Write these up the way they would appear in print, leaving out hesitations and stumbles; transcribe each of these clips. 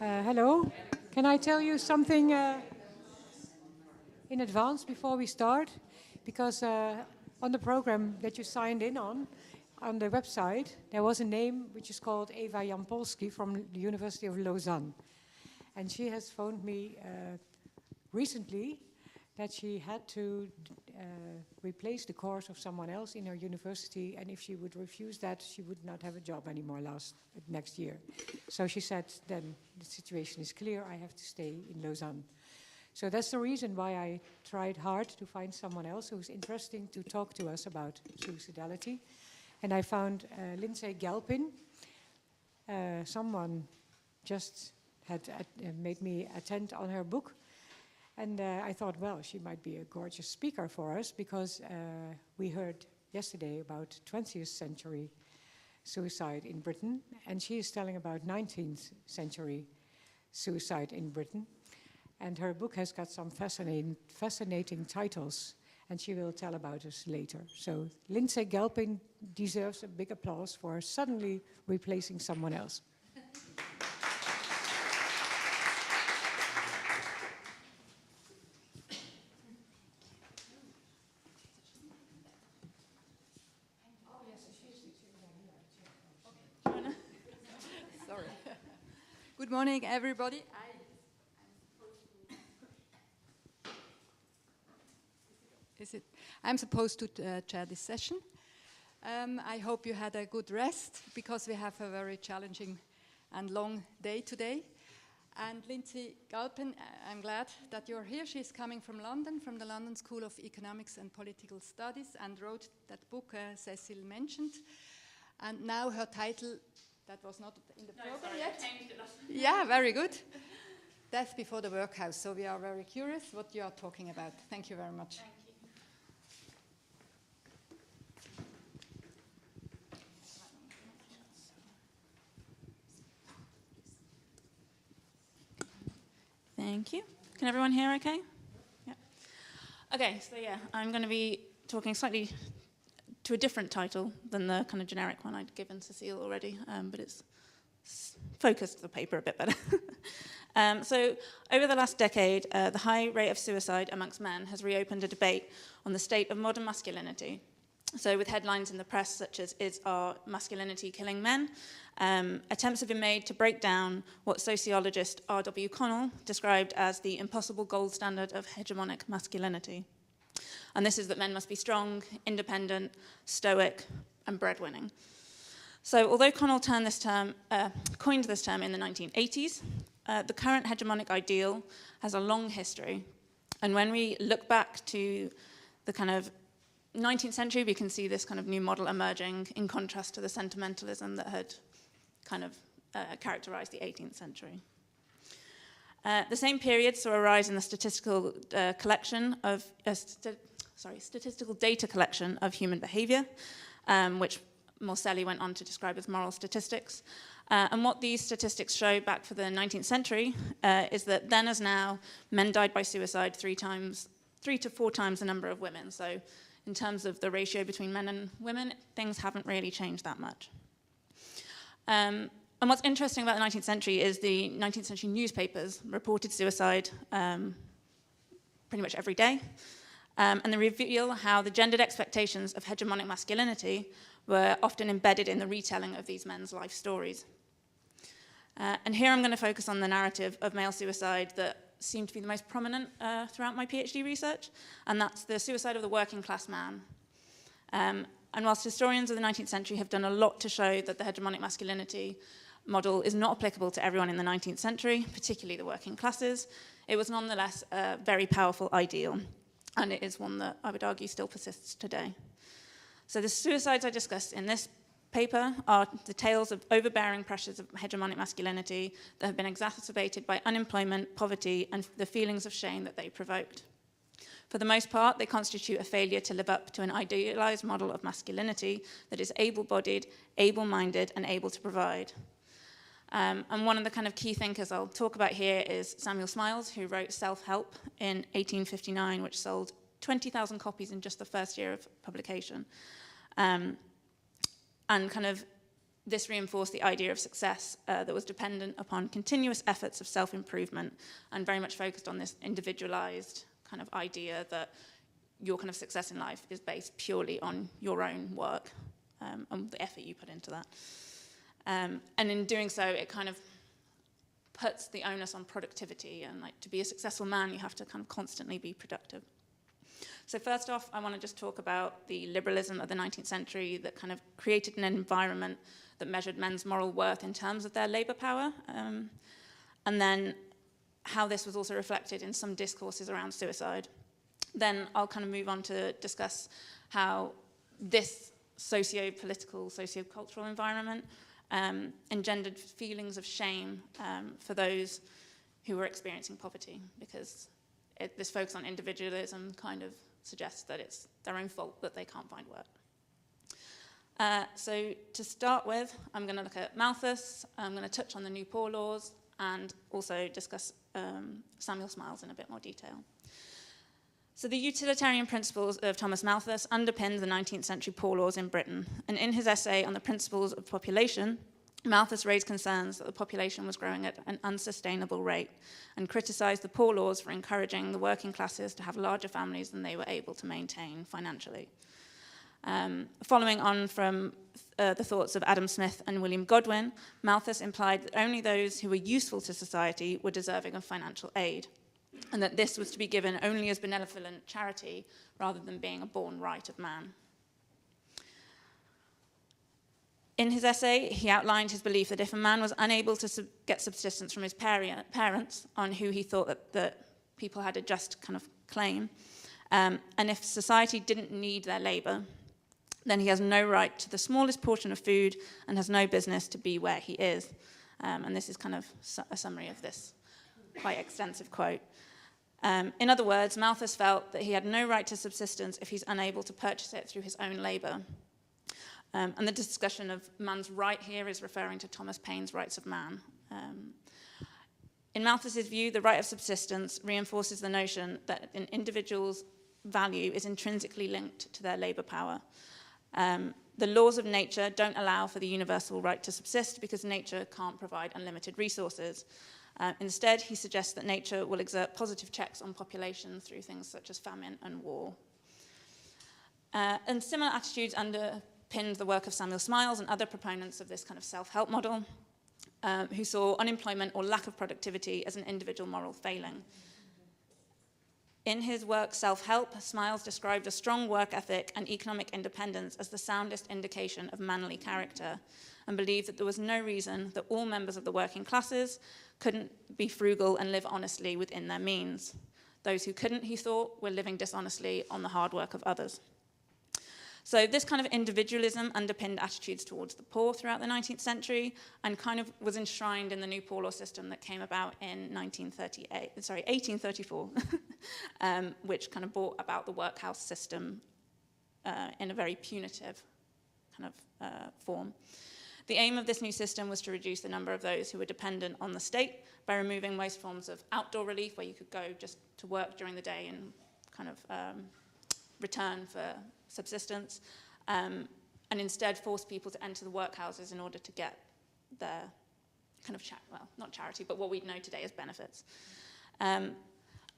Hello. Can I tell you something in advance before we start? Because on the program that you signed in on the website, there was a name which is called Eva Jampolsky from the University of Lausanne. And she has phoned me recently that she had to replace the course of someone else in her university, and if she would refuse that, she would not have a job anymore next year. So she said, then the situation is clear, I have to stay in Lausanne. So that's the reason why I tried hard to find someone else who's interesting to talk to us about suicidality. And I found Lindsay Galpin. Someone just had made me attend on her book. And I thought, well, she might be a gorgeous speaker for us because we heard yesterday about 20th century suicide in Britain, and she is telling about 19th century suicide in Britain. And her book has got some fascinating titles, and she will tell about us later. So Lindsay Galpin deserves a big applause for suddenly replacing someone else. Good morning, everybody. I'm supposed to chair this session. I hope you had a good rest because we have a very challenging and long day today. And Lindsay Galpin, I'm glad that you're here. She's coming from London, from the London School of Economics and Political Studies, and wrote that book Cecil mentioned. And now her title, that was not in the program yet. Yeah, very good. Death Before the Workhouse. So we are very curious what you are talking about. Thank you very much. Thank you. Thank you. Can everyone hear okay? Yeah. Okay, so yeah, I'm going to be talking slightly to a different title than the kind of generic one I'd given Cecile already, but it's focused the paper a bit better. So over the last decade, the high rate of suicide amongst men has reopened a debate on the state of modern masculinity. So with headlines in the press such as, "Is our masculinity killing men?" Attempts have been made to break down what sociologist R.W. Connell described as the impossible gold standard of hegemonic masculinity. And this is that men must be strong, independent, stoic, and breadwinning. So although Connell coined this term in the 1980s, the current hegemonic ideal has a long history. And when we look back to the kind of 19th century, we can see this kind of new model emerging in contrast to the sentimentalism that had kind of characterized the 18th century. The same period saw a rise in the statistical statistical data collection of human behavior, which Morselli went on to describe as moral statistics. And what these statistics show back for the 19th century is that then as now, men died by suicide 3 to 4 times the number of women. So in terms of the ratio between men and women, things haven't really changed that much. And what's interesting about the 19th century is the 19th century newspapers reported suicide pretty much every day. And they reveal how the gendered expectations of hegemonic masculinity were often embedded in the retelling of these men's life stories. And here I'm going to focus on the narrative of male suicide that seemed to be the most prominent throughout my PhD research, and that's the suicide of the working class man. And whilst historians of the 19th century have done a lot to show that the hegemonic masculinity model is not applicable to everyone in the 19th century, particularly the working classes, it was nonetheless a very powerful ideal, and it is one that I would argue still persists today. So the suicides I discussed in this paper are the tales of overbearing pressures of hegemonic masculinity that have been exacerbated by unemployment, poverty, and the feelings of shame that they provoked. For the most part, they constitute a failure to live up to an idealized model of masculinity that is able-bodied, able-minded, and able to provide. And one of the kind of key thinkers I'll talk about here is Samuel Smiles, who wrote Self-Help in 1859, which sold 20,000 copies in just the first year of publication. And kind of this reinforced the idea of success that was dependent upon continuous efforts of self-improvement and very much focused on this individualized kind of idea that your kind of success in life is based purely on your own work and the effort you put into that. And in doing so, it kind of puts the onus on productivity, and like to be a successful man, you have to kind of constantly be productive. So first off, I want to just talk about the liberalism of the 19th century that kind of created an environment that measured men's moral worth in terms of their labor power, and then how this was also reflected in some discourses around suicide. Then I'll kind of move on to discuss how this socio-political, socio-cultural environment engendered feelings of shame for those who were experiencing poverty, because this focus on individualism kind of suggests that it's their own fault that they can't find work. So to start with, I'm going to look at Malthus, I'm going to touch on the New Poor Laws, and also discuss Samuel Smiles in a bit more detail. So the utilitarian principles of Thomas Malthus underpinned the 19th century poor laws in Britain, and in his essay on the principles of population, Malthus raised concerns that the population was growing at an unsustainable rate and criticised the poor laws for encouraging the working classes to have larger families than they were able to maintain financially. Following on from the thoughts of Adam Smith and William Godwin, Malthus implied that only those who were useful to society were deserving of financial aid, and that this was to be given only as benevolent charity rather than being a born right of man. In his essay, he outlined his belief that if a man was unable to get subsistence from his parents, on who he thought that people had a just kind of claim, and if society didn't need their labour, then he has no right to the smallest portion of food and has no business to be where he is. And this is kind of a summary of this quite extensive quote. In other words, Malthus felt that he had no right to subsistence if he's unable to purchase it through his own labour. And the discussion of man's right here is referring to Thomas Paine's Rights of Man. In Malthus's view, the right of subsistence reinforces the notion that an individual's value is intrinsically linked to their labour power. The laws of nature don't allow for the universal right to subsist because nature can't provide unlimited resources. Instead, he suggests that nature will exert positive checks on population through things such as famine and war. And similar attitudes underpinned the work of Samuel Smiles and other proponents of this kind of self-help model, who saw unemployment or lack of productivity as an individual moral failing. In his work Self-Help, Smiles described a strong work ethic and economic independence as the soundest indication of manly character, and believed that there was no reason that all members of the working classes couldn't be frugal and live honestly within their means. Those who couldn't, he thought, were living dishonestly on the hard work of others. So this kind of individualism underpinned attitudes towards the poor throughout the 19th century and kind of was enshrined in the new poor law system that came about in 1834, which kind of brought about the workhouse system in a very punitive kind of form. The aim of this new system was to reduce the number of those who were dependent on the state by removing most forms of outdoor relief, where you could go just to work during the day and kind of return for subsistence, and instead force people to enter the workhouses in order to get their kind of, not charity, but what we know today as benefits. And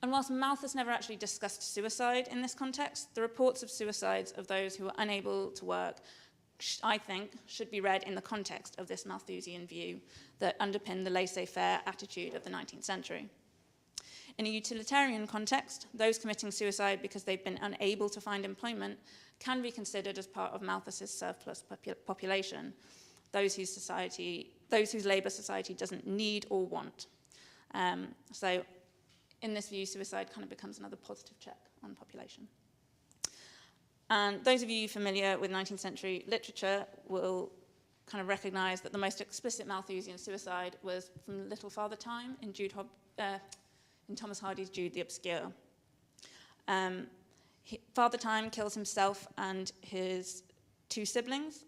whilst Malthus never actually discussed suicide in this context, the reports of suicides of those who were unable to work, I think, should be read in the context of this Malthusian view that underpinned the laissez-faire attitude of the 19th century. In a utilitarian context, those committing suicide because they've been unable to find employment can be considered as part of Malthus's surplus population, those whose labour society doesn't need or want. So in this view, suicide kind of becomes another positive check on population. And those of you familiar with 19th century literature will kind of recognise that the most explicit Malthusian suicide was from Little Father Time in Thomas Hardy's Jude the Obscure. Father Time kills himself and his two siblings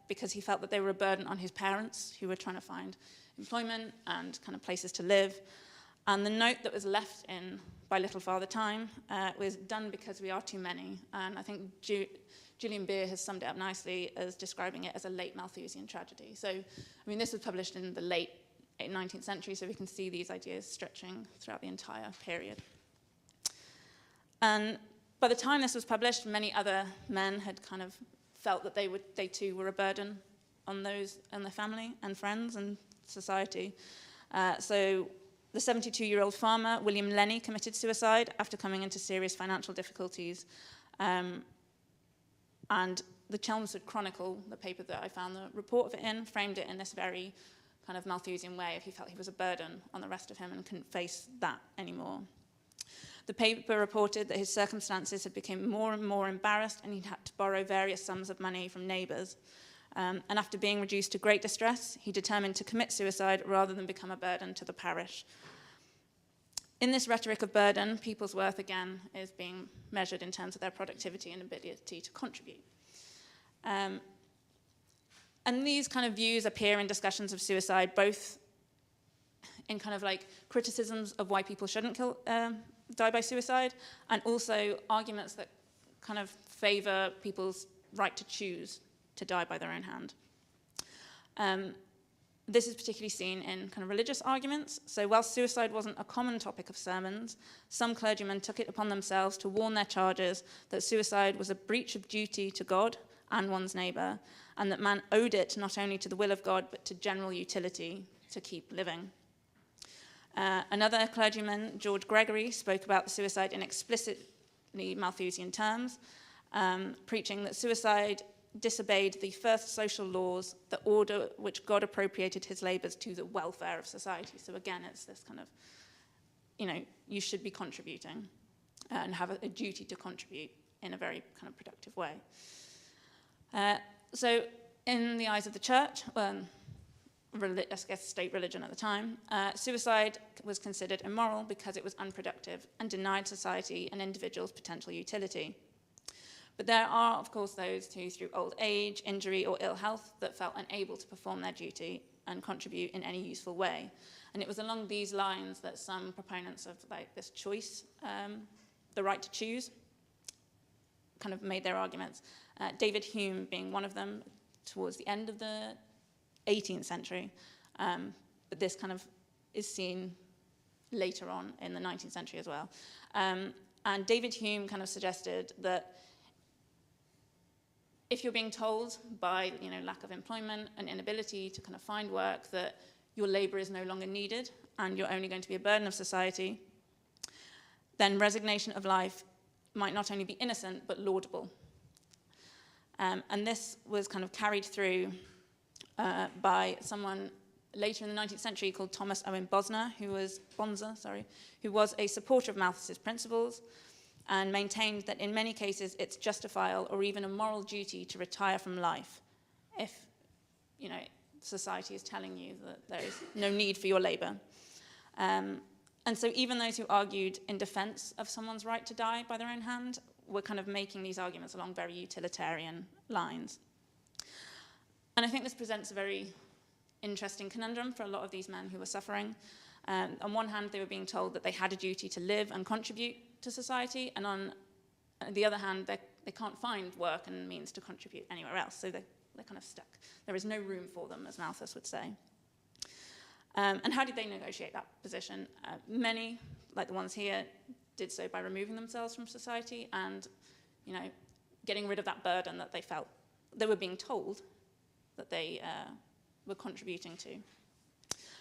because he felt that they were a burden on his parents, who were trying to find employment and kind of places to live. And the note that was left in by Little Father Time was done because we are too many. And I think Jude Julian Beer has summed it up nicely as describing it as a late Malthusian tragedy. So, I mean, this was published in the late 19th century, so we can see these ideas stretching throughout the entire period. And by the time this was published, many other men had kind of felt that they too were a burden on those and their family and friends and society. So the 72-year-old farmer, William Lennie, committed suicide after coming into serious financial difficulties. And the Chelmsford Chronicle, the paper that I found the report of it in, framed it in this very kind of Malthusian way of he felt he was a burden on the rest of him and couldn't face that anymore. The paper reported that his circumstances had become more and more embarrassed and he'd had to borrow various sums of money from neighbours. And after being reduced to great distress, he determined to commit suicide rather than become a burden to the parish. In this rhetoric of burden, people's worth, again, is being measured in terms of their productivity and ability to contribute. And these kind of views appear in discussions of suicide, both in kind of like criticisms of why people shouldn't die by suicide, and also arguments that kind of favour people's right to choose to die by their own hand. This is particularly seen in kind of religious arguments. So while suicide wasn't a common topic of sermons, some clergymen took it upon themselves to warn their charges that suicide was a breach of duty to God and one's neighbour, and that man owed it not only to the will of God, but to general utility to keep living. Another clergyman, George Gregory, spoke about suicide in explicitly Malthusian terms, preaching that suicide disobeyed the first social laws, the order which God appropriated his labours to the welfare of society. So again, it's this kind of, you should be contributing and have a duty to contribute in a very kind of productive way. So in the eyes of the church, I guess state religion at the time, suicide was considered immoral because it was unproductive and denied society and individuals potential utility. But there are, of course, those who, through old age, injury, or ill health, that felt unable to perform their duty and contribute in any useful way. And it was along these lines that some proponents of this choice, the right to choose, kind of made their arguments. David Hume being one of them towards the end of the 18th century, but this kind of is seen later on in the 19th century as well. And David Hume kind of suggested that if you're being told by lack of employment and inability to kind of find work that your labour is no longer needed and you're only going to be a burden of society, then resignation of life might not only be innocent but laudable. And this was kind of carried through by someone later in the 19th century called Thomas Owen Bonser, who was a supporter of Malthus's principles and maintained that in many cases it's justifiable or even a moral duty to retire from life if, society is telling you that there is no need for your labour. And so even those who argued in defence of someone's right to die by their own hand were kind of making these arguments along very utilitarian lines. And I think this presents a very interesting conundrum for a lot of these men who were suffering. On one hand, they were being told that they had a duty to live and contribute to society, and on the other hand, they can't find work and means to contribute anywhere else, so they're kind of stuck. There is no room for them, as Malthus would say. And how did they negotiate that position? Many, like the ones here, did so by removing themselves from society and, getting rid of that burden that they felt they were being told that they were contributing to.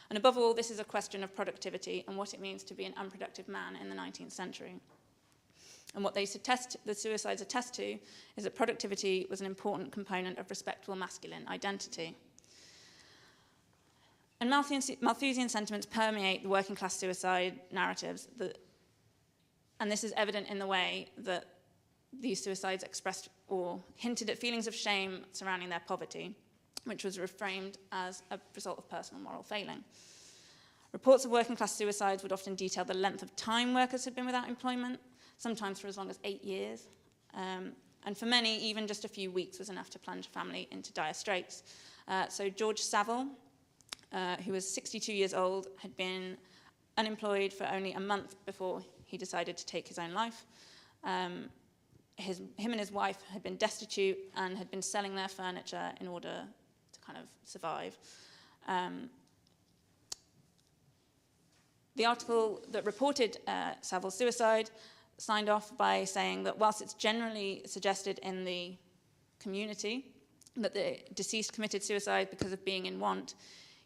And above all, this is a question of productivity and what it means to be an unproductive man in the 19th century. And what the suicides attest to is that productivity was an important component of respectable masculine identity. And Malthusian sentiments permeate the working class suicide narratives, and this is evident in the way that these suicides expressed or hinted at feelings of shame surrounding their poverty, which was reframed as a result of personal moral failing. Reports of working class suicides would often detail the length of time workers had been without employment, sometimes for as long as 8 years. And for many, even just a few weeks was enough to plunge a family into dire straits. So George Saville, who was 62 years old, had been unemployed for only a month before he decided to take his own life. him and his wife had been destitute and had been selling their furniture in order to kind of survive. The article that reported Savile's suicide signed off by saying that whilst it's generally suggested in the community that the deceased committed suicide because of being in want,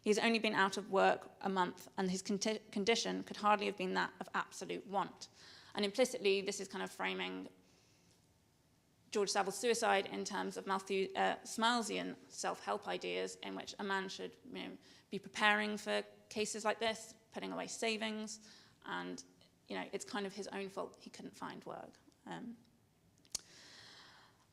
he's only been out of work a month, and his condition could hardly have been that of absolute want. And implicitly, this is kind of framing George Savile's suicide in terms of Smalesian self-help ideas, in which a man should be preparing for cases like this, putting away savings, and it's kind of his own fault he couldn't find work.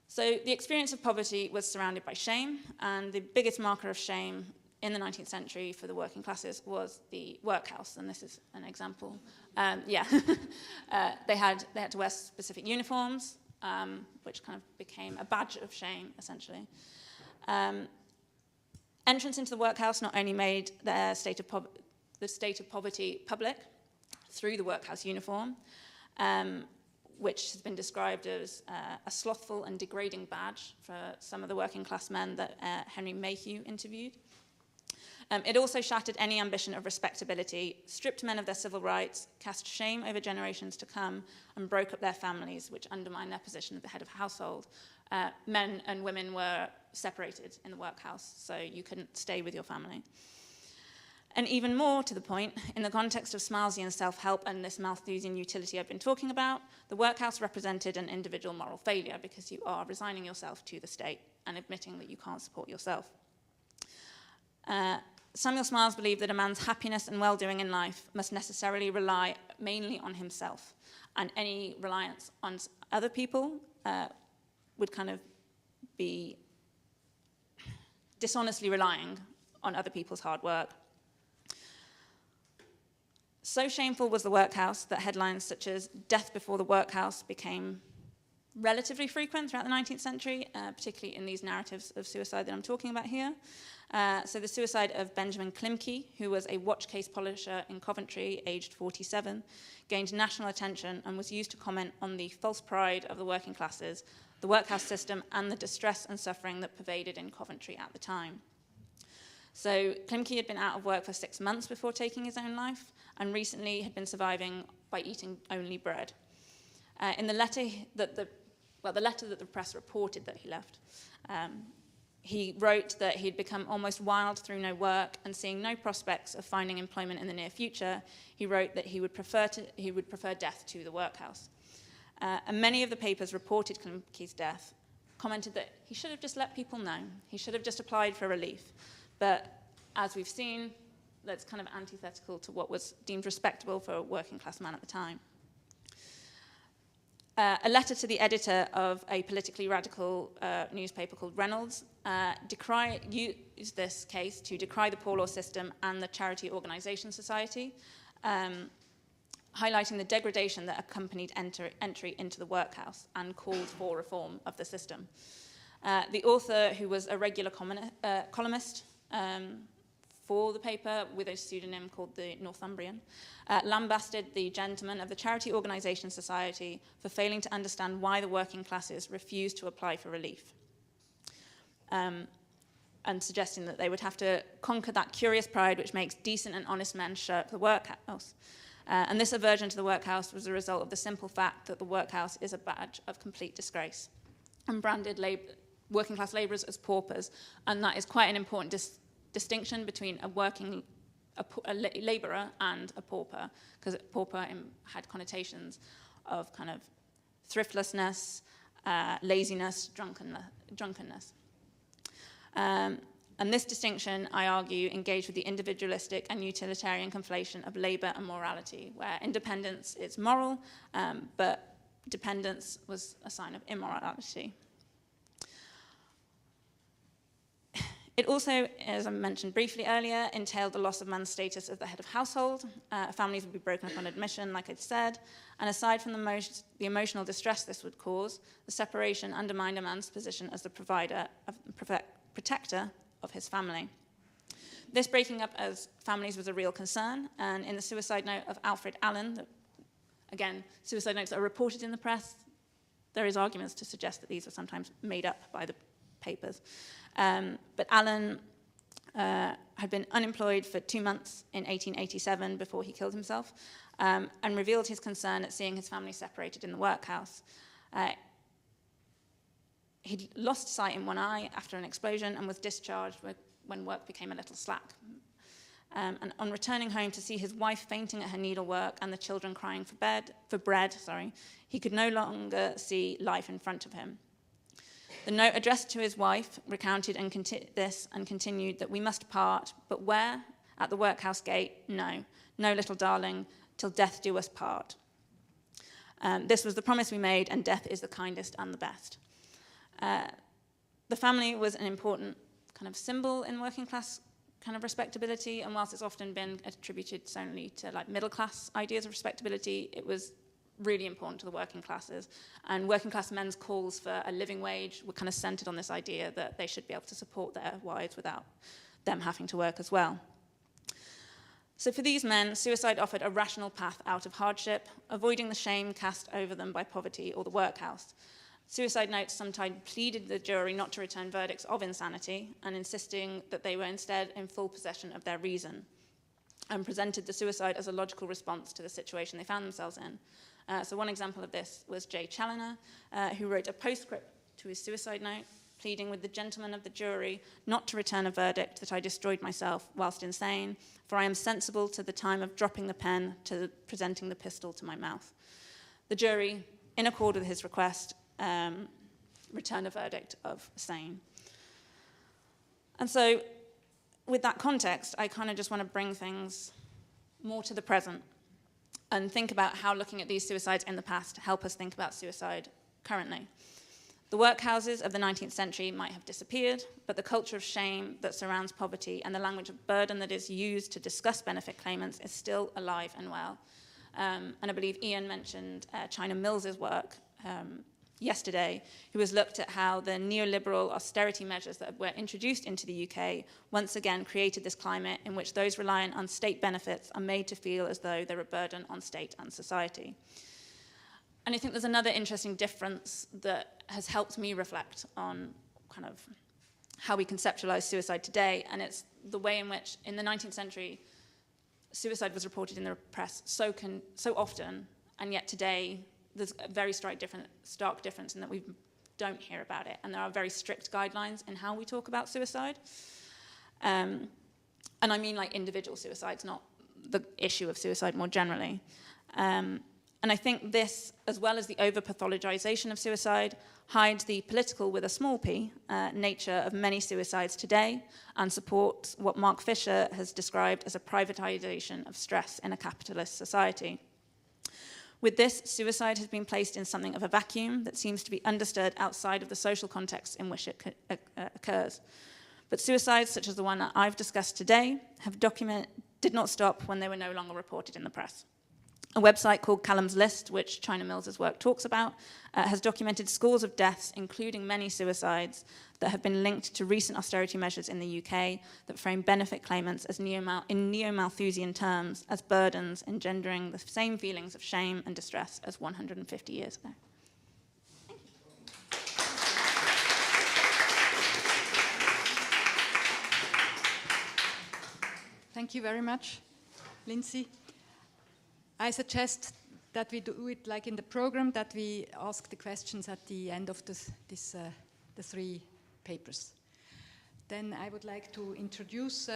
So the experience of poverty was surrounded by shame, and the biggest marker of shame in the 19th century for the working classes was the workhouse, and this is an example. They had to wear specific uniforms, which kind of became a badge of shame, essentially. Entrance into the workhouse not only made the state of poverty public through the workhouse uniform, which has been described as a slothful and degrading badge for some of the working class men that Henry Mayhew interviewed. It also shattered any ambition of respectability, stripped men of their civil rights, cast shame over generations to come, and broke up their families, which undermined their position as the head of household. Men and women were separated in the workhouse, so you couldn't stay with your family. And even more to the point, in the context of Smalesian self-help and this Malthusian utility I've been talking about, the workhouse represented an individual moral failure because you are resigning yourself to the state and admitting that you can't support yourself. Samuel Smiles believed that a man's happiness and well-doing in life must necessarily rely mainly on himself, and any reliance on other people would kind of be dishonestly relying on other people's hard work. So shameful was the workhouse that headlines such as "Death before the workhouse" became relatively frequent throughout the 19th century, particularly in these narratives of suicide that I'm talking about here. So the suicide of Benjamin Klimke, who was a watch case polisher in Coventry, aged 47, gained national attention and was used to comment on the false pride of the working classes, the workhouse system, and the distress and suffering that pervaded in Coventry at the time. So Klimke had been out of work for 6 months before taking his own life, and recently had been surviving by eating only bread. In the letter that the press reported that he left, he wrote that he'd become almost wild through no work, and seeing no prospects of finding employment in the near future, he wrote that he would prefer death to the workhouse. And many of the papers reported Klimke's death, commented that he should have just let people know. He should have just applied for relief. But as we've seen, that's kind of antithetical to what was deemed respectable for a working class man at the time. A letter to the editor of a politically radical newspaper called Reynolds used this case to decry the poor law system and the Charity Organisation Society, highlighting the degradation that accompanied entry into the workhouse and called for reform of the system. The author, who was a regular columnist for the paper with a pseudonym called the Northumbrian, lambasted the gentlemen of the Charity Organisation Society for failing to understand why the working classes refused to apply for relief, and suggesting that they would have to conquer that curious pride which makes decent and honest men shirk the workhouse. And this aversion to the workhouse was a result of the simple fact that the workhouse is a badge of complete disgrace and branded working class labourers as paupers, and that is quite an important distinction between a labourer and a pauper, because pauper had connotations of kind of thriftlessness, laziness, drunkenness. And this distinction, I argue, engaged with the individualistic and utilitarian conflation of labour and morality, where independence is moral, but dependence was a sign of immorality. It also, as I mentioned briefly earlier, entailed the loss of man's status as the head of household. Families would be broken up on admission, like I'd said, and aside from the emotional distress this would cause, the separation undermined a man's position as the protector of his family. This breaking up as families was a real concern, and in the suicide note of Alfred Allen, again, suicide notes are reported in the press, there is arguments to suggest that these are sometimes made up by the papers. But Alan had been unemployed for 2 months in 1887 before he killed himself, and revealed his concern at seeing his family separated in the workhouse. He'd lost sight in one eye after an explosion and was discharged when work became a little slack. And on returning home to see his wife fainting at her needlework and the children crying for bread, he could no longer see life in front of him. The note addressed to his wife recounted this and continued that we must part, but where? At the workhouse gate? No, little darling, till death do us part. This was the promise we made, and death is the kindest and the best. The family was an important kind of symbol in working class kind of respectability, and whilst it's often been attributed solely to like middle class ideas of respectability, it was really important to the working classes. And working class men's calls for a living wage were kind of centered on this idea that they should be able to support their wives without them having to work as well. So for these men, suicide offered a rational path out of hardship, avoiding the shame cast over them by poverty or the workhouse. Suicide notes sometimes pleaded the jury not to return verdicts of insanity and insisting that they were instead in full possession of their reason, and presented the suicide as a logical response to the situation they found themselves in. So one example of this was J. Challoner, who wrote a postscript to his suicide note, pleading with the gentlemen of the jury not to return a verdict that I destroyed myself whilst insane, for I am sensible to the time of dropping the pen to presenting the pistol to my mouth. The jury, in accord with his request, returned a verdict of sane. And so, with that context, I kind of just want to bring things more to the present and think about how looking at these suicides in the past help us think about suicide currently. The workhouses of the 19th century might have disappeared, but the culture of shame that surrounds poverty and the language of burden that is used to discuss benefit claimants is still alive and well. And I believe Ian mentioned China Mills's work yesterday, who has looked at how the neoliberal austerity measures that were introduced into the UK once again created this climate in which those reliant on state benefits are made to feel as though they're a burden on state and society. And I think there's another interesting difference that has helped me reflect on kind of how we conceptualize suicide today, and it's the way in which, in the 19th century, suicide was reported in the press so often, and yet today there's a very stark difference in that we don't hear about it, and there are very strict guidelines in how we talk about suicide. And I mean like individual suicides, not the issue of suicide more generally. And I think this, as well as the over-pathologization of suicide, hides the political, with a small p, nature of many suicides today and supports what Mark Fisher has described as a privatization of stress in a capitalist society. With this, suicide has been placed in something of a vacuum that seems to be understood outside of the social context in which it occurs. But suicides, such as the one that I've discussed today, did not stop when they were no longer reported in the press. A website called Callum's List, which China Mills's work talks about, has documented scores of deaths, including many suicides, that have been linked to recent austerity measures in the UK that frame benefit claimants as in neo-Malthusian terms as burdens engendering the same feelings of shame and distress as 150 years ago. Thank you very much, Lindsay. I suggest that we do it like in the program, that we ask the questions at the end of the three papers. Then I would like to introduce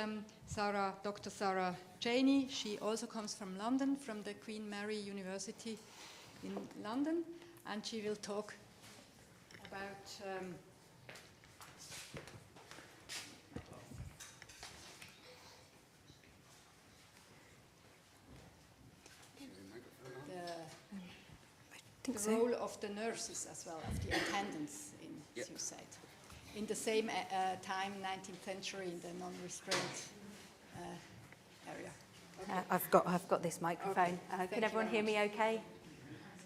Dr. Sarah Janey. She also comes from London, from the Queen Mary University in London, and she will talk about the role of the nurses as well, of the attendants in suicide. In the same time, 19th century, in the non-restraint area. I've got this microphone. Okay. Can everyone hear me okay?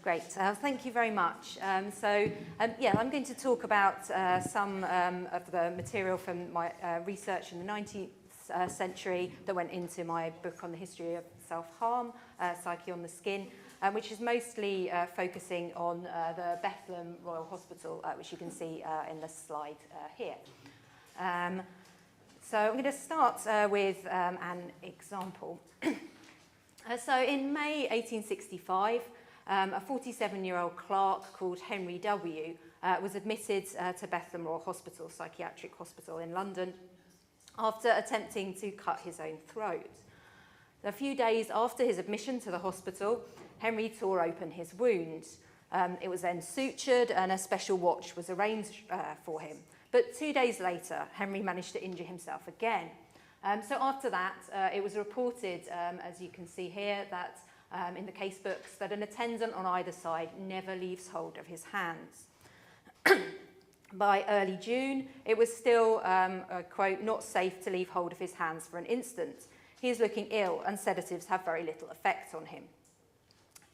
Great. Thank you very much. I'm going to talk about some of the material from my research in the 19th century that went into my book on the history of self-harm, Psyche on the Skin. which is mostly focusing on the Bethlem Royal Hospital, which you can see in the slide here. So I'm going to start with an example. So in May 1865, a 47-year-old clerk called Henry W. Was admitted to Bethlem Royal Hospital, psychiatric hospital in London, after attempting to cut his own throat. A few days after his admission to the hospital, Henry tore open his wound. It was then sutured and a special watch was arranged for him. But 2 days later, Henry managed to injure himself again. So after that, it was reported, as you can see here, that in the case books, that an attendant on either side never leaves hold of his hands. By early June, it was still, quote, not safe to leave hold of his hands for an instant. He is looking ill and sedatives have very little effect on him.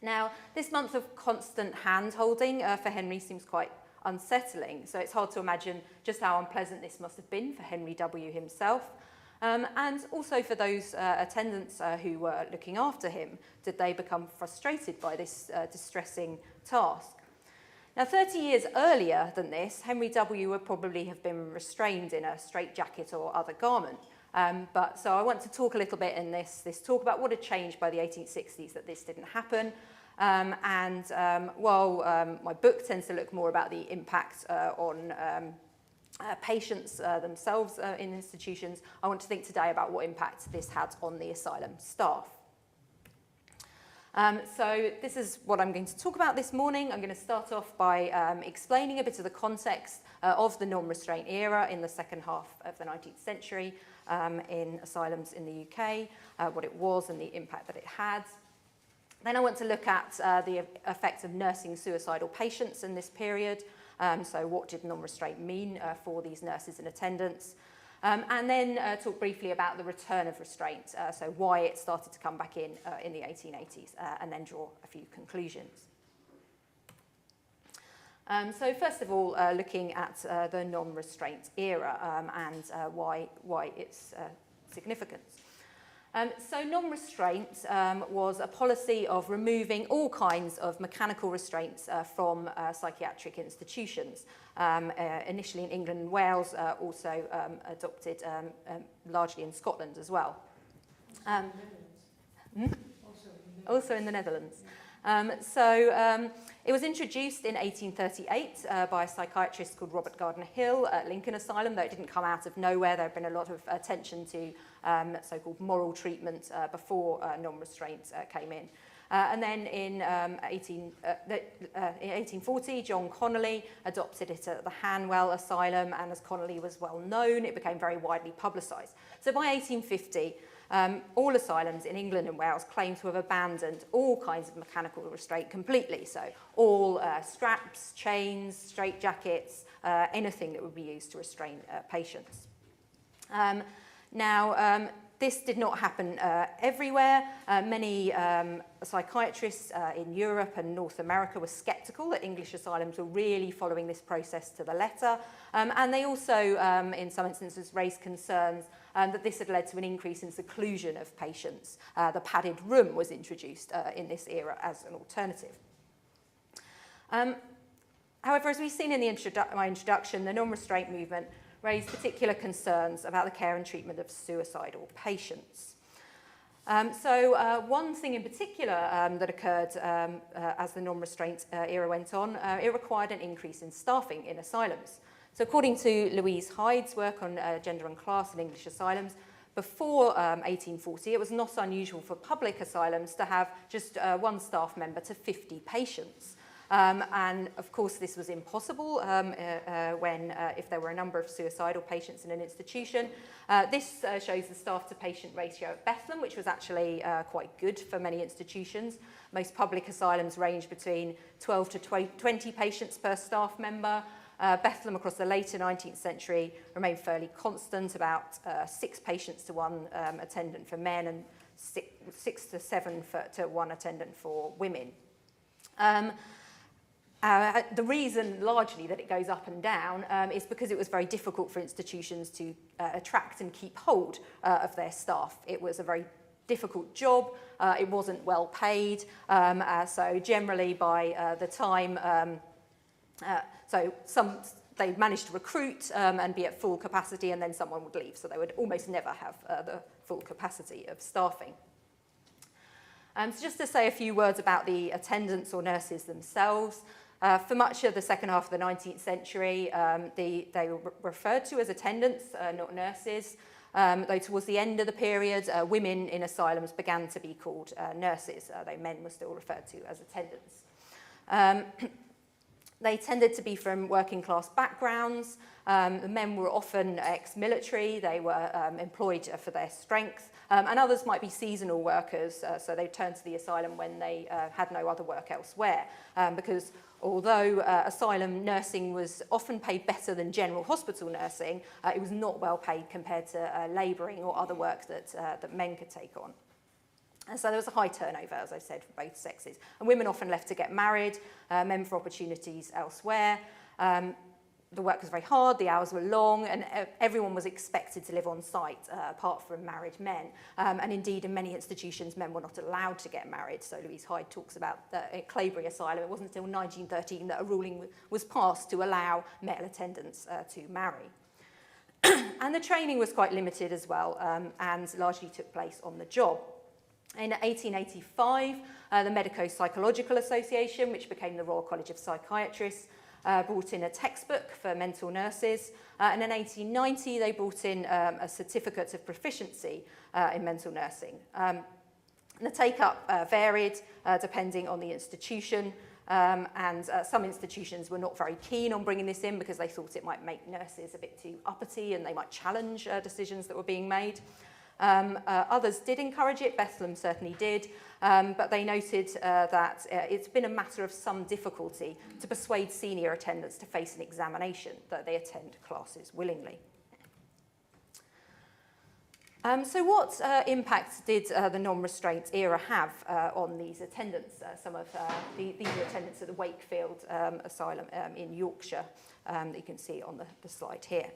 Now, this month of constant hand-holding for Henry seems quite unsettling, so it's hard to imagine just how unpleasant this must have been for Henry W. himself, and also for those attendants who were looking after him. Did they become frustrated by this distressing task? Now, 30 years earlier than this, Henry W. would probably have been restrained in a straitjacket or other garment. So I want to talk a little bit in this talk about what had changed by the 1860s that this didn't happen. While my book tends to look more about the impact on patients themselves in institutions, I want to think today about what impact this had on the asylum staff. So this is what I'm going to talk about this morning. I'm going to start off by explaining a bit of the context of the non-restraint era in the second half of the 19th century in asylums in the UK, what it was and the impact that it had. Then I want to look at the effects of nursing suicidal patients in this period. So what did non-restraint mean for these nurses and attendants? And then talk briefly about the return of restraint, so why it started to come back in the 1880s, and then draw a few conclusions. So first of all, looking at the non-restraint era and why its significance. So non-restraint was a policy of removing all kinds of mechanical restraints from psychiatric institutions. Initially in England and Wales, also adopted largely in Scotland as well. Also in the Netherlands. It was introduced in 1838 by a psychiatrist called Robert Gardner Hill at Lincoln Asylum, though it didn't come out of nowhere. There had been a lot of attention to so-called moral treatment before non-restraint came in. And then in 1840, John Connolly adopted it at the Hanwell Asylum, and as Connolly was well known, it became very widely publicised. So by 1850, all asylums in England and Wales claim to have abandoned all kinds of mechanical restraint completely. So all straps, chains, straitjackets, anything that would be used to restrain patients. This did not happen everywhere. Many psychiatrists in Europe and North America were sceptical that English asylums were really following this process to the letter. And they also, in some instances, raised concerns that this had led to an increase in seclusion of patients. The padded room was introduced in this era as an alternative. However, as we've seen in my introduction, the non-restraint movement raised particular concerns about the care and treatment of suicidal patients. One thing in particular that occurred as the non-restraint era went on, it required an increase in staffing in asylums. So according to Louise Hyde's work on gender and class in English asylums, before 1840, it was not unusual for public asylums to have just one staff member to 50 patients. And of course, this was impossible if there were a number of suicidal patients in an institution. This shows the staff to patient ratio at Bethlem, which was actually quite good for many institutions. Most public asylums range between 12 to 20 patients per staff member. Bethlem across the later 19th century remained fairly constant, about 6 patients to one attendant for men and 6 to 7 to one attendant for women. The reason largely that it goes up and down is because it was very difficult for institutions to attract and keep hold of their staff. It was a very difficult job. It wasn't well paid. So generally by the time, they managed to recruit and be at full capacity, and then someone would leave. So they would almost never have the full capacity of staffing. So just to say a few words about the attendants or nurses themselves. For much of the second half of the 19th century, they were referred to as attendants, not nurses. Though towards the end of the period, women in asylums began to be called nurses, though men were still referred to as attendants. They tended to be from working class backgrounds. The men were often ex-military. They were employed for their strength. And others might be seasonal workers, so they turned to the asylum when they had no other work elsewhere. Because although asylum nursing was often paid better than general hospital nursing, it was not well paid compared to labouring or other work that men could take on. And so there was a high turnover, as I said, for both sexes. And women often left to get married, men for opportunities elsewhere. The work was very hard, the hours were long, and everyone was expected to live on site, apart from married men. And indeed, in many institutions, men were not allowed to get married. So Louise Hyde talks about at Claybury Asylum, it wasn't until 1913 that a ruling was passed to allow male attendants to marry. And the training was quite limited as well, and largely took place on the job. In 1885, the Medico-Psychological Association, which became the Royal College of Psychiatrists, brought in a textbook for mental nurses. And in 1890, they brought in a certificate of proficiency in mental nursing. The take-up varied depending on the institution. And some institutions were not very keen on bringing this in because they thought it might make nurses a bit too uppity and they might challenge decisions that were being made. Others did encourage it, Bethlehem certainly did, but they noted that it's been a matter of some difficulty to persuade senior attendants to face an examination, that they attend classes willingly. So what impact did the non-restraint era have on these attendants? Some of these are attendants at the Wakefield Asylum in Yorkshire, that you can see on the slide here.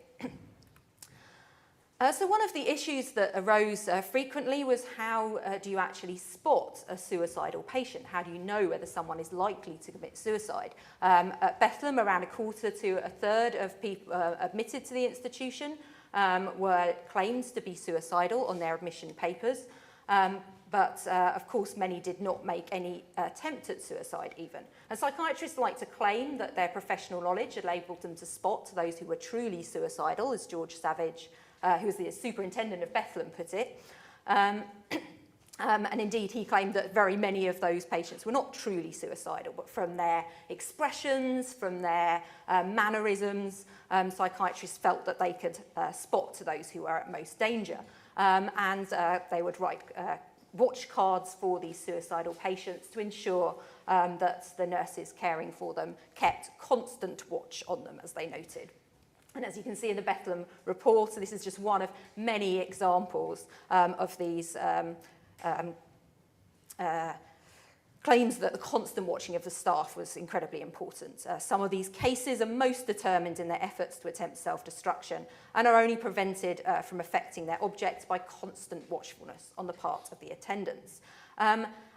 So one of the issues that arose frequently was how do you actually spot a suicidal patient? How do you know whether someone is likely to commit suicide? At Bethlehem, around a quarter to a third of people admitted to the institution were claimed to be suicidal on their admission papers. But of course, many did not make any attempt at suicide even. And psychiatrists like to claim that their professional knowledge enabled them to spot those who were truly suicidal, as George Savage, who was the superintendent of Bethlehem, put it. And indeed, he claimed that very many of those patients were not truly suicidal, but from their expressions, from their mannerisms, psychiatrists felt that they could spot those who were at most danger. And they would write watch cards for these suicidal patients to ensure that the nurses caring for them kept constant watch on them, as they noted. And as you can see in the Bethlehem report, so this is just one of many examples of these claims that the constant watching of the staff was incredibly important. Some of these cases are most determined in their efforts to attempt self-destruction and are only prevented from affecting their objects by constant watchfulness on the part of the attendants.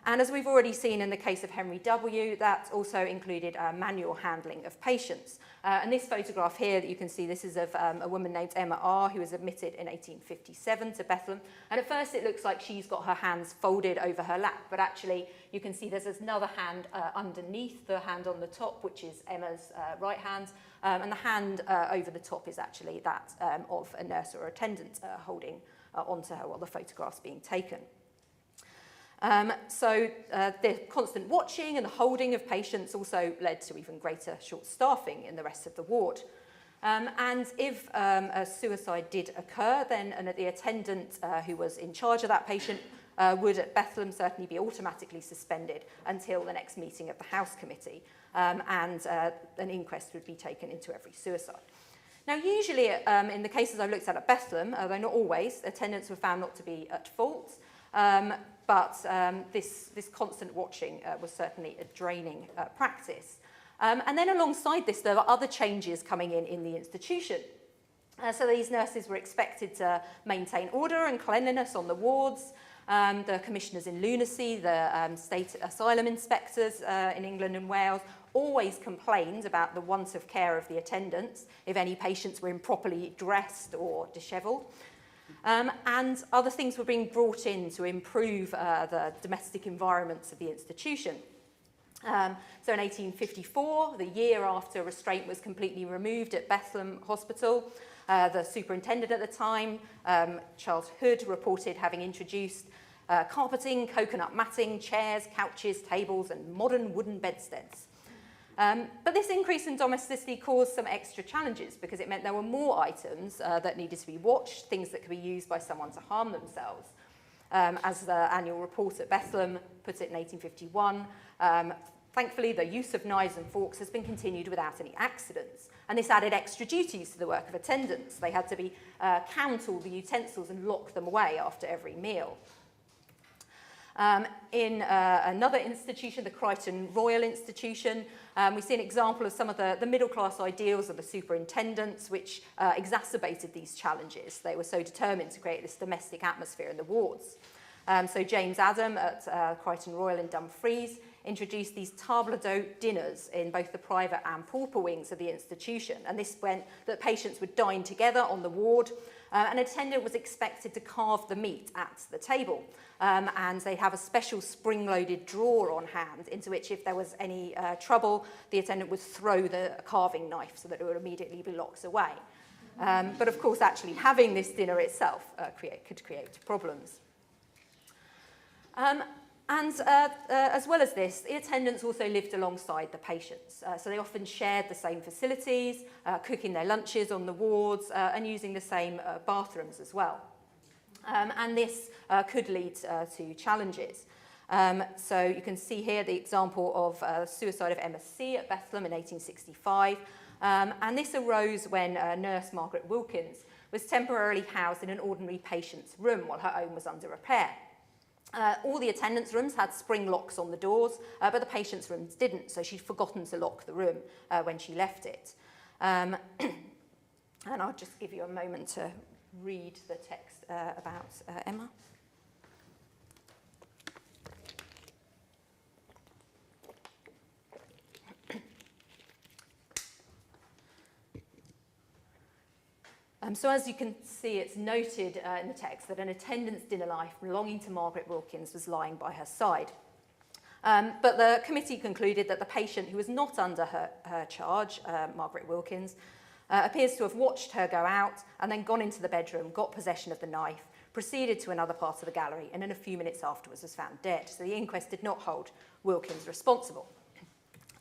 And as we've already seen in the case of Henry W., that also included manual handling of patients. And this photograph here that you can see, this is of a woman named Emma R., who was admitted in 1857 to Bethlehem. And at first it looks like she's got her hands folded over her lap, but actually you can see there's another hand underneath the hand on the top, which is Emma's right hand. And the hand over the top is actually that of a nurse or attendant holding onto her while the photograph's being taken. So the constant watching and the holding of patients also led to even greater short staffing in the rest of the ward. And if a suicide did occur, then the attendant who was in charge of that patient would at Bethlehem certainly be automatically suspended until the next meeting of the House Committee, and an inquest would be taken into every suicide. Now, usually in the cases I've looked at Bethlehem, though not always, attendants were found not to be at fault. But this constant watching was certainly a draining practice. And then alongside this, there were other changes coming in the institution. So these nurses were expected to maintain order and cleanliness on the wards. The commissioners in lunacy, the state asylum inspectors in England and Wales, always complained about the want of care of the attendants if any patients were improperly dressed or dishevelled. And other things were being brought in to improve the domestic environments of the institution. So in 1854, the year after restraint was completely removed at Bethlem Hospital, the superintendent at the time, Charles Hood, reported having introduced carpeting, coconut matting, chairs, couches, tables, and modern wooden bedsteads. But this increase in domesticity caused some extra challenges because it meant there were more items that needed to be watched, things that could be used by someone to harm themselves. As the annual report at Bethlem put it in 1851, thankfully the use of knives and forks has been continued without any accidents. And this added extra duties to the work of attendants. They had to count all the utensils and lock them away after every meal. In another institution, the Crichton Royal Institution, we see an example of some of the middle-class ideals of the superintendents, which exacerbated these challenges. They were so determined to create this domestic atmosphere in the wards. So James Adam at Crichton Royal in Dumfries introduced these table d'hôte dinners in both the private and pauper wings of the institution. And this meant that patients would dine together on the ward. An attendant was expected to carve the meat at the table. And they'd have a special spring-loaded drawer on hand into which, if there was any trouble, the attendant would throw the carving knife so that it would immediately be locked away. But of course, actually having this dinner itself could create problems. As well as this, the attendants also lived alongside the patients. So they often shared the same facilities, cooking their lunches on the wards and using the same bathrooms as well. And this could lead to challenges. So you can see here the example of suicide of Emma C. at Bethlem in 1865. And this arose when nurse Margaret Wilkins was temporarily housed in an ordinary patient's room while her own was under repair. All the attendants' rooms had spring locks on the doors, but the patients' rooms didn't, so she'd forgotten to lock the room when she left it. And I'll just give you a moment to read the text about Emma. So as you can see, it's noted in the text that an attendant's dinner knife belonging to Margaret Wilkins was lying by her side. But the committee concluded that the patient who was not under her charge, Margaret Wilkins, appears to have watched her go out and then gone into the bedroom, got possession of the knife, proceeded to another part of the gallery, and in a few minutes afterwards was found dead. So the inquest did not hold Wilkins responsible.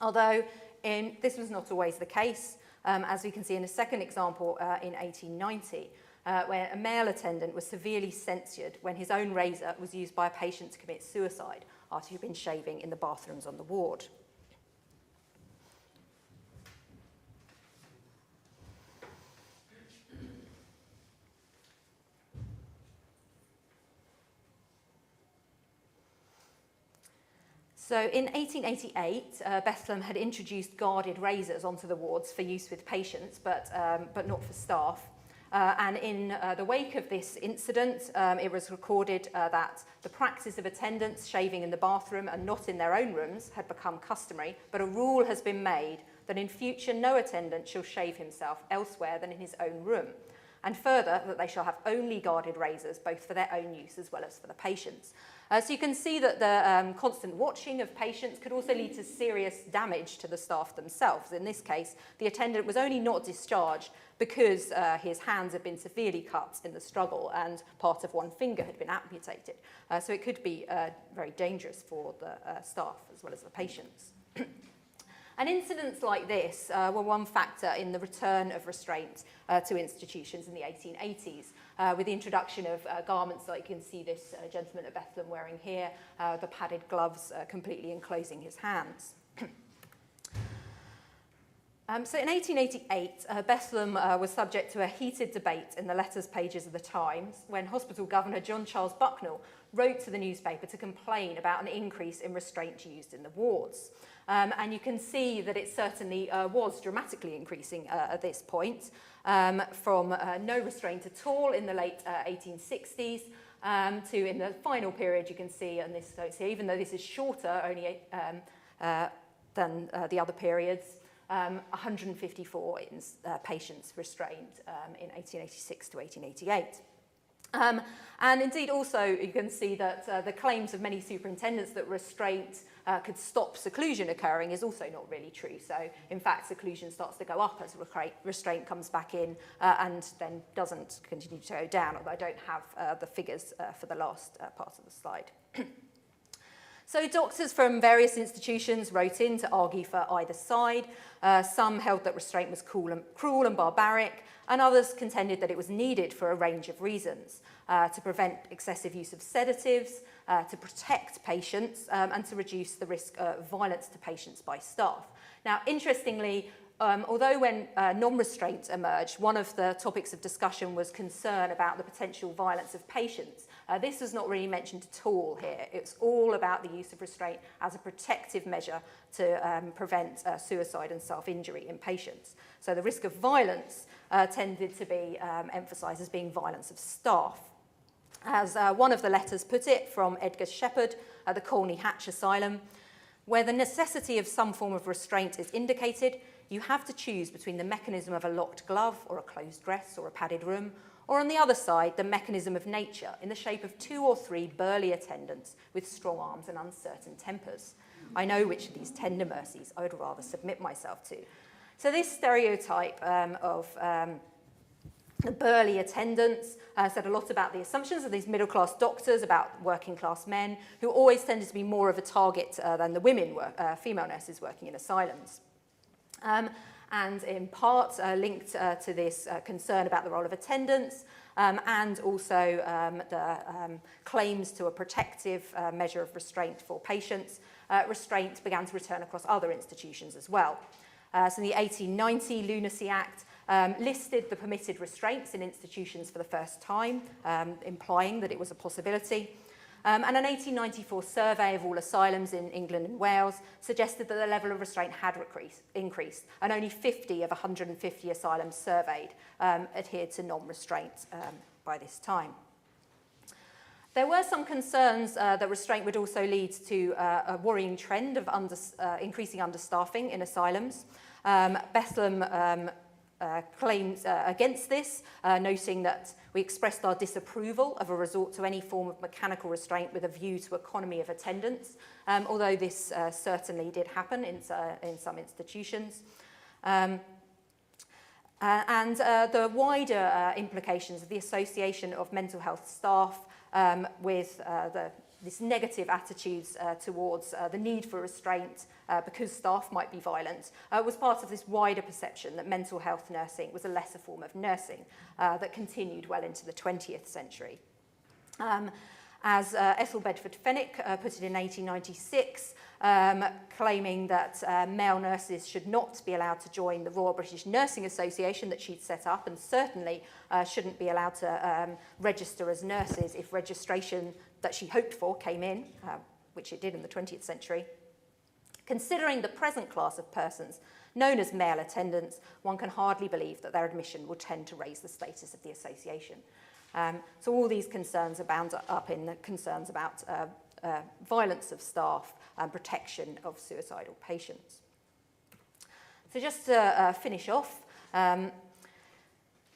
Although this was not always the case, as we can see in a second example in 1890, where a male attendant was severely censured when his own razor was used by a patient to commit suicide after he'd been shaving in the bathrooms on the ward. So in 1888, Bethlem had introduced guarded razors onto the wards for use with patients, but not for staff. And in the wake of this incident, it was recorded that the practice of attendants shaving in the bathroom and not in their own rooms had become customary, but a rule has been made that in future no attendant shall shave himself elsewhere than in his own room. And further, that they shall have only guarded razors, both for their own use as well as for the patients. So you can see that the constant watching of patients could also lead to serious damage to the staff themselves. In this case, the attendant was only not discharged because his hands had been severely cut in the struggle and part of one finger had been amputated. So it could be very dangerous for the staff as well as the patients. And incidents like this were one factor in the return of restraint to institutions in the 1880s, with the introduction of garments like you can see this gentleman at Bethlem wearing here, the padded gloves completely enclosing his hands. So in 1888, Bethlem was subject to a heated debate in the letters pages of the Times when Hospital Governor John Charles Bucknell wrote to the newspaper to complain about an increase in restraint used in the wards. And you can see that it certainly was dramatically increasing at this point, from no restraint at all in the late 1860s to, in the final period, you can see, and this don't see, even though this is shorter only than the other periods, 154 patients restrained in 1886 to 1888. And indeed also you can see that the claims of many superintendents that restraint could stop seclusion occurring is also not really true. So in fact seclusion starts to go up as restraint comes back in and then doesn't continue to go down, although I don't have the figures for the last part of the slide. So doctors from various institutions wrote in to argue for either side. Some held that restraint was cruel and barbaric, and others contended that it was needed for a range of reasons, to prevent excessive use of sedatives, to protect patients, and to reduce the risk of violence to patients by staff. Now, interestingly, although when non-restraint emerged, one of the topics of discussion was concern about the potential violence of patients. This was not really mentioned at all here. It's all about the use of restraint as a protective measure to prevent suicide and self-injury in patients. So the risk of violence tended to be emphasised as being violence of staff. As one of the letters put it from Edgar Shepherd at the Colney Hatch Asylum, where the necessity of some form of restraint is indicated, you have to choose between the mechanism of a locked glove or a closed dress or a padded room, or on the other side, the mechanism of nature in the shape of 2 or 3 burly attendants with strong arms and uncertain tempers. I know which of these tender mercies I would rather submit myself to. So this stereotype of the burly attendants said a lot about the assumptions of these middle-class doctors about working-class men, who always tended to be more of a target than the women, female nurses working in asylums. And in part linked to this concern about the role of attendants and also the claims to a protective measure of restraint for patients, restraint began to return across other institutions as well. So the 1890 Lunacy Act listed the permitted restraints in institutions for the first time, implying that it was a possibility. And an 1894 survey of all asylums in England and Wales suggested that the level of restraint had increased, and only 50 of 150 asylums surveyed adhered to non-restraint by this time. There were some concerns that restraint would also lead to a worrying trend of increasing understaffing in asylums. Bethlem claims against this, noting that we expressed our disapproval of a resort to any form of mechanical restraint with a view to economy of attendance, although this certainly did happen in some institutions. And the wider implications of the association of mental health staff with this negative attitudes towards the need for restraint because staff might be violent was part of this wider perception that mental health nursing was a lesser form of nursing that continued well into the 20th century. As Ethel Bedford Fenwick put it in 1896, claiming that male nurses should not be allowed to join the Royal British Nursing Association that she'd set up, and certainly shouldn't be allowed to register as nurses if registration that she hoped for came in, which it did in the 20th century. Considering the present class of persons known as male attendants, one can hardly believe that their admission will tend to raise the status of the association. So all these concerns are bound up in the concerns about violence of staff and protection of suicidal patients. So just to finish off,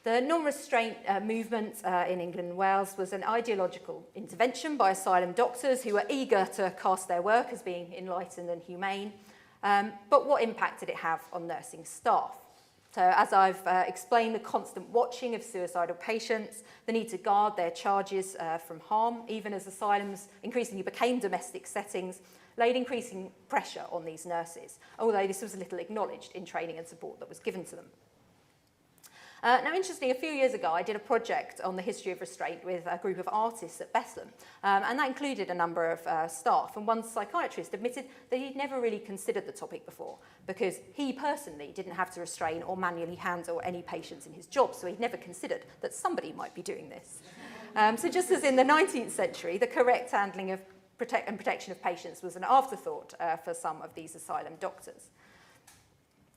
the non-restraint movement in England and Wales was an ideological intervention by asylum doctors who were eager to cast their work as being enlightened and humane. But what impact did it have on nursing staff? So as I've explained, the constant watching of suicidal patients, the need to guard their charges from harm, even as asylums increasingly became domestic settings, laid increasing pressure on these nurses, although this was little acknowledged in training and support that was given to them. Now, interestingly, a few years ago, I did a project on the history of restraint with a group of artists at Bethlem, and that included a number of staff. And one psychiatrist admitted that he'd never really considered the topic before, because he personally didn't have to restrain or manually handle any patients in his job, so he'd never considered that somebody might be doing this. So just as in the 19th century, the correct handling of protection of patients was an afterthought for some of these asylum doctors.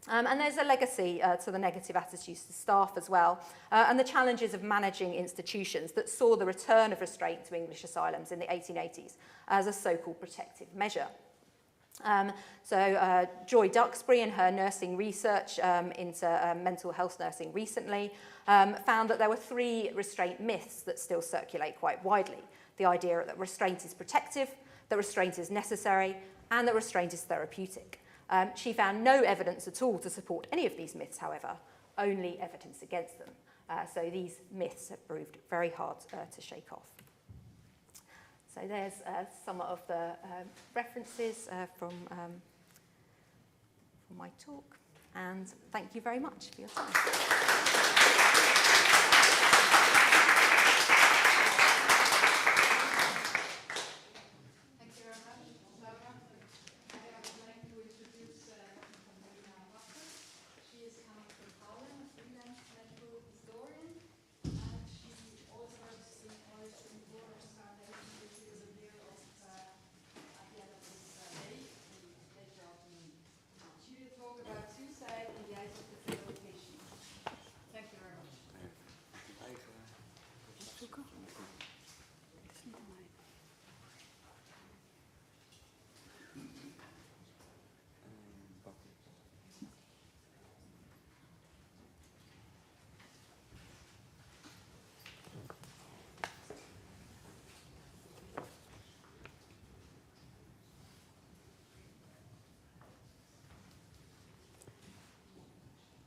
And there's a legacy to the negative attitudes to staff as well, and the challenges of managing institutions that saw the return of restraint to English asylums in the 1880s as a so-called protective measure. Joy Duxbury, in her nursing research into mental health nursing recently, found that there were 3 restraint myths that still circulate quite widely. The idea that restraint is protective, that restraint is necessary, and that restraint is therapeutic. She found no evidence at all to support any of these myths, however, only evidence against them. So these myths have proved very hard to shake off. So there's some of the references from my talk, and thank you very much for your time.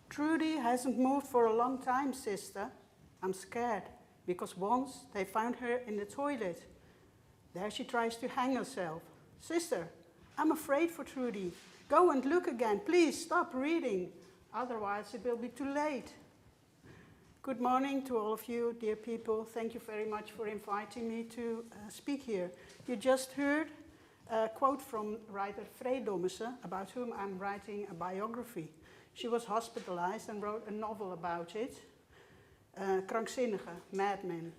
Trudy hasn't moved for a long time, sister. I'm scared, because once they found her in the toilet. There she tries to hang herself. Sister, I'm afraid for Trudy. Go and look again. Please stop reading. Otherwise it will be too late. Good morning to all of you, dear people. Thank you very much for inviting me to speak here. You just heard a quote from writer Frey Dommerse, about whom I'm writing a biography. She was hospitalized and wrote a novel about it, Krankzinnige, Madmen.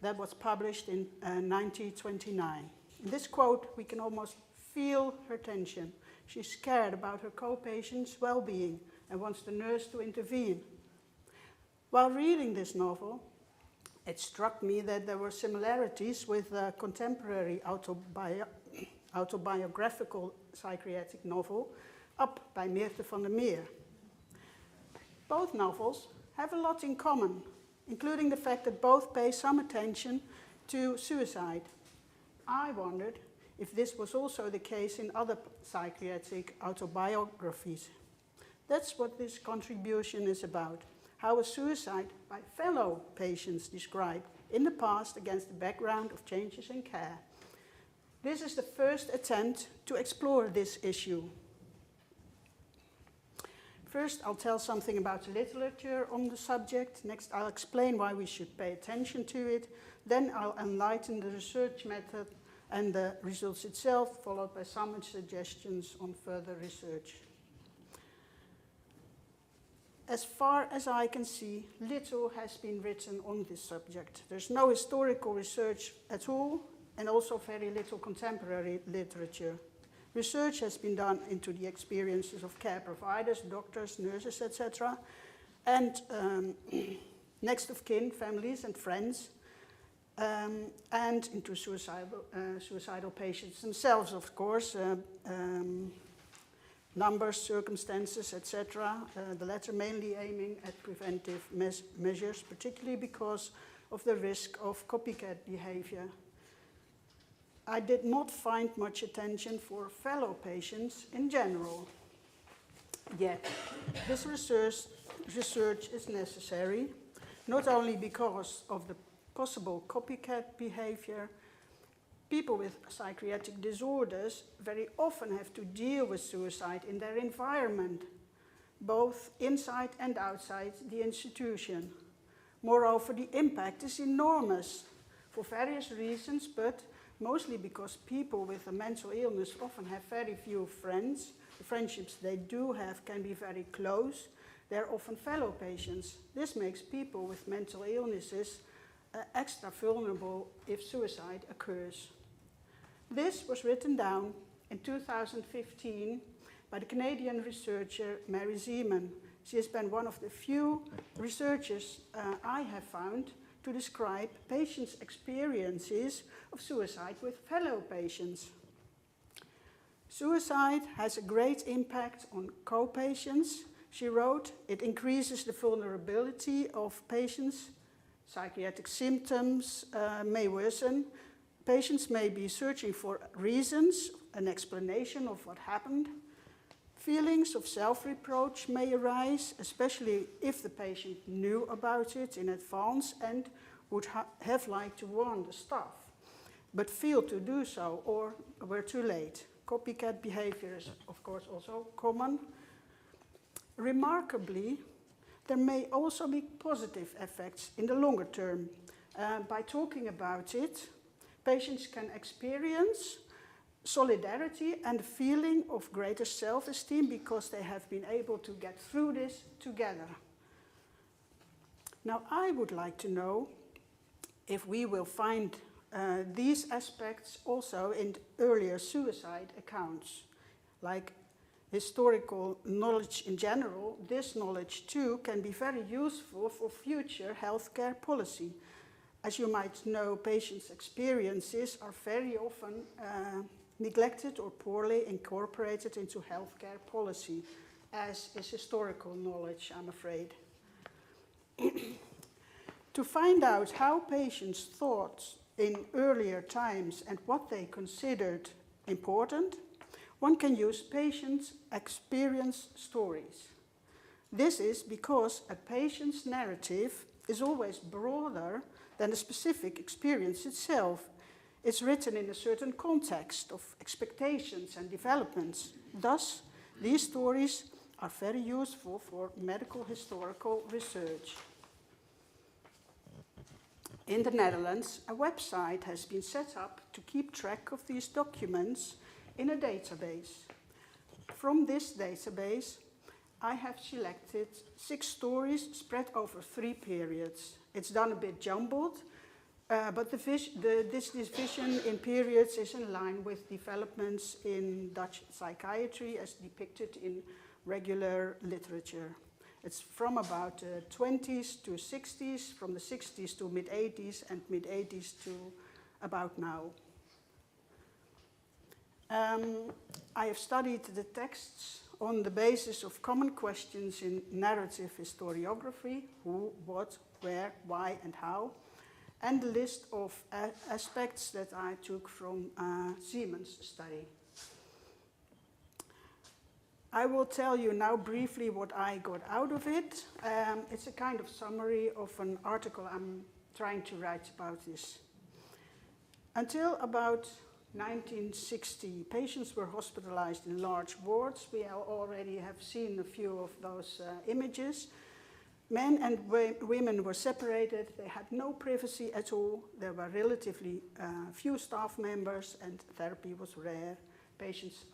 That was published in 1929. In this quote, we can almost feel her tension. She's scared about her co-patient's well-being and wants the nurse to intervene. While reading this novel, it struck me that there were similarities with a contemporary autobiographical psychiatric novel, Up by Meerte van der Meer. Both novels have a lot in common, including the fact that both pay some attention to suicide. I wondered if this was also the case in other psychiatric autobiographies. That's what this contribution is about, how a suicide by fellow patients described in the past against the background of changes in care. This is the first attempt to explore this issue. First, I'll tell something about the literature on the subject. Next, I'll explain why we should pay attention to it. Then I'll enlighten the research method and the results itself, followed by some suggestions on further research. As far as I can see, little has been written on this subject. There's no historical research at all, and also very little contemporary literature. Research has been done into the experiences of care providers, doctors, nurses, etc., and next of kin, families and friends, and into suicidal patients themselves, of course, numbers, circumstances, etc., the latter mainly aiming at preventive measures, particularly because of the risk of copycat behavior. I did not find much attention for fellow patients in general. Yet, this research is necessary, not only because of the possible copycat behavior. People with psychiatric disorders very often have to deal with suicide in their environment, both inside and outside the institution. Moreover, the impact is enormous for various reasons, but mostly because people with a mental illness often have very few friends. The friendships they do have can be very close. They're often fellow patients. This makes people with mental illnesses extra vulnerable if suicide occurs. This was written down in 2015 by the Canadian researcher Mary Zeman. She has been one of the few researchers I have found to describe patients' experiences of suicide with fellow patients. Suicide has a great impact on co-patients. She wrote, it increases the vulnerability of patients. Psychiatric symptoms may worsen. Patients may be searching for reasons, an explanation of what happened. Feelings of self-reproach may arise, especially if the patient knew about it in advance and would have liked to warn the staff, but failed to do so or were too late. Copycat behavior is, of course, also common. Remarkably, there may also be positive effects in the longer term. By talking about it, patients can experience solidarity and a feeling of greater self-esteem because they have been able to get through this together. Now, I would like to know if we will find these aspects also in earlier suicide accounts. Like historical knowledge in general, this knowledge too can be very useful for future healthcare policy. As you might know, patients' experiences are very often neglected or poorly incorporated into healthcare policy, as is historical knowledge, I'm afraid. To find out how patients thought in earlier times and what they considered important, one can use patients' experience stories. This is because a patient's narrative is always broader than the specific experience itself. It's written in a certain context of expectations and developments. Thus, these stories are very useful for medical historical research. In the Netherlands, a website has been set up to keep track of these documents in a database. From this database, I have selected 6 stories spread over 3 periods. It's done a bit jumbled, but this division in periods is in line with developments in Dutch psychiatry as depicted in regular literature. It's from about 20s to 60s, from the 60s to mid-80s, and mid-80s to about now. I have studied the texts on the basis of common questions in narrative historiography: who, what, where, why, and how, and the list of aspects that I took from Zeman's study. I will tell you now briefly what I got out of it. It's a kind of summary of an article I'm trying to write about this. Until about 1960, patients were hospitalized in large wards. We already have seen a few of those images. Men and women were separated. They had no privacy at all. There were relatively few staff members, and therapy was rare. Patients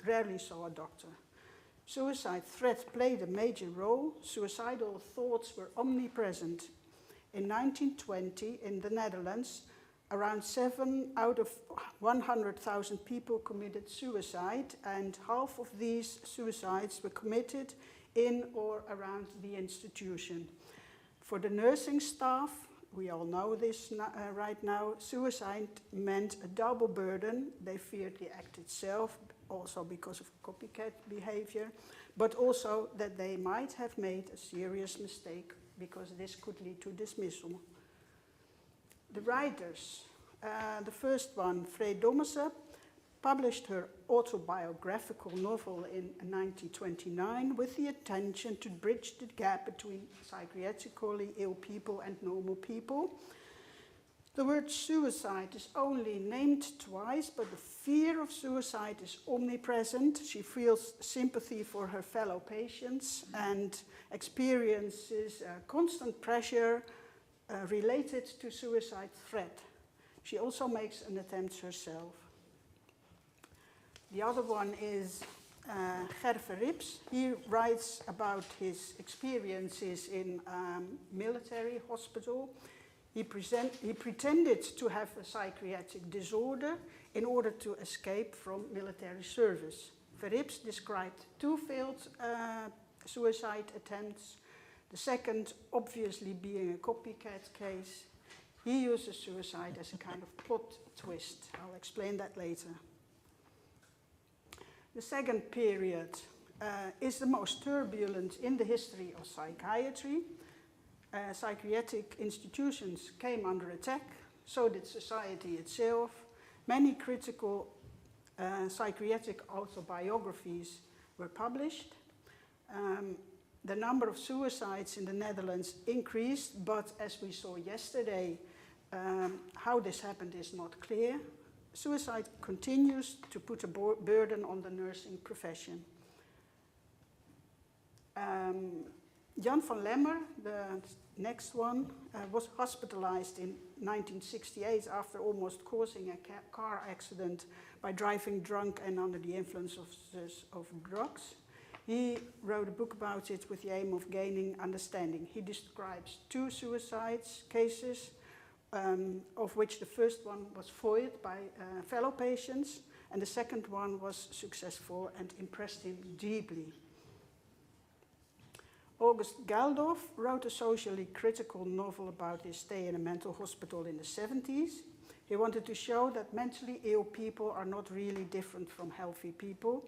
rarely saw a doctor. Suicide threat played a major role. Suicidal thoughts were omnipresent. In 1920, in the Netherlands, around 7 out of 100,000 people committed suicide, and half of these suicides were committed in or around the institution. For the nursing staff, we all know this right now, suicide meant a double burden. They feared the act itself, also because of copycat behavior, but also that they might have made a serious mistake because this could lead to dismissal. The writers, the first one, Frey Dommerse, published her autobiographical novel in 1929 with the intention to bridge the gap between psychiatrically ill people and normal people. The word suicide is only named twice, but the fear of suicide is omnipresent. She feels sympathy for her fellow patients and experiences constant pressure related to suicide threat. She also makes an attempt herself. The other one is Ger Verrips. He writes about his experiences in military hospital. He pretended to have a psychiatric disorder in order to escape from military service. Verrips described 2 failed suicide attempts, the second obviously being a copycat case. He uses suicide as a kind of plot twist. I'll explain that later. The second period is the most turbulent in the history of psychiatry. Psychiatric institutions came under attack, so did society itself. Many critical psychiatric autobiographies were published. The number of suicides in the Netherlands increased, but as we saw yesterday, how this happened is not clear. Suicide continues to put a burden on the nursing profession. Jan van Lemmer, the next one, was hospitalized in 1968 after almost causing a car accident by driving drunk and under the influence of drugs. He wrote a book about it with the aim of gaining understanding. He describes 2 suicide cases, of which the first one was foiled by fellow patients, and the second one was successful and impressed him deeply. August Geldof wrote a socially critical novel about his stay in a mental hospital in the 70s. He wanted to show that mentally ill people are not really different from healthy people.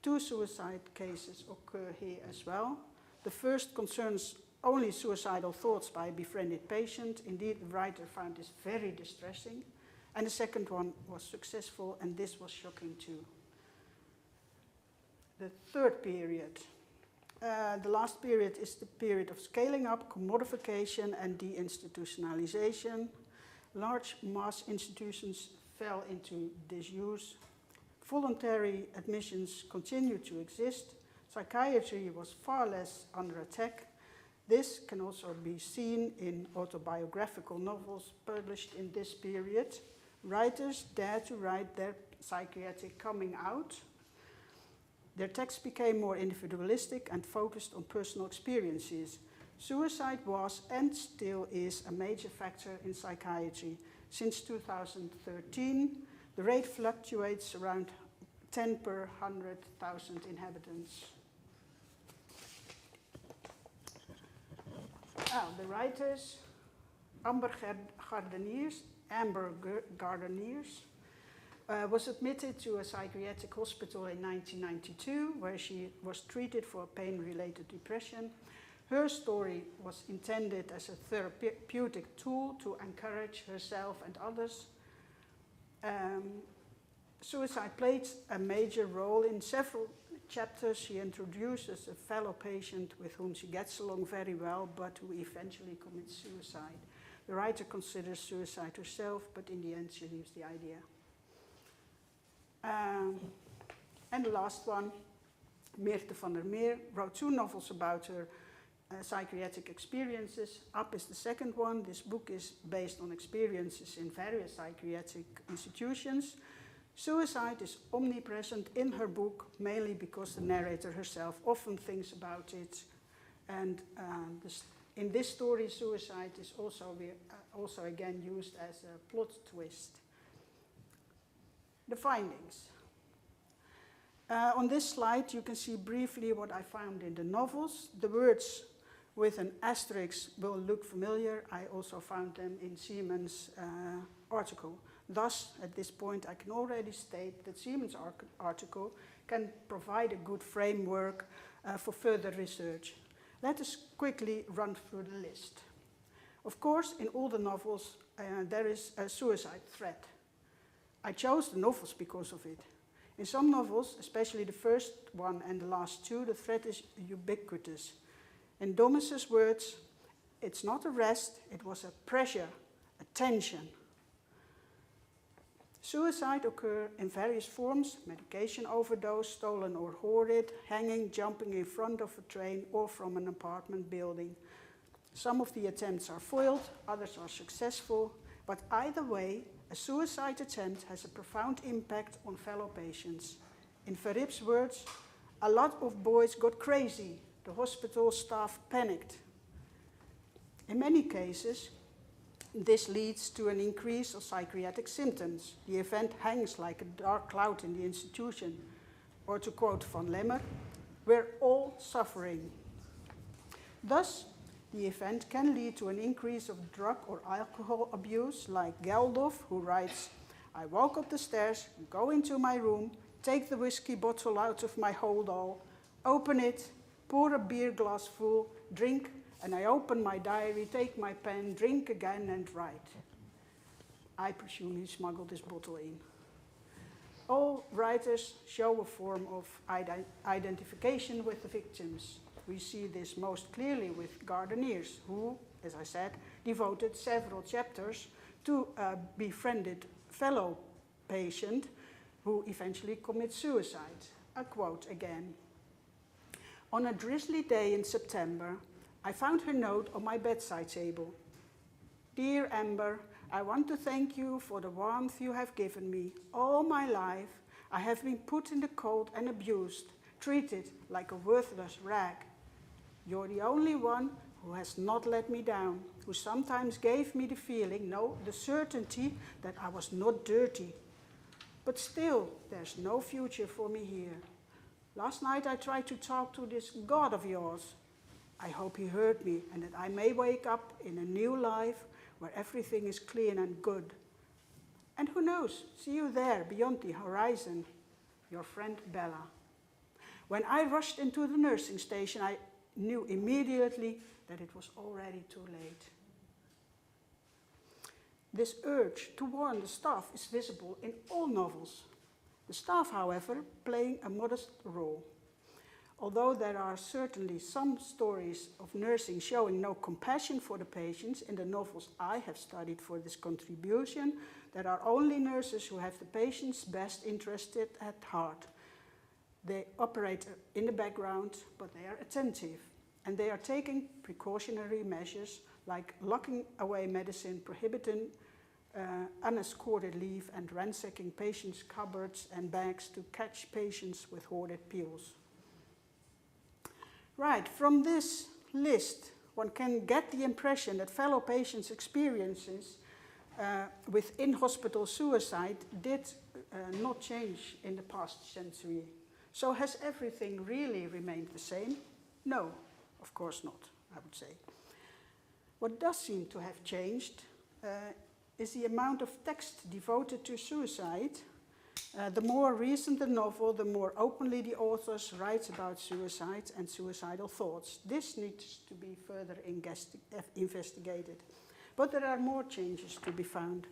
2 suicide cases occur here as well. The first concerns only suicidal thoughts by a befriended patient. Indeed, the writer found this very distressing. And the second one was successful, and this was shocking too. The third period. The last period is the period of scaling up, commodification, and deinstitutionalization. Large mass institutions fell into disuse. Voluntary admissions continued to exist. Psychiatry was far less under attack. This can also be seen in autobiographical novels published in this period. Writers dared to write their psychiatric coming out. Their texts became more individualistic and focused on personal experiences. Suicide was and still is a major factor in psychiatry. Since 2013, the rate fluctuates around 10 per 100,000 inhabitants. The writers, Amber Gardeniers, was admitted to a psychiatric hospital in 1992, where she was treated for pain-related depression. Her story was intended as a therapeutic tool to encourage herself and others. Suicide played a major role in several chapters. She introduces a fellow patient with whom she gets along very well, but who eventually commits suicide. The writer considers suicide herself, but in the end she leaves the idea. And the last one, Meerte van der Meer, wrote 2 novels about her psychiatric experiences. Up is the second one. This book is based on experiences in various psychiatric institutions. Suicide is omnipresent in her book, mainly because the narrator herself often thinks about it. And in this story, suicide is also again used as a plot twist. The findings. On this slide, you can see briefly what I found in the novels. The words with an asterisk will look familiar. I also found them in Siemens' article. Thus, at this point, I can already state that Siemens' article can provide a good framework for further research. Let us quickly run through the list. Of course, in all the novels, there is a suicide threat. I chose the novels because of it. In some novels, especially the first one and the last 2, the threat is ubiquitous. In Domus's words, it's not a rest, it was a pressure, a tension. Suicide occurs in various forms: medication overdose, stolen or hoarded, hanging, jumping in front of a train or from an apartment building. Some of the attempts are foiled, others are successful, but either way, a suicide attempt has a profound impact on fellow patients. In Verrips' words, a lot of boys got crazy. The hospital staff panicked. In many cases, this leads to an increase of psychiatric symptoms. The event hangs like a dark cloud in the institution. Or to quote von Lemmer, we're all suffering. Thus, the event can lead to an increase of drug or alcohol abuse, like Geldof, who writes, I walk up the stairs, go into my room, take the whiskey bottle out of my hold-all, open it, pour a beer glass full, drink, and I open my diary, take my pen, drink again, and write. I presume he smuggled this bottle in. All writers show a form of identification with the victims. We see this most clearly with Gardeniers, who, as I said, devoted several chapters to a befriended fellow patient who eventually commits suicide. A quote again. On a drizzly day in September, I found her note on my bedside table. Dear Amber, I want to thank you for the warmth you have given me. All my life, I have been put in the cold and abused, treated like a worthless rag. You're the only one who has not let me down, who sometimes gave me the feeling, no, the certainty that I was not dirty. But still, there's no future for me here. Last night I tried to talk to this God of yours. I hope he heard me and that I may wake up in a new life where everything is clean and good. And who knows, see you there beyond the horizon, your friend Bella. When I rushed into the nursing station, I knew immediately that it was already too late. This urge to warn the staff is visible in all novels. The staff, however, playing a modest role. Although there are certainly some stories of nursing showing no compassion for the patients in the novels I have studied for this contribution, there are only nurses who have the patient's best interest at heart. They operate in the background, but they are attentive. And they are taking precautionary measures like locking away medicine, prohibiting unescorted leave, and ransacking patients' cupboards and bags to catch patients with hoarded pills. Right, from this list, one can get the impression that fellow patients' experiences with in-hospital suicide did not change in the past century. So has everything really remained the same? No, of course not, I would say. What does seem to have changed is the amount of text devoted to suicide. The more recent the novel, the more openly the authors write about suicide and suicidal thoughts. This needs to be further investigated. But there are more changes to be found.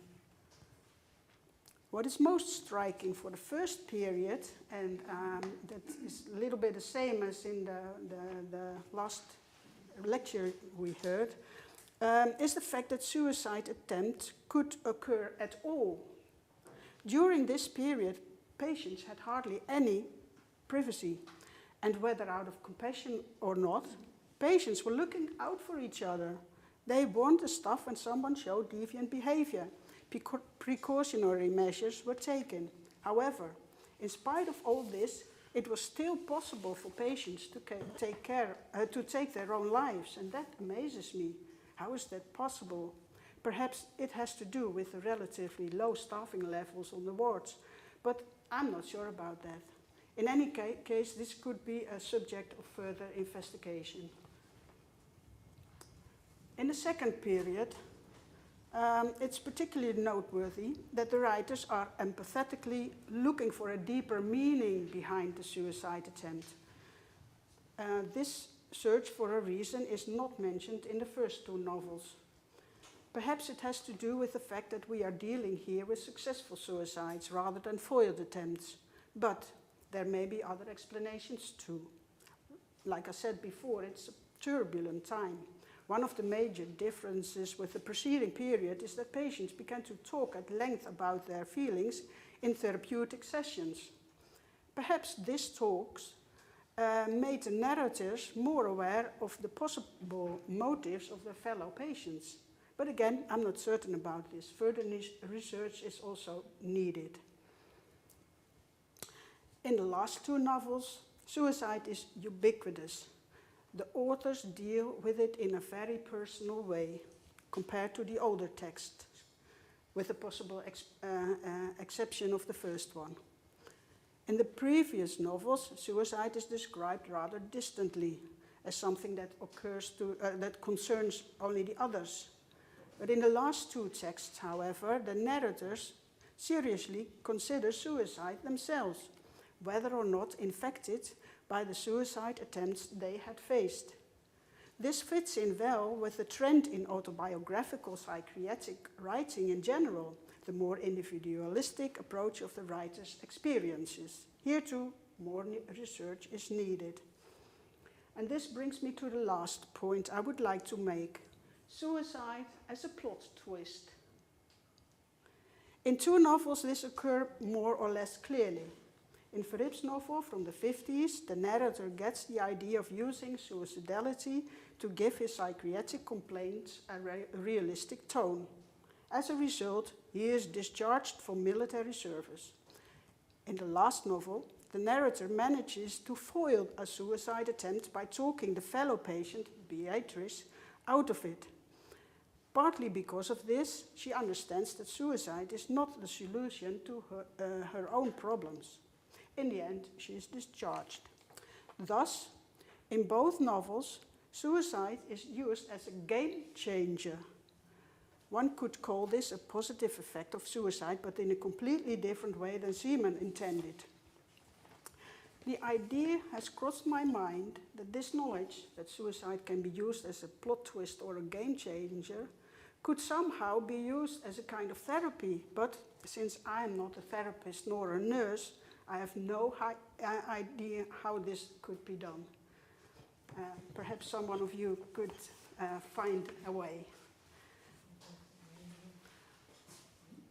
What is most striking for the first period, and that is a little bit the same as in the last lecture we heard, is the fact that suicide attempt could occur at all. During this period, patients had hardly any privacy, and whether out of compassion or not, patients were looking out for each other. They warned the staff when someone showed deviant behavior. Precautionary measures were taken. However, in spite of all this, it was still possible for patients to take their own lives, and that amazes me. How is that possible? Perhaps it has to do with the relatively low staffing levels on the wards, but I'm not sure about that. In any case, this could be a subject of further investigation. In the second period, it's particularly noteworthy that the writers are empathetically looking for a deeper meaning behind the suicide attempt. This search for a reason is not mentioned in the first two novels. Perhaps it has to do with the fact that we are dealing here with successful suicides rather than foiled attempts, but there may be other explanations too. Like I said before, it's a turbulent time. One of the major differences with the preceding period is that patients began to talk at length about their feelings in therapeutic sessions. Perhaps these talks made the narrators more aware of the possible motives of their fellow patients. But again, I'm not certain about this. Further research is also needed. In the last two novels, suicide is ubiquitous. The authors deal with it in a very personal way compared to the older texts, with the possible exception of the first one. In the previous novels, suicide is described rather distantly, as something that that concerns only the others. But in the last two texts, however, the narrators seriously consider suicide themselves, whether or not infected by the suicide attempts they had faced. This fits in well with the trend in autobiographical psychiatric writing in general, the more individualistic approach of the writer's experiences. Here too, more research is needed. And this brings me to the last point I would like to make. Suicide as a plot twist. In two novels, this occurs more or less clearly. In Verrip's novel from the 50s, the narrator gets the idea of using suicidality to give his psychiatric complaints a realistic tone. As a result, he is discharged from military service. In the last novel, the narrator manages to foil a suicide attempt by talking the fellow patient, Beatrice, out of it. Partly because of this, she understands that suicide is not the solution to her own problems. In the end, she is discharged. Thus, in both novels, suicide is used as a game changer. One could call this a positive effect of suicide, but in a completely different way than Seaman intended. The idea has crossed my mind that this knowledge that suicide can be used as a plot twist or a game changer could somehow be used as a kind of therapy, but since I am not a therapist nor a nurse, I have no idea how this could be done. Perhaps someone of you could find a way.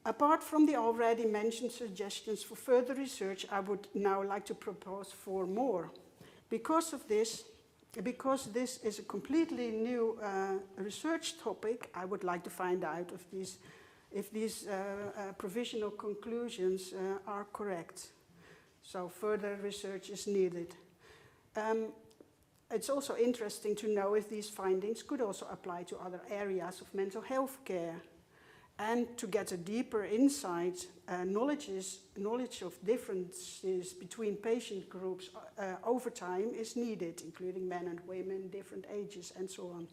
Apart from the already mentioned suggestions for further research, I would now like to propose 4 more. Because this is a completely new research topic, I would like to find out if these provisional conclusions are correct. So further research is needed. It's also interesting to know if these findings could also apply to other areas of mental health care. And to get a deeper insight, knowledge of differences between patient groups over time is needed, including men and women, different ages, and so on.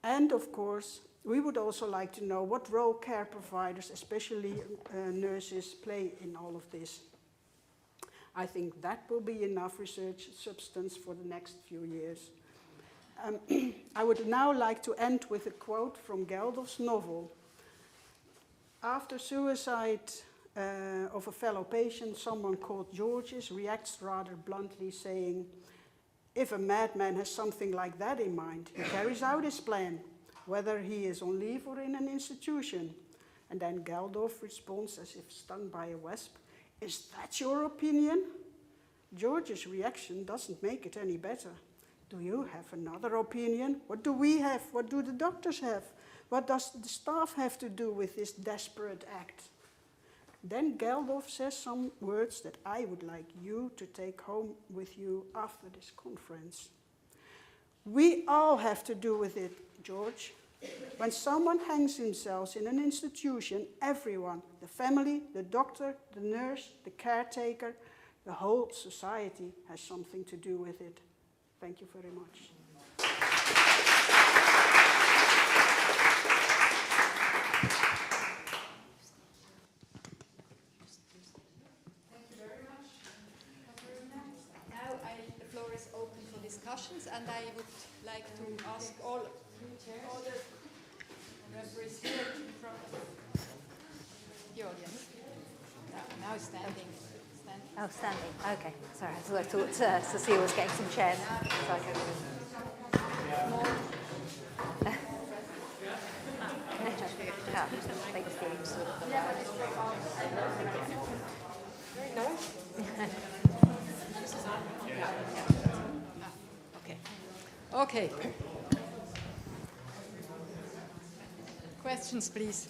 And of course, we would also like to know what role care providers, especially nurses, play in all of this. I think that will be enough research substance for the next few years. I would now like to end with a quote from Geldof's novel. After suicide of a fellow patient, someone called Georges reacts rather bluntly, saying, "If a madman has something like that in mind, he carries out his plan, whether he is on leave or in an institution." And then Geldof responds as if stung by a wasp, "Is that your opinion?" George's reaction doesn't make it any better. Do you have another opinion? What do we have? What do the doctors have? What does the staff have to do with this desperate act? Then Geldof says some words that I would like you to take home with you after this conference. We all have to do with it, George. When someone hangs himself in an institution, everyone, the family, the doctor, the nurse, the caretaker, the whole society has something to do with it. Thank you very much. Now the floor is open for discussions, and I would like to ask all the referees here in front of the audience. Now standing. Oh, standing. Okay, sorry. I thought Cecile was getting some chairs. So I could... Take the themes. Very nice. Okay. Questions, please.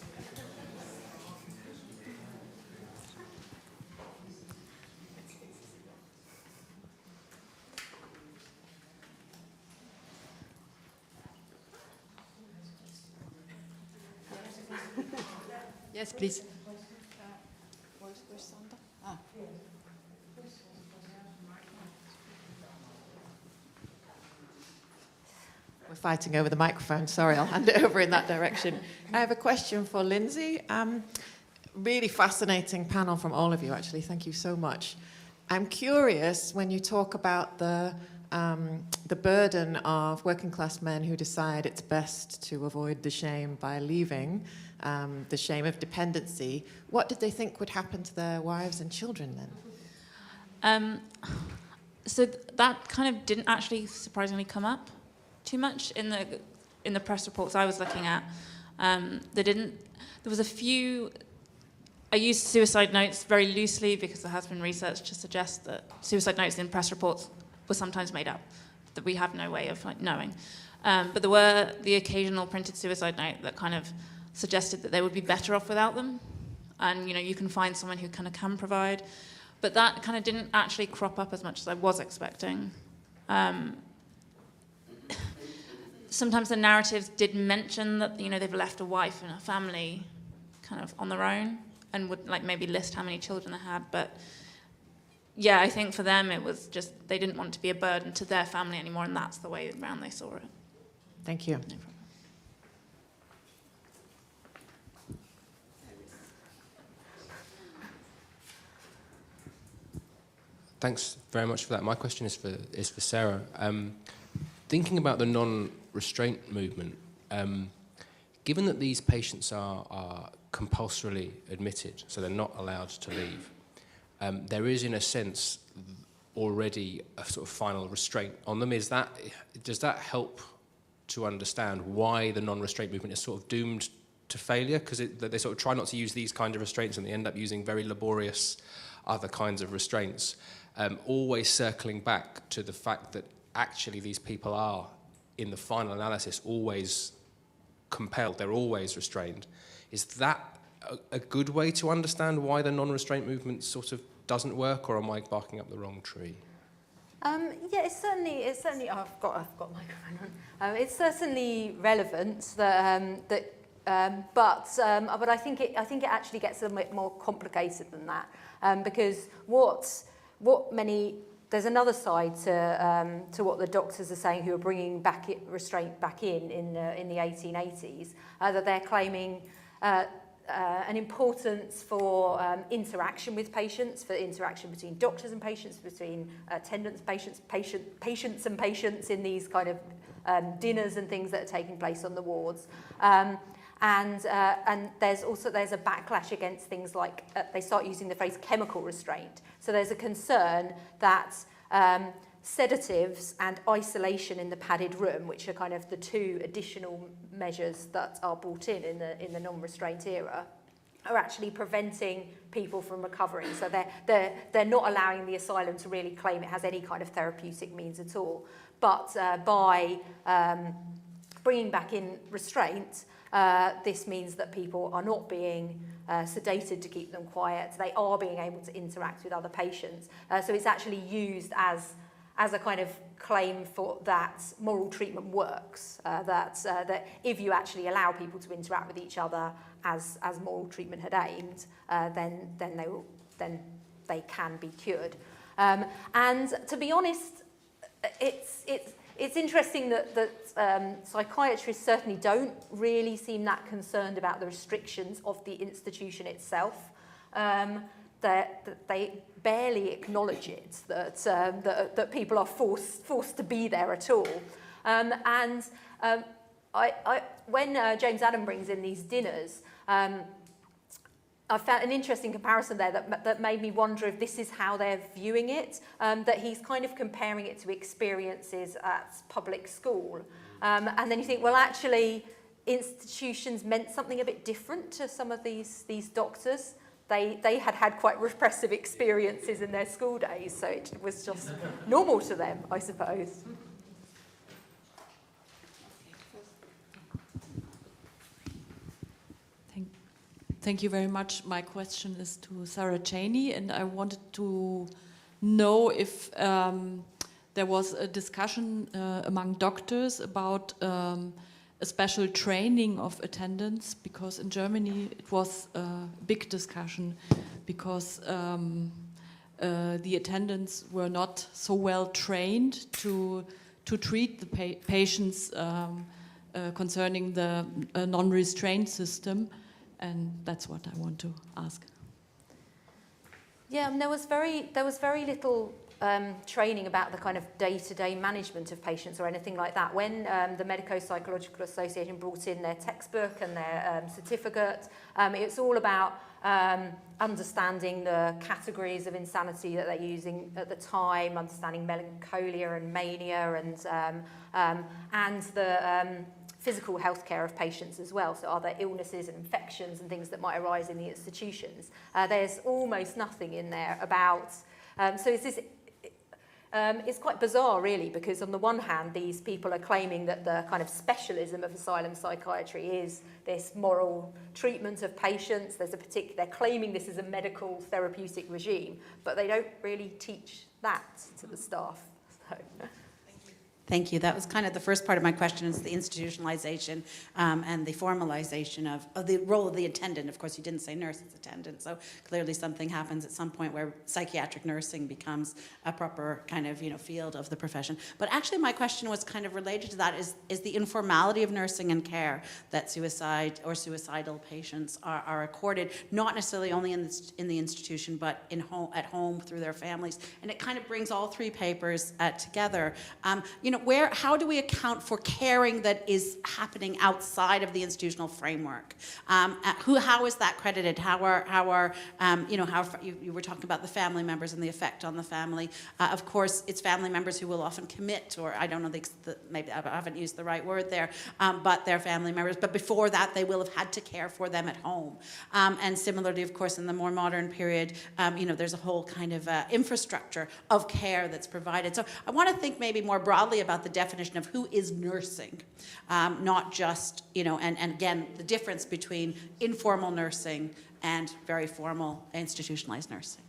Yes, please. Where's Sander? fighting over the microphone. Sorry, I'll hand it over in that direction. I have a question for Lindsay. Really fascinating panel from all of you, actually. Thank you so much. I'm curious, when you talk about the burden of working class men who decide it's best to avoid the shame by leaving, the shame of dependency, what did they think would happen to their wives and children then? So that kind of didn't actually surprisingly come up too much in the press reports I was looking at. There was a few. I used suicide notes very loosely because there has been research to suggest that suicide notes in press reports were sometimes made up, that we have no way of knowing. But there were the occasional printed suicide note that kind of suggested that they would be better off without them. And you can find someone who kind of can provide. But that kind of didn't actually crop up as much as I was expecting. Sometimes the narratives did mention that they've left a wife and a family kind of on their own, and would maybe list how many children they had. But yeah, I think for them it was just they didn't want to be a burden to their family anymore, and that's the way around they saw it. Thank you. No problem. Thanks very much for that. My question is for Sarah. Thinking about the non-restraint movement, given that these patients are compulsorily admitted, so they're not allowed to leave, there is, in a sense, already a sort of final restraint on them. Does that help to understand why the non-restraint movement is sort of doomed to failure? Because they sort of try not to use these kind of restraints, and they end up using very laborious other kinds of restraints, always circling back to the fact that actually these people are, in the final analysis, always compelled, they're always restrained. Is that a good way to understand why the non-restraint movement sort of doesn't work, or am I barking up the wrong tree? Yeah, it's certainly. Oh, I've got a microphone on. It's certainly relevant but I think it actually gets a bit more complicated than that, because there's another side to what the doctors are saying, who are bringing restraint back in the 1880s, that they're claiming an importance for interaction with patients, for interaction between doctors and patients, between attendants, patients and patients in these kind of dinners and things that are taking place on the wards. And there's a backlash against things like they start using the phrase chemical restraint. So there's a concern that sedatives and isolation in the padded room, which are kind of the two additional measures that are brought in the non-restraint era, are actually preventing people from recovering. So they're not allowing the asylum to really claim it has any kind of therapeutic means at all. But by bringing back in restraint, this means that people are not being sedated to keep them quiet. They are being able to interact with other patients. So it's actually used as a kind of claim for that moral treatment works. That if you actually allow people to interact with each other as moral treatment had aimed, then they can be cured. And to be honest, it's interesting that psychiatrists certainly don't really seem that concerned about the restrictions of the institution itself. That they barely acknowledge it, that people are forced to be there at all. When James Adam brings in these dinners, I found an interesting comparison there that made me wonder if this is how they're viewing it, that he's kind of comparing it to experiences at public school. And then you think, well, actually, institutions meant something a bit different to some of these doctors. They had quite repressive experiences in their school days, so it was just normal to them, I suppose. Thank you very much. My question is to Sarah Chaney, and I wanted to know if there was a discussion among doctors about a special training of attendants, because in Germany it was a big discussion, because the attendants were not so well trained to to treat the patients concerning the non-restraint system, and that's what I want to ask. Yeah, and there was very little training about the kind of day-to-day management of patients or anything like that. When the Medico-Psychological Association brought in their textbook and their certificate, it's all about understanding the categories of insanity that they're using at the time, understanding melancholia and mania, and the physical health care of patients as well. So are there illnesses and infections and things that might arise in the institutions? There's almost nothing in there about... so it's quite bizarre, really, because on the one hand, these people are claiming that the kind of specialism of asylum psychiatry is this moral treatment of patients. They're claiming this is a medical therapeutic regime, but they don't really teach that to the staff. So. Thank you. That was kind of the first part of my question, is the institutionalization and the formalization of the role of the attendant. Of course, you didn't say nurse, it's attendant. So clearly something happens at some point where psychiatric nursing becomes a proper kind of, field of the profession. But actually my question was kind of related to that, is the informality of nursing and care that suicide or suicidal patients are accorded, not necessarily only in the institution, but at home through their families. And it kind of brings all three papers together. How do we account for caring that is happening outside of the institutional framework? How is that credited? How you were talking about the family members and the effect on the family. Of course, it's family members who will often commit, or I don't know, maybe I haven't used the right word there, but they're family members. But before that, they will have had to care for them at home. And similarly, of course, in the more modern period, there's a whole kind of infrastructure of care that's provided. So I want to think maybe more broadly about the definition of who is nursing, not just, and again, the difference between informal nursing and very formal institutionalized nursing.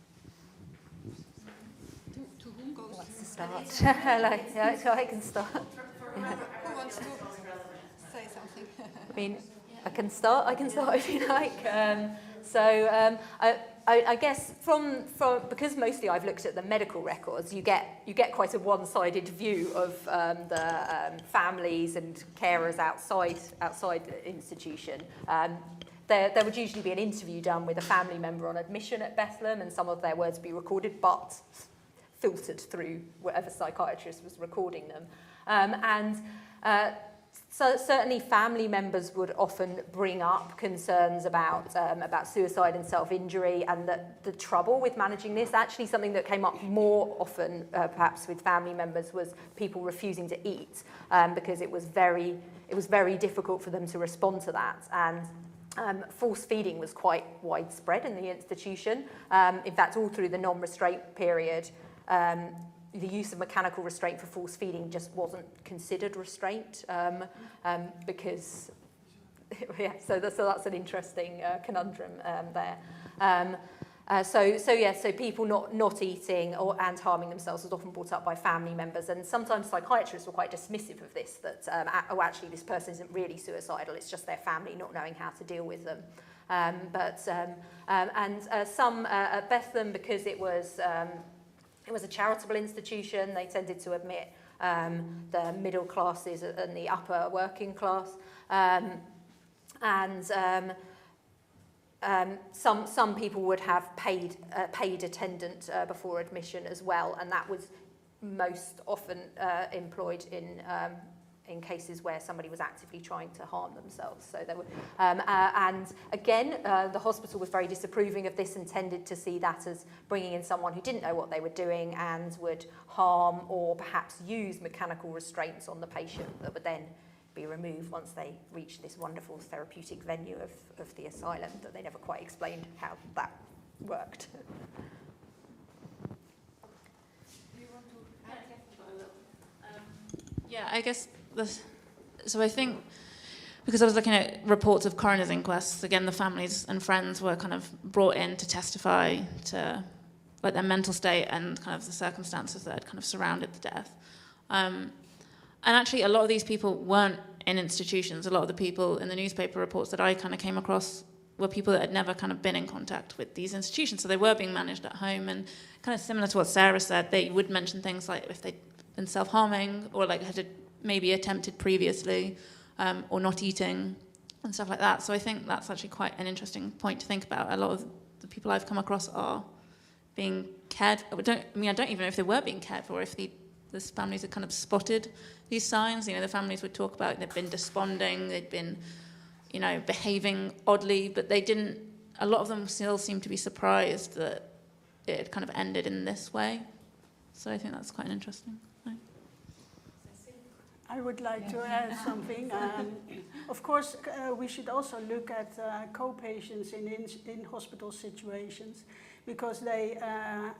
To whom goes to start? So I can start. Who wants to say something? I mean, I can start if you like. I guess from because mostly I've looked at the medical records, you get quite a one-sided view of the families and carers outside the institution. There would usually be an interview done with a family member on admission at Bethlem, and some of their words be recorded, but filtered through whatever psychiatrist was recording them. So certainly family members would often bring up concerns about suicide and self-injury, and the trouble with managing this. Actually, something that came up more often perhaps with family members was people refusing to eat because it was very difficult for them to respond to that. And force feeding was quite widespread in the institution. In fact, all through the non-restraint period, the use of mechanical restraint for force feeding just wasn't considered restraint because, so that's an interesting conundrum there. So people not eating and harming themselves was often brought up by family members, and sometimes psychiatrists were quite dismissive of this, that, actually this person isn't really suicidal, it's just their family not knowing how to deal with them. Some at Bethlem, because it was a charitable institution, they tended to admit the middle classes and the upper working class. Some people would have paid attendant before admission as well, and that was most often employed in cases where somebody was actively trying to harm themselves. So there were, and again, the hospital was very disapproving of this and tended to see that as bringing in someone who didn't know what they were doing and would harm or perhaps use mechanical restraints on the patient that would then be removed once they reached this wonderful therapeutic venue of the asylum, that they never quite explained how that worked. Yeah, I guess so I think, because I was looking at reports of coroner's inquests, again, the families and friends were kind of brought in to testify to like their mental state and kind of the circumstances that had kind of surrounded the death. And actually, a lot of these people weren't in institutions. A lot of the people in the newspaper reports that I kind of came across were people that had never kind of been in contact with these institutions. So they were being managed at home, and kind of similar to what Sarah said, they would mention things like if they been self-harming or like had maybe attempted previously, or not eating and stuff like that. So I think that's actually quite an interesting point to think about. A lot of the people I've come across are being cared for. I don't even know if they were being cared for, if the families had kind of spotted these signs. The families would talk about they'd been desponding, they'd been, behaving oddly, but they didn't, a lot of them still seemed to be surprised that it had kind of ended in this way. So I think that's quite an interesting thing. I would like to add something. Of course, we should also look at co-patients in hospital situations, because they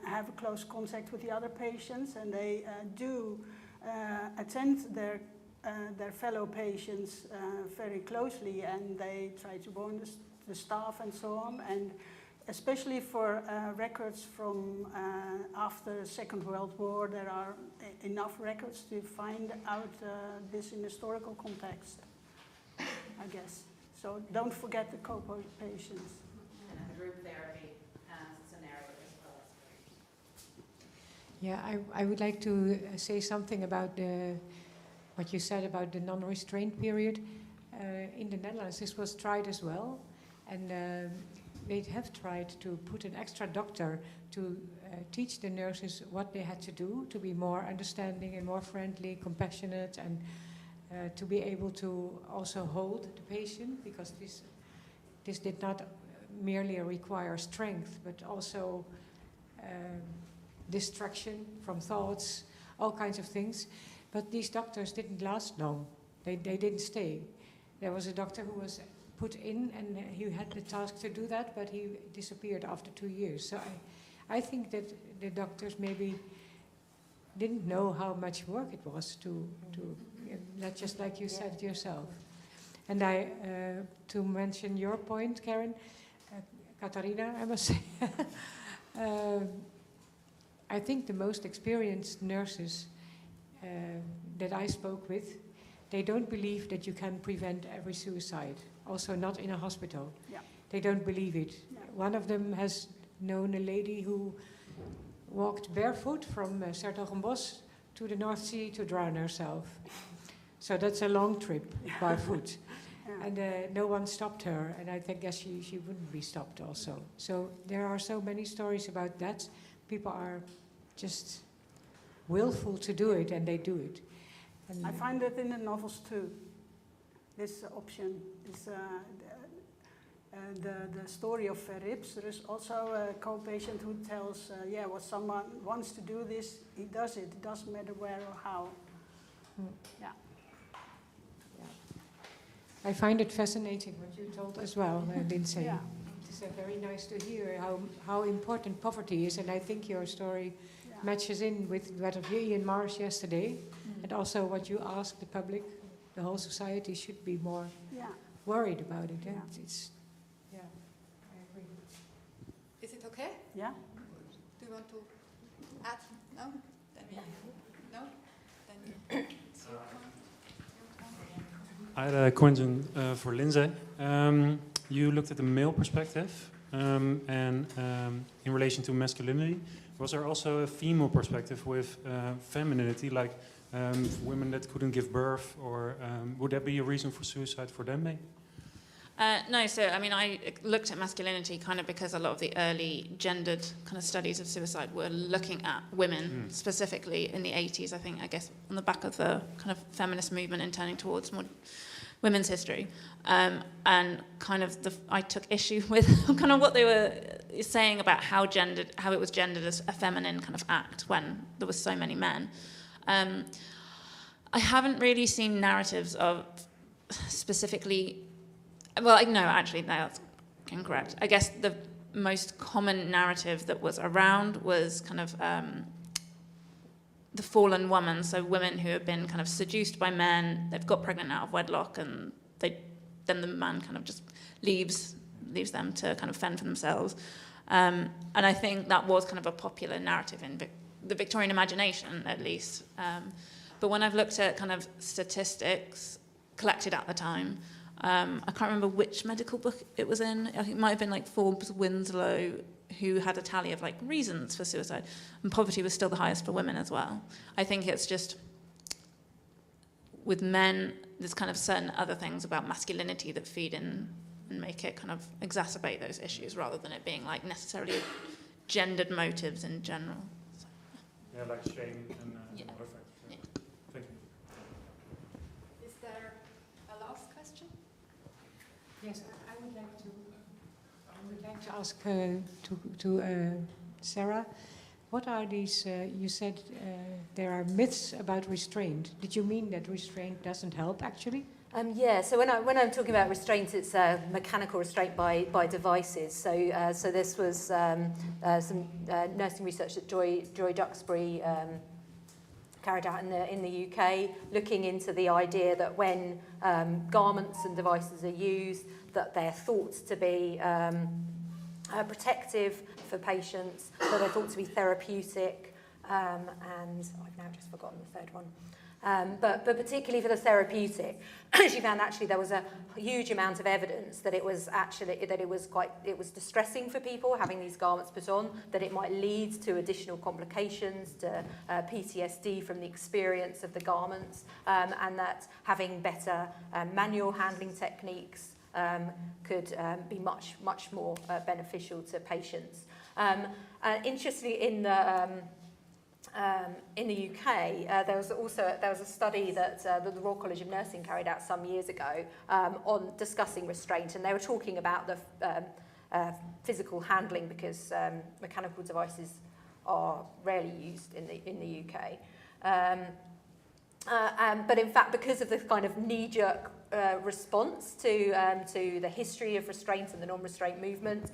have a close contact with the other patients, and they do attend their fellow patients very closely, and they try to warn the staff and so on. And especially for records from after the Second World War, there are enough records to find out this in historical context, I guess. So don't forget the co-patients. And a group therapy scenario as well. Yeah, I would like to say something about what you said about the non-restraint period. In the Netherlands, this was tried as well, and they have tried to put an extra doctor to teach the nurses what they had to do to be more understanding and more friendly, compassionate, and to be able to also hold the patient, because this did not merely require strength, but also distraction from thoughts, all kinds of things. But these doctors didn't last long. They didn't stay. There was a doctor who was put in, and he had the task to do that, but he disappeared after 2 years. So I think that the doctors maybe didn't know how much work it was to just like you said yourself. And to mention your point, Karen, Katarina, I must say, I think the most experienced nurses that I spoke with, they don't believe that you can prevent every suicide, also not in a hospital. Yeah. They don't believe it. Yeah. One of them has known a lady who walked barefoot from Sertogenbos to the North Sea to drown herself. So that's a long trip by foot. Yeah. And no one stopped her, and I guess she wouldn't be stopped also. So there are so many stories about that. People are just willful to do it, and they do it. And I find that in the novels too, this option. The story of Verrips. There is also a co-patient who tells, when someone wants to do this, he does it. It doesn't matter where or how. Yeah. I find it fascinating what you told as well, Lindsay. Yeah. It's very nice to hear how important poverty is, and I think your story matches in with what of Ian Marsh yesterday, and also what you asked the public. The whole society should be more worried about it. Yeah. I agree. Is it okay? Yeah. Do you want to add? No? Then no? Then I had a question for Lindsay. You looked at the male perspective, and in relation to masculinity, was there also a female perspective with femininity, like women that couldn't give birth, or would that be a reason for suicide for them, maybe? No, so I mean, I looked at masculinity kind of because a lot of the early gendered kind of studies of suicide were looking at women specifically in the 80s, I guess on the back of the kind of feminist movement and turning towards more women's history. And kind of I took issue with kind of what they were saying about how it was gendered as a feminine kind of act when there was so many men. I haven't really seen narratives of specifically. Well, no, actually, no, that's incorrect. I guess the most common narrative that was around was kind of the fallen woman, so women who have been kind of seduced by men, they've got pregnant out of wedlock, and then the man kind of just leaves them to kind of fend for themselves. And I think that was kind of a popular narrative in the Victorian imagination, at least. But when I've looked at kind of statistics collected at the time, I can't remember which medical book it was in. I think it might have been like Forbes Winslow who had a tally of like reasons for suicide, and poverty was still the highest for women as well. I think it's just with men, there's kind of certain other things about masculinity that feed in and make it kind of exacerbate those issues rather than it being like necessarily gendered motives in general. So. Yeah, like shame and Yeah. other factors. Yeah. Thank you. Is there a last question? Yes, I would like to ask Sarah, what are these, you said there are myths about restraint. Did you mean that restraint doesn't help actually? Yeah, so when I'm talking about restraint, it's mechanical restraint by devices. So this was some nursing research that Joy Duxbury carried out in the UK, looking into the idea that when garments and devices are used, that they're thought to be protective for patients, that they're thought to be therapeutic, and I've now just forgotten the third one. But particularly for the therapeutic, she found actually there was a huge amount of evidence that it was distressing for people having these garments put on, that it might lead to additional complications, to PTSD from the experience of the garments, and that having better manual handling techniques could be much more beneficial to patients. Interestingly, in the UK, there was a study that the Royal College of Nursing carried out some years ago on discussing restraint, and they were talking about the physical handling because mechanical devices are rarely used in the UK. But in fact, because of the kind of knee-jerk response to the history of restraint and the non-restraint movement,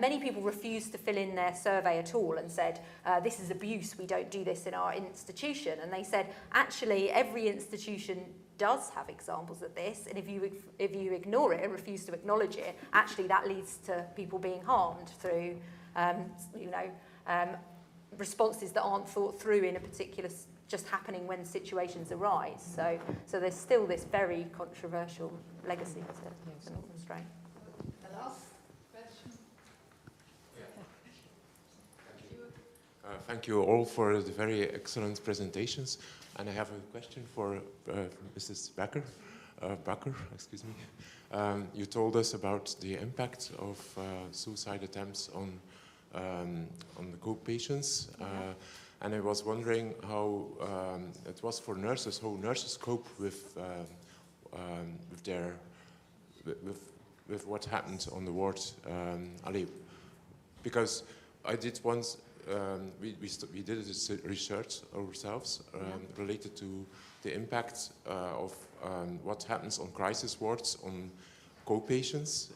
many people refused to fill in their survey at all and said, this is abuse, we don't do this in our institution. And they said, actually, every institution does have examples of this, and if you ignore it and refuse to acknowledge it, actually that leads to people being harmed through responses that aren't thought through in a particular just happening when situations arise. So there's still this very controversial legacy to non-restraint. The last question. Thank you all for the very excellent presentations. And I have a question for Mrs. Bakker, excuse me. You told us about the impact of suicide attempts on the co-patients. And I was wondering how it was for nurses, how nurses cope with what happened on the ward. Because I did once, we did this research ourselves related to the impact of what happens on crisis wards on co-patients,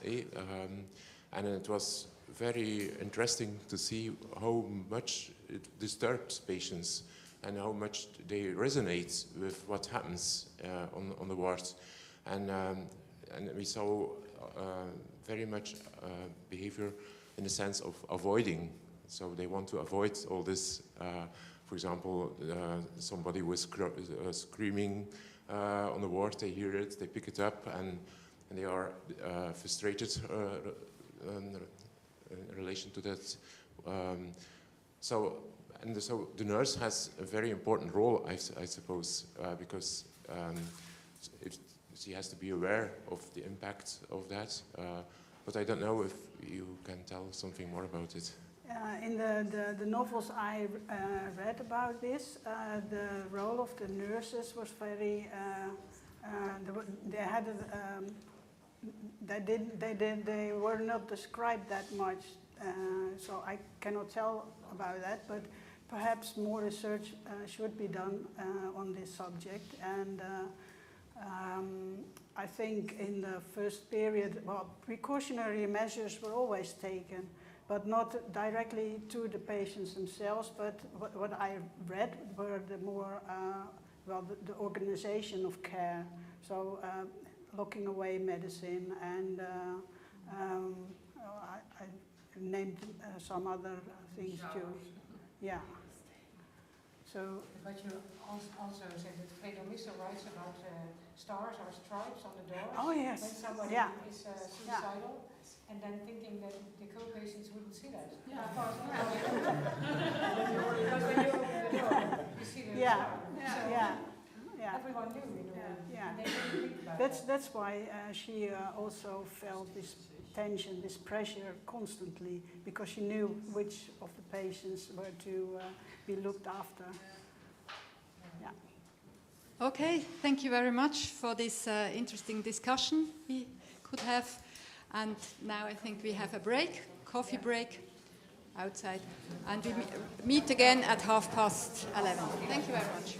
and it was very interesting to see how much it disturbs patients and how much they resonate with what happens on the ward. And we saw very much behavior in the sense of avoiding. So they want to avoid all this. For example, somebody was screaming on the ward, they hear it, they pick it up, and they are frustrated in relation to that. So the nurse has a very important role, I suppose, because she has to be aware of the impact of that. But I don't know if you can tell something more about it. In the novels I read about this, the role of the nurses was very. They were not described that much, so I cannot tell about that. But perhaps more research should be done on this subject. And I think in the first period, precautionary measures were always taken, but not directly to the patients themselves. But what I read were the more, the organization of care. So locking away medicine, and I named some other things too. Yeah. So. But you also said that Fredo Miso writes about stars or stripes on the doors Oh, yes. when somebody Yeah. is suicidal, and then thinking that the co-patients wouldn't see that. Yeah. Of course, because when you open the door, you see the Yeah. star. So Yeah. everyone knew, you know, Yeah. and they didn't think about that. That's why she also felt this tension, this pressure constantly, because she knew which of the patients were to be looked after. Yeah. Okay, thank you very much for this interesting discussion we could have. And now I think we have a break, coffee break outside. And we meet again at 11:30. Thank you very much.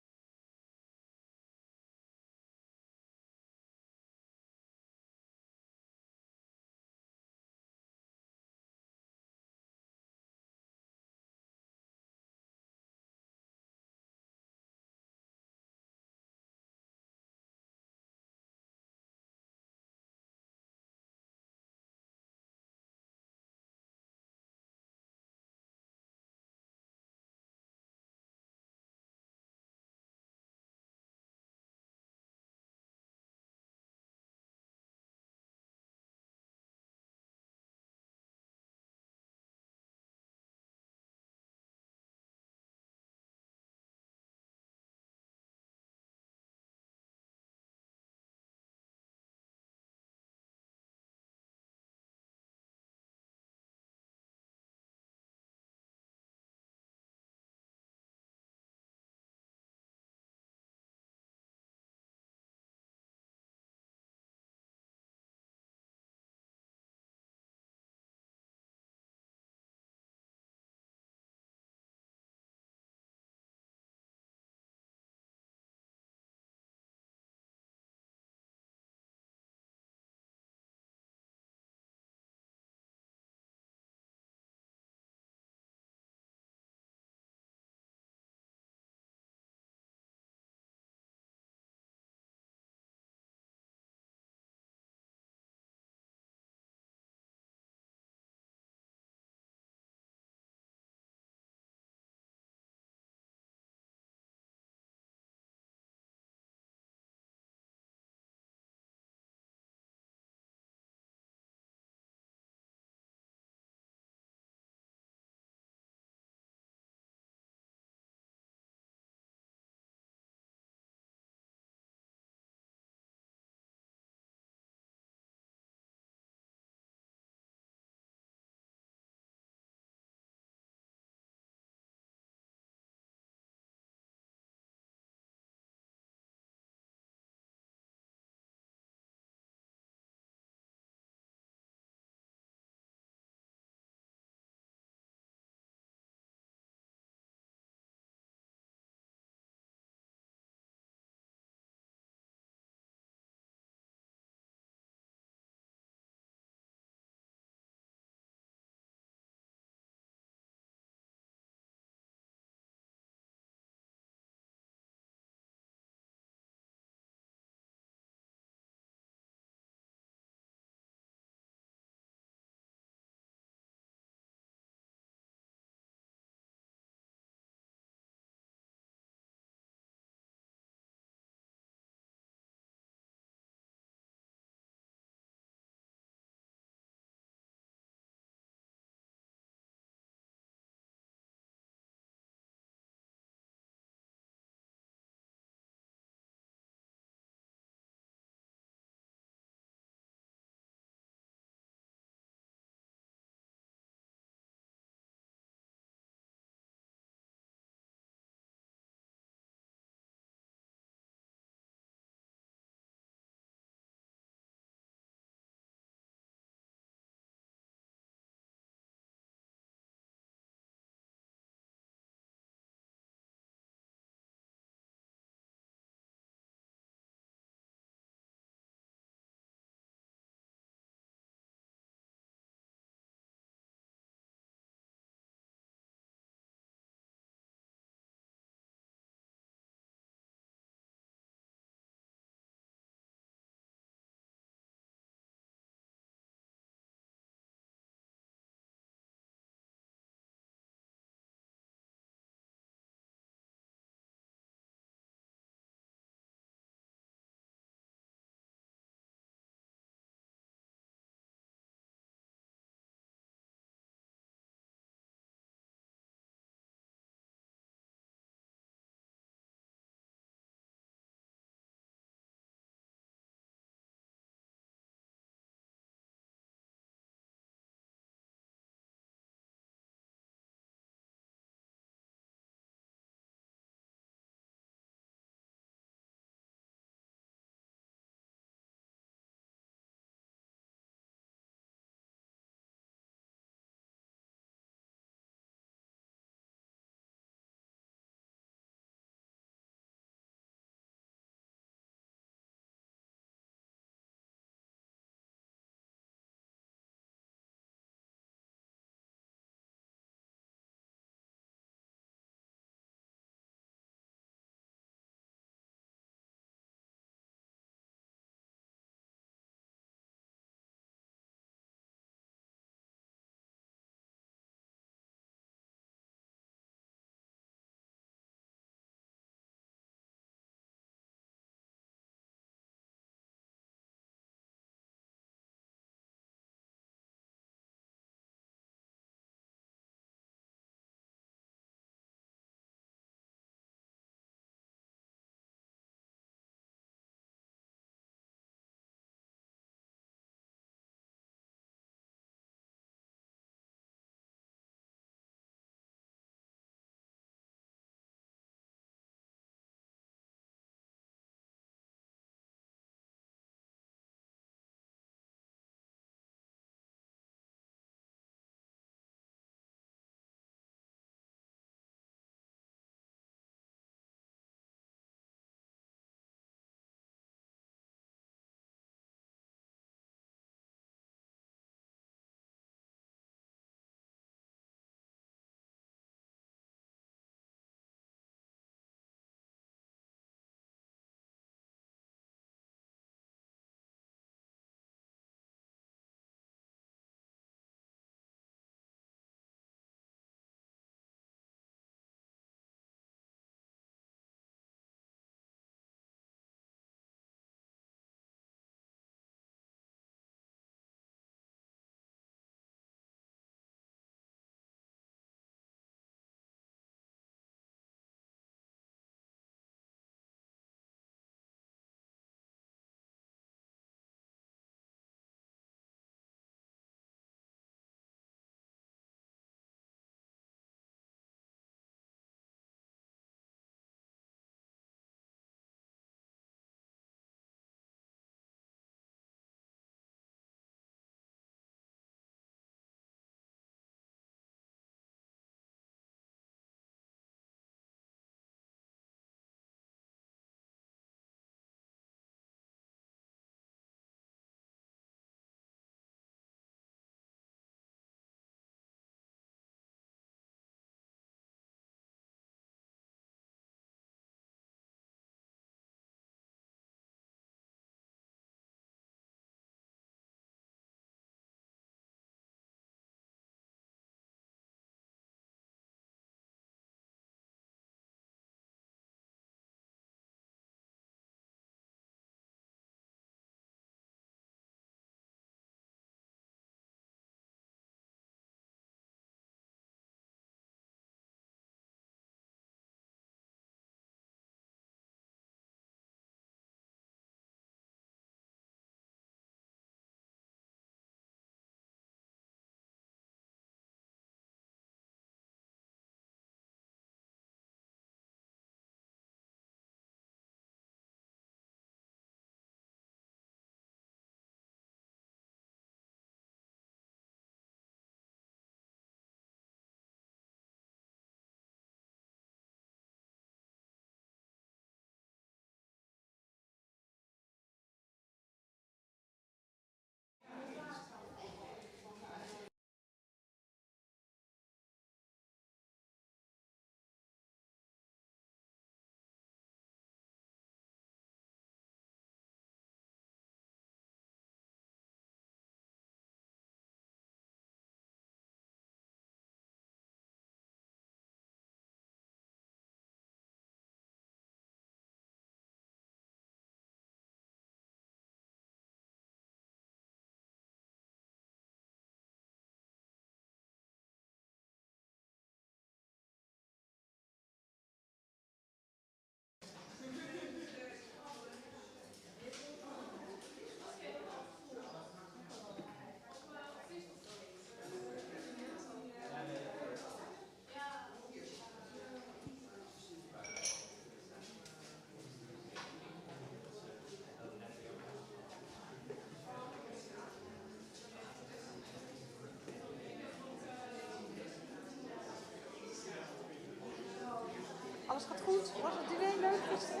Was het goed? Was het diner leuk gisteren?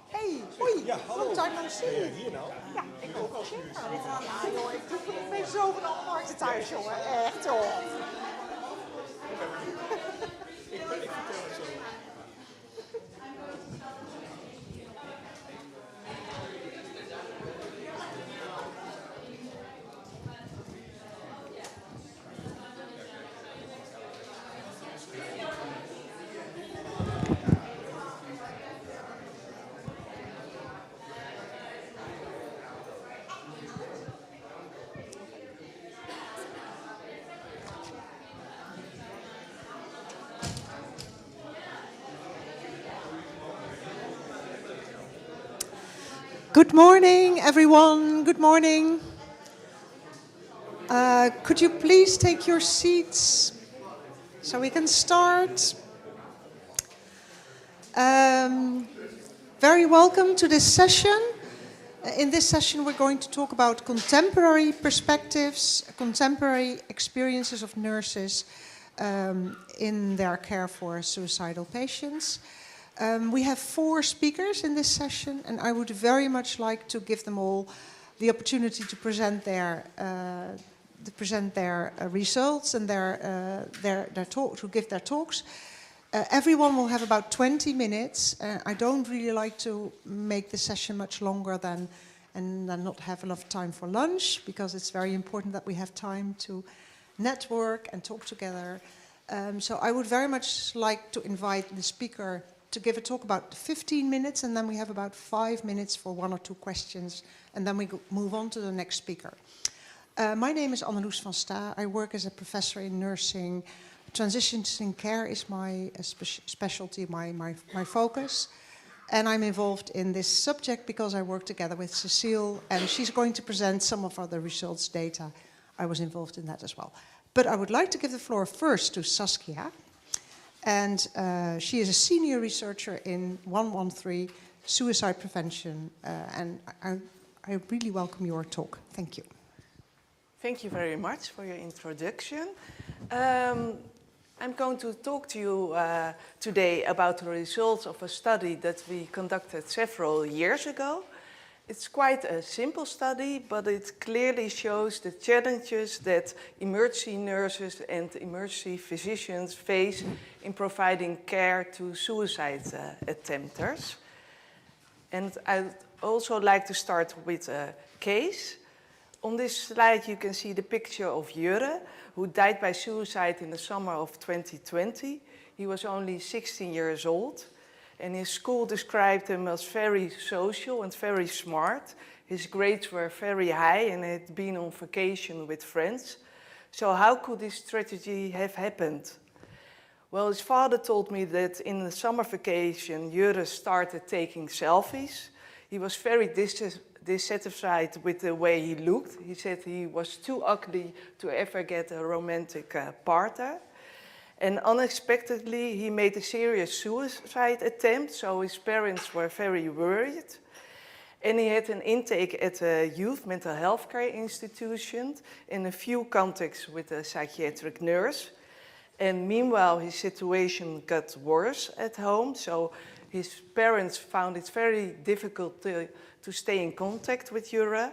Hey, hoi. Ja, hallo. Long time no see. Hier nou? Ja, ik ook al zeker. Ja, joh, ik ben zo van alle markten thuis, jongen. Echt, hoor. Ik vertel het zo. Good morning, everyone. Good morning. Could you please take your seats so we can start? Very welcome to this session. In this session, we're going to talk about contemporary perspectives, contemporary experiences of nurses in their care for suicidal patients. We have 4 speakers in this session, and I would very much like to give them all the opportunity to present their results and their talk, to give their talks. Everyone will have about 20 minutes. I don't really like to make the session much longer than and then not have enough time for lunch, because it's very important that we have time to network and talk together. So I would very much like to invite the speaker to give a talk about 15 minutes, and then we have about 5 minutes for 1 or 2 questions, and then we move on to the next speaker. My name is Anneloes van Sta. I work as a professor in nursing. Transitions in care is my specialty, my focus. And I'm involved in this subject because I work together with Cecile, and she's going to present some of the results data. I was involved in that as well. But I would like to give the floor first to Saskia. And she is a senior researcher in 113 suicide prevention. And I really welcome your talk. Thank you. Thank you very much for your introduction. I'm going to talk to you today about the results of a study that we conducted several years ago. It's quite a simple study, but it clearly shows the challenges that emergency nurses and emergency physicians face in providing care to suicide attempters. And I'd also like to start with a case. On this slide you can see the picture of Jurre, who died by suicide in the summer of 2020. He was only 16 years old. And his school described him as very social and very smart. His grades were very high and he had been on vacation with friends. So how could this tragedy have happened? Well, his father told me that in the summer vacation, Jurre started taking selfies. He was very dissatisfied with the way he looked. He said he was too ugly to ever get a romantic partner. And unexpectedly, he made a serious suicide attempt, so his parents were very worried. And he had an intake at a youth mental health care institution in a few contacts with a psychiatric nurse. And meanwhile, his situation got worse at home, so his parents found it very difficult to stay in contact with Jurre.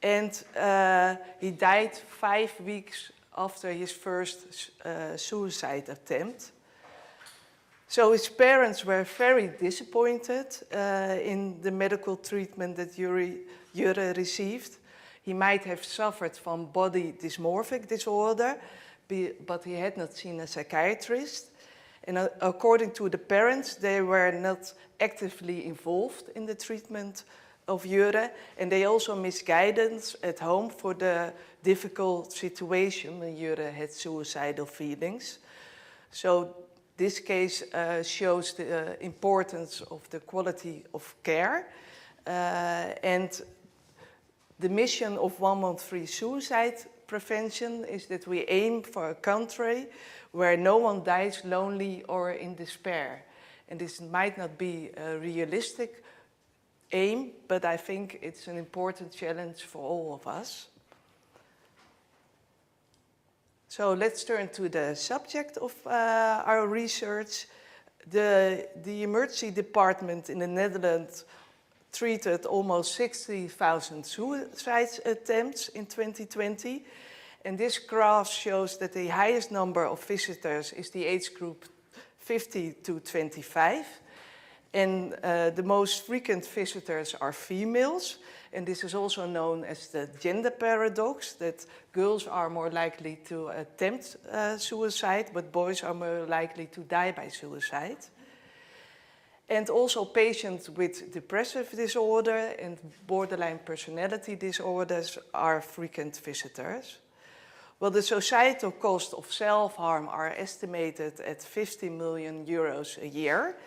And he died 5 weeks after his first suicide attempt. So his parents were very disappointed in the medical treatment that Jurre received. He might have suffered from body dysmorphic disorder, but he had not seen a psychiatrist. And according to the parents, they were not actively involved in the treatment of Jurre, and they also missed guidance at home for the difficult situation when Jurre had suicidal feelings. So this case shows the importance of the quality of care. And the mission of 113 suicide prevention is that we aim for a country where no one dies lonely or in despair. And this might not be a realistic aim, but I think it's an important challenge for all of us. So let's turn to the subject of our research. The emergency department in the Netherlands treated almost 60,000 suicide attempts in 2020. And this graph shows that the highest number of visitors is the age group 50 to 25. And the most frequent visitors are females. And this is also known as the gender paradox, that girls are more likely to attempt suicide, but boys are more likely to die by suicide. And also patients with depressive disorder and borderline personality disorders are frequent visitors. Well, the societal cost of self-harm are estimated at 50 million euros a year.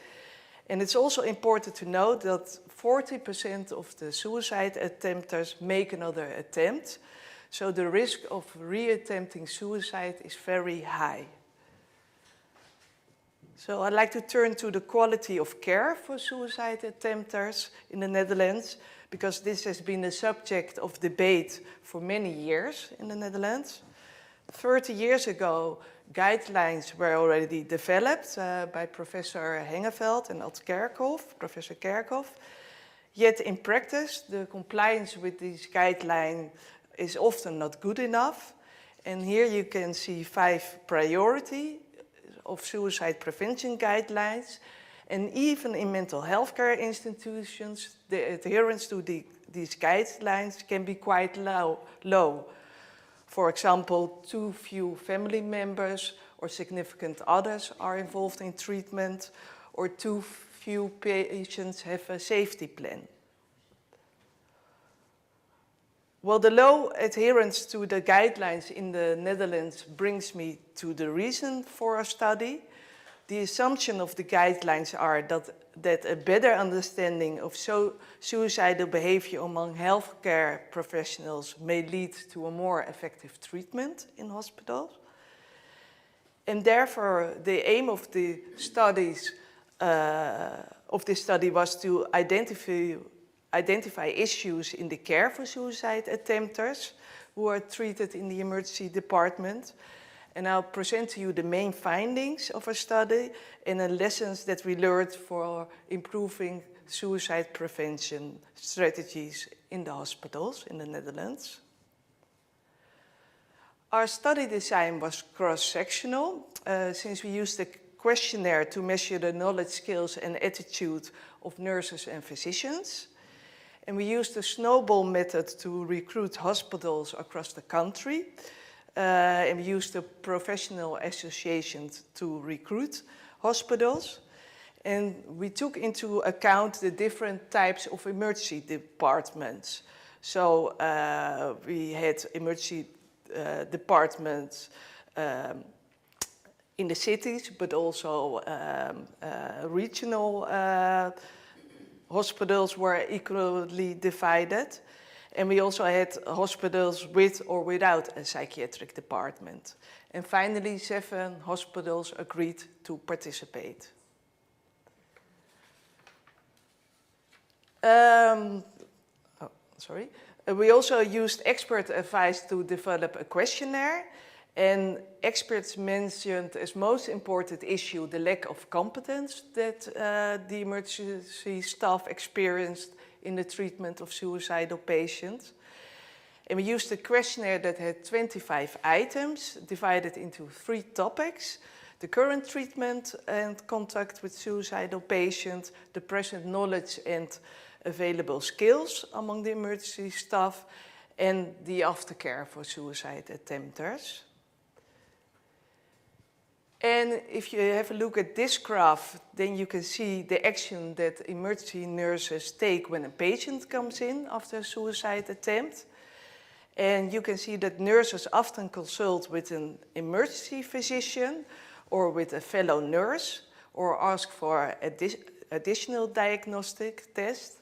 And it's also important to note that 40% of the suicide attempters make another attempt. So the risk of reattempting suicide is very high. So I'd like to turn to the quality of care for suicide attempters in the Netherlands, because this has been a subject of debate for many years in the Netherlands. 30 years ago, guidelines were already developed by Professor Hengeveld and Professor Kerkhoff. Yet in practice, the compliance with these guidelines is often not good enough. And here you can see 5 priorities of suicide prevention guidelines. And even in mental health care institutions, the adherence to these guidelines can be quite low. For example, too few family members or significant others are involved in treatment, or too few patients have a safety plan. Well, the low adherence to the guidelines in the Netherlands brings me to the reason for our study. The assumption of the guidelines are that a better understanding of suicidal behavior among healthcare professionals may lead to a more effective treatment in hospitals. And therefore, the aim of the studies this study was to identify issues in the care for suicide attempters who are treated in the emergency department. And I'll present to you the main findings of our study and the lessons that we learned for improving suicide prevention strategies in the hospitals in the Netherlands. Our study design was cross-sectional, since we used a questionnaire to measure the knowledge, skills and attitude of nurses and physicians. And we used the snowball method to recruit hospitals across the country. And we used the professional associations to recruit hospitals. And we took into account the different types of emergency departments. So we had emergency departments in the cities, but also regional hospitals were equally divided. And we also had hospitals with or without a psychiatric department. And finally, 7 hospitals agreed to participate. We also used expert advice to develop a questionnaire. And experts mentioned as most important issue the lack of competence that the emergency staff experienced in the treatment of suicidal patients. And we used a questionnaire that had 25 items divided into 3 topics: the current treatment and contact with suicidal patients, the present knowledge and available skills among the emergency staff, and the aftercare for suicide attempters. And if you have a look at this graph, then you can see the action that emergency nurses take when a patient comes in after a suicide attempt. And you can see that nurses often consult with an emergency physician or with a fellow nurse, or ask for additional diagnostic tests.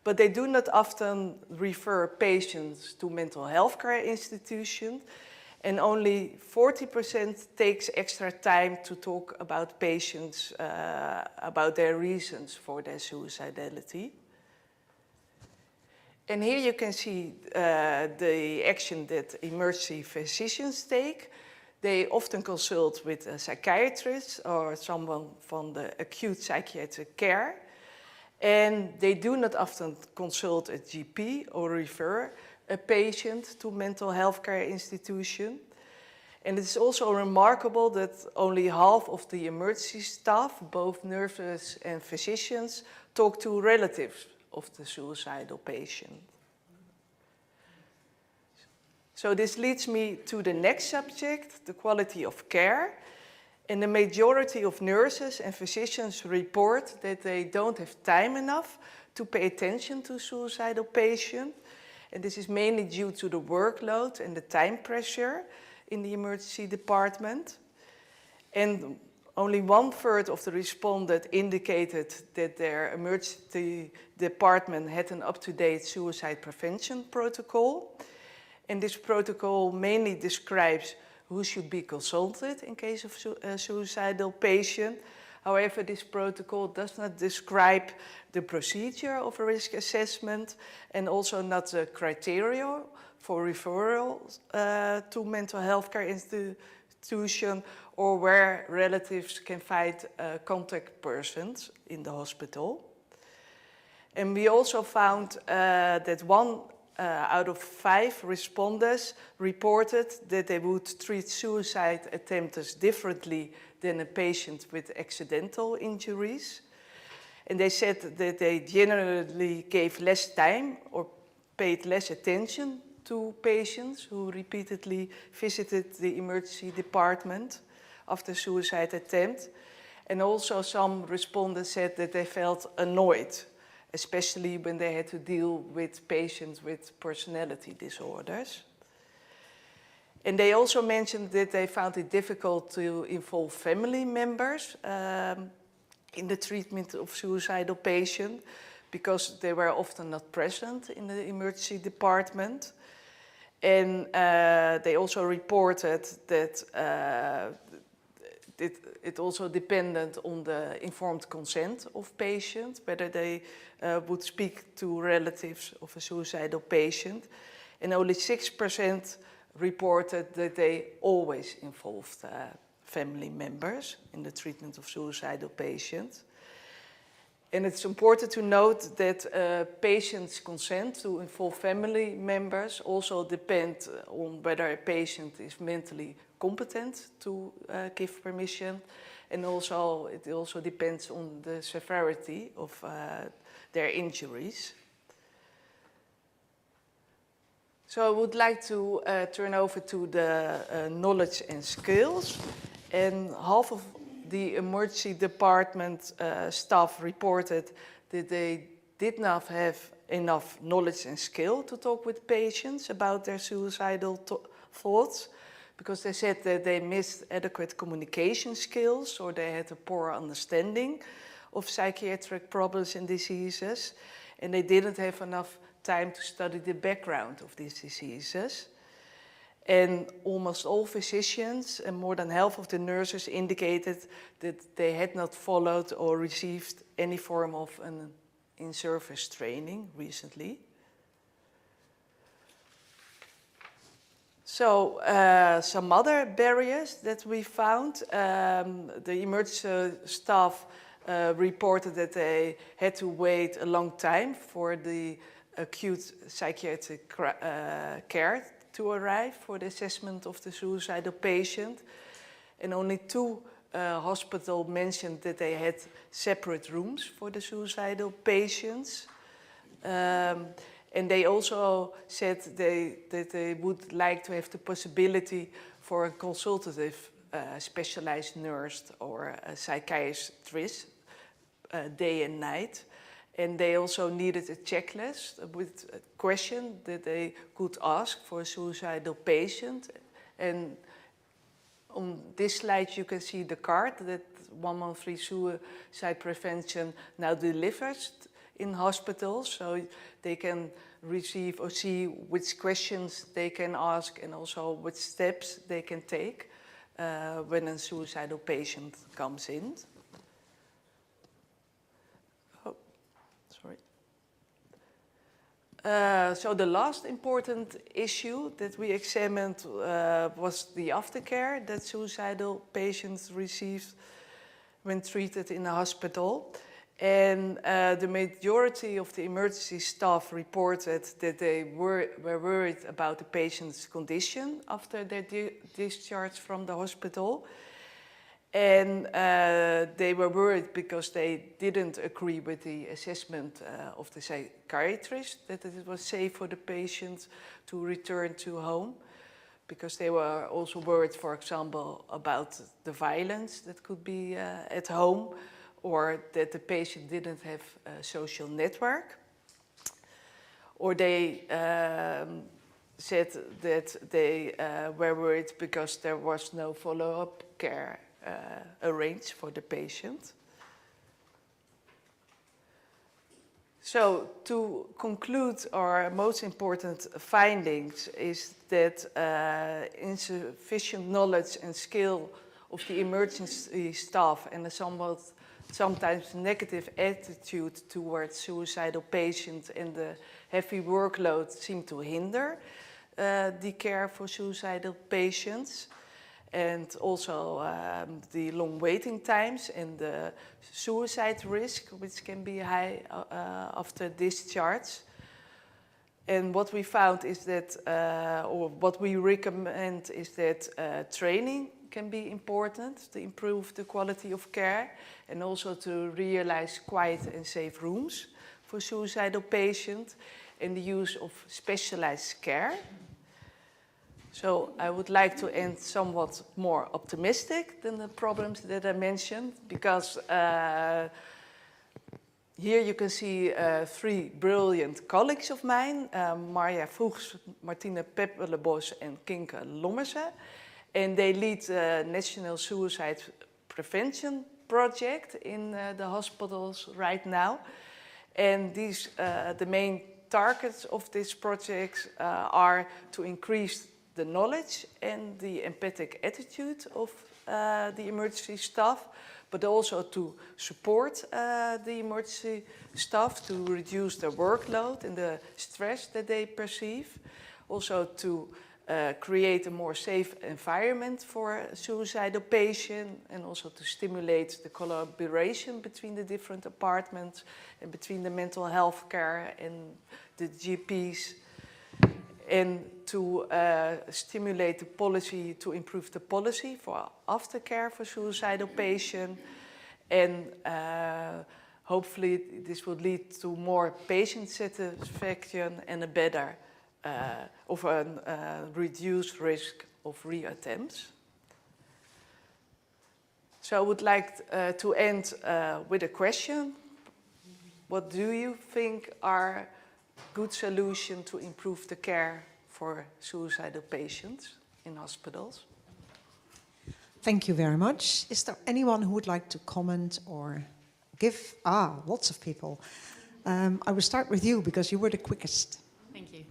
But they do not often refer patients to mental health care institutions. And only 40% takes extra time to talk about patients, about their reasons for their suicidality. And here you can see the action that emergency physicians take. They often consult with a psychiatrist or someone from the acute psychiatric care. And they do not often consult a GP or refer a patient to mental health care institution. And it's also remarkable that only half of the emergency staff, both nurses and physicians, talk to relatives of the suicidal patient. So this leads me to the next subject, the quality of care. And the majority of nurses and physicians report that they don't have time enough to pay attention to suicidal patients. And this is mainly due to the workload and the time pressure in the emergency department. And only 1/3 of the respondents indicated that their emergency department had an up-to-date suicide prevention protocol. And this protocol mainly describes who should be consulted in case of a suicidal patient. However, this protocol does not describe the procedure of a risk assessment and also not the criteria for referral to mental health care institution or where relatives can find contact persons in the hospital. And we also found that 1 out of 5 respondents reported that they would treat suicide attempters differently than a patient with accidental injuries. And they said that they generally gave less time or paid less attention to patients who repeatedly visited the emergency department after suicide attempt. And also some respondents said that they felt annoyed, especially when they had to deal with patients with personality disorders. And they also mentioned that they found it difficult to involve family members in the treatment of suicidal patients because they were often not present in the emergency department. And they also reported that it also depended on the informed consent of patients, whether they would speak to relatives of a suicidal patient. And only 6% reported that they always involved family members in the treatment of suicidal patients. And it's important to note that patients' consent to involve family members also depend on whether a patient is mentally competent to give permission, and also it also depends on the severity of their injuries. So I would like to turn over to the knowledge and skills. And half of the emergency department staff reported that they did not have enough knowledge and skill to talk with patients about their suicidal thoughts, because they said that they missed adequate communication skills or they had a poor understanding of psychiatric problems and diseases, and they didn't have enough time to study the background of these diseases. And almost all physicians and more than half of the nurses indicated that they had not followed or received any form of an in-service training recently. So some other barriers that we found, the emergency staff reported that they had to wait a long time for the acute psychiatric care to arrive for the assessment of the suicidal patient. And only 2 hospitals mentioned that they had separate rooms for the suicidal patients. And they also said that they would like to have the possibility for a consultative specialized nurse or a psychiatrist day and night. And they also needed a checklist with a question that they could ask for a suicidal patient. And on this slide you can see the card that 113 Suicide Prevention now delivers in hospitals, so they can receive or see which questions they can ask and also which steps they can take when a suicidal patient comes in. So the last important issue that we examined was the aftercare that suicidal patients received when treated in a hospital. And the majority of the emergency staff reported that they were worried about the patient's condition after their discharge from the hospital. And they were worried because they didn't agree with the assessment of the psychiatrist that it was safe for the patient to return to home, because they were also worried, for example, about the violence that could be at home, or that the patient didn't have a social network. Or they said that they were worried because there was no follow-up care arranged for the patient. So to conclude, our most important findings is that insufficient knowledge and skill of the emergency staff and a sometimes negative attitude towards suicidal patients and the heavy workload seem to hinder the care for suicidal patients. And also the long waiting times and the suicide risk, which can be high after discharge. And what we found is that, or what we recommend is that training can be important to improve the quality of care, and also to realize quiet and safe rooms for suicidal patients, and the use of specialized care. So I would like to end somewhat more optimistic than the problems that I mentioned, because here you can see 3 brilliant colleagues of mine, Marja Vroegs, Martine Peppelebos and Kinke Lommerse. And they lead the National Suicide Prevention Project in the hospitals right now. And these, the main targets of this project are to increase the knowledge and the empathic attitude of the emergency staff, but also to support the emergency staff to reduce their workload and the stress that they perceive. Also to create a more safe environment for a suicidal patient, and also to stimulate the collaboration between the different departments and between the mental health care and the GPs, and to stimulate the policy, to improve the policy for aftercare for suicidal patients. And hopefully this will lead to more patient satisfaction and a better of a reduced risk of reattempts. So I would like to end with a question. What do you think are good solutions to improve the care for suicidal patients in hospitals? Thank you very much. Is there anyone who would like to comment or give? Lots of people. I will start with you because you were the quickest. Thank you.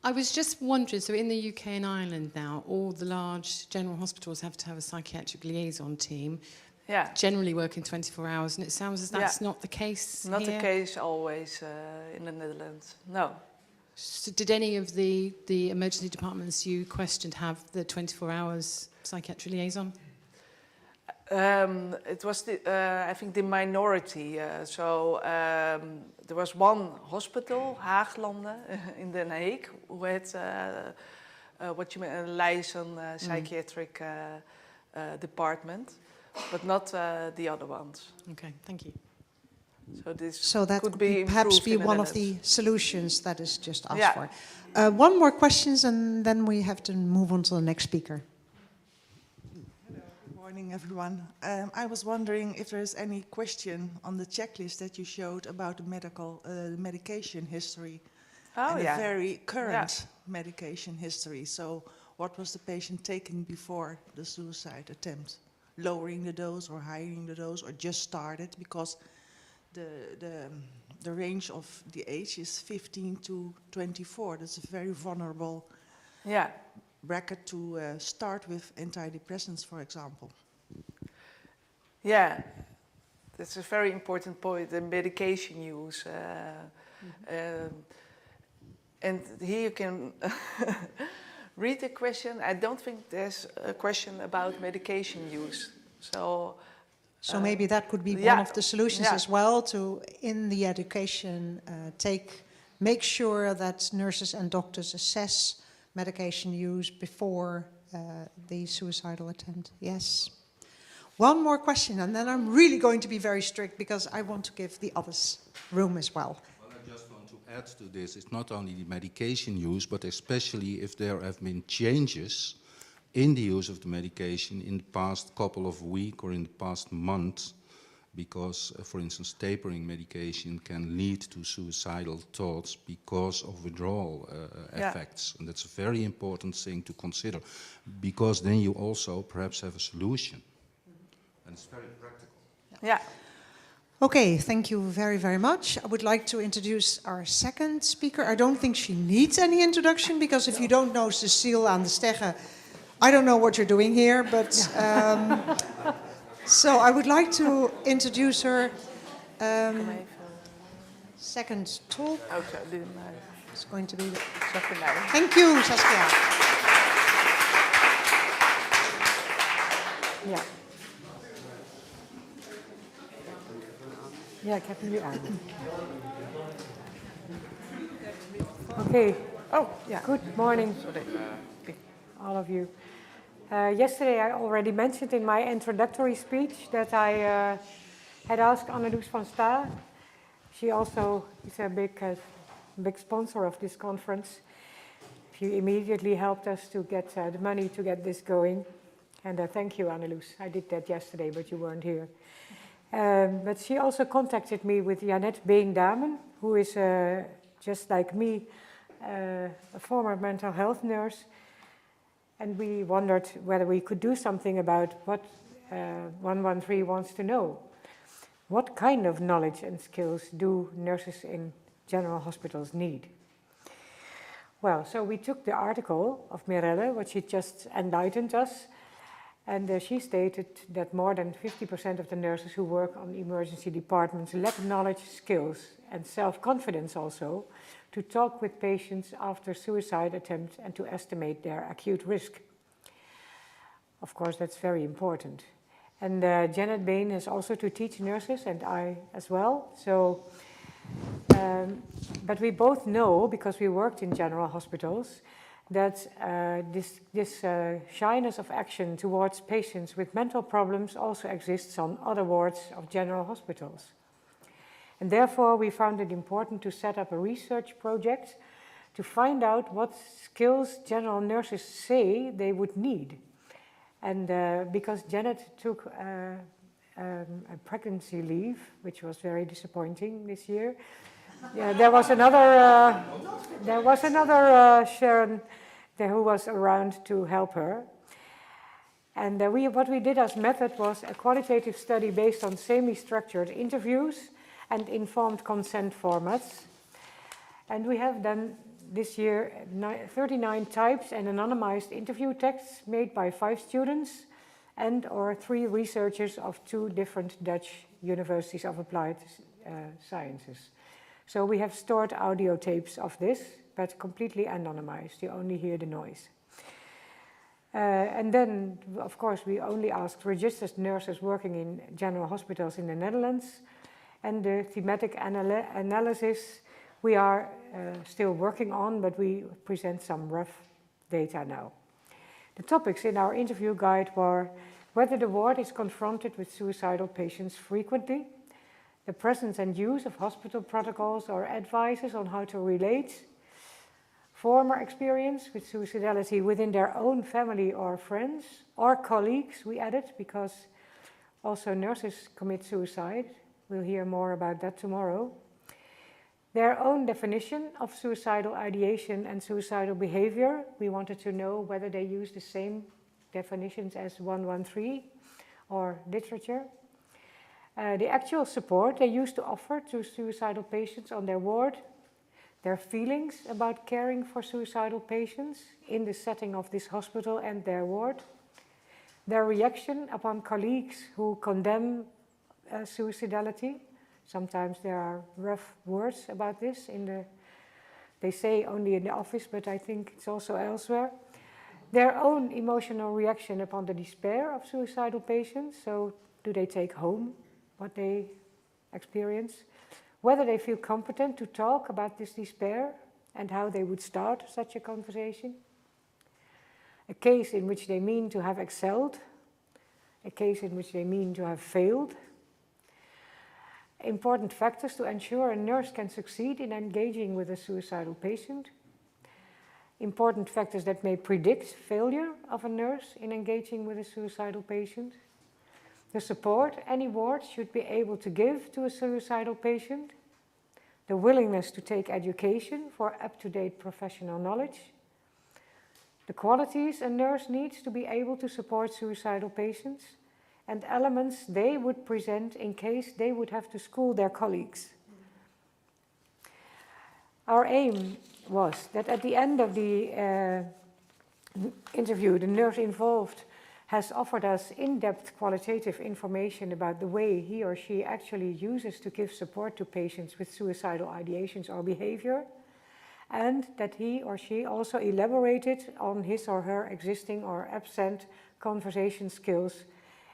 I was just wondering, so in the UK and Ireland now, all the large general hospitals have to have a psychiatric liaison team, generally working 24 hours, and it sounds as that's not the case Not here. the case always in the Netherlands, no. So did any of the emergency departments you questioned have the 24 hours psychiatric liaison? It was, I think, the minority. There was one hospital, Haaglanden, in Den Haag, who had what you mean, a liaison psychiatric department, but not the other ones. Okay, thank you. So that could perhaps be one of the solutions that is just asked for. One more questions, and then we have to move on to the next speaker. Good morning, everyone. I was wondering if there is any question on the checklist that you showed about the medication history, a very current medication history. So, what was the patient taking before the suicide attempt? Lowering the dose or higher the dose, or just started? Because the range of the age is 15 to 24. That's a very vulnerable bracket to start with antidepressants, for example. Yeah, that's a very important point, the medication use. And here you can read the question. I don't think there's a question about medication use. So maybe that could be one of the solutions as well, to, in the education, make sure that nurses and doctors assess medication use before the suicidal attempt. Yes. One more question, and then I'm really going to be very strict because I want to give the others room as well. Well, I just want to add to this, it's not only the medication use, but especially if there have been changes in the use of the medication in the past couple of weeks or in the past month, because, for instance, tapering medication can lead to suicidal thoughts because of withdrawal effects. And that's a very important thing to consider, because then you also perhaps have a solution. And it's very practical. Yeah. Okay, thank you very, very much. I would like to introduce our second speaker. I don't think she needs any introduction, because if you don't know Cecile aan de Stegge, I don't know what you're doing here, but so I would like to introduce her second talk. It's going to be thank you, Saskia. Ja. Ja, ik heb hem nu aan. Okay. Oh, yeah. Good morning, all of you. Yesterday I already mentioned in my introductory speech that I had asked Anneloes van Sta. She also is a big sponsor of this conference. She immediately helped us to get the money to get this going. And thank you, Anneloes. I did that yesterday, but you weren't here. But she also contacted me with Janet Been-Damen, who is, just like me, a former mental health nurse. And we wondered whether we could do something about what 113 wants to know. What kind of knowledge and skills do nurses in general hospitals need? Well, so we took the article of Mirelle, what she just enlightened us, and she stated that more than 50% of the nurses who work on emergency departments lack knowledge, skills, and self-confidence also to talk with patients after suicide attempts and to estimate their acute risk. Of course, that's very important. And Janet Bain is also to teach nurses, and I as well. So, but we both know, because we worked in general hospitals, that this shyness of action towards patients with mental problems also exists on other wards of general hospitals. And therefore, we found it important to set up a research project to find out what skills general nurses say they would need. And because Janet took a pregnancy leave, which was very disappointing this year, there was another Sharon who was around to help her. And what we did as method was a qualitative study based on semi-structured interviews and informed consent formats. And we have done this year 39 types and anonymized interview texts made by 5 students and or 3 researchers of 2 different Dutch universities of applied sciences. So we have stored audio tapes of this, but completely anonymized. You only hear the noise. And then, of course, we only asked registered nurses working in general hospitals in the Netherlands. And the thematic analysis we are still working on, but we present some rough data now. The topics in our interview guide were whether the ward is confronted with suicidal patients frequently, the presence and use of hospital protocols or advices on how to relate, former experience with suicidality within their own family or friends, or colleagues, we added, because also nurses commit suicide. We'll hear more about that tomorrow. Their own definition of suicidal ideation and suicidal behavior. We wanted to know whether they use the same definitions as 113 or literature. The actual support they used to offer to suicidal patients on their ward. Their feelings about caring for suicidal patients in the setting of this hospital and their ward. Their reaction upon colleagues who condemn suicidality. Sometimes there are rough words about this in they say only in the office, but I think it's also elsewhere, their own emotional reaction upon the despair of suicidal patients. So do they take home what they experience? Whether they feel competent to talk about this despair and how they would start such a conversation. A case in which they mean to have excelled, a case in which they mean to have failed. Important factors to ensure a nurse can succeed in engaging with a suicidal patient. Important factors that may predict failure of a nurse in engaging with a suicidal patient. The support any ward should be able to give to a suicidal patient. The willingness to take education for up-to-date professional knowledge. The qualities a nurse needs to be able to support suicidal patients, and elements they would present in case they would have to school their colleagues. Our aim was that at the end of the interview, the nurse involved has offered us in-depth qualitative information about the way he or she actually uses to give support to patients with suicidal ideations or behavior, and that he or she also elaborated on his or her existing or absent conversation skills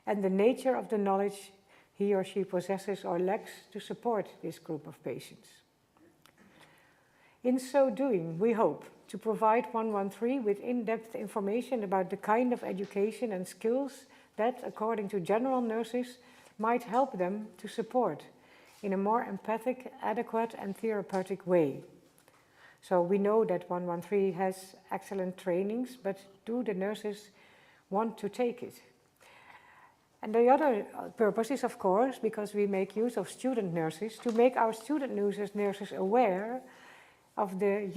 and the nature of the knowledge he or she possesses or lacks to support this group of patients. In so doing, we hope to provide 113 with in-depth information about the kind of education and skills that, according to general nurses, might help them to support in a more empathic, adequate and therapeutic way. So we know that 113 has excellent trainings, but do the nurses want to take it? And the other purpose is, of course, because we make use of student nurses, to make our student nurses aware of the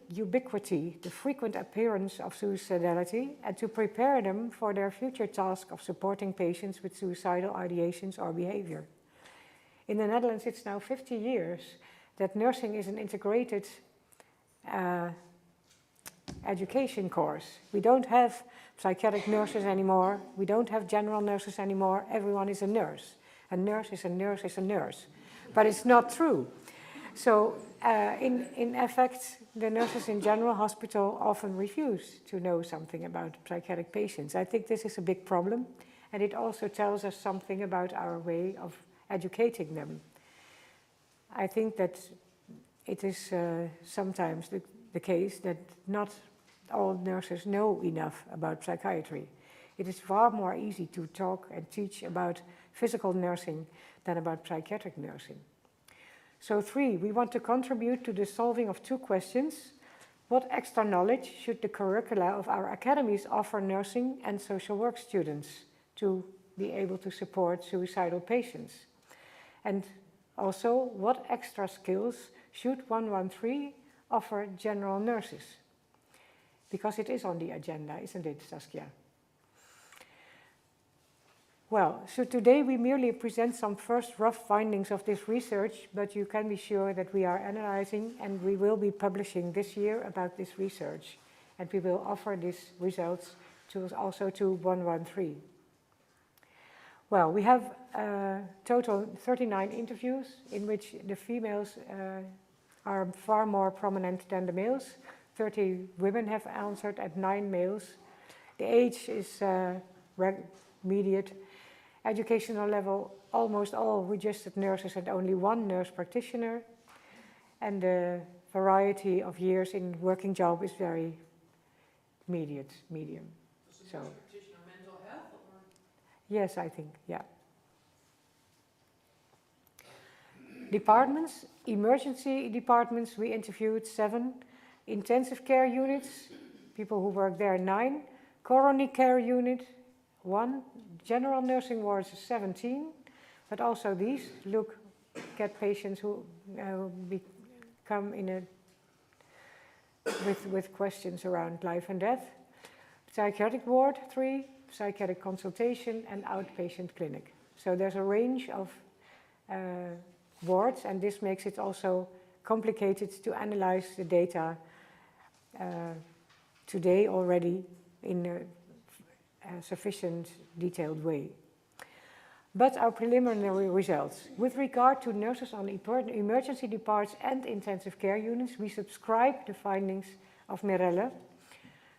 ubiquity, the frequent appearance of suicidality, and to prepare them for their future task of supporting patients with suicidal ideations or behavior. In the Netherlands, it's now 50 years that nursing is an integrated education course. We don't have psychiatric nurses anymore. We don't have general nurses anymore. Everyone is a nurse. A nurse is a nurse is a nurse. But it's not true. So in effect, the nurses in general hospital often refuse to know something about psychiatric patients. I think this is a big problem, and it also tells us something about our way of educating them. I think that it is sometimes the case that not all nurses know enough about psychiatry. It is far more easy to talk and teach about physical nursing than about psychiatric nursing. So 3, we want to contribute to the solving of 2 questions. What extra knowledge should the curricula of our academies offer nursing and social work students to be able to support suicidal patients? And also, what extra skills should 113 offer general nurses? Because it is on the agenda, isn't it, Saskia? Well, so today we merely present some first rough findings of this research, but you can be sure that we are analyzing and we will be publishing this year about this research. And we will offer these results also to 113. Well, we have total 39 interviews in which the females are far more prominent than the males. 30 women have answered and 9 males. The age is mediate. Educational level, almost all registered nurses and only 1 nurse practitioner. And the variety of years in working job is very medium. So, practitioner mental health? Or? Yes, I think, yeah. Departments, emergency departments, we interviewed 7. Intensive care units, people who work there, 9. Coronary care unit, 1. General nursing wards, 17. But also these get patients who come in with questions around life and death. Psychiatric ward, 3. Psychiatric consultation and outpatient clinic. So there's a range of wards, and this makes it also complicated to analyze the data today already in a sufficient detailed way. but our preliminary results. With regard to nurses on emergency departs and intensive care units, we subscribe the findings of Mirelle.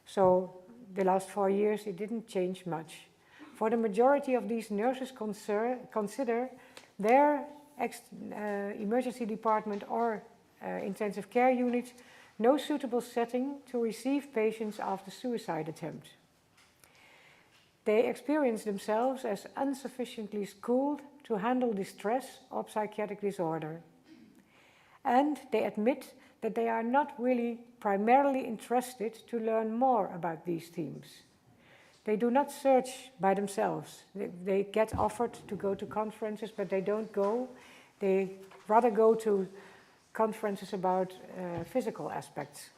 So the last 4 years, it didn't change much. For the majority of these nurses consider their emergency department or intensive care unit no suitable setting to receive patients after suicide attempt. They experience themselves as insufficiently schooled to handle distress or psychiatric disorder. And they admit that they are not really primarily interested to learn more about these themes. They do not search by themselves. They get offered to go to conferences, but they don't go. They rather go to conferences about physical aspects.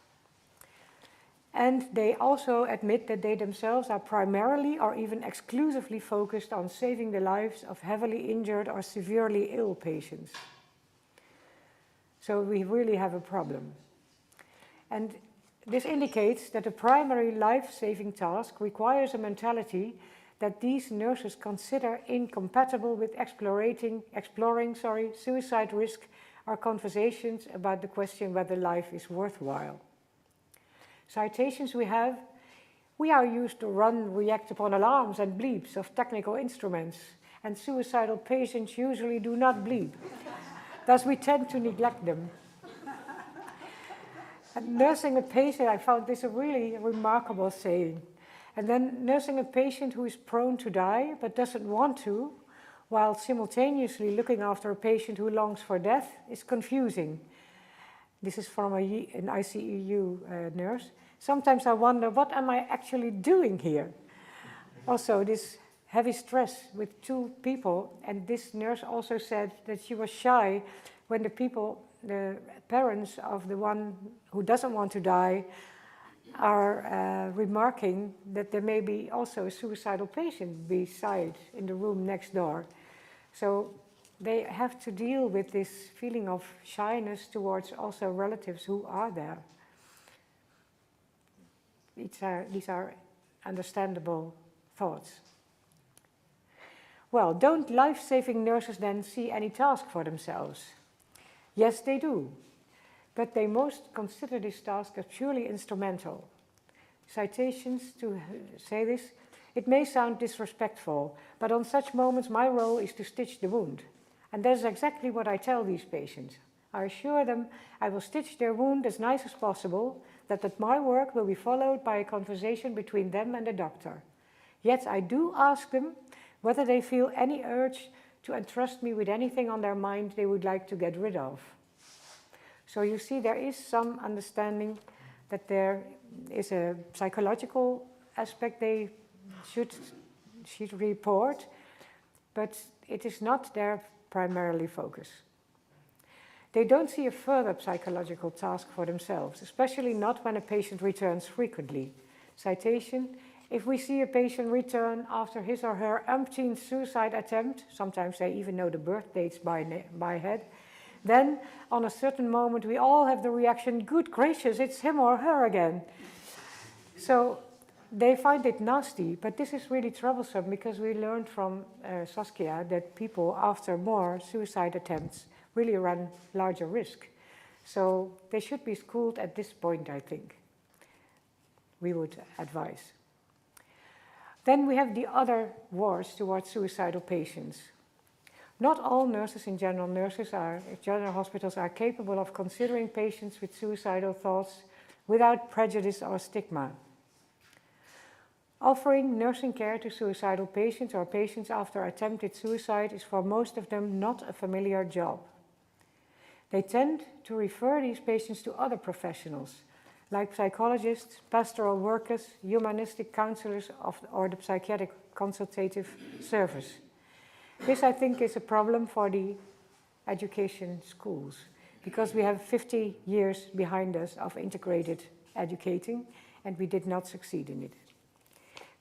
And they also admit that they themselves are primarily or even exclusively focused on saving the lives of heavily injured or severely ill patients. So we really have a problem. And this indicates that the primary life-saving task requires a mentality that these nurses consider incompatible with exploring suicide risk or conversations about the question whether life is worthwhile. Citations we have: we are used to react upon alarms and bleeps of technical instruments, and suicidal patients usually do not bleep. Thus we tend to neglect them. And nursing a patient, I found this a really remarkable saying. And then nursing a patient who is prone to die but doesn't want to, while simultaneously looking after a patient who longs for death, is confusing. This is from an ICU nurse. Sometimes I wonder, what am I actually doing here? Also, this heavy stress with 2 people, and this nurse also said that she was shy when the parents of the one who doesn't want to die are remarking that there may be also a suicidal patient beside in the room next door. So they have to deal with this feeling of shyness towards also relatives who are there. These are understandable thoughts. Well, don't life-saving nurses then see any task for themselves? Yes, they do. But they most consider this task as purely instrumental. Citations to say this: it may sound disrespectful, but on such moments my role is to stitch the wound. And that is exactly what I tell these patients. I assure them I will stitch their wound as nice as possible, that my work will be followed by a conversation between them and the doctor. Yet I do ask them whether they feel any urge to entrust me with anything on their mind they would like to get rid of. So you see, there is some understanding that there is a psychological aspect they should report, but it is not their primarily focus. They don't see a further psychological task for themselves, especially not when a patient returns frequently. Citation: if we see a patient return after his or her umpteenth suicide attempt, sometimes they even know the birth dates by head, then on a certain moment we all have the reaction, good gracious, it's him or her again. So they find it nasty, but this is really troublesome because we learned from Saskia that people after more suicide attempts really run larger risk. So they should be schooled at this point, I think. We would advise. Then we have the other wars towards suicidal patients. Not all nurses in general hospitals are capable of considering patients with suicidal thoughts without prejudice or stigma. Offering nursing care to suicidal patients or patients after attempted suicide is for most of them not a familiar job. They tend to refer these patients to other professionals, like psychologists, pastoral workers, humanistic counselors, or the psychiatric consultative service. This, I think, is a problem for the education schools, because we have 50 years behind us of integrated educating, and we did not succeed in it.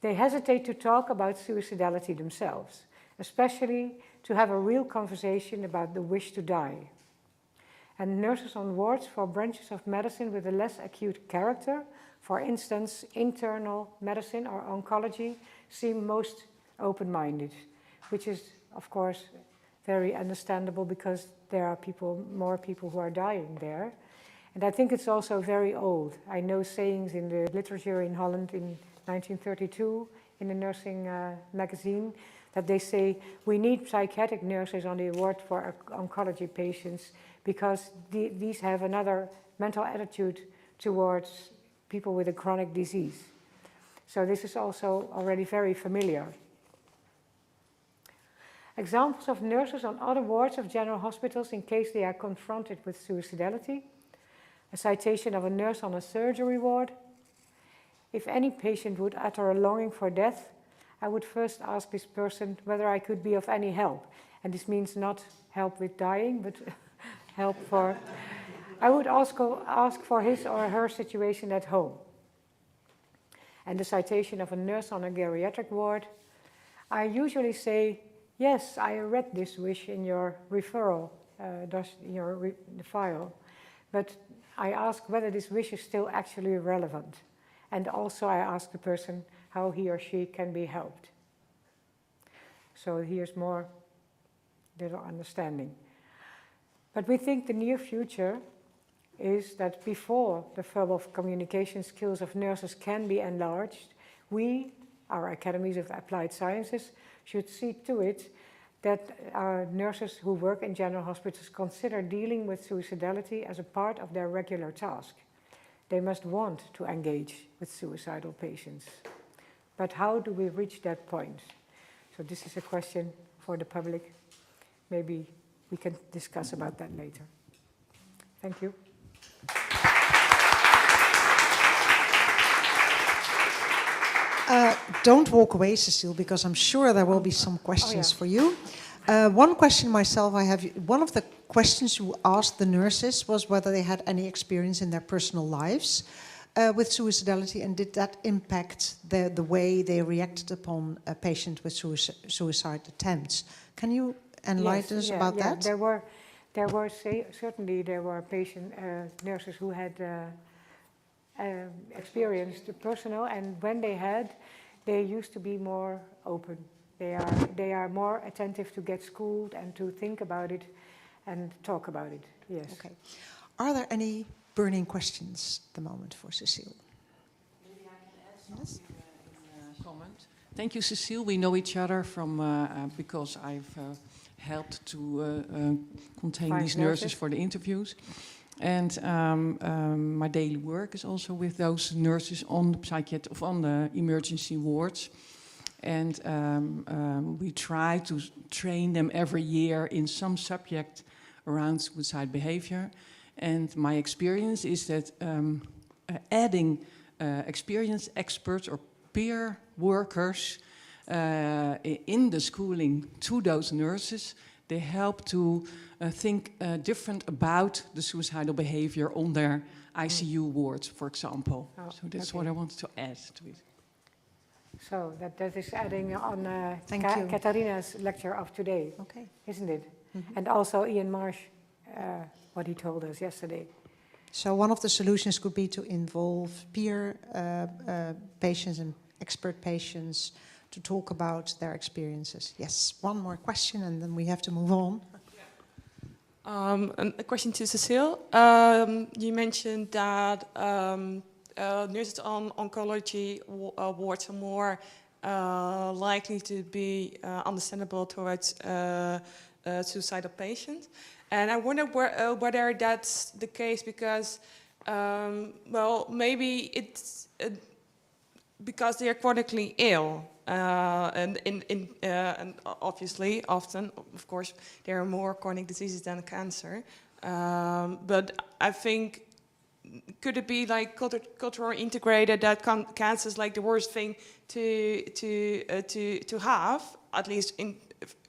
They hesitate to talk about suicidality themselves, especially to have a real conversation about the wish to die. And nurses on wards for branches of medicine with a less acute character, for instance, internal medicine or oncology, seem most open-minded, which is of course, very understandable because there are more people who are dying there. And I think it's also very old. I know sayings in the literature in Holland in 1932 in the nursing magazine that they say we need psychiatric nurses on the ward for oncology patients because these have another mental attitude towards people with a chronic disease. So this is also already very familiar. Examples of nurses on other wards of general hospitals in case they are confronted with suicidality. A citation of a nurse on a surgery ward. If any patient would utter a longing for death, I would first ask this person whether I could be of any help. And this means not help with dying, but help for... I would also ask for his or her situation at home. And the citation of a nurse on a geriatric ward. I usually say, yes, I read this wish in your referral, the file, but I ask whether this wish is still actually relevant. And also I ask the person how he or she can be helped. So here's more little understanding. But we think the near future is that before the verbal communication skills of nurses can be enlarged, we, our academies of applied sciences, should see to it that our nurses who work in general hospitals consider dealing with suicidality as a part of their regular task. They must want to engage with suicidal patients. But how do we reach that point? So this is a question for the public. Maybe we can discuss about that later. Thank you. Don't walk away, Cecile, because I'm sure there will be some questions for you. One question myself I have, one of the questions you asked the nurses was whether they had any experience in their personal lives with suicidality, and did that impact the way they reacted upon a patient with suicide attempts. Can you enlighten us about that? Certainly there were nurses who had experienced the personal, and when they used to be more open. They are more attentive to get schooled and to think about it and talk about it. Yes. Okay. Are there any burning questions at the moment for Cecile? Maybe I can add something in a comment. Thank you, Cecile. We know each other from because I've helped to contain these nurses for the interviews. And my daily work is also with those nurses on the emergency wards. And we try to train them every year in some subject around suicide behavior. And my experience is that adding experienced experts or peer workers in the schooling to those nurses, they help to think different about the suicidal behavior on their ICU wards, for example. So that's what I wanted to add to it. So that is adding on Katharina's lecture of today, isn't it? Mm-hmm. And also Ian Marsh, what he told us yesterday. So one of the solutions could be to involve peer patients and expert patients to talk about their experiences. Yes, one more question and then we have to move on. A question to Cecile. You mentioned that nurses on oncology wards are more likely to be understandable towards suicidal patients. And I wonder whether that's the case because, well, maybe it's because they are chronically ill. And obviously, often, of course, there are more chronic diseases than cancer. But I think, could it be like cultural integrated that cancer is like the worst thing to have, at least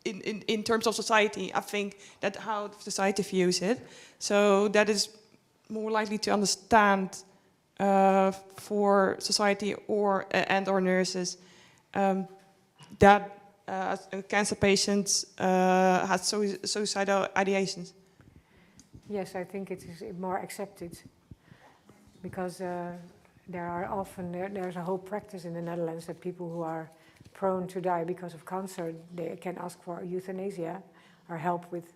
in terms of society? I think that how society views it. So that is more likely to understand for society or nurses that cancer patients have suicidal ideations. Yes, I think it is more accepted because there's a whole practice in the Netherlands that people who are prone to die because of cancer, they can ask for euthanasia or help with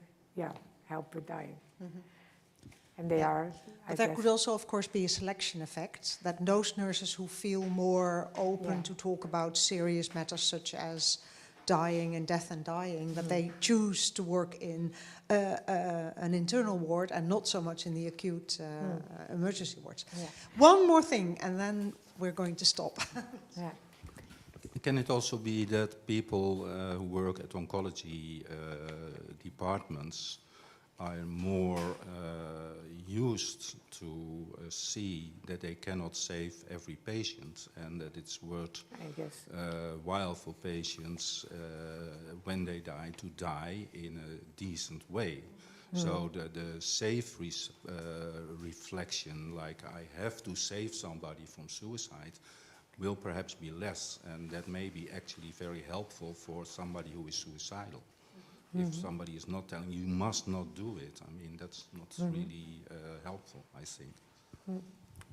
dying. Mm-hmm. And they are. But there could also, of course, be a selection effect, that those nurses who feel more open to talk about serious matters such as dying and death and dying, that they choose to work in an internal ward and not so much in the acute emergency wards. Yeah. One more thing, and then we're going to stop. Yeah. Can it also be that people who work at oncology departments are more used to see that they cannot save every patient, and that it's worth while for patients when they die to die in a decent way. So the safe reflection, like I have to save somebody from suicide, will perhaps be less, and that may be actually very helpful for somebody who is suicidal. If somebody is not telling you must not do it, I mean, that's not really helpful, I think.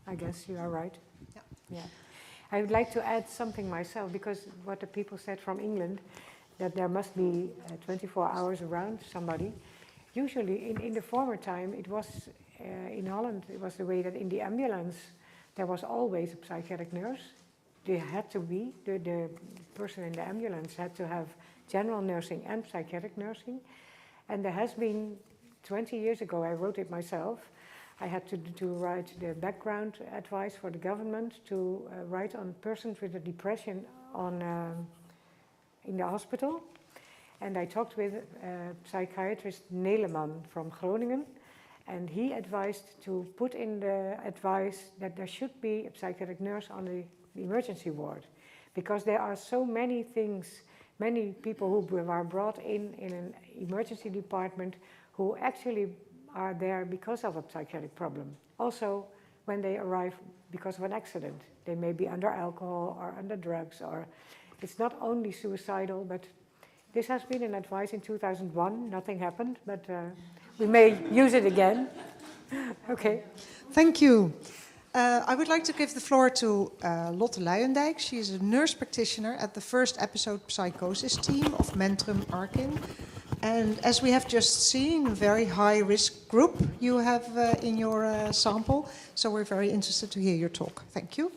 I guess you are right. Yeah. I would like to add something myself, because what the people said from England, that there must be 24 hours around somebody. Usually, in the former time, it was in Holland, it was the way that in the ambulance, there was always a psychiatric nurse. There had to be, the person in the ambulance had to have general nursing and psychiatric nursing. And there has been, 20 years ago, I wrote it myself. I had to write the background advice for the government, to write on persons with a depression in the hospital. And I talked with psychiatrist Neleman from Groningen, and he advised to put in the advice that there should be a psychiatric nurse on the emergency ward, because there are so many things, many people who are brought in an emergency department who actually are there because of a psychiatric problem. Also, when they arrive because of an accident, they may be under alcohol or under drugs, or it's not only suicidal, but this has been an advice in 2001, nothing happened, but we may use it again. Okay. Thank you. I would like to give the floor to Lotte Luijendijk. She is a nurse practitioner at the first episode psychosis team of Mentrum Arkin. And as we have just seen, a very high risk group you have in your sample. So we're very interested to hear your talk. Thank you.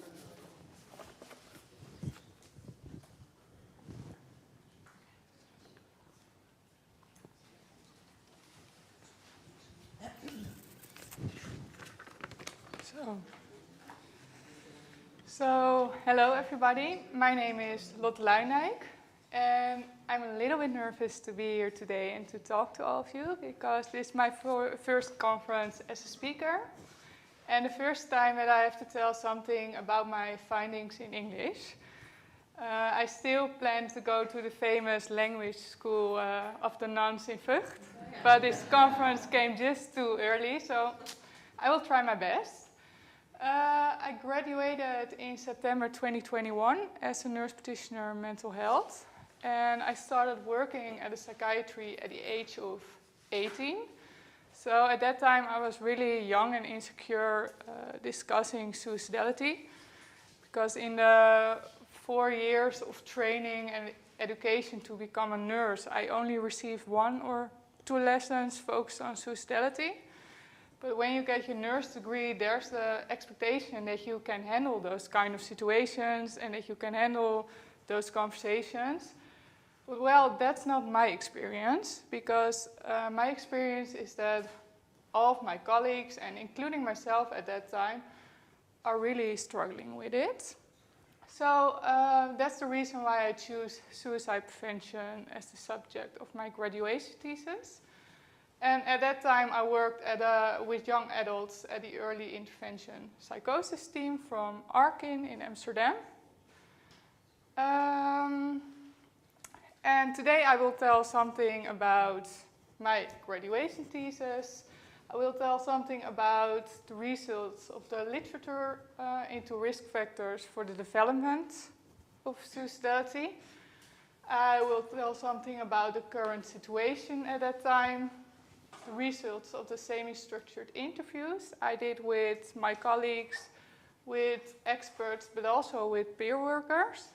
So, hello everybody. My name is Lotte Luijendijk, and I'm a little bit nervous to be here today and to talk to all of you, because this is my first conference as a speaker, and the first time that I have to tell something about my findings in English. I still plan to go to the famous language school of the nuns in Vught, but this conference came just too early, so I will try my best. I graduated in September 2021 as a nurse practitioner in mental health, and I started working at a psychiatry at the age of 18. So at that time I was really young and insecure discussing suicidality, because in the 4 years of training and education to become a nurse, I only received 1 or 2 lessons focused on suicidality. But when you get your nurse degree, there's the expectation that you can handle those kind of situations and that you can handle those conversations. But well, that's not my experience, because my experience is that all of my colleagues, and including myself at that time, are really struggling with it. So that's the reason why I choose suicide prevention as the subject of my graduation thesis. And at that time, I worked with young adults at the early intervention psychosis team from Arkin in Amsterdam. And today I will tell something about my graduation thesis. I will tell something about the results of the literature into risk factors for the development of suicidality. I will tell something about the current situation at that time, the results of the semi-structured interviews I did with my colleagues, with experts, but also with peer workers.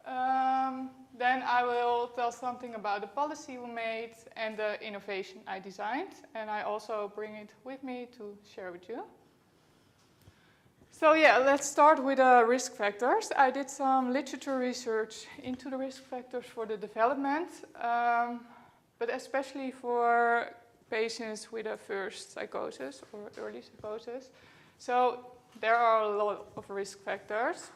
Then I will tell something about the policy we made and the innovation I designed, and I also bring it with me to share with you. So yeah, let's start with risk factors. I did some literature research into the risk factors for the development, but especially for patients with a first psychosis or early psychosis. So there are a lot of risk factors.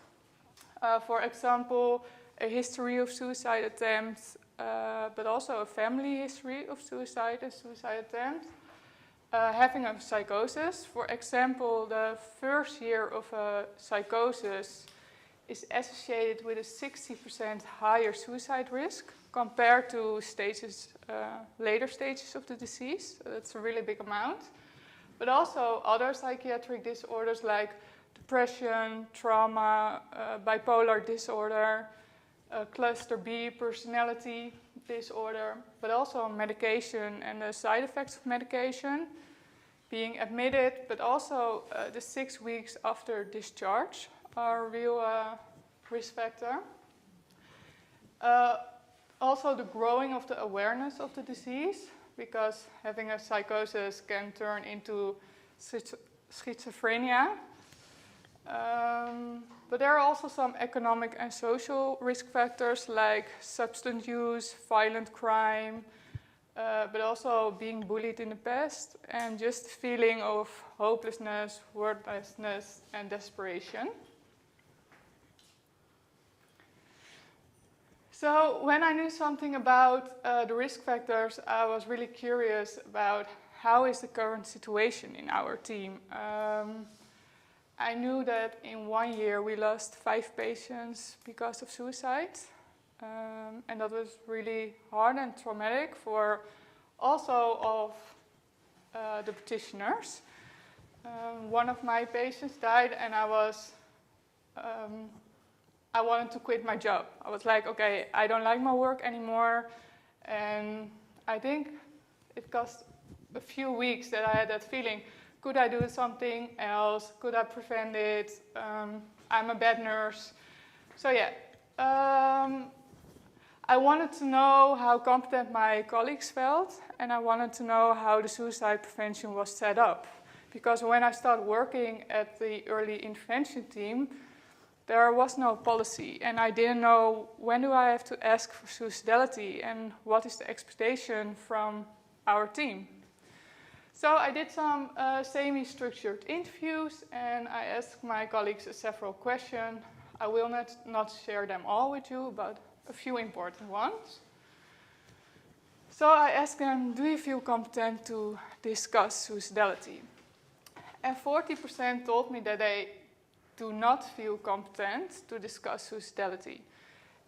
For example, a history of suicide attempts, but also a family history of suicide and suicide attempts. Having a psychosis, for example, the first year of a psychosis is associated with a 60% higher suicide risk compared to later stages of the disease. So that's a really big amount. But also other psychiatric disorders like depression, trauma, bipolar disorder, cluster B personality disorder, but also medication and the side effects of medication, being admitted, but also the 6 weeks after discharge are a real risk factor. Also the growing of the awareness of the disease, because having a psychosis can turn into schizophrenia. But there are also some economic and social risk factors like substance use, violent crime, but also being bullied in the past, and just feeling of hopelessness, worthlessness, and desperation. So when I knew something about the risk factors, I was really curious about how is the current situation in our team. I knew that in 1 year we lost 5 patients because of suicide. And that was really hard and traumatic for also of the petitioners. One of my patients died and I wanted to quit my job. I was like, okay, I don't like my work anymore. And I think it cost a few weeks that I had that feeling. Could I do something else? Could I prevent it? I'm a bad nurse. So yeah, I wanted to know how competent my colleagues felt, and I wanted to know how the suicide prevention was set up. Because when I started working at the early intervention team, there was no policy, and I didn't know when do I have to ask for suicidality and what is the expectation from our team. So I did some semi-structured interviews, and I asked my colleagues several questions. I will not share them all with you, but a few important ones. So I asked them, do you feel competent to discuss suicidality? And 40% told me that they do not feel competent to discuss suicidality.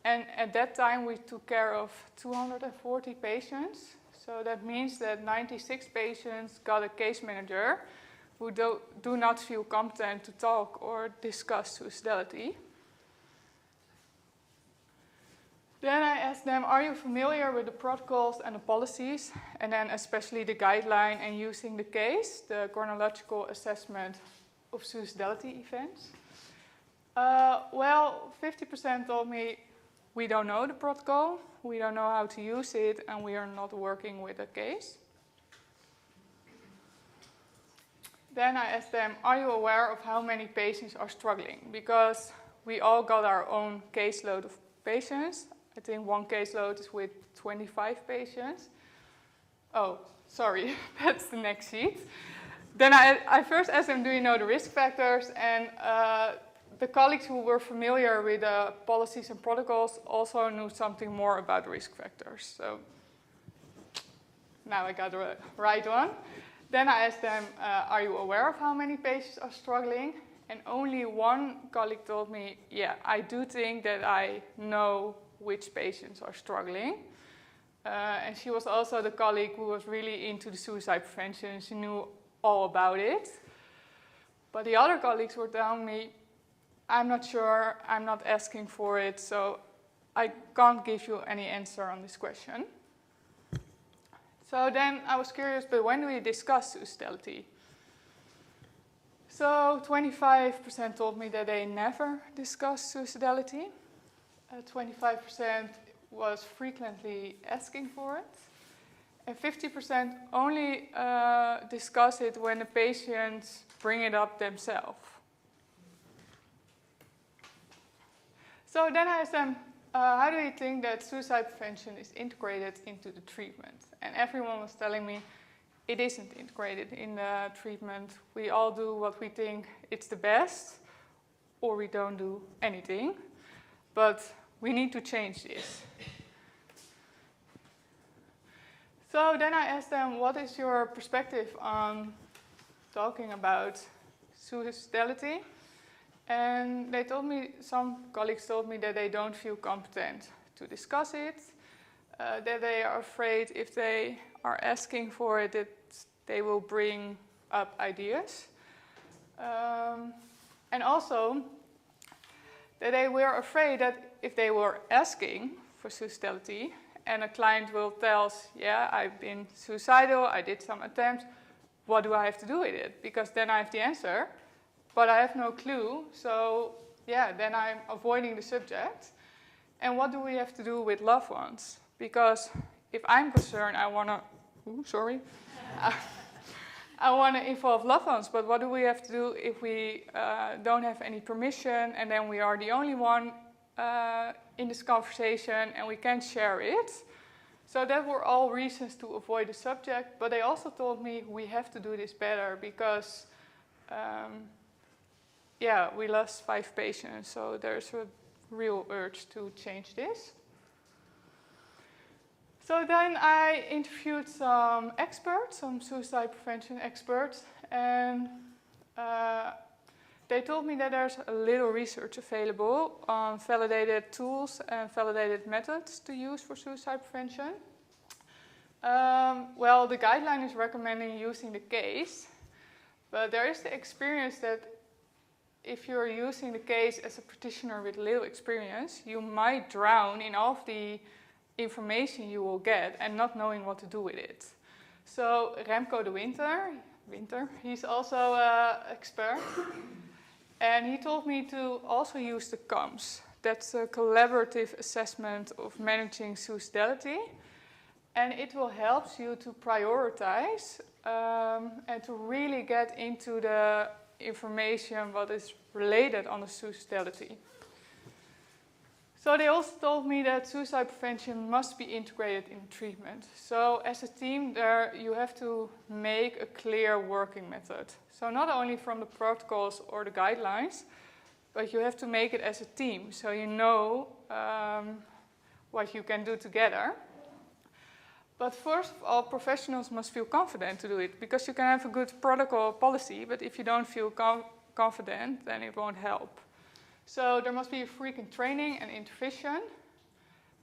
And at that time, we took care of 240 patients. So that means that 96 patients got a case manager who do not feel competent to talk or discuss suicidality. Then I asked them, are you familiar with the protocols and the policies, and then especially the guideline and using the case, the chronological assessment of suicidality events? Well, 50% told me we don't know the protocol, we don't know how to use it, and we are not working with a case. Then I asked them, are you aware of how many patients are struggling? Because we all got our own caseload of patients. I think one caseload is with 25 patients. Oh, sorry, that's the next sheet. Then I first asked them, do you know the risk factors? And the colleagues who were familiar with the policies and protocols also knew something more about risk factors. So now I got the right one. Then I asked them, are you aware of how many patients are struggling? And only one colleague told me, yeah, I do think that I know which patients are struggling. And she was also the colleague who was really into the suicide prevention. She knew all about it. But the other colleagues were telling me, I'm not sure, I'm not asking for it, so I can't give you any answer on this question. So then I was curious, but when do we discuss suicidality? So 25% told me that they never discuss suicidality. 25% was frequently asking for it, and 50% only discuss it when the patients bring it up themselves. So then I asked them, how do you think that suicide prevention is integrated into the treatment? And everyone was telling me it isn't integrated in the treatment. We all do what we think it's the best, or we don't do anything. But we need to change this. So then I asked them, what is your perspective on talking about suicidality? And they told me, some colleagues told me that they don't feel competent to discuss it, that they are afraid if they are asking for it, that they will bring up ideas. And also that they were afraid that if they were asking for suicidality, and a client will tell us, yeah, I've been suicidal, I did some attempts, what do I have to do with it? Because then I have the answer, but I have no clue, so yeah, then I'm avoiding the subject. And what do we have to do with loved ones? Because if I'm concerned, I want to, I want to involve loved ones, but what do we have to do if we don't have any permission, and then we are the only one in this conversation and we can't share it? So that were all reasons to avoid the subject, but they also told me we have to do this better because yeah, we lost 5 patients, so there's a real urge to change this. So then I interviewed some experts, some suicide prevention experts, and they told me that there's a little research available on validated tools and validated methods to use for suicide prevention. Well, the guideline is recommending using the case, but there is the experience that if you're using the case as a practitioner with little experience, you might drown in all of the information you will get and not knowing what to do with it. So Remco de Winter, he's also an expert, and he told me to also use the CAMS. That's a collaborative assessment of managing suicidality, and it will help you to prioritize and to really get into the information what is related on the suicidality. So they also told me that suicide prevention must be integrated in treatment. So as a team there, you have to make a clear working method. So not only from the protocols or the guidelines, but you have to make it as a team. So you know what you can do together. But first of all, professionals must feel confident to do it, because you can have a good protocol policy, but if you don't feel confident, then it won't help. So there must be a frequent training and intervention,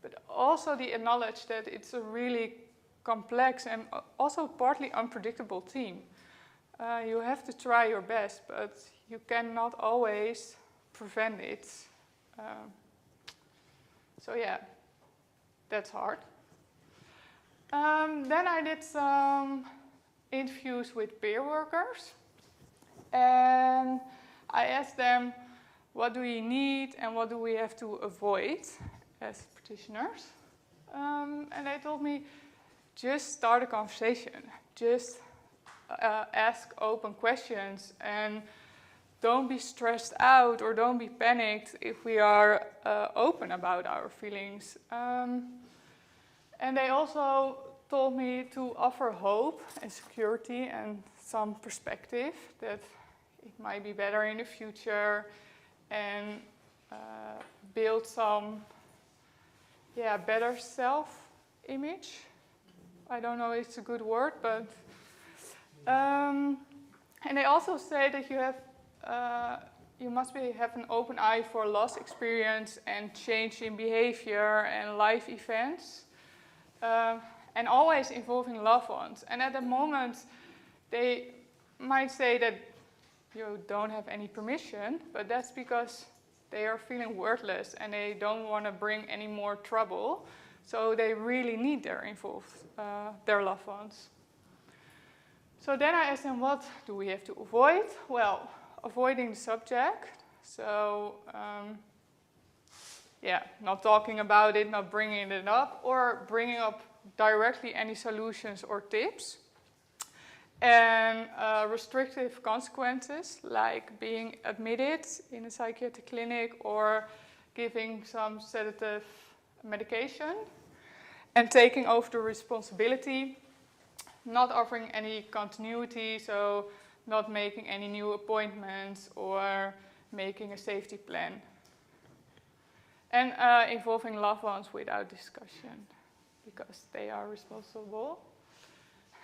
but also the knowledge that it's a really complex and also partly unpredictable team. You have to try your best, but you cannot always prevent it. So yeah, that's hard. Then I did some interviews with peer workers, and I asked them, what do you need and what do we have to avoid as practitioners? And they told me, just start a conversation. Just ask open questions and don't be stressed out or don't be panicked if we are open about our feelings. And they also told me to offer hope and security and some perspective that it might be better in the future, and build some better self-image. I don't know if it's a good word, but and they also say that you must have an open eye for loss experience and change in behavior and life events. And always involving loved ones. And at the moment, they might say that you don't have any permission, but that's because they are feeling worthless and they don't want to bring any more trouble. So they really need their loved ones. So then I asked them, what do we have to avoid? Well, avoiding the subject. So not talking about it, not bringing it up, or bringing up directly any solutions or tips. And restrictive consequences, like being admitted in a psychiatric clinic or giving some sedative medication, and taking over the responsibility, not offering any continuity, so not making any new appointments or making a safety plan. And involving loved ones without discussion, because they are responsible.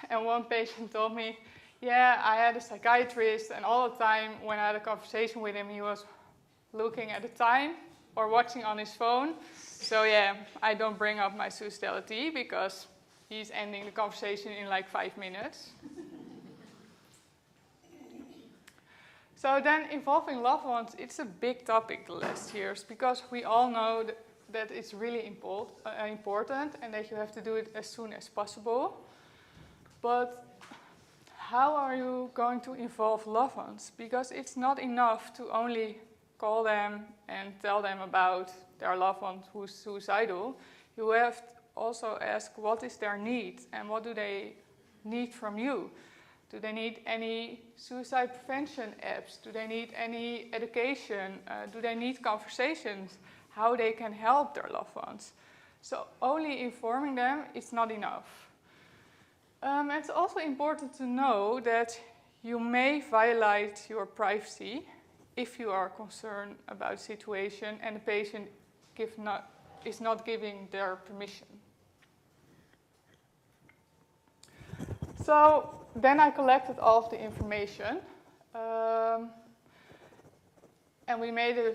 And one patient told me, yeah, I had a psychiatrist, and all the time when I had a conversation with him, he was looking at the time or watching on his phone. So yeah, I don't bring up my suicidality because he's ending the conversation in like 5 minutes. So then involving loved ones, it's a big topic the last years, because we all know that it's really important and that you have to do it as soon as possible. But how are you going to involve loved ones? Because it's not enough to only call them and tell them about their loved one who's suicidal. You have to also ask what is their need and what do they need from you. Do they need any suicide prevention apps? Do they need any education? Do they need conversations? How they can help their loved ones? So only informing them is not enough. It's also important to know that you may violate your privacy if you are concerned about the situation and the patient is not giving their permission. So then I collected all of the information, and we made a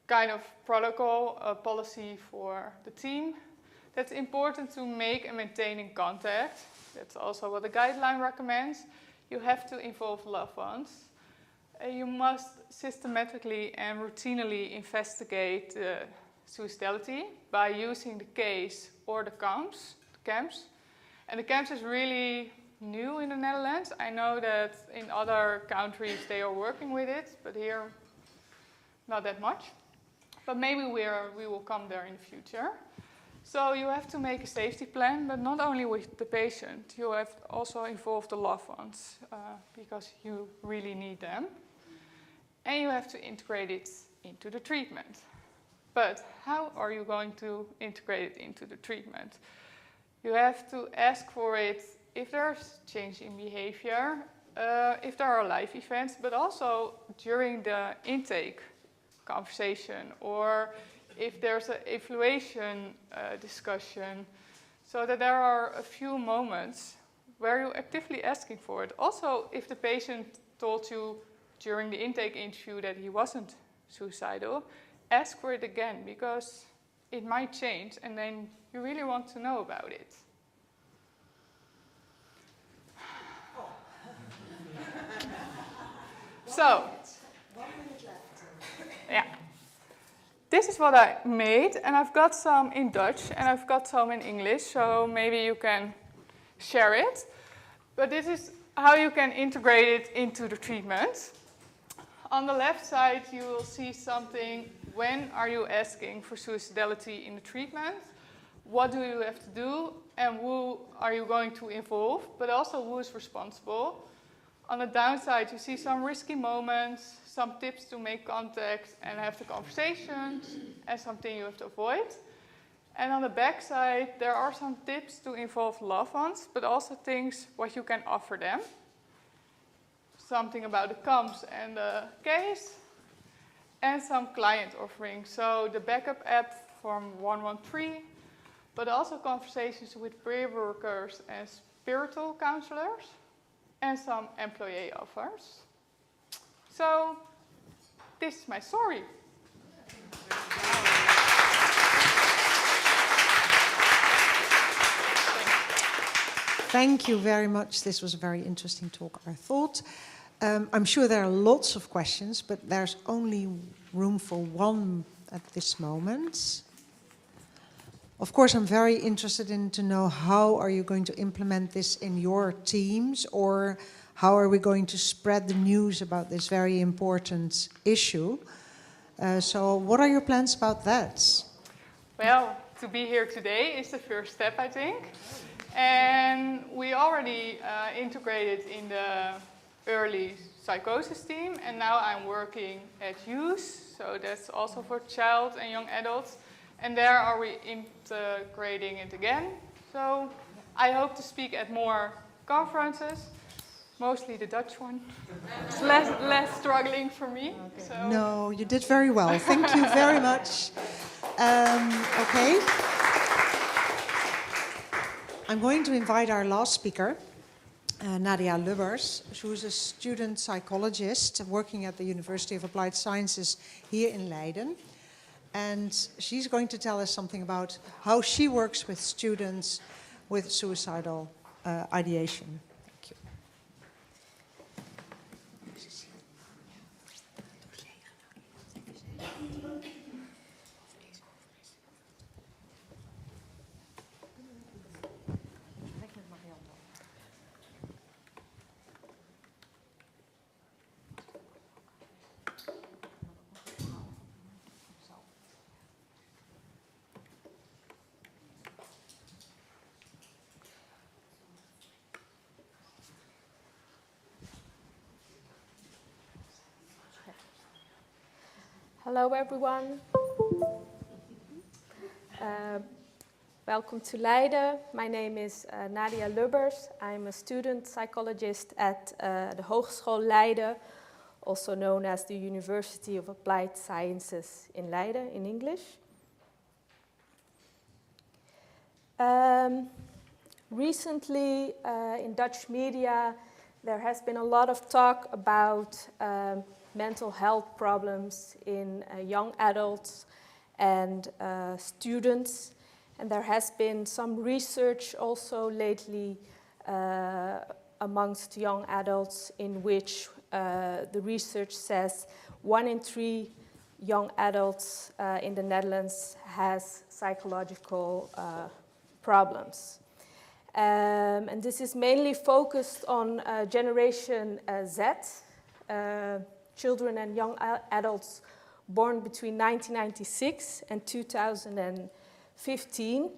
kind of protocol, a policy for the team. That's important to make and maintain in contact. That's also what the guideline recommends. You have to involve loved ones. You must systematically and routinely investigate suicidality by using the case or the camps. And the camps is really new in the Netherlands. I know that in other countries they are working with it, but here not that much. But maybe we will come there in the future. So you have to make a safety plan, but not only with the patient. You have to also involve the loved ones because you really need them. And you have to integrate it into the treatment. But how are you going to integrate it into the treatment? You have to ask for it if there's change in behavior, if there are life events, but also during the intake conversation, or if there's an evaluation discussion, so that there are a few moments where you're actively asking for it. Also, if the patient told you during the intake interview that he wasn't suicidal, ask for it again, because it might change and then you really want to know about it. So, yeah. This is what I made, and I've got some in Dutch and I've got some in English, so maybe you can share it. But this is how you can integrate it into the treatment. On the left side, you will see something, when are you asking for suicidality in the treatment? What do you have to do? And who are you going to involve? But also who is responsible? On the downside, you see some risky moments, some tips to make contact and have the conversations, and something you have to avoid. And on the back side, there are some tips to involve loved ones, but also things what you can offer them. Something about the CAMS and the case, and some client offerings. So the backup app from 113, but also conversations with peer workers and spiritual counselors, and some employee offers. So this is my story. Thank you very much. This was a very interesting talk, I thought. I'm sure there are lots of questions, but there's only room for one at this moment. Of course, I'm very interested in to know how are you going to implement this in your teams, or how are we going to spread the news about this very important issue? So what are your plans about that? well, to be here today is the first step, I think. And we already integrated in the early psychosis team, and now I'm working at youth, so that's also for child and young adults. And there are we integrating it again. So I hope to speak at more conferences, mostly the Dutch one. It's less struggling for me. Okay. So. No, you did very well. Thank you very much. Okay. I'm going to invite our last speaker, Nadia Lubbers, who's a student psychologist working at the University of Applied Sciences here in Leiden. And she's going to tell us something about how she works with students with suicidal ideation. Thank you. Hello everyone. Welcome to Leiden. My name is Nadia Lubbers. I'm a student psychologist at the Hogeschool Leiden, also known as the University of Applied Sciences in Leiden in English. Recently in Dutch media there has been a lot of talk about mental health problems in young adults and students. And there has been some research also lately amongst young adults in which the research says 1 in 3 young adults in the Netherlands has psychological problems. And this is mainly focused on Generation Z, children and young adults born between 1996 and 2015.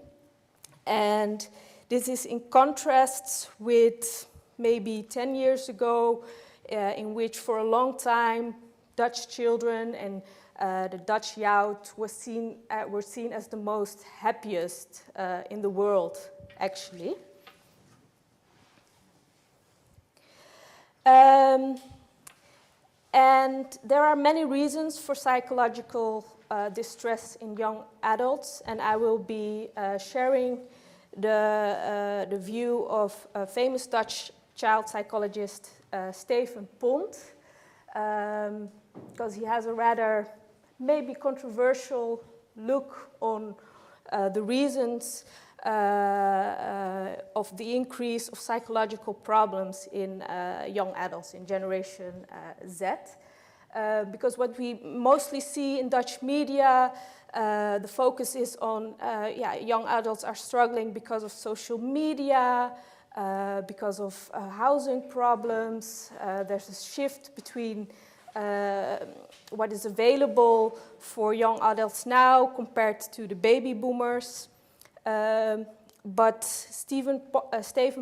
And this is in contrast with maybe 10 years ago, in which for a long time Dutch children and the Dutch youth were seen as the most happiest in the world, actually. And there are many reasons for psychological distress in young adults, and I will be sharing the view of a famous Dutch child psychologist, Steven Pont, because he has a rather maybe controversial look on the reasons of the increase of psychological problems in young adults in Generation Z. Because what we mostly see in Dutch media, the focus is on young adults are struggling because of social media, because of housing problems. There's a shift between what is available for young adults now compared to the baby boomers. But Steven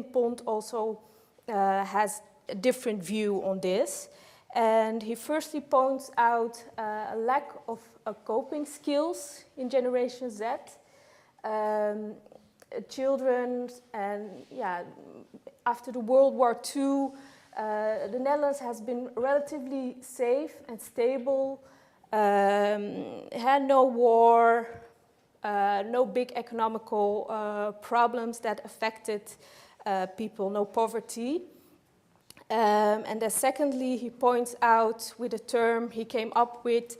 Pont also has a different view on this. And he firstly points out a lack of coping skills in Generation Z. Children, and after the World War II, the Netherlands has been relatively safe and stable, had no war, no big economical problems that affected people, no poverty. And then secondly, he points out with a term he came up with,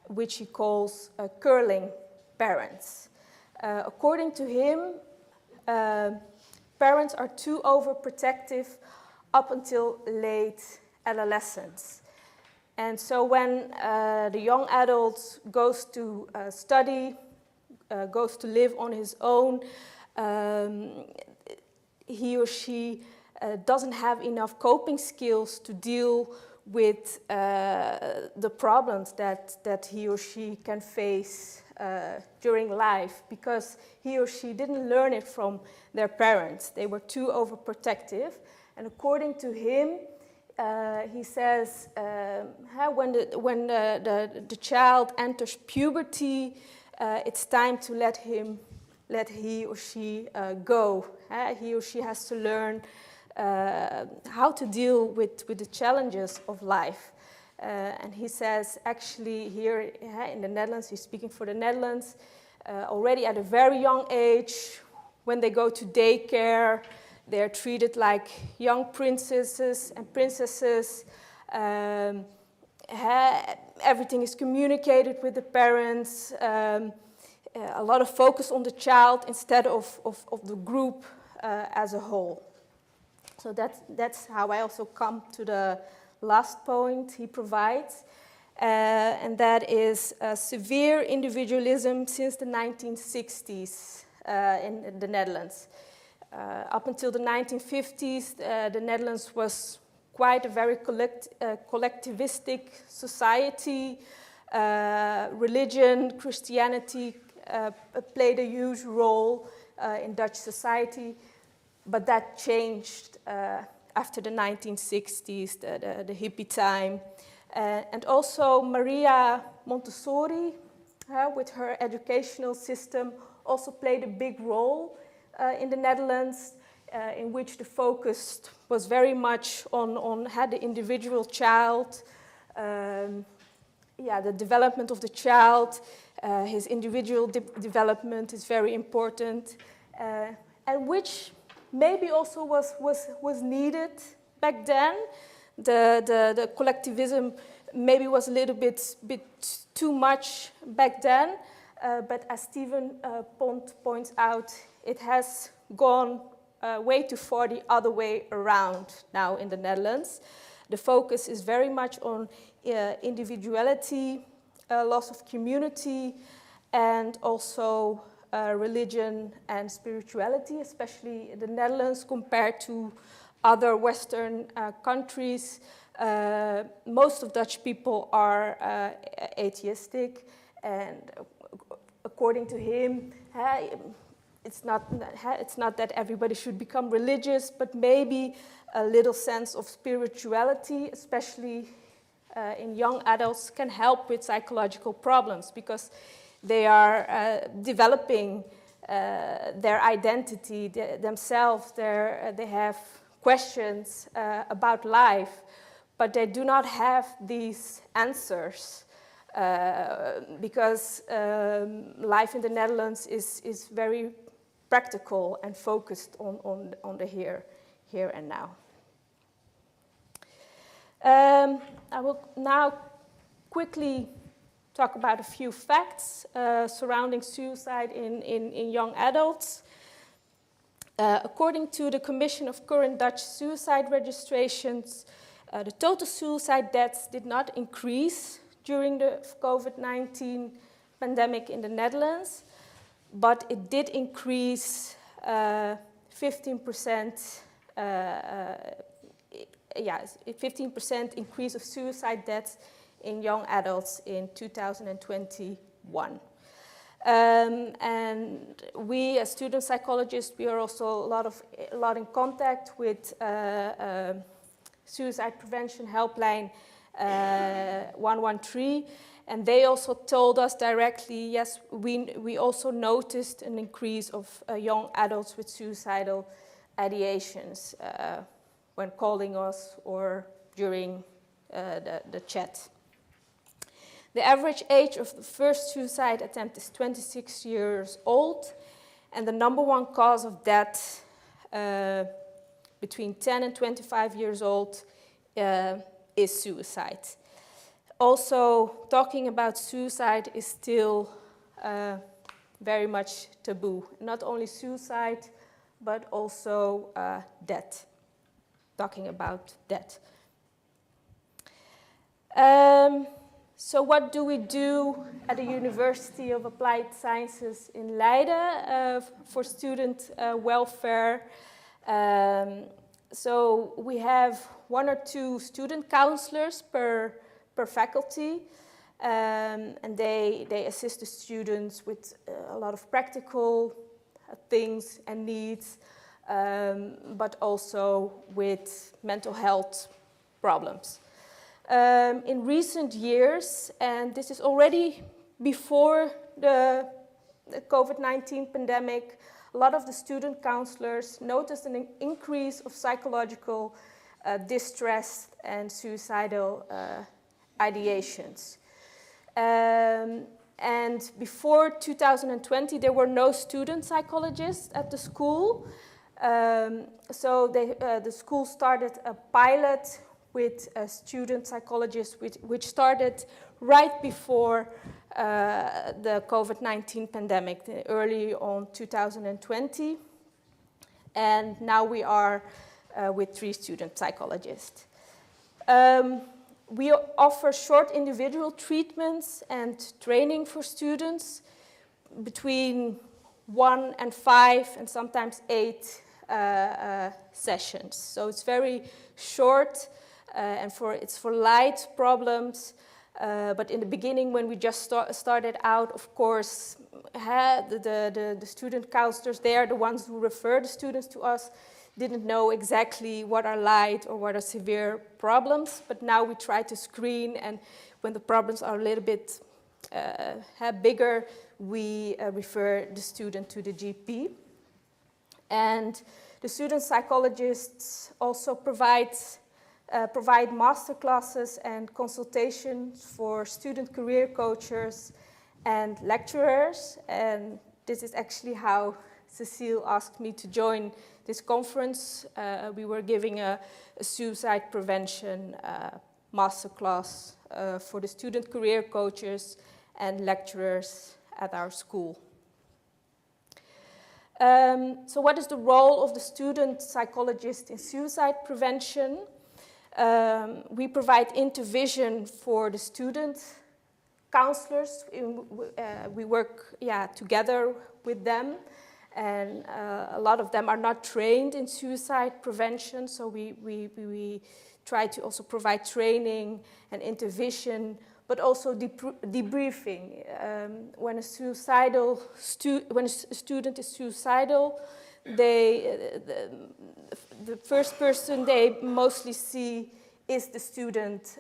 which he calls curling parents. According to him, parents are too overprotective up until late adolescence. And so when the young adult goes to study, goes to live on his own, he or she doesn't have enough coping skills to deal with the problems that he or she can face during life because he or she didn't learn it from their parents. They were too overprotective. And according to him, he says when the child enters puberty, it's time to let he or she go. He or she has to learn how to deal with the challenges of life. And he says, actually, here in the Netherlands, he's speaking for the Netherlands, already at a very young age, when they go to daycare, they're treated like young princesses and princesses. Everything is communicated with the parents. A lot of focus on the child instead of the group as a whole. So that's how I also come to the last point he provides, and that is severe individualism since the 1960s in the Netherlands. Up until the 1950s, the Netherlands was quite a very collectivistic society. Religion, Christianity played a huge role in Dutch society, but that changed after the 1960s, the hippie time. And also Maria Montessori, with her educational system, also played a big role in the Netherlands, in which the focus was very much on the individual child, the development of the child, his individual development is very important, and which maybe also was needed back then. The collectivism maybe was a little bit too much back then, but as Stephen Pont points out, it has gone way too far the other way around now in the Netherlands. The focus is very much on individuality, loss of community, and also religion and spirituality, especially in the Netherlands compared to other Western countries. Most of Dutch people are atheistic, and according to him, it's not that everybody should become religious, but maybe a little sense of spirituality, especially in young adults, can help with psychological problems because they are developing their identity themselves. They have questions about life, but they do not have these answers because life in the Netherlands is very practical and focused on the here and now. I will now quickly talk about a few facts surrounding suicide in young adults. According to the Commission of Current Dutch Suicide Registrations, the total suicide deaths did not increase during the COVID-19 pandemic in the Netherlands, but it did increase 15%. 15% increase of suicide deaths in young adults in 2021. And we, as student psychologists, we are also a lot in contact with suicide prevention helpline 113, and they also told us directly, yes, we also noticed an increase of young adults with suicidal ideations when calling us or during the chat. The average age of the first suicide attempt is 26 years old, and the number one cause of death between 10 and 25 years old is suicide. Also, talking about suicide is still very much taboo. Not only suicide, but also death. Talking about death. So what do we do at the University of Applied Sciences in Leiden for student welfare? So we have 1 or 2 student counselors per faculty. And they assist the students with a lot of practical things and needs, but also with mental health problems. In recent years, and this is already before the COVID-19 pandemic, a lot of the student counselors noticed an increase of psychological distress and suicidal ideations. And before 2020, there were no student psychologists at the school. So the school started a pilot with a student psychologist, which started right before the COVID-19 pandemic, early on 2020. And now we are with 3 student psychologists. We offer short individual treatments and training for students between 1 and 5 and sometimes 8 sessions. So it's very short and it's for light problems. But in the beginning, when we just started out, of course, the student counselors, they are the ones who refer the students to us, didn't know exactly what are light or what are severe problems. But now we try to screen, and when the problems are a little bit bigger, we refer the student to the GP. And the student psychologists also provide master classes and consultations for student career coaches and lecturers. And this is actually how Cecile asked me to join this conference. We were giving a suicide prevention masterclass for the student career coaches and lecturers at our school. So what is the role of the student psychologist in suicide prevention? We provide intervision for the student counselors. We work together with them. And a lot of them are not trained in suicide prevention, so we try to also provide training and intervention, but also debriefing. When a student is suicidal, the first person they mostly see is the student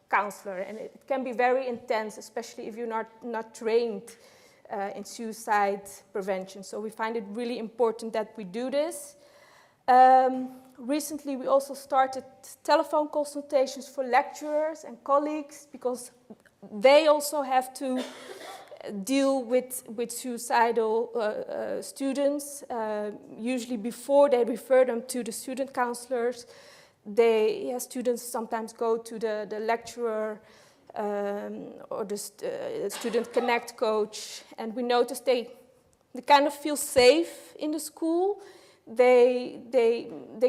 counselor, and it can be very intense, especially if you're not trained in suicide prevention. So we find it really important that we do this. Recently, we also started telephone consultations for lecturers and colleagues, because they also have to deal with suicidal students. Usually before they refer them to the student counselors, students sometimes go to the lecturer or the student connect coach, and we notice they kind of feel safe in the school. They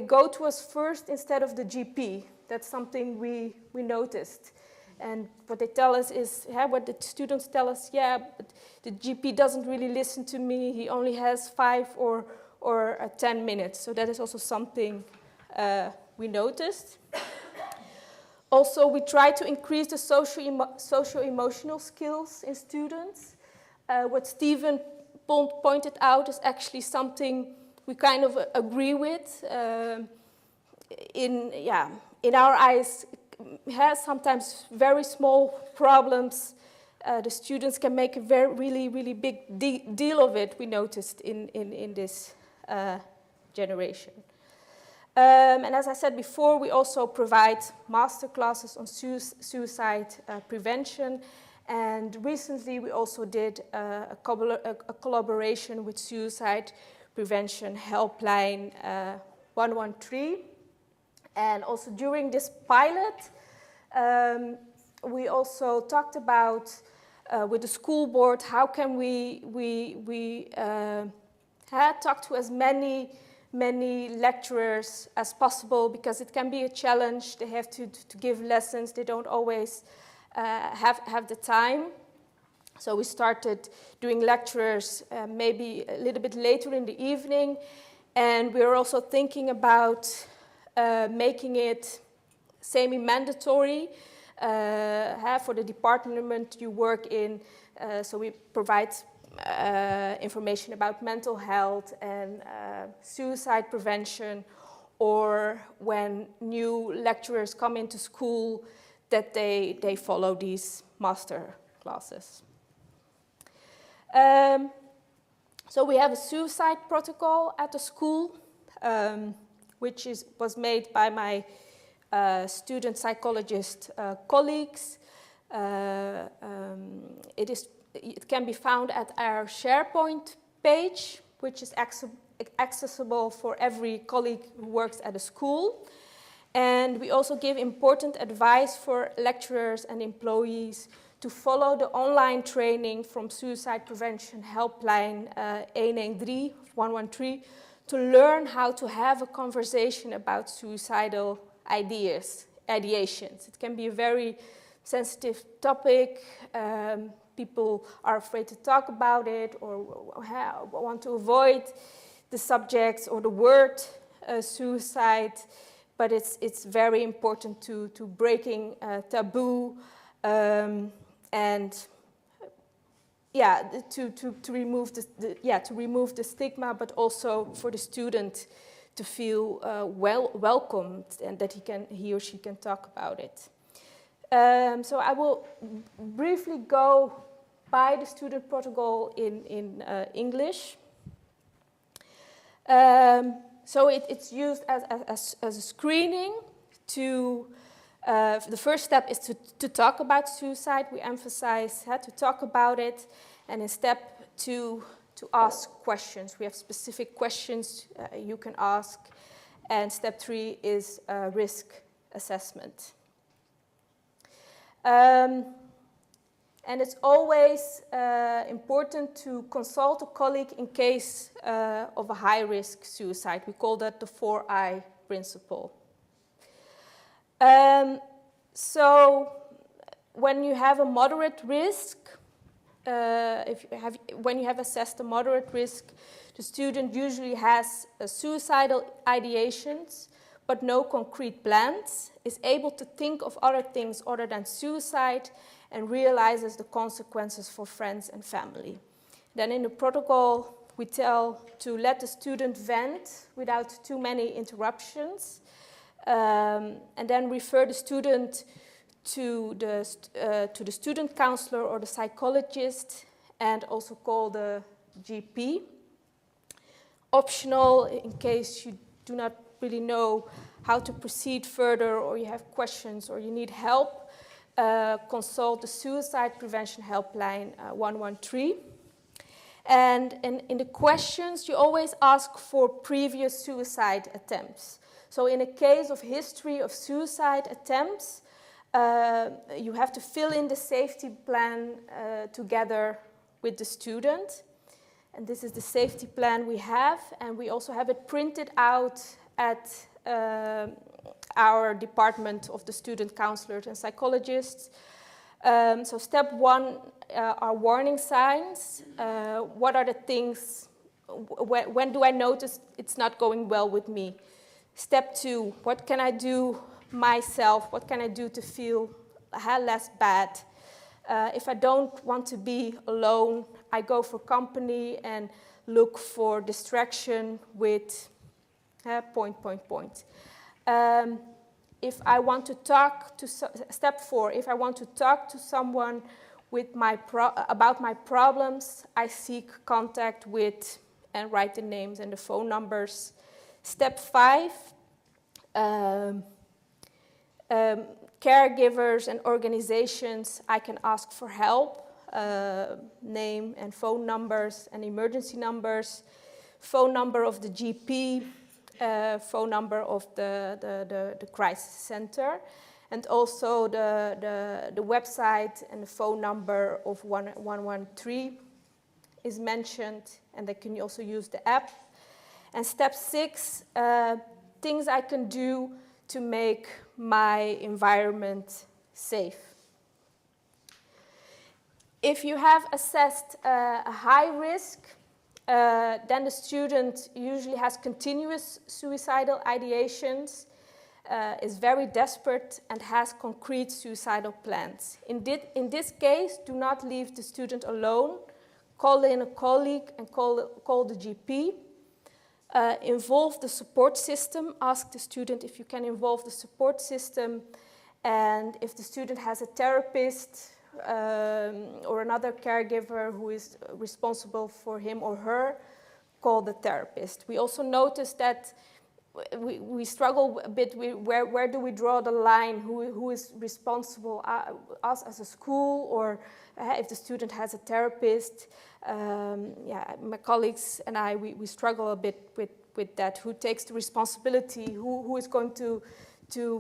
go to us first instead of the GP. That's something we noticed. And what they tell us is, what the students tell us, but the GP doesn't really listen to me. He only has 5 or 10 minutes. So that is also something we noticed. Also, we try to increase the socio-emotional skills in students. What Stephen pointed out is actually something we kind of agree with. In our eyes, has sometimes very small problems. The students can make a really big deal of it, we noticed in this generation. And as I said before, we also provide master classes on suicide prevention. And recently we also did a collaboration with Suicide Prevention Helpline 113. And also during this pilot, we also talked about with the school board, how can we talk to as many lecturers as possible, because it can be a challenge. They have to give lessons. They don't always have the time. So we started doing lectures maybe a little bit later in the evening. And we're also thinking about making it semi-mandatory for the department you work in. So we provide information about mental health and suicide prevention, or when new lecturers come into school, that they follow these master classes. So we have a suicide protocol at the school, which was made by my student psychologist colleagues. It can be found at our SharePoint page, which is accessible for every colleague who works at a school. And we also give important advice for lecturers and employees to follow the online training from Suicide Prevention Helpline 113, to learn how to have a conversation about suicidal ideations. It can be a very sensitive topic. People are afraid to talk about it or want to avoid the subjects or the word suicide. But it's very important to breaking taboo and to remove the stigma, but also for the student to feel welcomed and that he or she can talk about it. So I will briefly go by the student protocol in English. So it's used as a screening to, the first step is to talk about suicide. We emphasize to talk about it. And in step 2, to ask questions. We have specific questions you can ask. And step 3 is risk assessment. And it's always important to consult a colleague in case of a high-risk suicide. We call that the 4I principle. So when you have a moderate risk, when you have assessed a moderate risk, the student usually has suicidal ideations, but no concrete plans, is able to think of other things other than suicide, and realizes the consequences for friends and family. Then in the protocol, we tell to let the student vent without too many interruptions, and then refer the student to the student counselor or the psychologist, and also call the GP. Optional, in case you do not really know how to proceed further, or you have questions, or you need help, consult the Suicide Prevention Helpline 113. And in the questions, you always ask for previous suicide attempts. So in a case of history of suicide attempts, you have to fill in the safety plan together with the student. And this is the safety plan we have, and we also have it printed out at our department of the student counselors and psychologists. So step 1 are warning signs. What are the things, when do I notice it's not going well with me? Step 2, what can I do myself? What can I do to feel less bad? If I don't want to be alone, I go for company and look for distraction with ... If I want to talk to, step 4, if I want to talk to someone with about my problems, I seek contact with and write the names and the phone numbers. Step 5, caregivers and organizations, I can ask for help, name and phone numbers and emergency numbers, phone number of the GP, phone number of the crisis center, and also the website and the phone number of 113 is mentioned, and they can also use the app. And step 6, things I can do to make my environment safe. If you have assessed a high risk, then the student usually has continuous suicidal ideations, is very desperate and has concrete suicidal plans. In this case, do not leave the student alone. Call in a colleague and call the GP. Involve the support system. Ask the student if you can involve the support system. And if the student has a therapist or another caregiver who is responsible for him or her, call the therapist. We also noticed that we struggle a bit with where do we draw the line, who is responsible, us as a school, or if the student has a therapist. My colleagues and I, we struggle a bit with that. Who takes the responsibility? Who is going to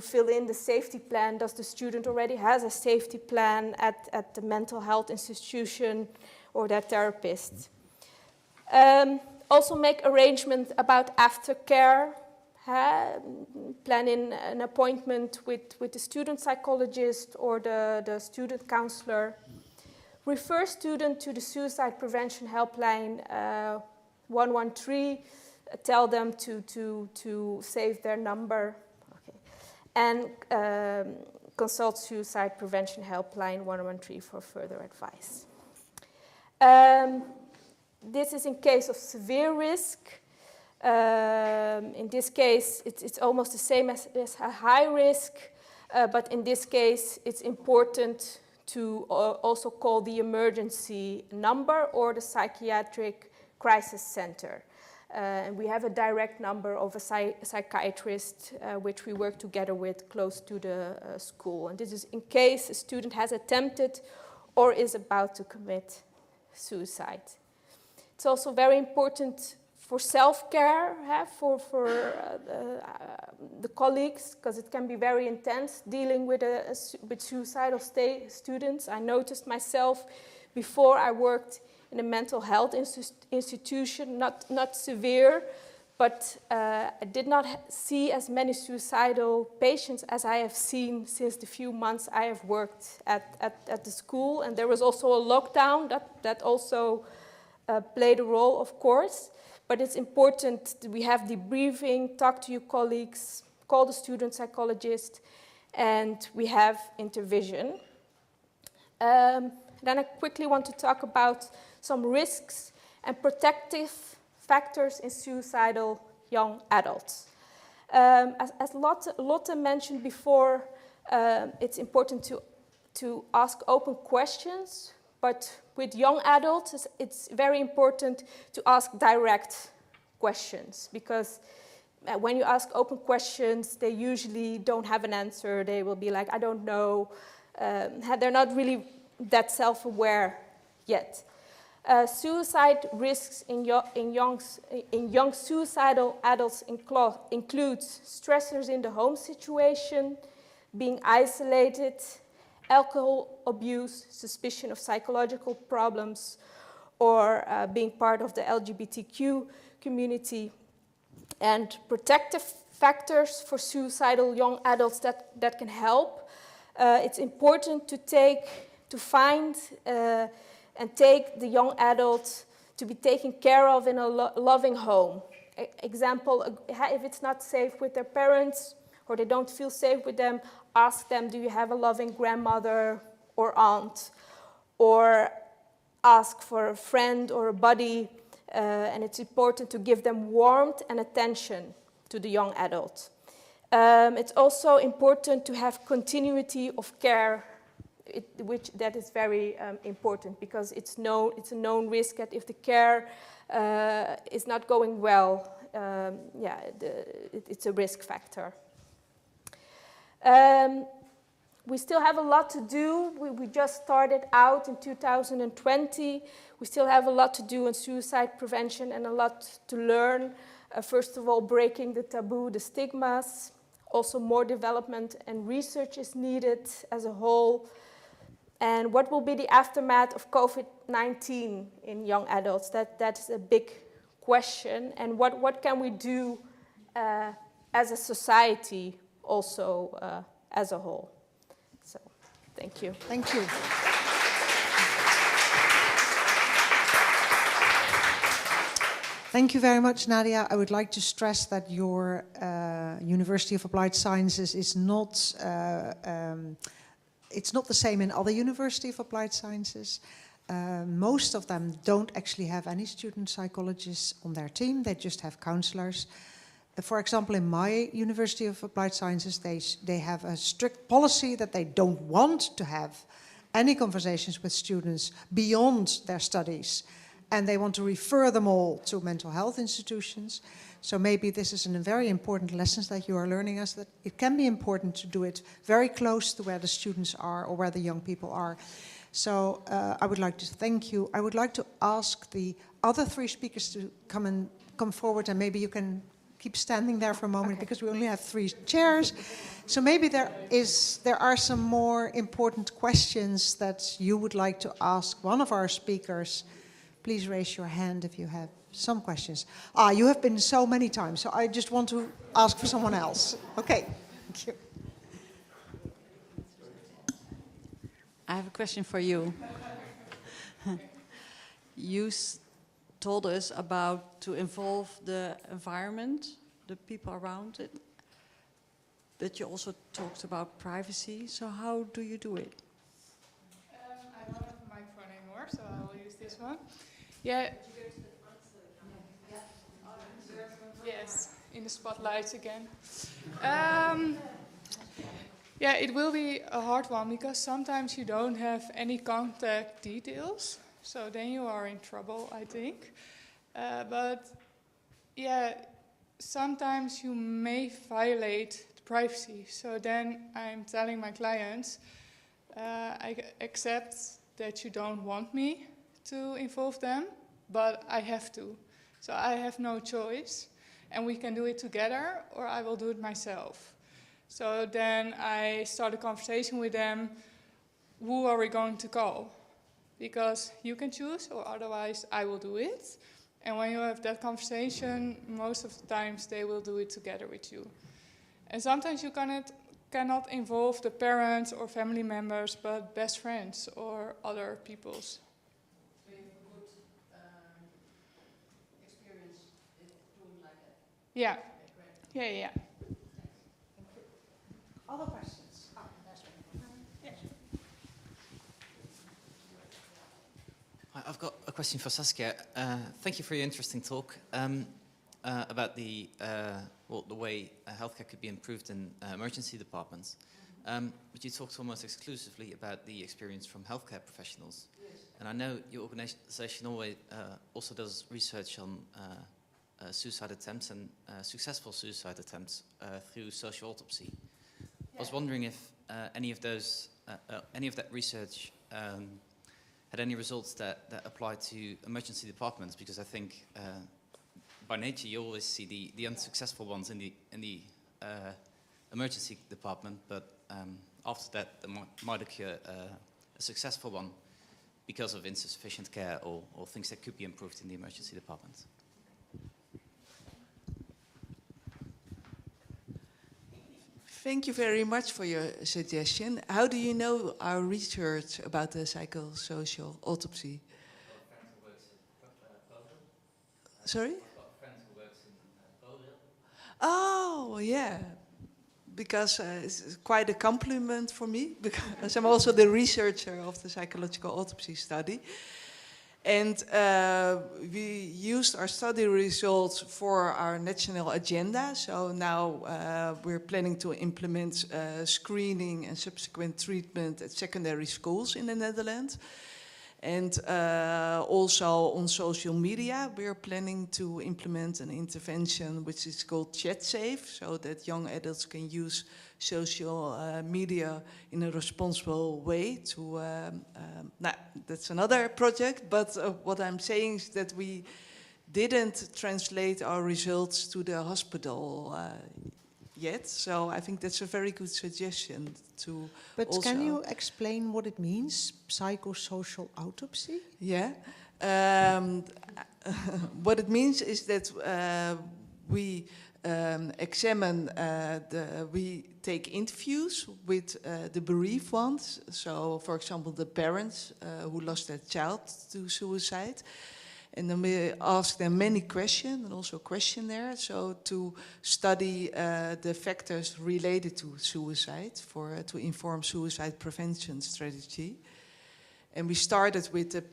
fill in the safety plan? Does the student already has a safety plan at the mental health institution or their therapist? Also make arrangements about aftercare. Plan in an appointment with the student psychologist or the student counselor. Refer student to the suicide prevention helpline 113. Tell them to save their number. Okay. And consult suicide prevention helpline 113 for further advice. This is in case of severe risk. In this case, it's almost the same as a high risk, but in this case, it's important to also call the emergency number or the psychiatric crisis center. And we have a direct number of a psychiatrist, which we work together with close to the school. And this is in case a student has attempted or is about to commit suicide. It's also very important for self-care, for the colleagues, because it can be very intense dealing with suicidal students. I noticed myself before I worked in a mental health institution, not severe, but I did not see as many suicidal patients as I have seen since the few months I have worked at the school. And there was also a lockdown that also played a role, of course. But it's important that we have debriefing, talk to your colleagues, call the student psychologist, and we have intervention. Then I quickly want to talk about some risks and protective factors in suicidal young adults. As Lotte mentioned before, it's important to ask open questions, but with young adults, it's very important to ask direct questions, because when you ask open questions, they usually don't have an answer. They will be like, I don't know. They're not really that self-aware yet. Suicide risks in young suicidal adults includes stressors in the home situation, being isolated, alcohol abuse, suspicion of psychological problems, or being part of the LGBTQ community. And protective factors for suicidal young adults that can help. It's important to find and take the young adult to be taken care of in a loving home. Example, if it's not safe with their parents or they don't feel safe with them, ask them, do you have a loving grandmother or aunt? Or ask for a friend or a buddy, and it's important to give them warmth and attention to the young adult. It's also important to have continuity of care, which that is very important, because it's a known risk that if the care is not going well, it's a risk factor. We still have a lot to do. We just started out in 2020. We still have a lot to do on suicide prevention and a lot to learn. First of all, breaking the taboo, the stigmas. Also, more development and research is needed as a whole. And what will be the aftermath of COVID-19 in young adults? That's a big question. And what can we do as a society also as a whole? So, thank you. Thank you. Thank you very much, Nadia. I would like to stress that your University of Applied Sciences is not, it's not the same in other University of Applied Sciences. Most of them don't actually have any student psychologists on their team, they just have counselors. For example, in my University of Applied Sciences, they have a strict policy that they don't want to have any conversations with students beyond their studies. And they want to refer them all to mental health institutions. So maybe this is a very important lesson that you are learning us, that it can be important to do it very close to where the students are or where the young people are. So I would like to thank you. I would like to ask the other three speakers to come forward, and maybe you can keep standing there for a moment, because we only have 3 chairs. So maybe there are some more important questions that you would like to ask one of our speakers. Please raise your hand if you have some questions. You have been so many times, so I just want to ask for someone else. Okay, thank you. I have a question for you. You told us about to involve the environment, the people around it, but you also talked about privacy. So how do you do it? I don't have a microphone anymore, so I will use this one. Yeah. Yes, in the spotlights again. Yeah, it will be a hard one because sometimes you don't have any contact details, so then you are in trouble, I think. But yeah, sometimes you may violate the privacy. So then I'm telling my clients, I accept that you don't want me to involve them, but I have to. So I have no choice, and we can do it together, or I will do it myself. So then I start a conversation with them, who are we going to call? Because you can choose, or otherwise I will do it. And when you have that conversation, most of the times they will do it together with you. And sometimes you cannot involve the parents or family members, but best friends or other peoples. So you have a good experience doing like that? Yeah. Yeah. Other questions? Yes. Hi, I've got a question for Saskia. Thank you for your interesting talk about the way healthcare could be improved in emergency departments. But you talked almost exclusively about the experience from healthcare professionals. Yes. And I know your organization also does research on suicide attempts and successful suicide attempts through social autopsy. I was wondering if any of that research had any results that apply to emergency departments, because I think by nature you always see the unsuccessful ones in the emergency department, but after that there might occur a successful one because of insufficient care or things that could be improved in the emergency department. Thank you very much for your suggestion. How do you know our research about the psychosocial autopsy? Sorry? Oh, yeah. Because it's quite a compliment for me, because I'm also the researcher of the psychological autopsy study. And we used our study results for our national agenda. So now we're planning to implement screening and subsequent treatment at secondary schools in the Netherlands. And also on social media, we're planning to implement an intervention which is called ChatSafe, so that young adults can use social media in a responsible way to, that's another project, but what I'm saying is that we didn't translate our results to the hospital yet, so I think that's a very good suggestion to But also... can you explain what it means, psychosocial autopsy? Yeah. What it means is that we examine, we take interviews with the bereaved ones. So, for example, the parents who lost their child to suicide. And then we asked them many questions and also a questionnaire, so to study the factors related to suicide to inform suicide prevention strategy. And we started with the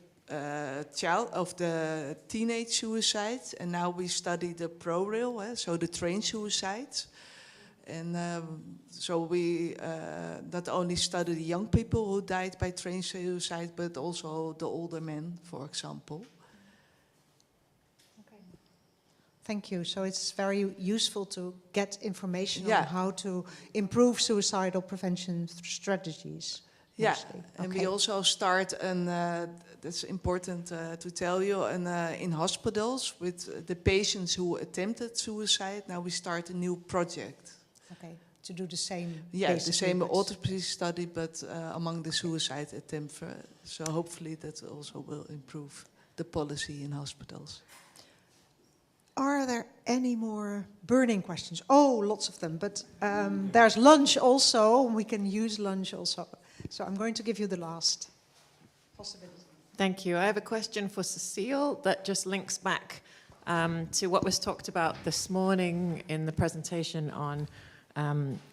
the teenage suicide, and now we study the pro-rail, so the train suicides. And so we not only study the young people who died by train suicide, but also the older men, for example. Thank you. So it's very useful to get information on how to improve suicidal prevention strategies. Yeah, and we also start, and that's important to tell you, and in hospitals with the patients who attempted suicide. Now we start a new project. Okay, to do the same. Yeah, the same autopsy study, but among the suicide attempt. So hopefully that also will improve the policy in hospitals. Are there any more burning questions? Oh, lots of them, but there's lunch also. We can use lunch also. So I'm going to give you the last possibility. Thank you. I have a question for Cecile that just links back to what was talked about this morning in the presentation on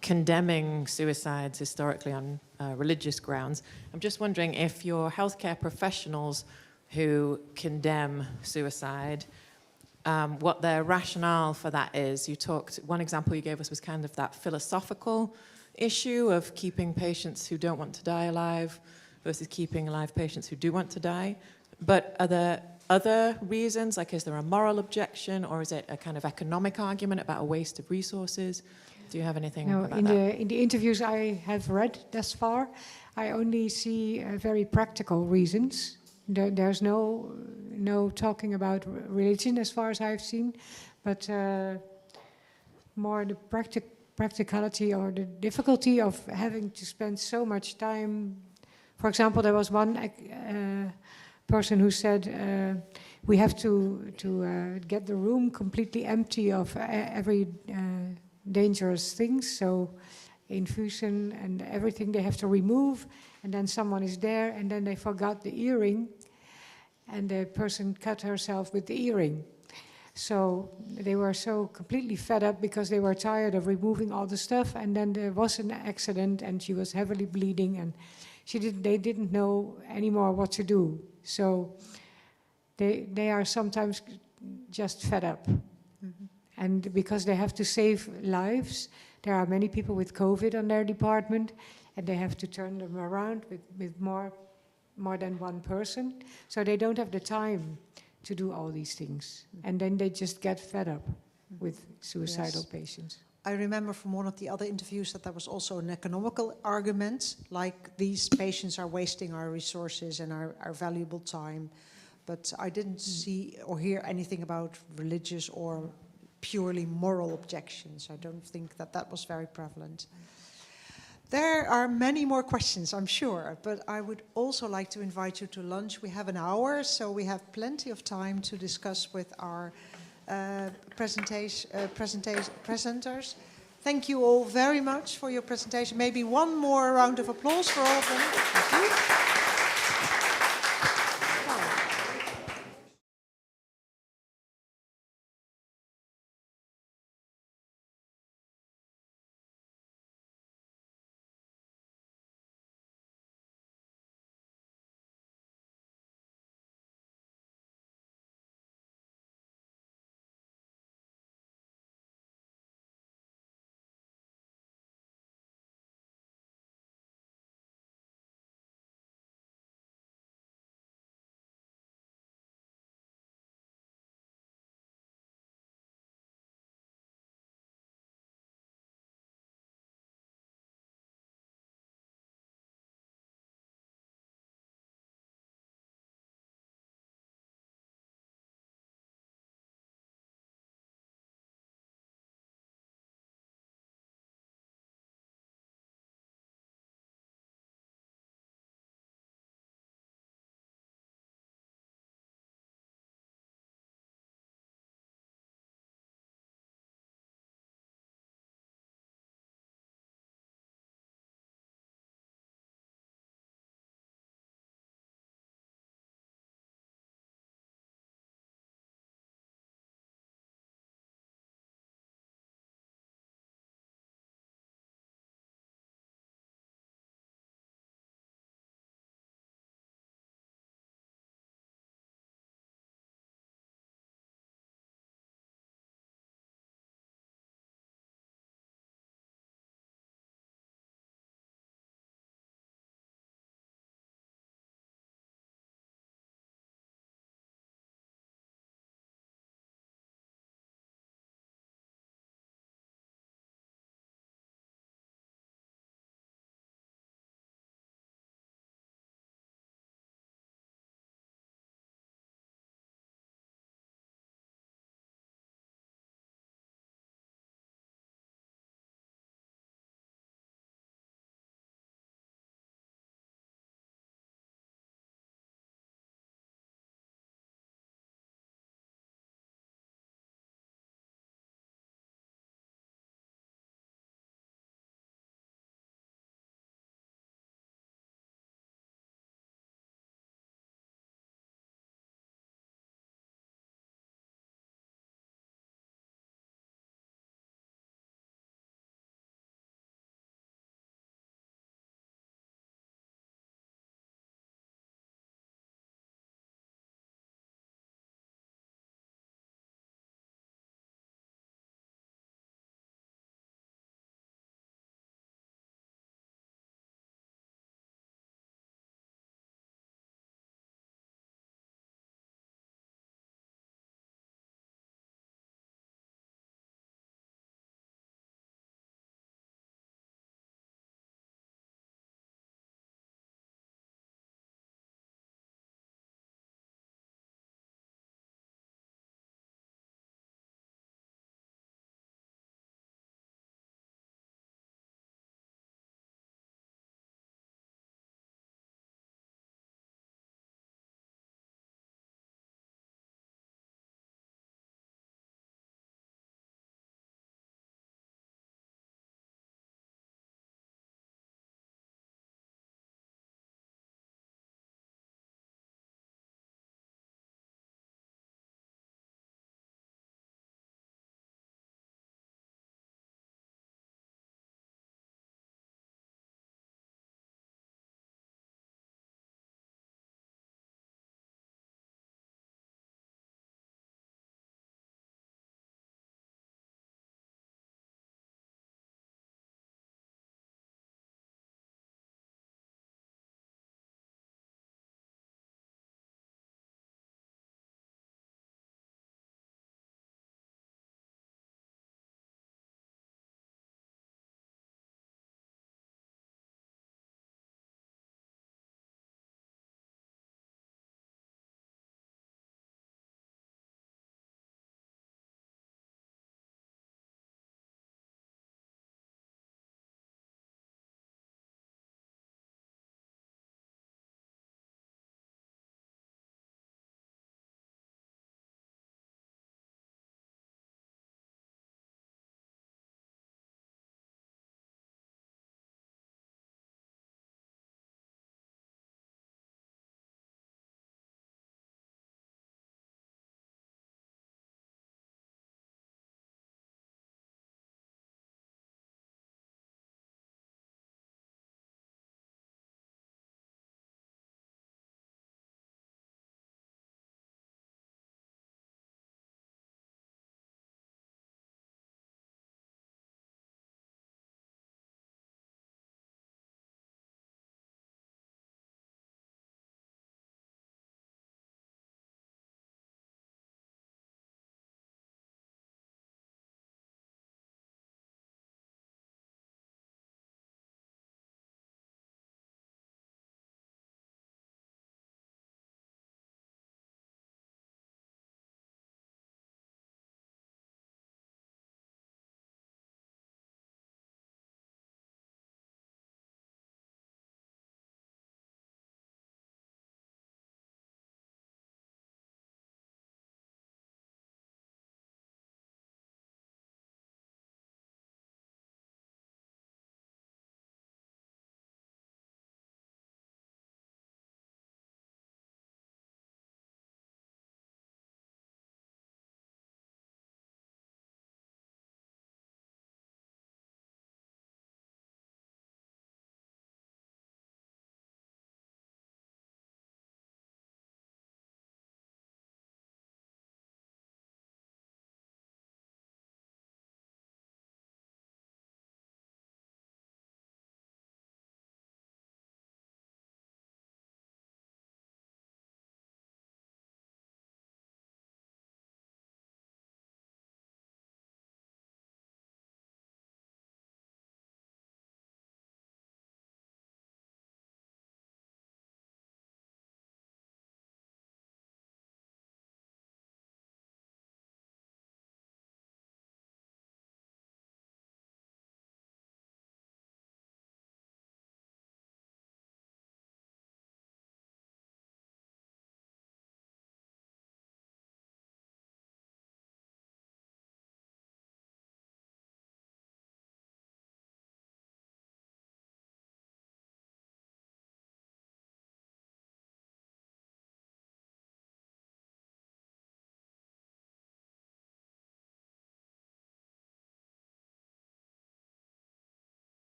condemning suicides historically on religious grounds. I'm just wondering if your healthcare professionals who condemn suicide, what their rationale for that is. You talked, one example you gave us was kind of that philosophical issue of keeping patients who don't want to die alive versus keeping alive patients who do want to die. But are there other reasons? Like, is there a moral objection, or is it a kind of economic argument about a waste of resources? Do you have anything about that? In the interviews I have read thus far, I only see very practical reasons. There's no talking about religion as far as I've seen, but more the practicality or the difficulty of having to spend so much time. For example, there was one person who said we have to get the room completely empty of every dangerous things, so infusion and everything they have to remove, and then someone is there and then they forgot the earring and the person cut herself with the earring. So they were so completely fed up because they were tired of removing all the stuff, and then there was an accident and she was heavily bleeding, and they didn't know anymore what to do. So they are sometimes just fed up. Mm-hmm. And because they have to save lives, there are many people with COVID on their department, and they have to turn them around with more than one person. So they don't have the time to do all these things. And then they just get fed up with suicidal patients. I remember from one of the other interviews that there was also an economical argument, like these patients are wasting our resources and our valuable time. But I didn't see or hear anything about religious or purely moral objections. I don't think that was very prevalent. There are many more questions, I'm sure, but I would also like to invite you to lunch. We have an hour, so we have plenty of time to discuss with our presenters. Thank you all very much for your presentation. Maybe one more round of applause for all of them. Thank you.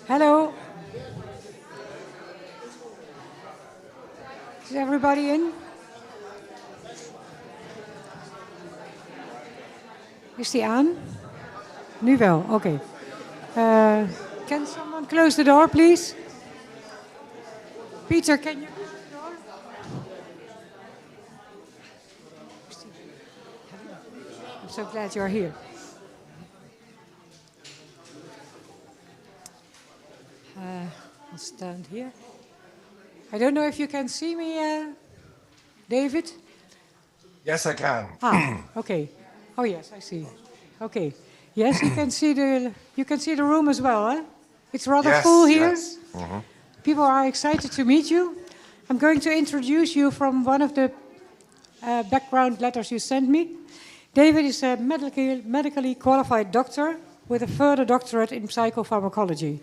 Hello. Is everybody in? Is die aan? Nu wel, oké. Can someone close the door, please? Peter, can you close the door? I'm so glad you're here. I'll stand here. I don't know if you can see me, David? Yes, I can. Okay. Oh yes, I see. Okay. Yes, you can see the room as well, huh? It's rather full here. Yes. Mm-hmm. People are excited to meet you. I'm going to introduce you from one of the background letters you sent me. David is a medically qualified doctor with a further doctorate in psychopharmacology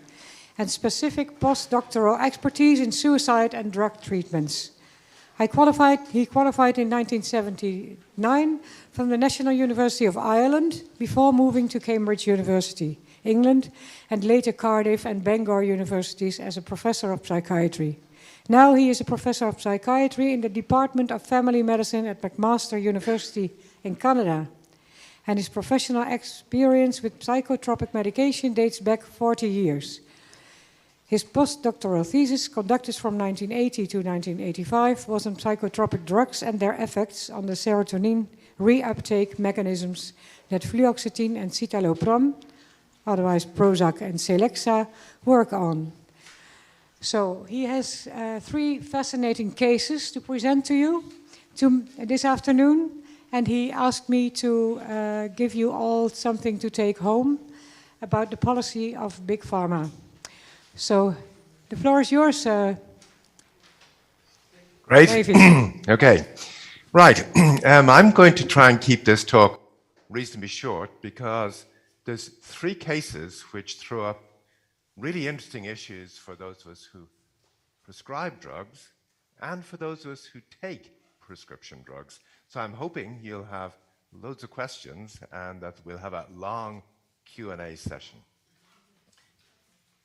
and specific postdoctoral expertise in suicide and drug treatments. He qualified in 1979 from the National University of Ireland before moving to Cambridge University, England, and later Cardiff and Bangor universities as a professor of psychiatry. Now he is a professor of psychiatry in the Department of Family Medicine at McMaster University in Canada. And his professional experience with psychotropic medication dates back 40 years. His postdoctoral thesis, conducted from 1980 to 1985, was on psychotropic drugs and their effects on the serotonin reuptake mechanisms that fluoxetine and citalopram, otherwise Prozac and Celexa, work on. So he has 3 fascinating cases to present to you this afternoon, and he asked me to give you all something to take home about the policy of Big Pharma. So the floor is yours, Great. David. Okay. Right. I'm going to try and keep this talk reasonably short because there's 3 cases which throw up really interesting issues for those of us who prescribe drugs and for those of us who take prescription drugs. So I'm hoping you'll have loads of questions and that we'll have a long Q&A session.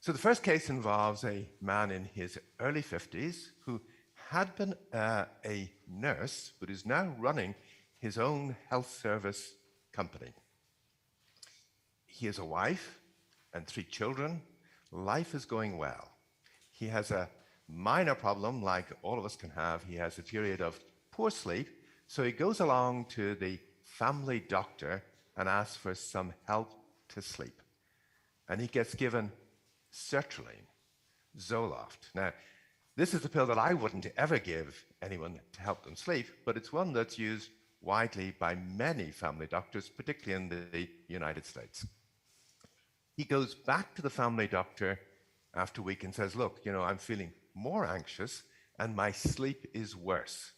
So the first case involves a man in his early 50s who had been a nurse but is now running his own health service company. He has a wife and 3 children. Life is going well. He has a minor problem like all of us can have. He has a period of poor sleep, so he goes along to the family doctor and asks for some help to sleep. And he gets given sertraline, Zoloft. Now, this is a pill that I wouldn't ever give anyone to help them sleep, but it's one that's used widely by many family doctors, particularly in the United States. He goes back to the family doctor after a week and says, look, I'm feeling more anxious and my sleep is worse.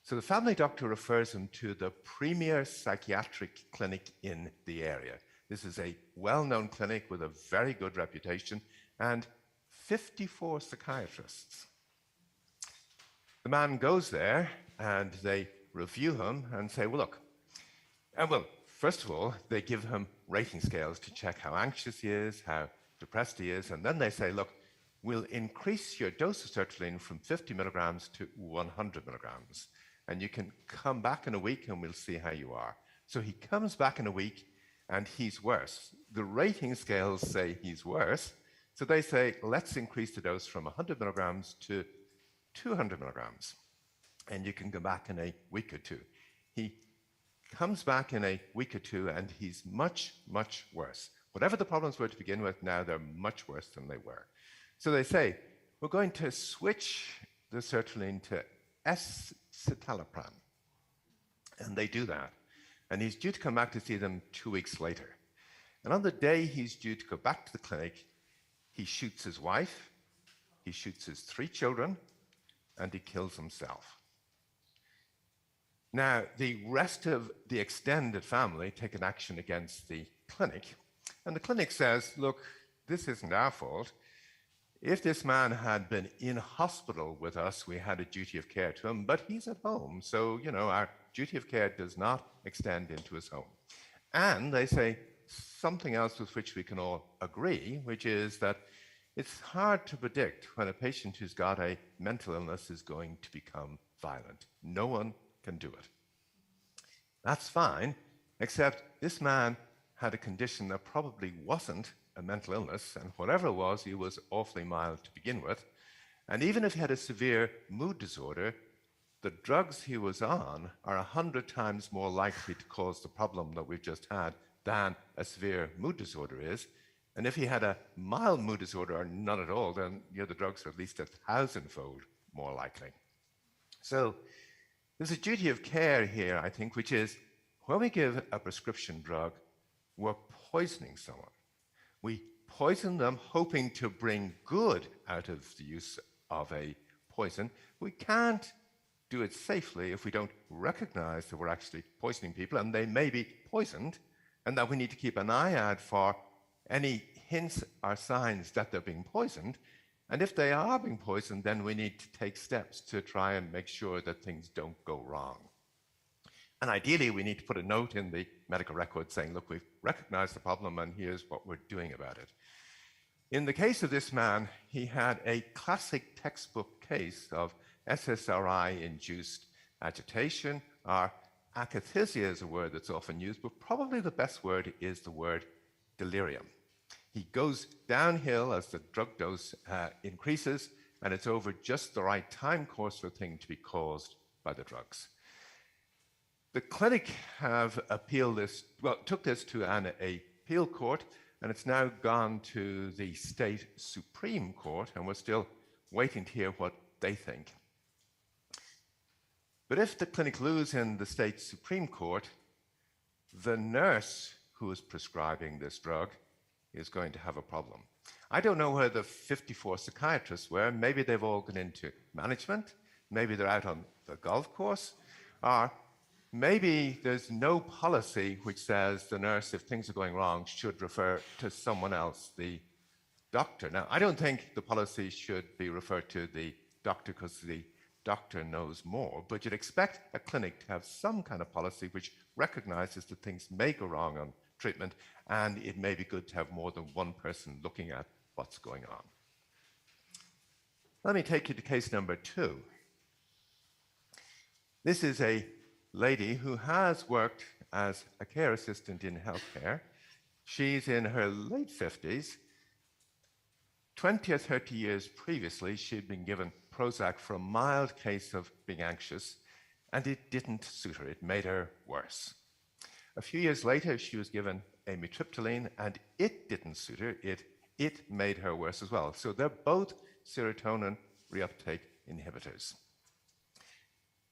So the family doctor refers him to the premier psychiatric clinic in the area. This is a well-known clinic with a very good reputation and 54 psychiatrists. The man goes there and they review him and say, well, look, first of all, they give him rating scales to check how anxious he is, how depressed he is, and then they say, look, we'll increase your dose of sertraline from 50 milligrams to 100 milligrams, and you can come back in a week and we'll see how you are. So he comes back in a week and he's worse. The rating scales say he's worse, so they say, let's increase the dose from 100 milligrams to 200 milligrams, and you can go back in a week or 2. He comes back in a week or 2 and he's much, much worse. Whatever the problems were to begin with, now they're much worse than they were. So they say, we're going to switch the sertraline to escitalopram. And they do that. And he's due to come back to see them 2 weeks later. And on the day he's due to go back to the clinic, he shoots his wife, he shoots his 3 children, and he kills himself. Now, the rest of the extended family take an action against the clinic, and the clinic says, look, this isn't our fault. If this man had been in hospital with us, we had a duty of care to him, but he's at home, so, our duty of care does not extend into his home. And they say, something else with which we can all agree, which is that it's hard to predict when a patient who's got a mental illness is going to become violent. No one can do it. That's fine, except this man had a condition that probably wasn't a mental illness, and whatever it was, he was awfully mild to begin with. And even if he had a severe mood disorder, the drugs he was on are 100 times more likely to cause the problem that we've just had than a severe mood disorder is. And if he had a mild mood disorder or none at all, then the drugs are at least 1,000-fold more likely. So there's a duty of care here, I think, which is when we give a prescription drug, we're poisoning someone. We poison them hoping to bring good out of the use of a poison. We can't do it safely if we don't recognize that we're actually poisoning people and they may be poisoned, and that we need to keep an eye out for any hints or signs that they're being poisoned. And if they are being poisoned, then we need to take steps to try and make sure that things don't go wrong. And ideally, we need to put a note in the medical record saying, look, we've recognized the problem and here's what we're doing about it. In the case of this man, he had a classic textbook case of SSRI-induced agitation, or akathisia is a word that's often used, but probably the best word is the word delirium. He goes downhill as the drug dose increases, and it's over just the right time course for a thing to be caused by the drugs. The clinic have appealed this, well, took this to an appeal court, and it's now gone to the state Supreme Court, and we're still waiting to hear what they think. But if the clinic lose in the state Supreme Court, the nurse who is prescribing this drug is going to have a problem. I don't know where the 54 psychiatrists were. Maybe they've all gone into management. Maybe they're out on the golf course. Or maybe there's no policy which says the nurse, if things are going wrong, should refer to someone else, the doctor. Now, I don't think the policy should be referred to the doctor because the doctor knows more, but you'd expect a clinic to have some kind of policy which recognizes that things may go wrong on treatment, and it may be good to have more than one person looking at what's going on. Let me take you to case number 2. This is a lady who has worked as a care assistant in healthcare. She's in her late 50s. 20 or 30 years previously, she'd been given Prozac for a mild case of being anxious, and it didn't suit her. It made her worse. A few years later, she was given amitriptyline, and it didn't suit her. It made her worse as well. So they're both serotonin reuptake inhibitors.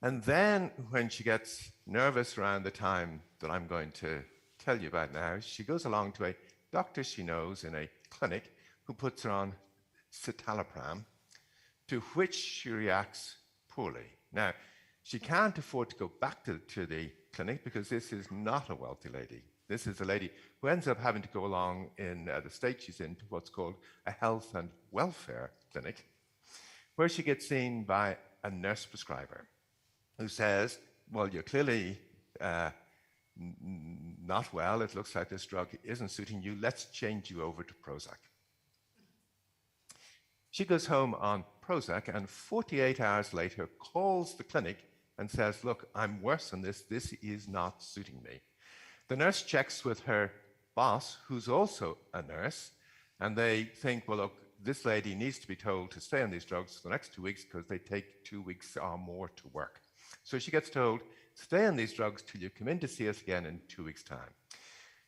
And then when she gets nervous around the time that I'm going to tell you about now, she goes along to a doctor she knows in a clinic who puts her on citalopram, to which she reacts poorly. Now, she can't afford to go back to the clinic because this is not a wealthy lady. This is a lady who ends up having to go along in the state she's in to what's called a health and welfare clinic, where she gets seen by a nurse prescriber who says, well, you're clearly not well. It looks like this drug isn't suiting you. Let's change you over to Prozac. She goes home on Prozac and 48 hours later calls the clinic and says, look, I'm worse than this. This is not suiting me. The nurse checks with her boss, who's also a nurse, and they think, well, look, this lady needs to be told to stay on these drugs for the next 2 weeks because they take 2 weeks or more to work. So she gets told, stay on these drugs till you come in to see us again in 2 weeks' time.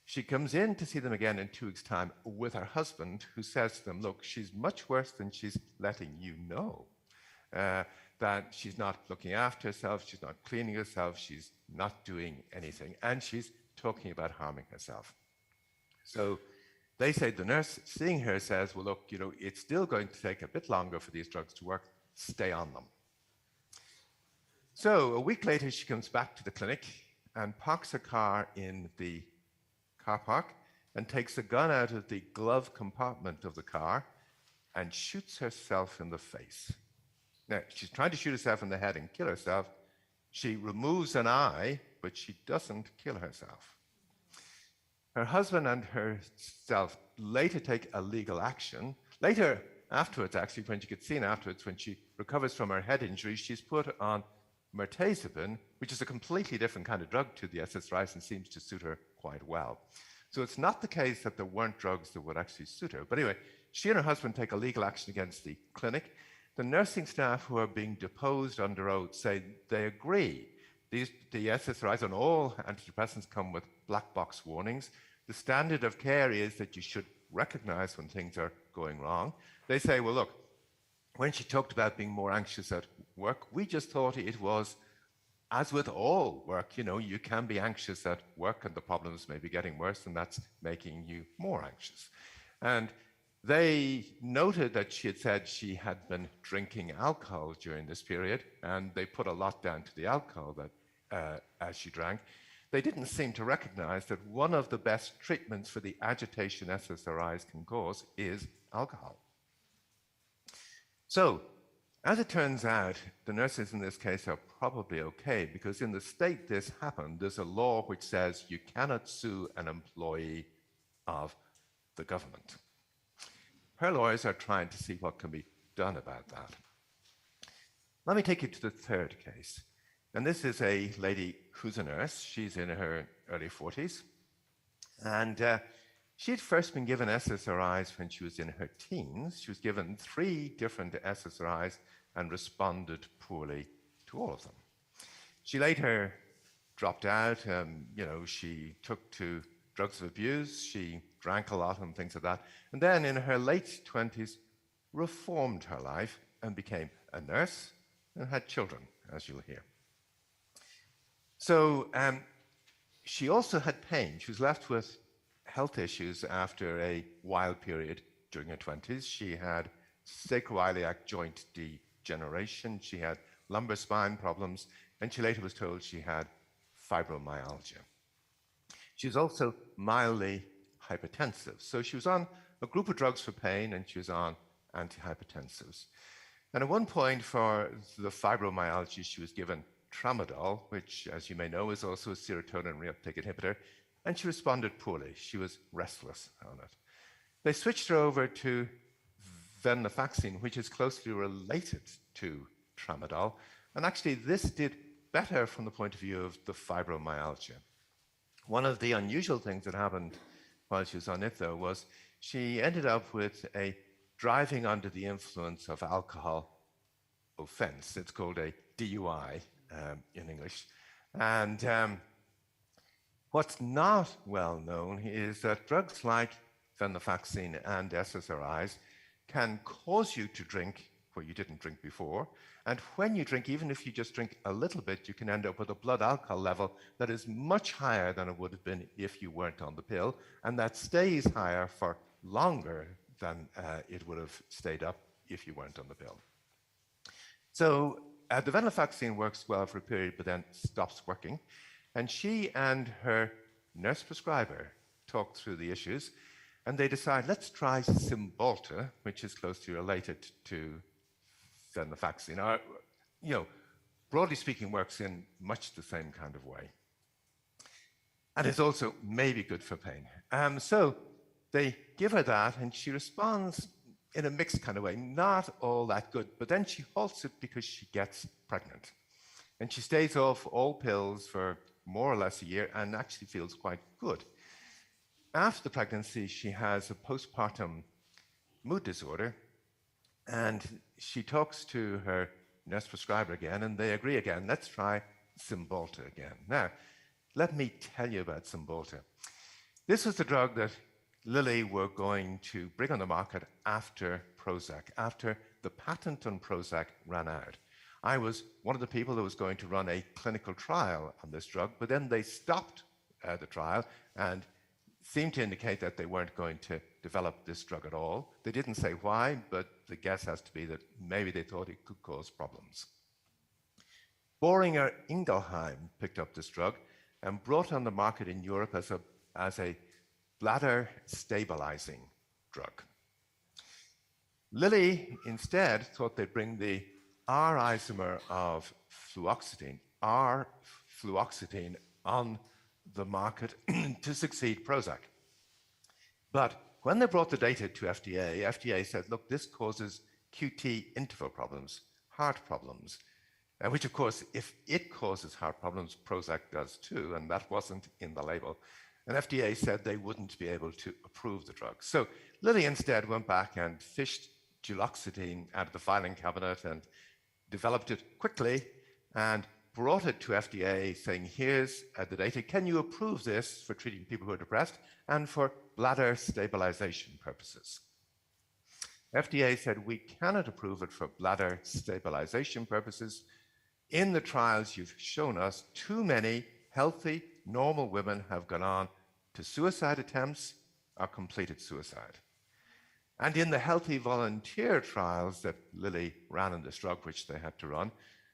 She comes in to see them again in 2 weeks' time with her husband, who says to them, look, she's much worse than she's letting you know. That she's not looking after herself, she's not cleaning herself, she's not doing anything, and she's talking about harming herself. So they say, the nurse seeing her says, well, look, it's still going to take a bit longer for these drugs to work, stay on them. So a week later, she comes back to the clinic and parks her car in the car park and takes a gun out of the glove compartment of the car and shoots herself in the face. Now, she's trying to shoot herself in the head and kill herself. She removes an eye, but she doesn't kill herself. Her husband and herself later take a legal action. Later, afterwards, actually, when she gets seen afterwards, when she recovers from her head injury, she's put on mirtazapine, which is a completely different kind of drug to the SSRIs and seems to suit her quite well. So it's not the case that there weren't drugs that would actually suit her. But anyway, she and her husband take a legal action against the clinic. The nursing staff who are being deposed under oath say they agree. The SSRIs and all antidepressants come with black box warnings. The standard of care is that you should recognize when things are going wrong. They say, well, look, when she talked about being more anxious at work, we just thought it was, as with all work, you know, you can be anxious at work and the problems may be getting worse and that's making you more anxious. And they noted that she had said she had been drinking alcohol during this period, and they put a lot down to the alcohol that as she drank. They didn't seem to recognize that one of the best treatments for the agitation SSRIs can cause is alcohol. So, as it turns out, the nurses in this case are probably okay, because in the state this happened, there's a law which says you cannot sue an employee of the government. Her lawyers are trying to see what can be done about that. Let me take you to the third case. And this is a lady who's a nurse. She's in her early 40s. And she'd first been given SSRIs when she was in her teens. She was given 3 different SSRIs and responded poorly to all of them. She later dropped out. She took to drugs of abuse. She drank a lot and things like that. And then in her late 20s, reformed her life and became a nurse and had children, as you'll hear. So she also had pain. She was left with health issues after a wild period during her 20s. She had sacroiliac joint degeneration. She had lumbar spine problems. And she later was told she had fibromyalgia. She was also mildly hypertensive. So she was on a group of drugs for pain, and she was on antihypertensives. And at one point for the fibromyalgia, she was given tramadol, which, as you may know, is also a serotonin reuptake inhibitor, and she responded poorly. She was restless on it. They switched her over to venlafaxine, which is closely related to tramadol, and actually this did better from the point of view of the fibromyalgia. One of the unusual things that happened while she was on it, though, was she ended up with a driving under the influence of alcohol offense. It's called a DUI in English. And what's not well known is that drugs like venlafaxine and SSRIs can cause you to drink where you didn't drink before. And when you drink, even if you just drink a little bit, you can end up with a blood alcohol level that is much higher than it would have been if you weren't on the pill, and that stays higher for longer than it would have stayed up if you weren't on the pill. So the venlafaxine works well for a period, but then stops working. And she and her nurse prescriber talked through the issues, and they decide, let's try Cymbalta, which is closely related to venlafaxine. Broadly speaking, works in much the same kind of way. And it's also maybe good for pain. So they give her that, and she responds in a mixed kind of way, not all that good. But then she halts it because she gets pregnant. And she stays off all pills for more or less a year and actually feels quite good. After the pregnancy, she has a postpartum mood disorder, and she talks to her nurse prescriber again, and they agree again, let's try Cymbalta again. Now, let me tell you about Cymbalta. This was the drug that Lilly were going to bring on the market after Prozac, after the patent on Prozac ran out. I was one of the people that was going to run a clinical trial on this drug, but then they stopped the trial and seemed to indicate that they weren't going to develop this drug at all. They didn't say why, but the guess has to be that maybe they thought it could cause problems. Boehringer Ingelheim picked up this drug and brought on the market in Europe as a bladder stabilizing drug. Lilly instead thought they'd bring the R isomer of fluoxetine, R-fluoxetine, on the market to succeed Prozac. But when they brought the data to FDA said, look, this causes QT interval problems, heart problems, which of course, if it causes heart problems, Prozac does too, and that wasn't in the label. And FDA said they wouldn't be able to approve the drug. So Lilly instead went back and fished duloxetine out of the filing cabinet and developed it quickly and brought it to FDA saying, here's the data. Can you approve this for treating people who are depressed and for bladder stabilization purposes? FDA said, we cannot approve it for bladder stabilization purposes. In the trials you've shown us, too many healthy, normal women have gone on to suicide attempts or completed suicide. And in the healthy volunteer trials that Lilly ran on this drug, which they had to run,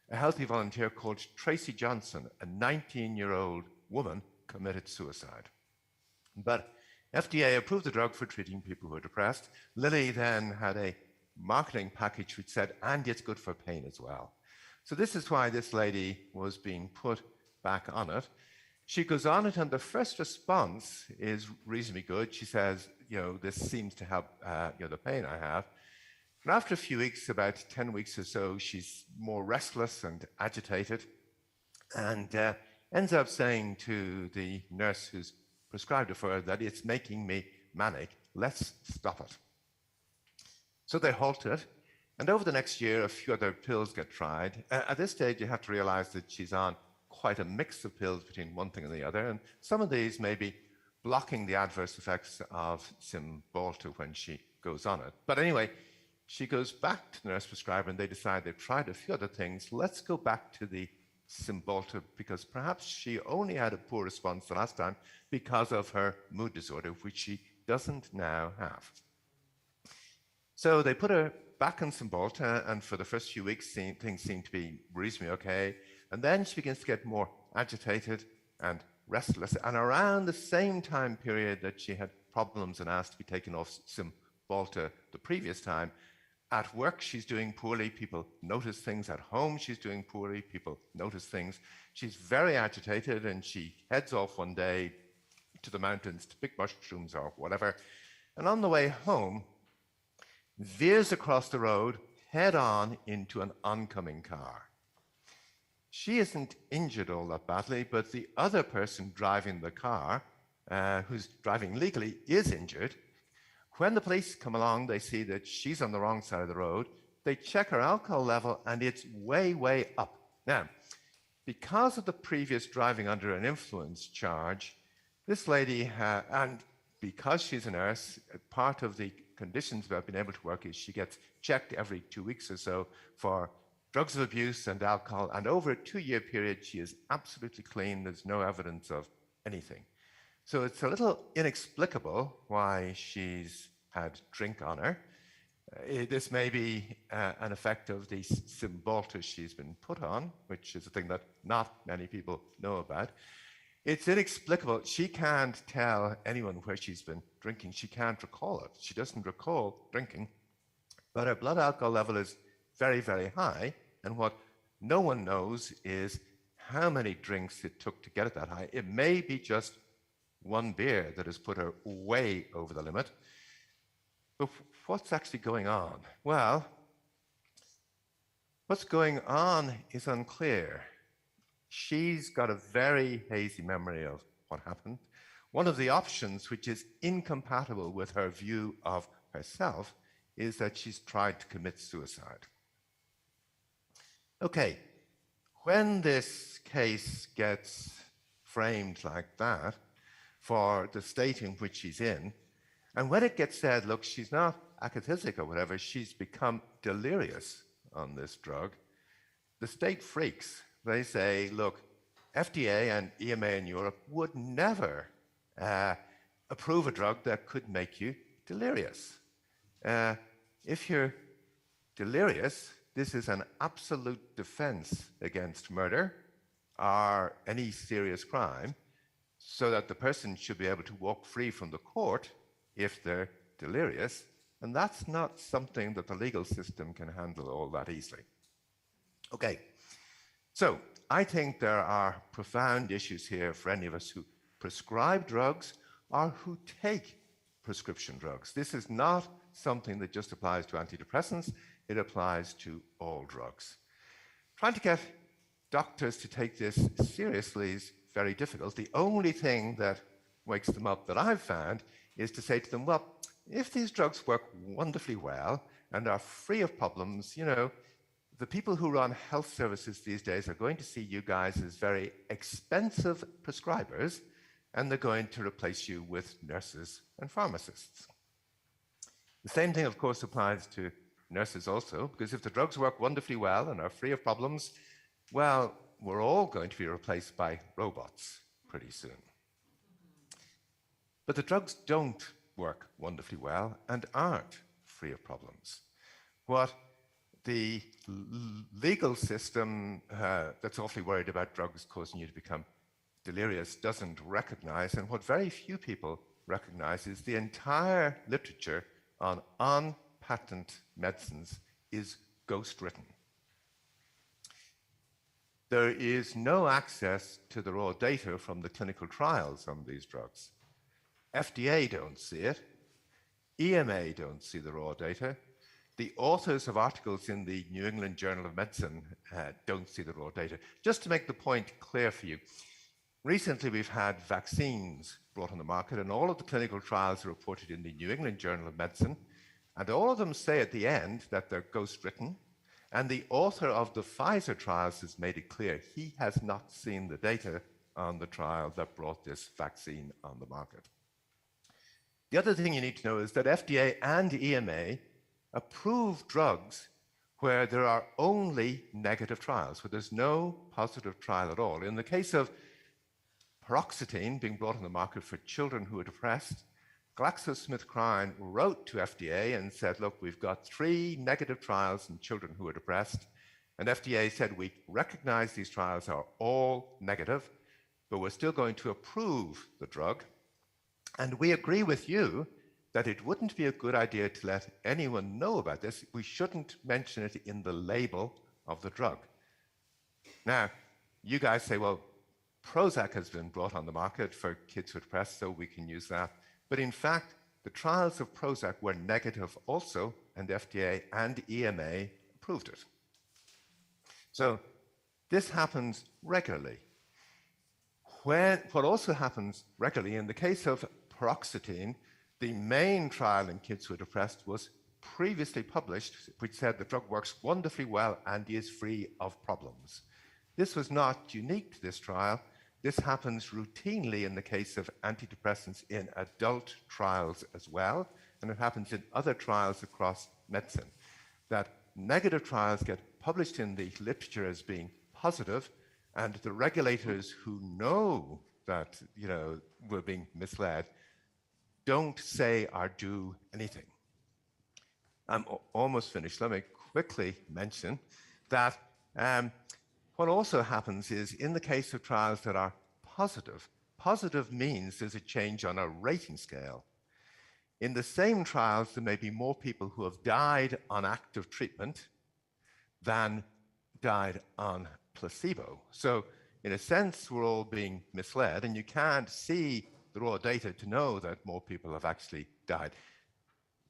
a healthy volunteer called Tracy Johnson, a 19-year-old woman, committed suicide. But FDA approved the drug for treating people who are depressed. Lilly then had a marketing package which said, and it's good for pain as well. So this is why this lady was being put back on it. She goes on it, and the first response is reasonably good. She says, this seems to help the pain I have. And after a few weeks, about 10 weeks or so, she's more restless and agitated, and ends up saying to the nurse who's prescribed it for her that it's making me manic. Let's stop it. So they halt it. And over the next year, a few other pills get tried. At this stage, you have to realize that she's on quite a mix of pills between one thing and the other. And some of these may be blocking the adverse effects of Cymbalta when she goes on it. But anyway, she goes back to the nurse prescriber and they decide they've tried a few other things. Let's go back to the Cymbalta because perhaps she only had a poor response the last time because of her mood disorder, which she doesn't now have. So they put her back on Cymbalta, and for the first few weeks, things seem to be reasonably okay. And then she begins to get more agitated and restless. And around the same time period that she had problems and asked to be taken off Cymbalta the previous time, at work she's doing poorly. People notice things. At home she's doing poorly. People notice things. She's very agitated, and she heads off one day to the mountains to pick mushrooms or whatever. And on the way home, veers across the road head on into an oncoming car. She isn't injured all that badly, but the other person driving the car, who's driving legally, is injured. When the police come along, they see that she's on the wrong side of the road. They check her alcohol level, and it's way, way up. Now, because of the previous driving under an influence charge, this lady, and because she's a nurse, part of the conditions about being able to work is she gets checked every 2 weeks or so for drugs of abuse and alcohol, and over a 2-year period, she is absolutely clean. There's no evidence of anything. So it's a little inexplicable why she's had drink on her. This may be an effect of the Cymbalta she's been put on, which is a thing that not many people know about. It's inexplicable. She can't tell anyone where she's been drinking. She can't recall it. She doesn't recall drinking, but her blood alcohol level is very, very high, and what no one knows is how many drinks it took to get it that high. It may be just one beer that has put her way over the limit. But what's actually going on? Well, what's going on is unclear. She's got a very hazy memory of what happened. One of the options, which is incompatible with her view of herself, is that she's tried to commit suicide. Okay, when this case gets framed like that, for the state in which she's in, and when it gets said, look, she's not akathisic or whatever, she's become delirious on this drug, the state freaks. They say, look, FDA and EMA in Europe would never approve a drug that could make you delirious. If you're delirious, this is an absolute defense against murder or any serious crime, so that the person should be able to walk free from the court if they're delirious, and that's not something that the legal system can handle all that easily. Okay, so I think there are profound issues here for any of us who prescribe drugs or who take prescription drugs. This is not something that just applies to antidepressants, it applies to all drugs. Trying to get doctors to take this seriously is very difficult. The only thing that wakes them up that I've found is to say to them, well, if these drugs work wonderfully well and are free of problems, you know, the people who run health services these days are going to see you guys as very expensive prescribers, and they're going to replace you with nurses and pharmacists. The same thing, of course, applies to nurses also, because if the drugs work wonderfully well and are free of problems, well, we're all going to be replaced by robots pretty soon. But the drugs don't work wonderfully well and aren't free of problems. What the legal system that's awfully worried about drugs causing you to become delirious doesn't recognize, and what very few people recognize, is the entire literature on patent medicines is ghost-written. There is no access to the raw data from the clinical trials on these drugs. FDA don't see it. EMA don't see the raw data. The authors of articles in the New England Journal of Medicine don't see the raw data. Just to make the point clear for you, recently we've had vaccines brought on the market, and all of the clinical trials are reported in the New England Journal of Medicine, and all of them say at the end that they're ghost-written, and the author of the Pfizer trials has made it clear he has not seen the data on the trial that brought this vaccine on the market. The other thing you need to know is that FDA and EMA approve drugs where there are only negative trials, where there's no positive trial at all. In the case of paroxetine being brought on the market for children who are depressed, GlaxoSmithKline wrote to FDA and said, look, we've got 3 negative trials in children who are depressed. And FDA said, we recognize these trials are all negative, but we're still going to approve the drug. And we agree with you that it wouldn't be a good idea to let anyone know about this. We shouldn't mention it in the label of the drug. Now, you guys say, well, Prozac has been brought on the market for kids who are depressed, so we can use that. But in fact, the trials of Prozac were negative also, and FDA and EMA approved it. So this happens regularly. What also happens regularly, in the case of paroxetine, the main trial in kids who are depressed was previously published, which said the drug works wonderfully well and is free of problems. This was not unique to this trial. This happens routinely in the case of antidepressants in adult trials as well, and it happens in other trials across medicine, that negative trials get published in the literature as being positive, and the regulators who know that, you know, we're being misled don't say or do anything. I'm almost finished. Let me quickly mention that what also happens is, in the case of trials that are positive, positive means there's a change on a rating scale. In the same trials, there may be more people who have died on active treatment than died on placebo. So in a sense, we're all being misled, and you can't see the raw data to know that more people have actually died.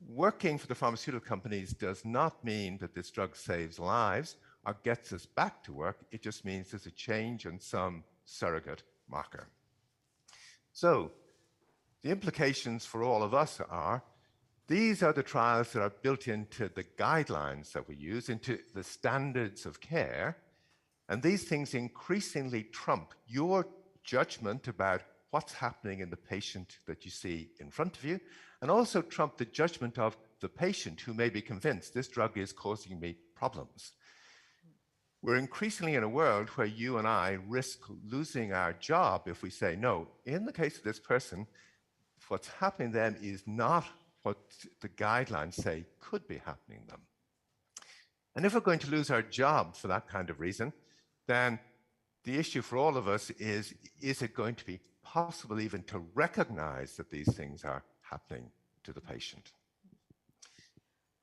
Working for the pharmaceutical companies does not mean that this drug saves lives or gets us back to work. It just means there's a change in some surrogate marker. So the implications for all of us are, these are the trials that are built into the guidelines that we use, into the standards of care, and these things increasingly trump your judgment about what's happening in the patient that you see in front of you, and also trump the judgment of the patient who may be convinced this drug is causing me problems. We're increasingly in a world where you and I risk losing our job if we say, no, in the case of this person, what's happening then is not what the guidelines say could be happening to them. And if we're going to lose our job for that kind of reason, then the issue for all of us is it going to be possible even to recognize that these things are happening to the patient?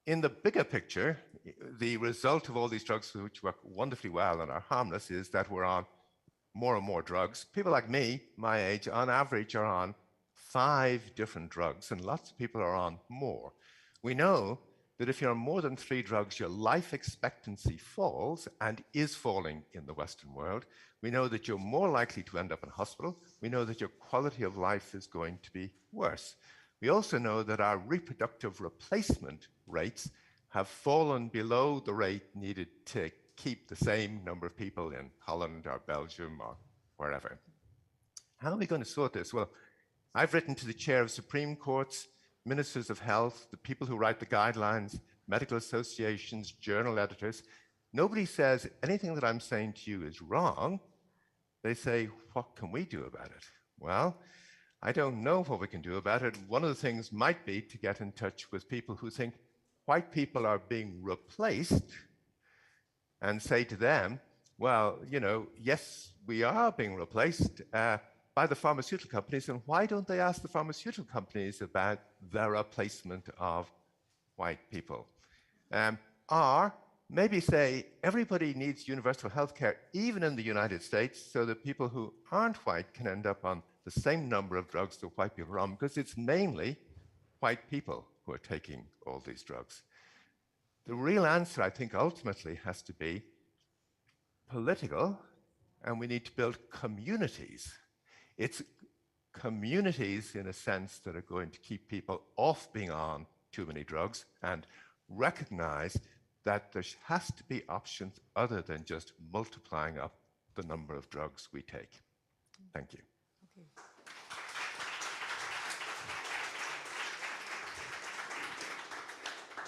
In the bigger picture, the result of all these drugs which work wonderfully well and are harmless is that we're on more and more drugs. People like me, my age, on average are on 5 different drugs, and lots of people are on more. We know that if you're on more than 3 drugs, your life expectancy falls and is falling in the Western world. We know that you're more likely to end up in hospital. We know that your quality of life is going to be worse. We also know that our reproductive replacement rates have fallen below the rate needed to keep the same number of people in Holland or Belgium or wherever. How are we going to sort this? Well, I've written to the chair of Supreme Courts, ministers of health, the people who write the guidelines, medical associations, journal editors. Nobody says anything that I'm saying to you is wrong. They say, what can we do about it? Well, I don't know what we can do about it. One of the things might be to get in touch with people who think white people are being replaced and say to them, well, you know, yes, we are being replaced by the pharmaceutical companies, and why don't they ask the pharmaceutical companies about their replacement of white people? Or maybe say everybody needs universal health care, even in the United States, so that people who aren't white can end up on the same number of drugs that white people are on, because it's mainly white people who are taking all these drugs. The real answer, I think, ultimately has to be political, and we need to build communities. It's communities, in a sense, that are going to keep people off being on too many drugs and recognize that there has to be options other than just multiplying up the number of drugs we take. Thank you. Okay.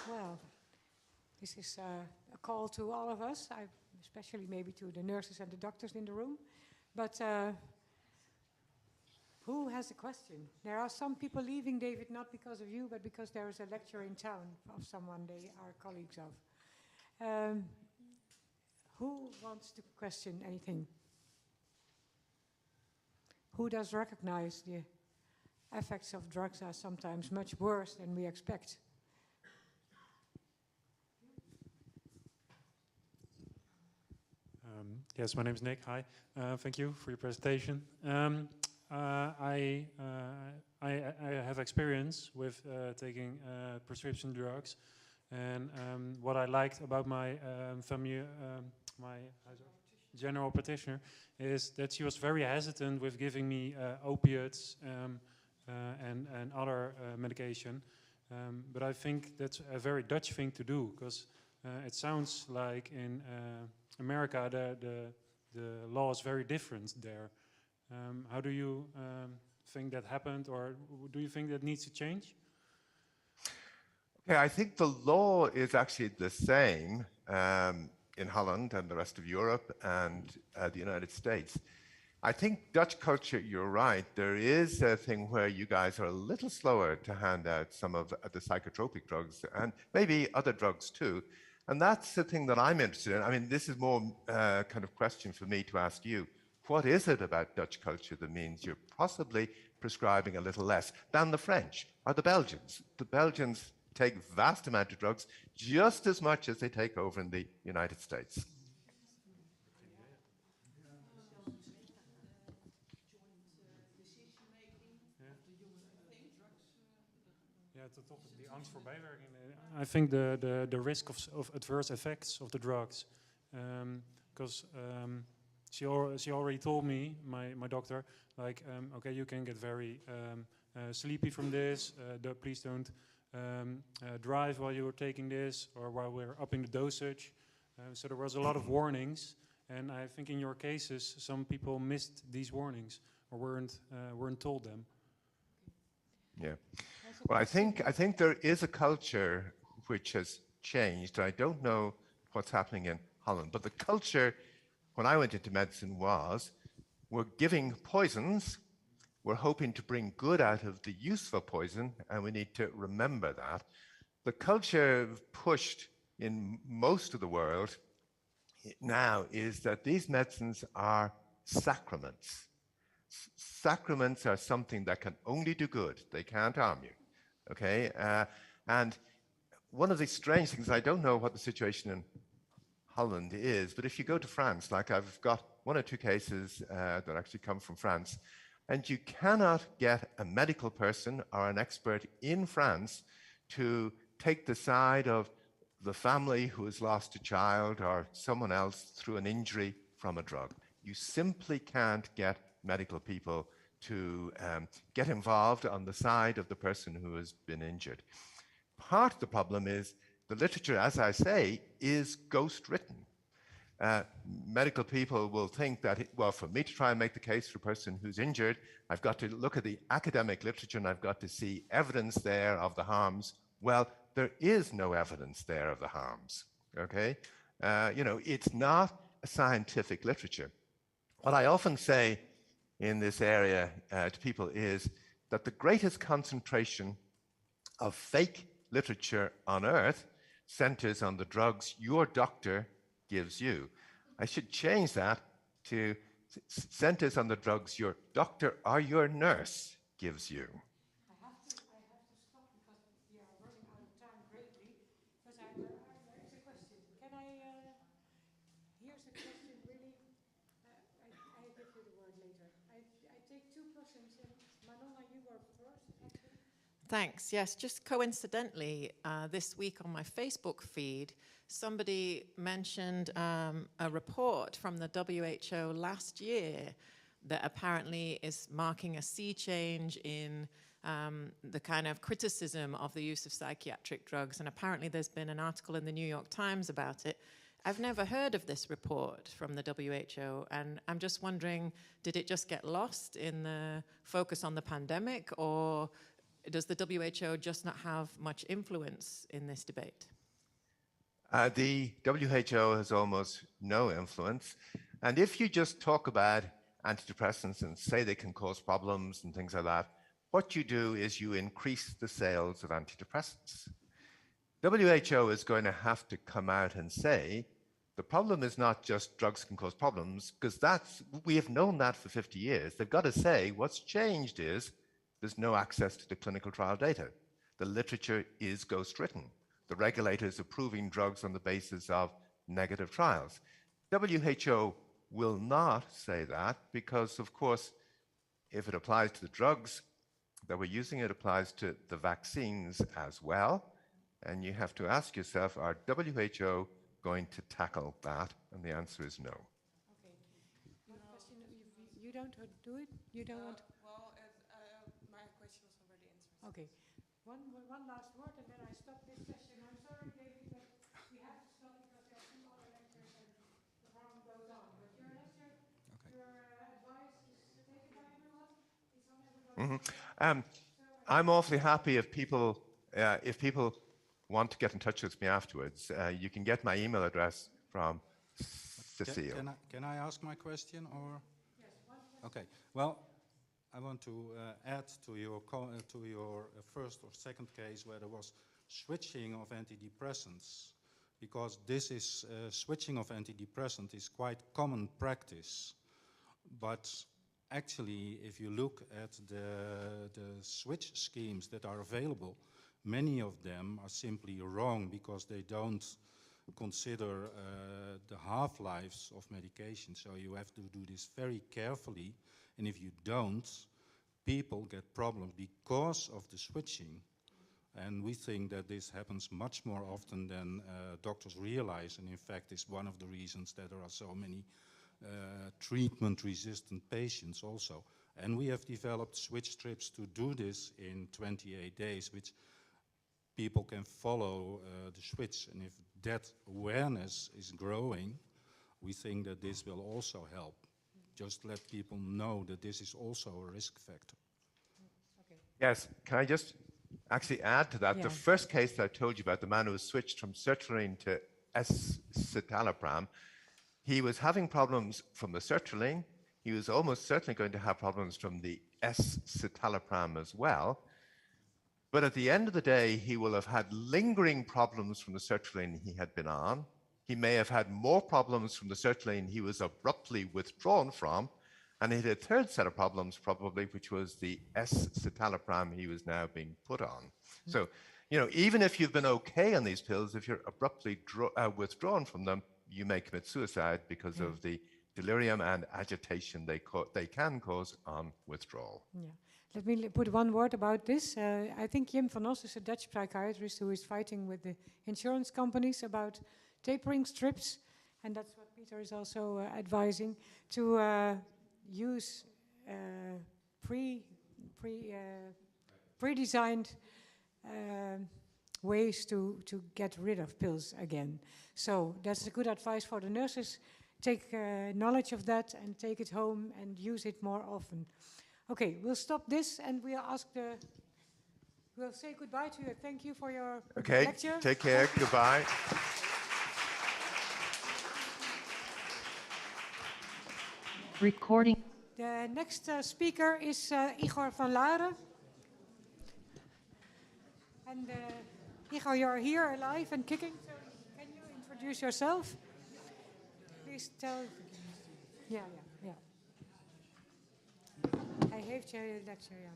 Well, this is a call to all of us, especially maybe to the nurses and the doctors in the room. But who has a question? There are some people leaving, David, not because of you, but because there is a lecture in town of someone they are colleagues of. Who wants to question anything? Who does recognize the effects of drugs are sometimes much worse than we expect? Yes, my name is Nick. Hi. Thank you for your presentation. I have experience with taking prescription drugs, and what I liked about my my general practitioner is that she was very hesitant with giving me opiates and other medication. But I think that's a very Dutch thing to do, because it sounds like in America the law is very different there. How do you think that happened, or do you think that needs to change? Okay, I think the law is actually the same in Holland and the rest of Europe and the United States. I think Dutch culture, you're right, there is a thing where you guys are a little slower to hand out some of the psychotropic drugs and maybe other drugs too. And that's the thing that I'm interested in. I mean, this is more kind of question for me to ask you. What is it about Dutch culture that means you're possibly prescribing a little less than the French or the Belgians? The Belgians take vast amount of drugs, just as much as they take over in the United States. Yeah, to talk the angst voor bijwerking. I think the risk of adverse effects of the drugs, because she already told me, my doctor, like, okay, you can get very sleepy from this. Please don't drive while you're taking this or while we're upping the dosage. So there was a lot of warnings, and I think in your cases, some people missed these warnings or weren't told them. Yeah. Well, I think there is a culture which has changed. I don't know what's happening in Holland, but the culture when I went into medicine was, we're giving poisons, we're hoping to bring good out of the useful poison, and we need to remember that. The culture pushed in most of the world now is that these medicines are sacraments. Sacraments are something that can only do good. They can't harm you, okay? And one of the strange things, I don't know what the situation in Holland is, but if you go to France, like I've got one or two cases that actually come from France. And you cannot get a medical person or an expert in France to take the side of the family who has lost a child or someone else through an injury from a drug. You simply can't get medical people to get involved on the side of the person who has been injured. Part of the problem is the literature, as I say, is ghost-written. Medical people will think that, well, for me to try and make the case for a person who's injured, I've got to look at the academic literature and I've got to see evidence there of the harms. Well, there is no evidence there of the harms, okay? It's not a scientific literature. What I often say in this area to people is that the greatest concentration of fake literature on earth centers on the drugs your doctor gives you. I should change that to centers on the drugs your doctor or your nurse gives you. I have to stop because we are running out of time greatly. Because there's a question. Can I? Here's a question. Really, I give you the word later. I take two persons. Manon, you were first. Thanks. Yes, just coincidentally, this week on my Facebook feed, somebody mentioned a report from the WHO last year that apparently is marking a sea change in the kind of criticism of the use of psychiatric drugs. And apparently there's been an article in the New York Times about it. I've never heard of this report from the WHO, and I'm just wondering, did it just get lost in the focus on the pandemic, or does the WHO just not have much influence in this debate? The WHO has almost no influence. And if you just talk about antidepressants and say they can cause problems and things like that, what you do is you increase the sales of antidepressants. WHO is going to have to come out and say, the problem is not just drugs can cause problems, because we have known that for 50 years. They've got to say what's changed is there's no access to the clinical trial data. The literature is ghost-written. The regulators approving drugs on the basis of negative trials. WHO will not say that because, of course, if it applies to the drugs that we're using, it applies to the vaccines as well. And you have to ask yourself, are WHO going to tackle that? And the answer is no. Okay. One question, you don't do it? You don't want... Well, my question was already answered. Okay. One last word and then I stop this session. I'm sorry, David, but we have to stop because there are two other lectures and the program goes on. But your lecture, your advice is taken by everyone? It's on everybody? I'm awfully happy if people want to get in touch with me afterwards. You can get my email address from Cecile. Can I ask my question? Or? Yes, one question. Okay. Well, I want to add to your first or second case where there was switching of antidepressants, because this is switching of antidepressant is quite common practice. But actually, if you look at the switch schemes that are available, many of them are simply wrong because they don't consider the half-lives of medication. So you have to do this very carefully. And if you don't, people get problems because of the switching. And we think that this happens much more often than doctors realize. And in fact, it's one of the reasons that there are so many treatment-resistant patients also. And we have developed switch strips to do this in 28 days, which people can follow the switch. And if that awareness is growing, we think that this will also help. Just let people know that this is also a risk factor. Okay. Yes, can I just actually add to that? Yeah. The first case that I told you about, the man who was switched from sertraline to escitalopram, he was having problems from the sertraline. He was almost certainly going to have problems from the escitalopram as well. But at the end of the day, he will have had lingering problems from the sertraline he had been on. He may have had more problems from the sertraline he was abruptly withdrawn from, and he had a third set of problems probably, which was the escitalopram he was now being put on. So, even if you've been okay on these pills, if you're abruptly withdrawn from them, you may commit suicide because of the delirium and agitation they can cause on withdrawal. Yeah. Let me put one word about this. I think Jim van Os is a Dutch psychiatrist who is fighting with the insurance companies about tapering strips, and that's what Peter is also advising, to use pre-designed ways to get rid of pills again. So that's a good advice for the nurses. Take knowledge of that and take it home and use it more often. Okay, we'll stop this and we'll say goodbye to you. Thank you for your lecture. Okay, take care. Goodbye. Recording. The next speaker is Igor van Laren. And Igor, you're here alive and kicking, so can you introduce yourself? Please tell. Ja. Hij heeft je lecture, ja.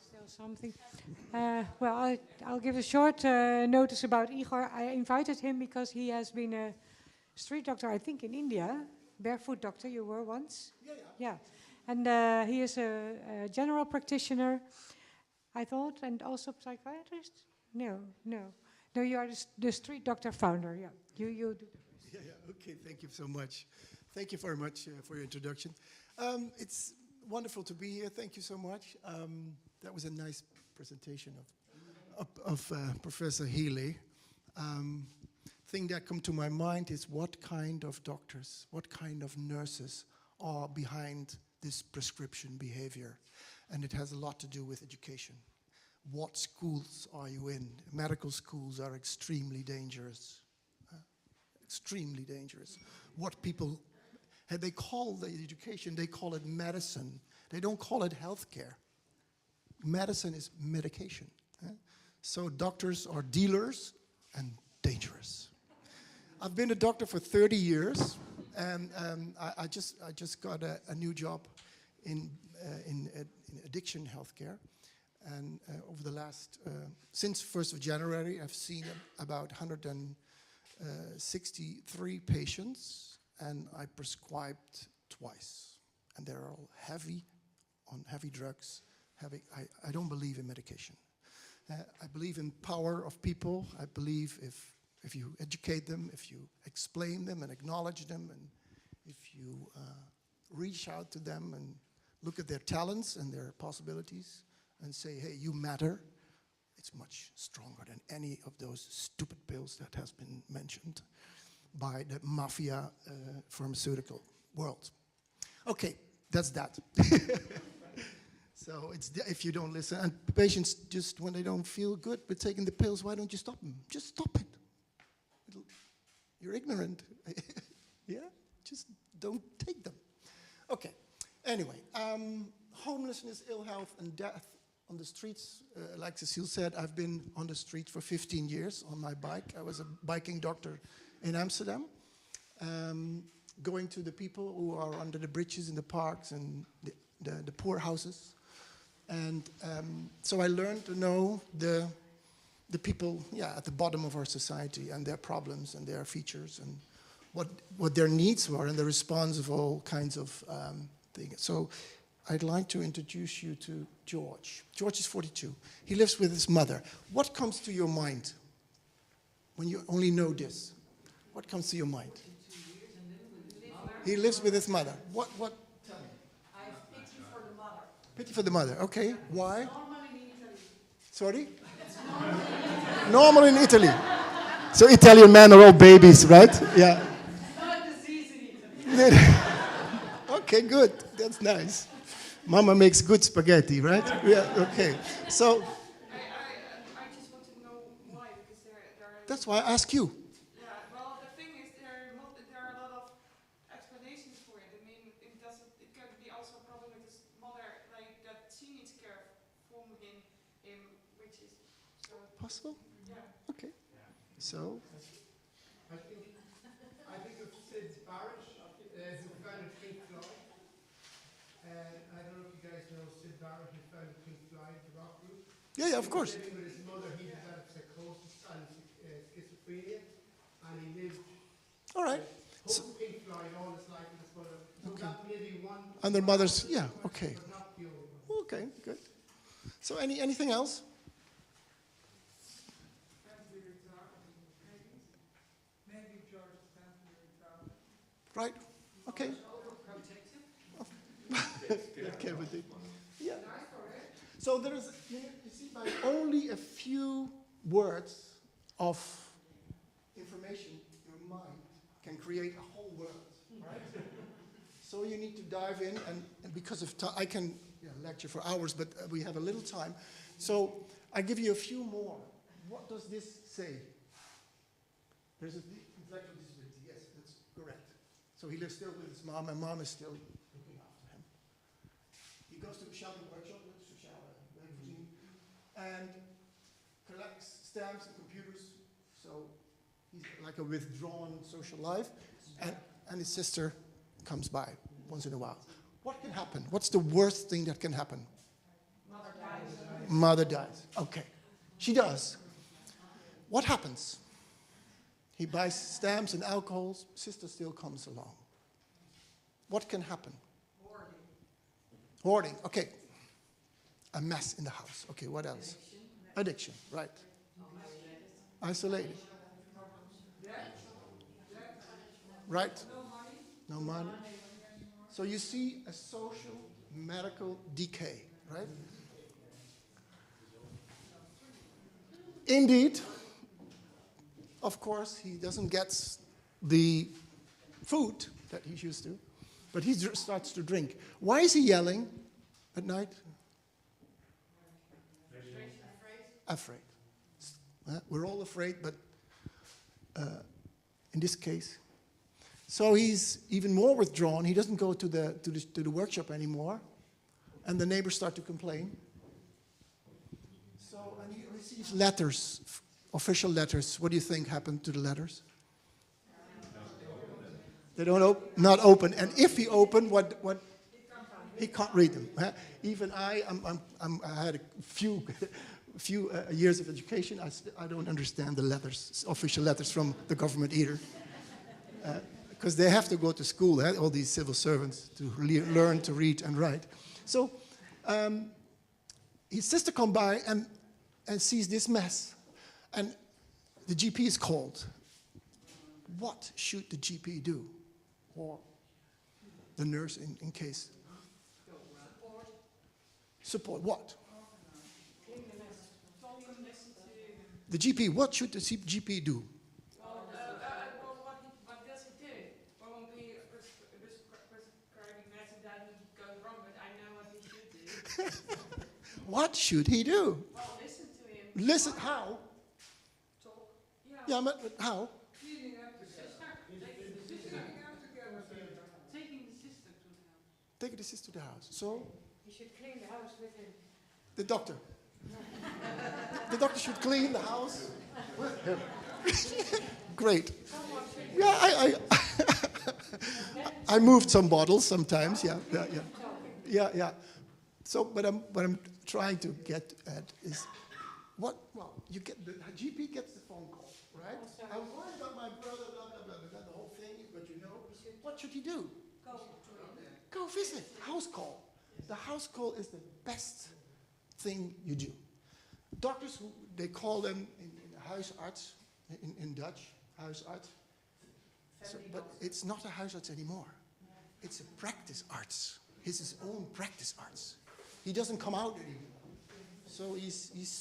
Still something. Well, I'll give a short notice about Igor. I invited him because he has been a street doctor, I think, in India. Barefoot doctor, you were once? Yeah. And he is a general practitioner, I thought, and also psychiatrist? No, you are the street doctor founder, yeah. You do the Yeah, okay, thank you so much. Thank you very much for your introduction. It's wonderful to be here, thank you so much. That was a nice presentation of Professor Healy. Thing that come to my mind is what kind of doctors, what kind of nurses are behind this prescription behavior. And it has a lot to do with education. What schools are you in? Medical schools are extremely dangerous. Extremely dangerous. What people, they call the education, they call it medicine. They don't call it healthcare. Medicine is medication. So doctors are dealers and dangerous. I've been a doctor for 30 years, and I just got a new job in addiction healthcare. And over the last, since 1st of January, I've seen about 163 patients, and I prescribed twice. And they're all on heavy drugs. I don't believe in medication. I believe in power of people. I believe if you educate them, if you explain them and acknowledge them, and if you reach out to them and look at their talents and their possibilities and say, hey, you matter, it's much stronger than any of those stupid pills that has been mentioned by the mafia pharmaceutical world. Okay, that's that. So it's if you don't listen, and patients just, when they don't feel good with taking the pills, why don't you stop them? Just stop it. You're ignorant. Yeah? Just don't take them. Okay. Anyway, homelessness, ill health, and death on the streets. Like Cecile said, I've been on the street for 15 years on my bike. I was a biking doctor in Amsterdam, going to the people who are under the bridges in the parks and the poor houses. And so I learned to know the people, at the bottom of our society and their problems and their features and what their needs were and the response of all kinds of things. So I'd like to introduce you to George. George is 42. He lives with his mother. What comes to your mind when you only know this? What comes to your mind? He lives with his mother. What? Tell me. I have pity for the mother. Pity for the mother. Okay. Why? Sorry? Normal in Italy. So Italian men are all babies, right? Yeah. Not a disease in Italy. Okay, good. That's nice. Mama makes good spaghetti, right? Yeah, okay. So, I just want to know why, because there are... That's why I ask you. Yeah, well, the thing is, there are a lot of explanations for it. I mean, it can be also a problem with his mother, like that she needs care from him, which is so... Possible? Yeah. Okay. So? I think of Sid Barrett, who founded Pink Floyd. I don't know if you guys know Sid Barrett, who founded Pink Floyd, the rock group. Yeah, of course. He was living with his mother. He developed psychosis and schizophrenia, and he lived. All right. So, Pink Floyd all his life with his mother. So Okay. that maybe one. And their mothers, yeah, okay. But not the only one. Okay, good. So anything else? Maybe George Stanley. Right? Okay. Okay, but yeah. So there is, you see, by only a few words of information, your mind can create a whole world, right? So you need to dive in, and because of time, I can lecture for hours, but we have a little time. So I give you a few more. What does this say? There's an intellectual disability. Yes, that's correct. So he lives still with his mom, and mom is still looking after him. He goes to the shouting workshop, and collects stamps and computers. So he's like a withdrawn social life, and his sister comes by once in a while. What can happen? What's the worst thing that can happen? Mother dies. Mother dies. Okay. She does. What happens? He buys stamps and alcohol. Sister still comes along. What can happen? Hoarding. Okay. A mess in the house. Okay, what else? Addiction, right. Isolated. Right. No money. So you see a social, medical decay, right? Indeed, of course, he doesn't get the food that he used to, but he starts to drink. Why is he yelling at night? Afraid. We're all afraid, but in this case. So he's even more withdrawn. He doesn't go to the workshop anymore, and the neighbors start to complain. So, and he receives letters, official letters. What do you think happened to the letters? They don't not open. And if he opened, what he can't read them. Even I had a few years of education. I don't understand the letters, official letters from the government either. Because they have to go to school, all these civil servants, to learn to read and write. So his sister comes by and sees this mess. And the GP is called. What should the GP do? Or the nurse in case? Support what? The GP, what should the GP do? What does he do? Well, won't be prescribing medicine that goes wrong, but I know what he should do. What should he do? Well, listen to him. Listen, how? Talk. Yeah, but how? Cleaning up the sister. Taking the sister to the house. Take the sister to the house. So? You should clean the house with him. The doctor. The doctor should clean the house with him. Great. Yeah, I moved some bottles sometimes. Yeah. So, but I'm trying to get at is what? Well, you get the GP gets the phone call, right? I'm worried about my brother, blah blah blah, the whole thing. But what should he do? Go visit. House call. The house call is the best thing you do. Doctors, they call them in huisarts, in Dutch, huisarts. So, but it's not a huisarts anymore. It's a practice arts. He's his own practice arts. He doesn't come out anymore. So he's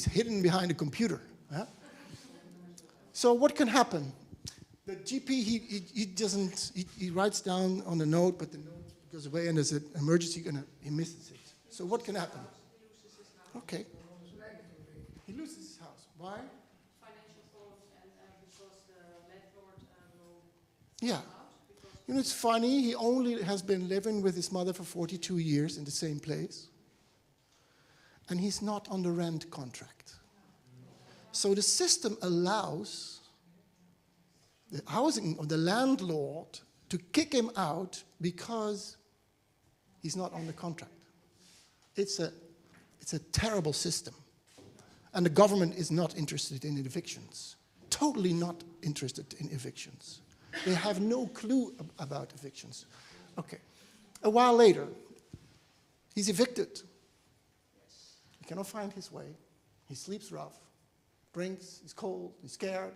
hidden behind a computer. Huh? So what can happen? The GP, he writes down on the note, but the note goes away and there's an emergency and he misses it. So what can happen? Okay. He loses his house. Why? Financial fault and because the landlord will Yeah. You know, it's funny, he only has been living with his mother for 42 years in the same place. And he's not on the rent contract. So the system allows the housing or the landlord to kick him out because he's not on the contract. It's a terrible system. And the government is not interested in evictions. Totally not interested in evictions. They have no clue about evictions. Okay. A while later, he's evicted. He cannot find his way. He sleeps rough, drinks, he's cold, he's scared.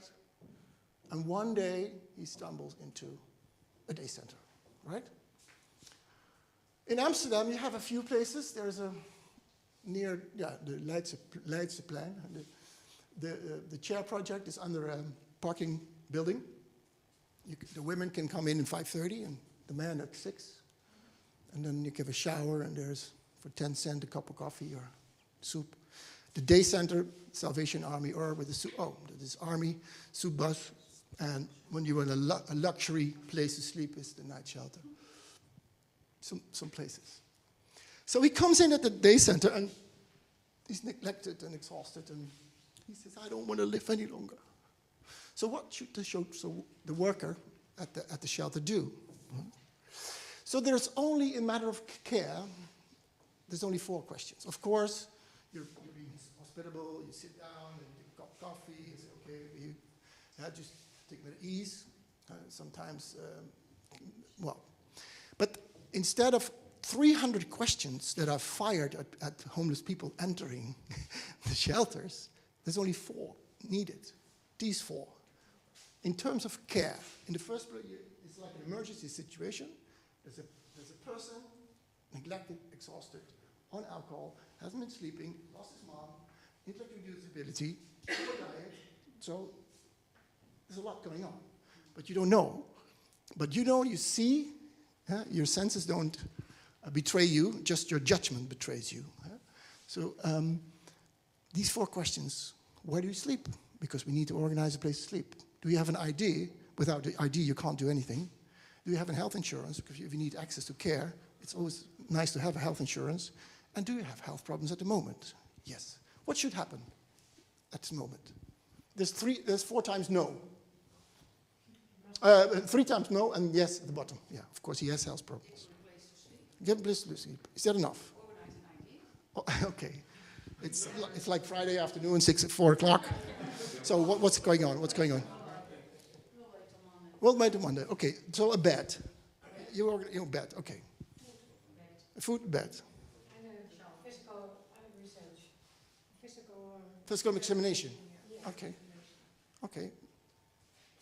And one day, he stumbles into a day center, right? In Amsterdam, you have a few places. There's a near, the Leidseplein. The chair project is under a parking building. The women can come in 5:30 and the men at 6. And then you give a shower and there's, for 10 cents, a cup of coffee or soup. The day center, Salvation Army, or with the soup, this army soup bus. And when you're in a luxury place to sleep is the night shelter. Some places. So he comes in at the day center and he's neglected and exhausted and he says, I don't want to live any longer. So what should the worker at the shelter do? So there's only a matter of care, there's only 4 questions. Of course, you're being hospitable, you sit down and you get a cup of coffee, you say, okay, just take it at ease. Sometimes, but instead of 300 questions that are fired at homeless people entering the shelters, there's only 4 needed. These 4. In terms of care, in the first place, it's like an emergency situation. There's a person, neglected, exhausted, on alcohol, hasn't been sleeping, lost his mom, intellectual disability, poor diet. So there's a lot going on. But you don't know. But you see, your senses don't betray you, just your judgment betrays you. So these 4 questions: where do you sleep? Because we need to organize a place to sleep. Do you have an ID? Without the ID, you can't do anything. Do you have a health insurance? Because if you need access to care, it's always nice to have a health insurance. And do you have health problems at the moment? Yes. What should happen at this moment? There's 4 times no. 3 times no and yes at the bottom. Yeah, of course he has health problems. Give him a place to sleep. Is that enough? Oh, okay. It's like Friday afternoon, 4 o'clock. So what's going on? What's going on? We'll wait till Monday. Okay, so a bed. You're bed, okay. Food, bed. Physical research. Physical examination. Okay. Okay.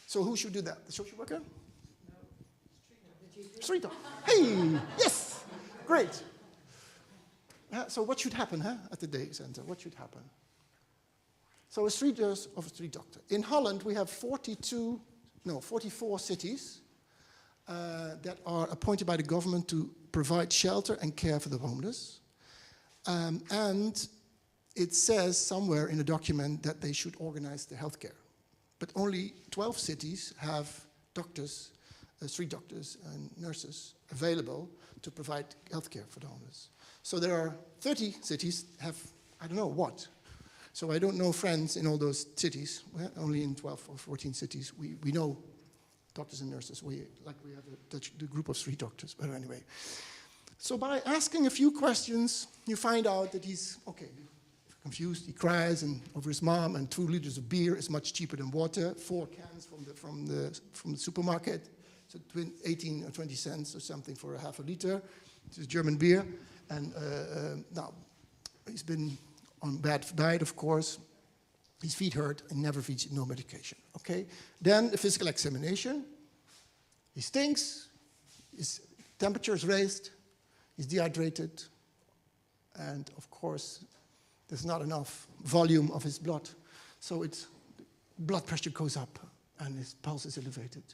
So who should do that? The social worker? No. Street dog. Hey, yes, great. So what should happen at the day center? What should happen? So a street nurse of a street doctor. In Holland, we have 44 cities that are appointed by the government to provide shelter and care for the homeless. And it says somewhere in a document that they should organize the healthcare. But only 12 cities have doctors, street doctors and nurses available to provide healthcare for the homeless. So there are 30 cities have, I don't know what. So I don't know friends in all those cities. Only in 12 or 14 cities we know doctors and nurses. We have the group of street doctors, but anyway. So by asking a few questions, you find out that he's, confused, he cries over his mom, and 2 liters of beer is much cheaper than water. 4 cans from the supermarket, so 18 or 20 cents or something for a half a liter. It's a German beer. And now, he's been on bad diet, of course. His feet hurt and never feeds no medication. Okay? Then the physical examination. He stinks. His temperature is raised. He's dehydrated. And of course, there's not enough volume of his blood. So its blood pressure goes up and his pulse is elevated.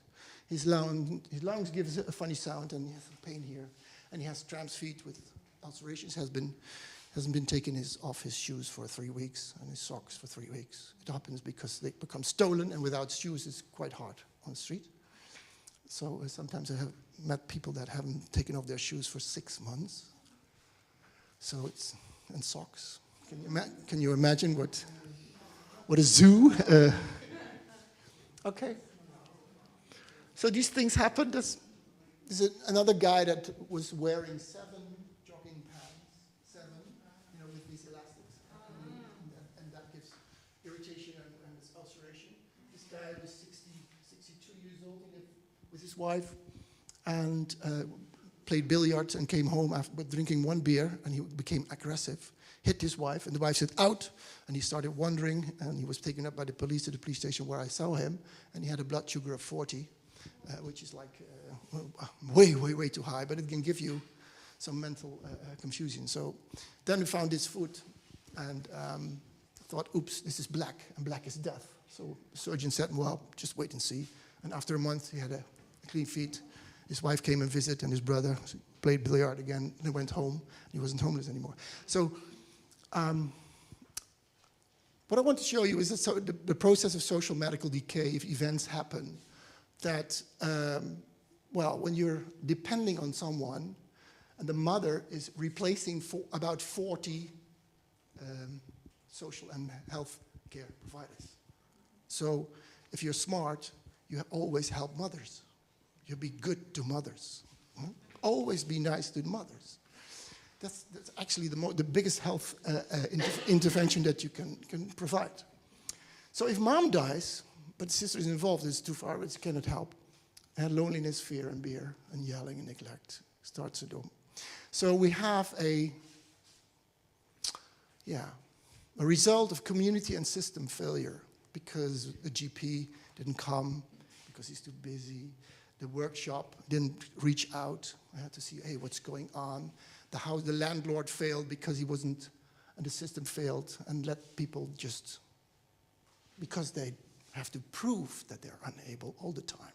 His lungs give a funny sound and he has pain here. And he has tramps feet with ulcerations. Hasn't been taking off his shoes for 3 weeks and his socks for 3 weeks. It happens because they become stolen, and without shoes it's quite hard on the street. So sometimes I have met people that haven't taken off their shoes for 6 months. So it's, and socks. Can you imagine what a zoo? Okay. So these things happen. There's another guy that was wearing 7 jogging pants, 7, with these elastics. And that gives irritation and ulceration. This guy was 62 years old. He lived with his wife and played billiards and came home after drinking 1 beer, and he became aggressive, hit his wife, and the wife said, out, and he started wandering, and he was taken up by the police to the police station where I saw him, and he had a blood sugar of 40, which is like way too high, but it can give you some mental confusion. So then we found this foot, and thought, oops, this is black, and black is death. So the surgeon said, well, just wait and see. And after a month, he had a clean feet. His wife came and visited, and his brother played billiard again. They went home. He wasn't homeless anymore. So what I want to show you is that the process of social medical decay, if events happen, that, when you're depending on someone, and the mother is replacing about 40 social and health care providers. So if you're smart, you always help mothers. You be good to mothers. Always be nice to mothers. That's actually the biggest health intervention that you can provide. So if mom dies, but the sister is involved, it's too far, it cannot help. And loneliness, fear, and beer, and yelling and neglect starts to do. So we have a result of community and system failure because the GP didn't come, because he's too busy. The workshop didn't reach out. I had to see, hey, what's going on? The landlord failed because he wasn't, and the system failed, and let people just, because they have to prove that they're unable all the time.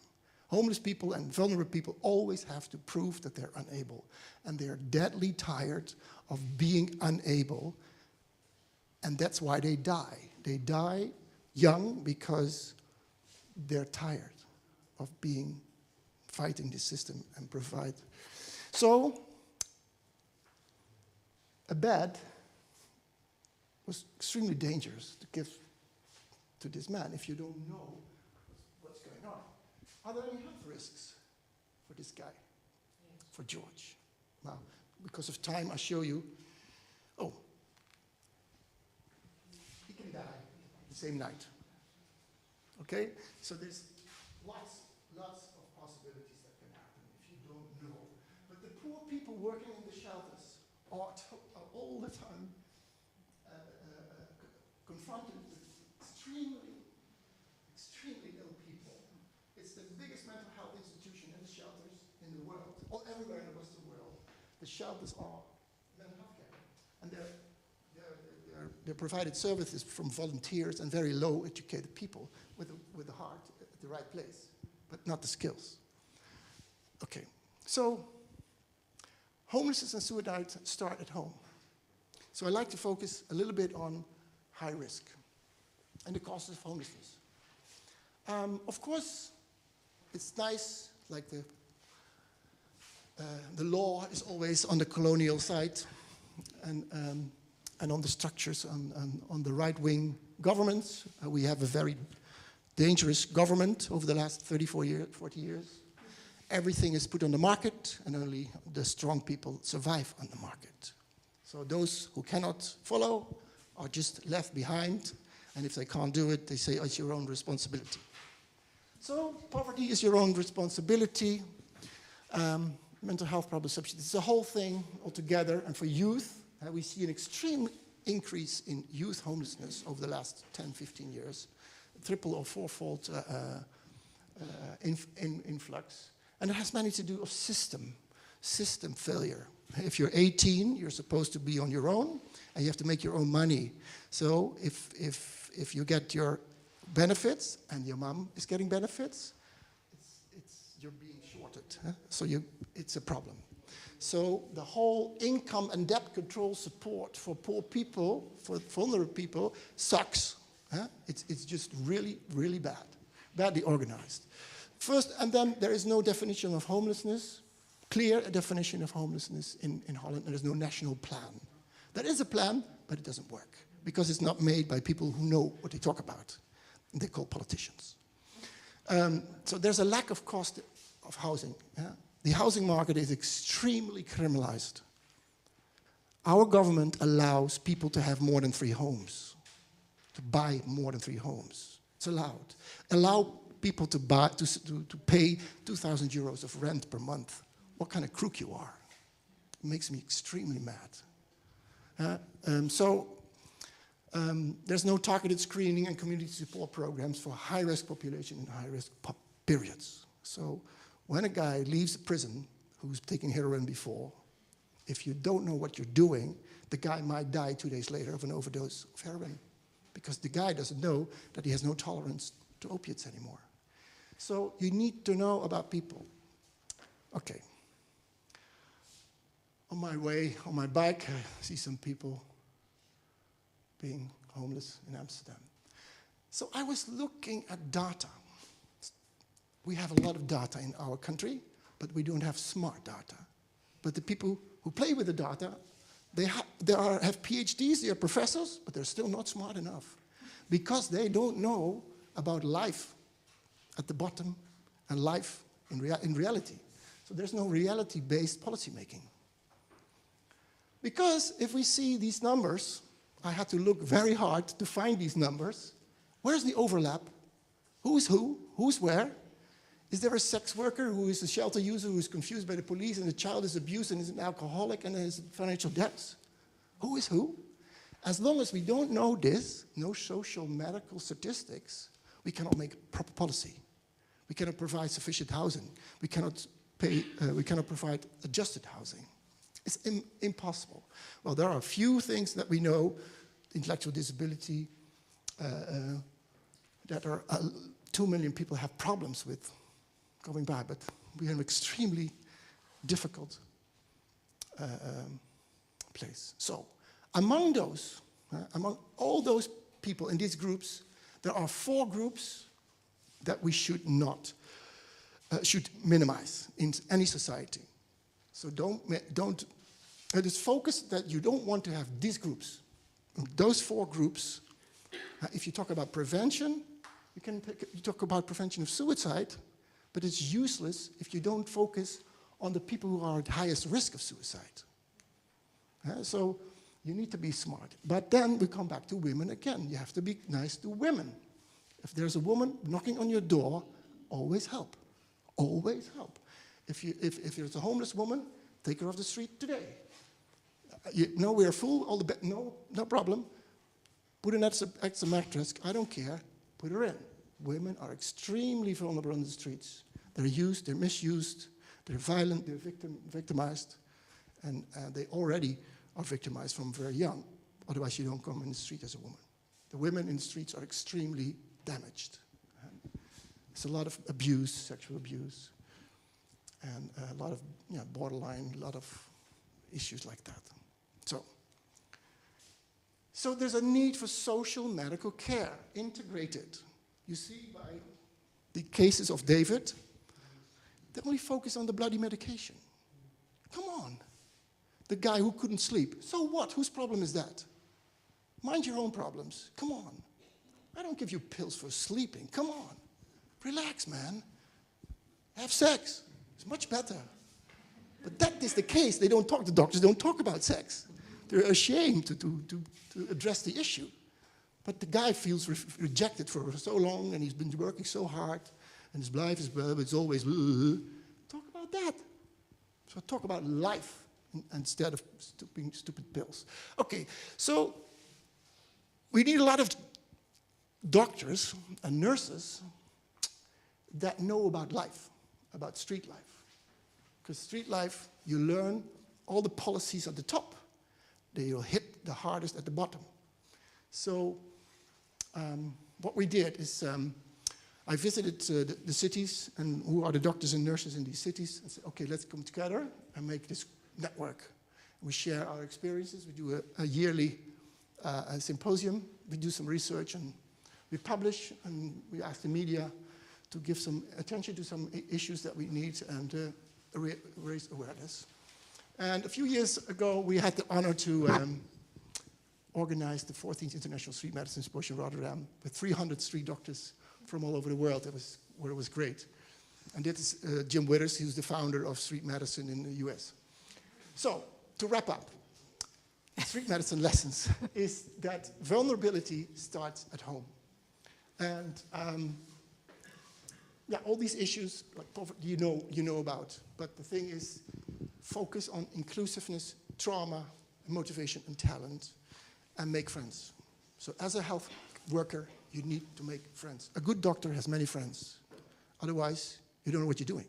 Homeless people and vulnerable people always have to prove that they're unable, and they're deadly tired of being unable, and that's why they die. They die young because they're tired of fighting the system and provide. So, a bed was extremely dangerous to give to this man if you don't know what's going on. Are there any health risks for this guy, for George? Now, because of time, I'll show you. Oh, he can die the same night. Okay, so there's lots of possibilities that can happen if you don't know. But the poor people working in the shelters are all the time confronted with extremely ill people. It's the biggest mental health institution in the shelters in the world, or everywhere in the Western world. The shelters are mental health care, and they're provided services from volunteers and very low educated people with the heart at the right place, but not the skills. Okay, so homelessness and suicide start at home. So I like to focus a little bit on high risk and the causes of homelessness. Of course, it's nice, like the law is always on the colonial side, and on the structures, on the right-wing governments. We have a very dangerous government over the last 40 years. Everything is put on the market, and only the strong people survive on the market. So those who cannot follow are just left behind, and if they can't do it, they say, oh, it's your own responsibility. So poverty is your own responsibility. mental health problem substitutes. It's a whole thing altogether. And for youth, we see an extreme increase in youth homelessness over the last 10, 15 years. Triple or fourfold influx. And it has many to do with system failure. If you're 18, you're supposed to be on your own, and you have to make your own money. So if you get your benefits, and your mom is getting benefits, you're being shorted. Huh? So it's a problem. So the whole income and debt control support for poor people, for vulnerable people, sucks. Huh? It's just really, really bad, badly organized. First, and then there is no definition of homelessness, clear definition of homelessness in Holland. There is no national plan. There is a plan, but it doesn't work because it's not made by people who know what they talk about. They're called politicians. So there's a lack of cost of housing. Yeah? The housing market is extremely criminalized. Our government allows people to have more than 3 homes, to buy more than 3 homes. It's allowed. Allow people to buy, to pay 2,000 euros of rent per month. What kind of crook you are. It makes me extremely mad. There's no targeted screening and community support programs for high-risk population and high-risk periods. So when a guy leaves prison who's taken heroin before, if you don't know what you're doing, the guy might die 2 days later of an overdose of heroin because the guy doesn't know that he has no tolerance to opiates anymore. So you need to know about people. Okay. On my way, on my bike, I see some people being homeless in Amsterdam. So I was looking at data. We have a lot of data in our country, but we don't have smart data. But the people who play with the data, they have PhDs, they are professors, but they're still not smart enough because they don't know about life at the bottom and life in reality. So there's no reality-based policy making. Because if we see these numbers, I had to look very hard to find these numbers. Where's the overlap? Who's who? Who's where? Is there a sex worker who is a shelter user who is confused by the police and the child is abused and is an alcoholic and has financial debts? Who is who? As long as we don't know this, no social medical statistics, we cannot make proper policy. We cannot provide sufficient housing. We cannot provide adjusted housing. It's impossible. Well, there are a few things that we know, intellectual disability, that are 2 million people have problems with going by, but we are in an extremely difficult place. So, among all those people in these groups, there are 4 groups that we should minimize in any society. So just focus that you don't want to have these groups. Those 4 groups, if you talk about prevention, you talk about prevention of suicide, but it's useless if you don't focus on the people who are at highest risk of suicide. So you need to be smart. But then we come back to women again. You have to be nice to women. If there's a woman knocking on your door, always help. Always help. If there's a homeless woman, take her off the street today. We are full, no problem. Put an extra mattress, I don't care, put her in. Women are extremely vulnerable on the streets. They're used, they're misused, they're violent, they're victimized, and they already are victimized from very young. Otherwise you don't come in the street as a woman. The women in the streets are extremely damaged. There's a lot of abuse, sexual abuse, and a lot of borderline, a lot of issues like that. So there's a need for social medical care, integrated. You see by the cases of David, they only focus on the bloody medication. Come on. The guy who couldn't sleep. So what? Whose problem is that? Mind your own problems. Come on. I don't give you pills for sleeping. Come on. Relax, man. Have sex. It's much better. But that is the case. The doctors don't talk about sex. They're ashamed to address the issue. But the guy feels rejected for so long, and he's been working so hard, and his life is always talk about that. So talk about life instead of stupid pills. Okay, so we need a lot of doctors and nurses that know about life, about street life. Because street life, you learn all the policies at the top. They'll hit the hardest at the bottom. So what we did is I visited the cities and who are the doctors and nurses in these cities and said, okay, let's come together and make this network. We share our experiences. We do a yearly symposium. We do some research and we publish and we ask the media to give some attention to some issues that we need and raise awareness. And a few years ago, we had the honor to organize the 14th International Street Medicine Symposium in Rotterdam with 300 street doctors from all over the world. It was great. And this is Jim Withers, who's the founder of street medicine in the US. So, to wrap up, street medicine lessons is that vulnerability starts at home. And yeah, all these issues like poverty, you know about. But the thing is, focus on inclusiveness, trauma, motivation, and talent, and make friends. So as a health worker, you need to make friends. A good doctor has many friends. Otherwise, you don't know what you're doing.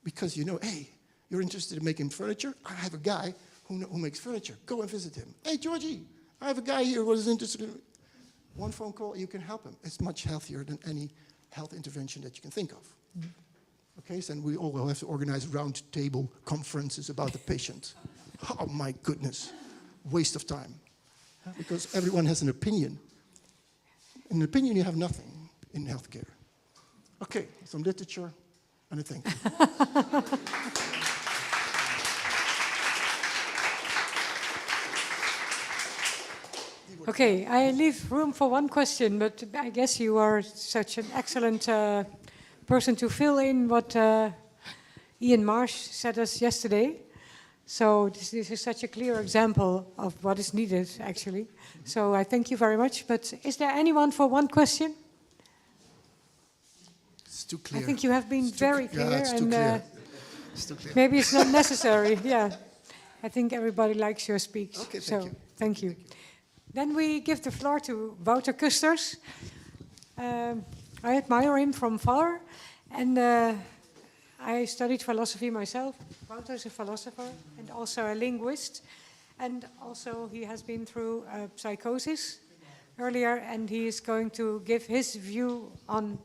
Because you know, hey, you're interested in making furniture? I have a guy who makes furniture. Go and visit him. Hey, Georgie, I have a guy here who is interested in... One phone call, you can help him. It's much healthier than any health intervention that you can think of. Okay, so we all have to organize round table conferences about the patient. Oh my goodness, waste of time. Because everyone has an opinion. In an opinion, you have nothing in healthcare. Okay, some literature and a thank you. Okay, I leave room for one question, but I guess you are such an excellent person to fill in what Ian Marsh said us yesterday. So this is such a clear example of what is needed, actually. So I thank you very much. But is there anyone for one question? It's too clear. I think you have been very clear. Yeah, it's too clear. It's too clear. Maybe it's not necessary, yeah. I think everybody likes your speech. Okay, thank you. Then we give the floor to Wouter Kusters. I admire him from far, and I studied philosophy myself. Wouter is a philosopher and also a linguist, and also he has been through psychosis earlier, and he is going to give his view on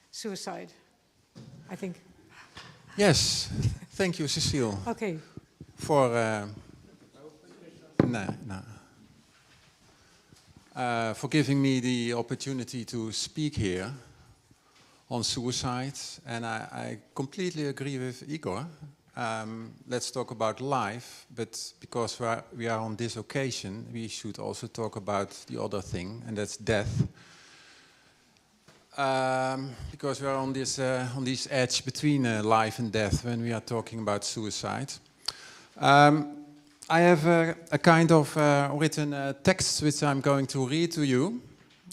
suicide, I think. Yes, thank you, Cecile. Okay. For giving me the opportunity to speak here on suicide, and I completely agree with Igor. Let's talk about life, but because we are on this occasion, we should also talk about the other thing, and that's death. Because we are on this edge between life and death when we are talking about suicide. I have a kind of written text which I'm going to read to you.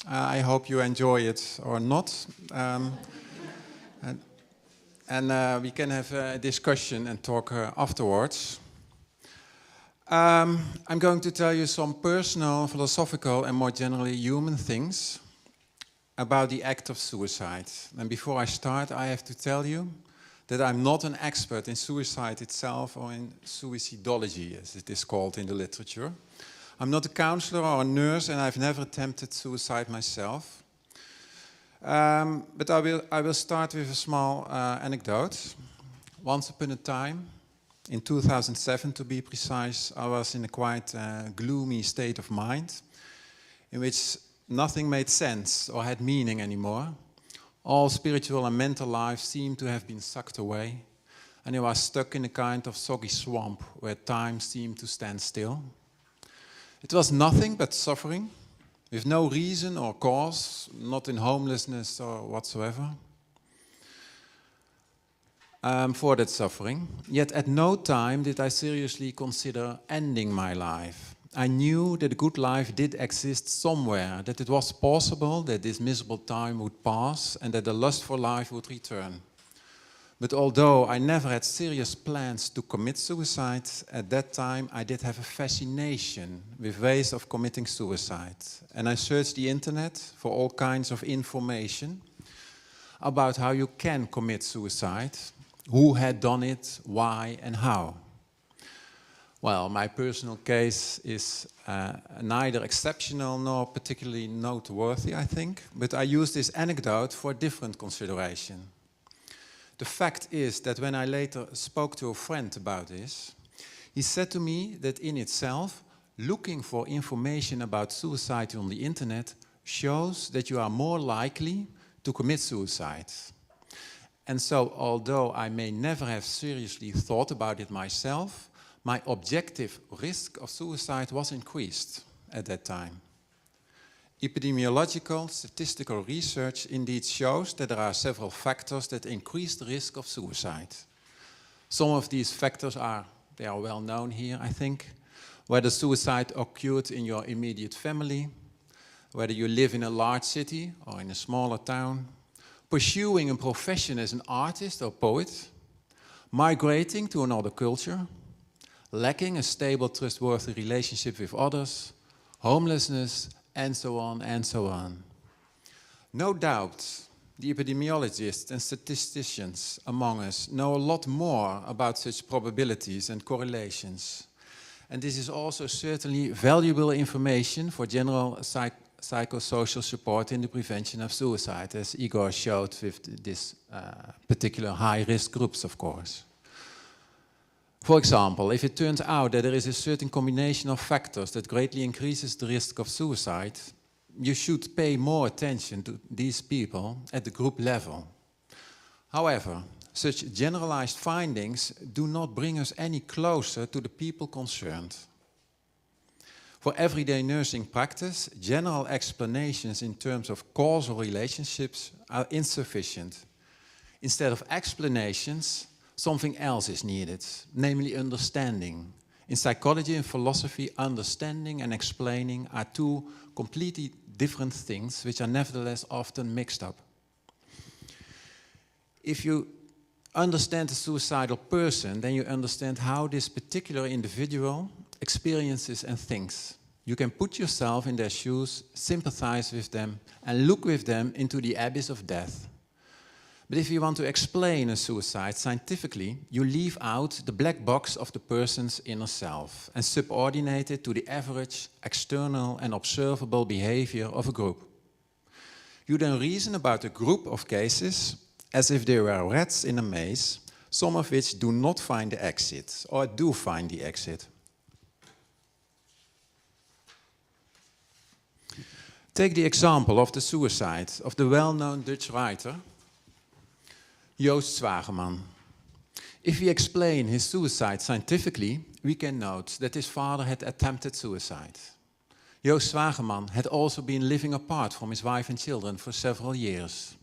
I hope you enjoy it or not. And we can have a discussion and talk afterwards. I'm going to tell you some personal, philosophical, and more generally human things about the act of suicide. And before I start, I have to tell you that I'm not an expert in suicide itself or in suicidology, as it is called in the literature. I'm not a counselor or a nurse, and I've never attempted suicide myself. But I will start with a small anecdote. Once upon a time, in 2007 to be precise, I was in a quite gloomy state of mind, in which nothing made sense or had meaning anymore. All spiritual and mental life seemed to have been sucked away, and I was stuck in a kind of soggy swamp where time seemed to stand still. It was nothing but suffering, with no reason or cause, not in homelessness or whatsoever, for that suffering. Yet at no time did I seriously consider ending my life. I knew that a good life did exist somewhere, that it was possible that this miserable time would pass and that the lust for life would return. But although I never had serious plans to commit suicide, at that time I did have a fascination with ways of committing suicide. And I searched the internet for all kinds of information about how you can commit suicide, who had done it, why and how. Well, my personal case is neither exceptional nor particularly noteworthy, I think, but I use this anecdote for a different consideration. The fact is that when I later spoke to a friend about this, he said to me that in itself, looking for information about suicide on the internet shows that you are more likely to commit suicide. And so, although I may never have seriously thought about it myself, my objective risk of suicide was increased at that time. Epidemiological statistical research indeed shows that there are several factors that increase the risk of suicide. Some of these factors are well known here, I think. Whether suicide occurred in your immediate family, whether you live in a large city or in a smaller town, pursuing a profession as an artist or poet, migrating to another culture, lacking a stable, trustworthy relationship with others, homelessness, and so on and so on. No doubt, the epidemiologists and statisticians among us know a lot more about such probabilities and correlations. And this is also certainly valuable information for general psychosocial support in the prevention of suicide, as Igor showed with this particular high-risk groups, of course. For example, if it turns out that there is a certain combination of factors that greatly increases the risk of suicide, you should pay more attention to these people at the group level. However, such generalized findings do not bring us any closer to the people concerned. For everyday nursing practice, general explanations in terms of causal relationships are insufficient. Instead of explanations, something else is needed, namely understanding. In psychology and philosophy, understanding and explaining are two completely different things, which are nevertheless often mixed up. If you understand a suicidal person, then you understand how this particular individual experiences and thinks. You can put yourself in their shoes, sympathize with them, and look with them into the abyss of death. But if you want to explain a suicide scientifically, you leave out the black box of the person's inner self and subordinate it to the average, external and observable behavior of a group. You then reason about a group of cases as if they were rats in a maze, some of which do not find the exit, or do find the exit. Take the example of the suicide of the well-known Dutch writer, Joost Zwageman. If we explain his suicide scientifically, we can note that his father had attempted suicide. Joost Zwageman had also been living apart from his wife and children for several years.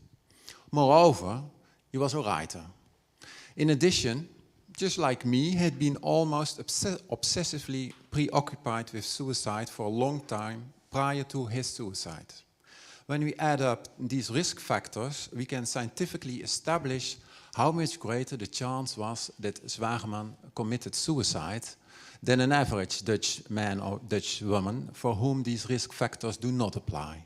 Moreover, he was a writer. In addition, just like me, he had been almost obsessively preoccupied with suicide for a long time prior to his suicide. When we add up these risk factors, we can scientifically establish how much greater the chance was that Zwageman committed suicide than an average Dutch man or Dutch woman for whom these risk factors do not apply.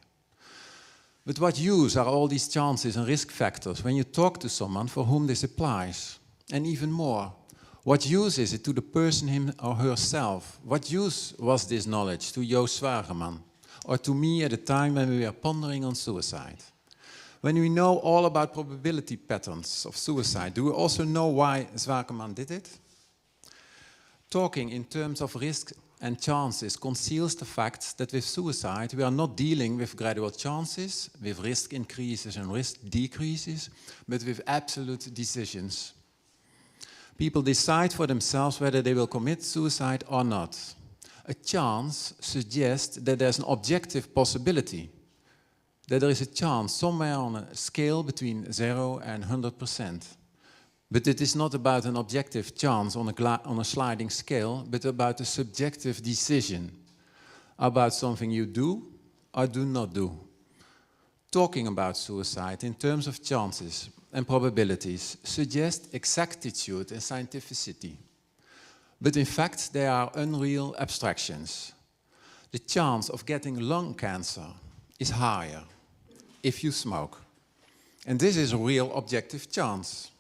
But what use are all these chances and risk factors when you talk to someone for whom this applies? And even more, what use is it to the person him or herself? What use was this knowledge to Joost Zwageman? Or to me at the time when we were pondering on suicide? When we know all about probability patterns of suicide, do we also know why Zwageman did it? Talking in terms of risk and chances conceals the fact that with suicide we are not dealing with gradual chances, with risk increases and risk decreases, but with absolute decisions. People decide for themselves whether they will commit suicide or not. A chance suggests that there's an objective possibility, that there is a chance somewhere on a scale between 0 and 100%. But it is not about an objective chance on a sliding scale, but about a subjective decision about something you do or do not do. Talking about suicide in terms of chances and probabilities suggest exactitude and scientificity. But in fact, they are unreal abstractions. The chance of getting lung cancer is higher if you smoke. And this is a real objective chance.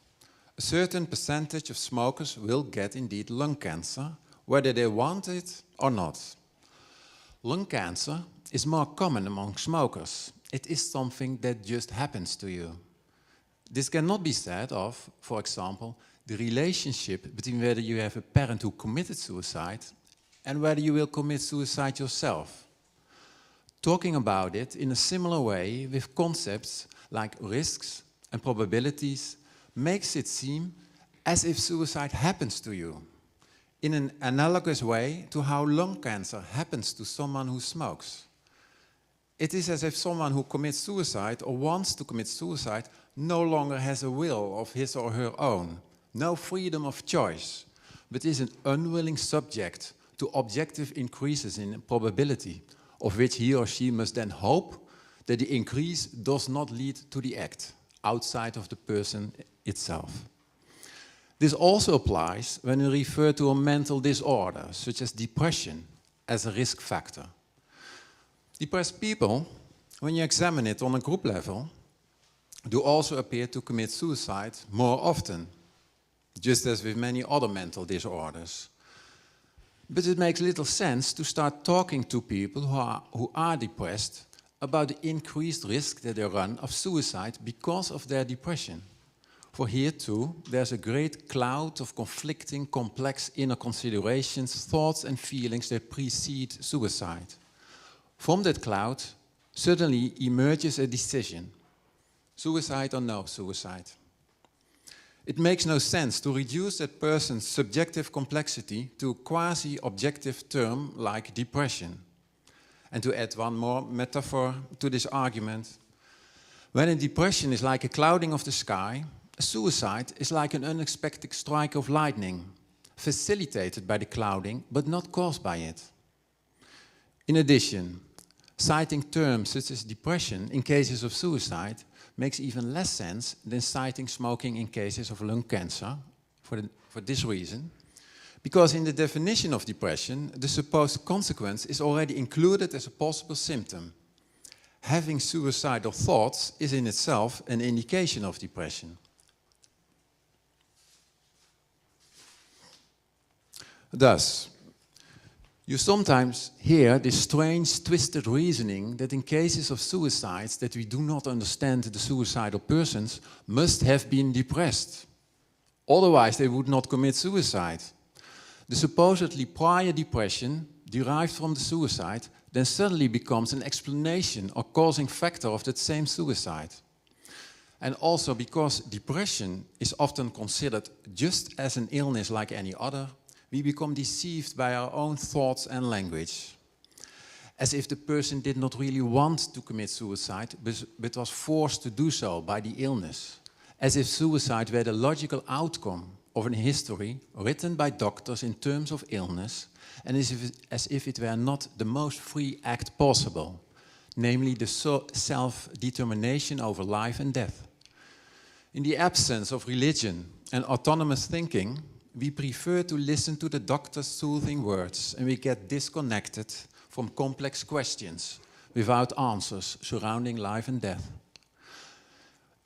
A certain percentage of smokers will get indeed lung cancer, whether they want it or not. Lung cancer is more common among smokers. It is something that just happens to you. This cannot be said of, for example, the relationship between whether you have a parent who committed suicide and whether you will commit suicide yourself. Talking about it in a similar way with concepts like risks and probabilities makes it seem as if suicide happens to you, in an analogous way to how lung cancer happens to someone who smokes. It is as if someone who commits suicide or wants to commit suicide no longer has a will of his or her own, no freedom of choice, but is an unwilling subject to objective increases in probability, of which he or she must then hope that the increase does not lead to the act outside of the person itself. This also applies when we refer to a mental disorder, such as depression, as a risk factor. Depressed people, when you examine it on a group level, do also appear to commit suicide more often, just as with many other mental disorders. But it makes little sense to start talking to people who are depressed about the increased risk that they run of suicide because of their depression. For here too, there's a great cloud of conflicting, complex inner considerations, thoughts and feelings that precede suicide. From that cloud, suddenly emerges a decision: suicide or no suicide. It makes no sense to reduce that person's subjective complexity to a quasi-objective term like depression. And to add one more metaphor to this argument, when a depression is like a clouding of the sky, a suicide is like an unexpected strike of lightning, facilitated by the clouding, but not caused by it. In addition, citing terms such as depression in cases of suicide makes even less sense than citing smoking in cases of lung cancer, for this reason, because in the definition of depression, the supposed consequence is already included as a possible symptom. Having suicidal thoughts is in itself an indication of depression. Thus, you sometimes hear this strange, twisted reasoning that in cases of suicides that we do not understand, the suicidal persons must have been depressed. Otherwise, they would not commit suicide. The supposedly prior depression derived from the suicide then suddenly becomes an explanation or causing factor of that same suicide. And also because depression is often considered just as an illness like any other, we become deceived by our own thoughts and language. As if the person did not really want to commit suicide, but was forced to do so by the illness. As if suicide were the logical outcome of a history written by doctors in terms of illness, and as if it were not the most free act possible, namely the self-determination over life and death. In the absence of religion and autonomous thinking, we prefer to listen to the doctor's soothing words, and we get disconnected from complex questions without answers surrounding life and death.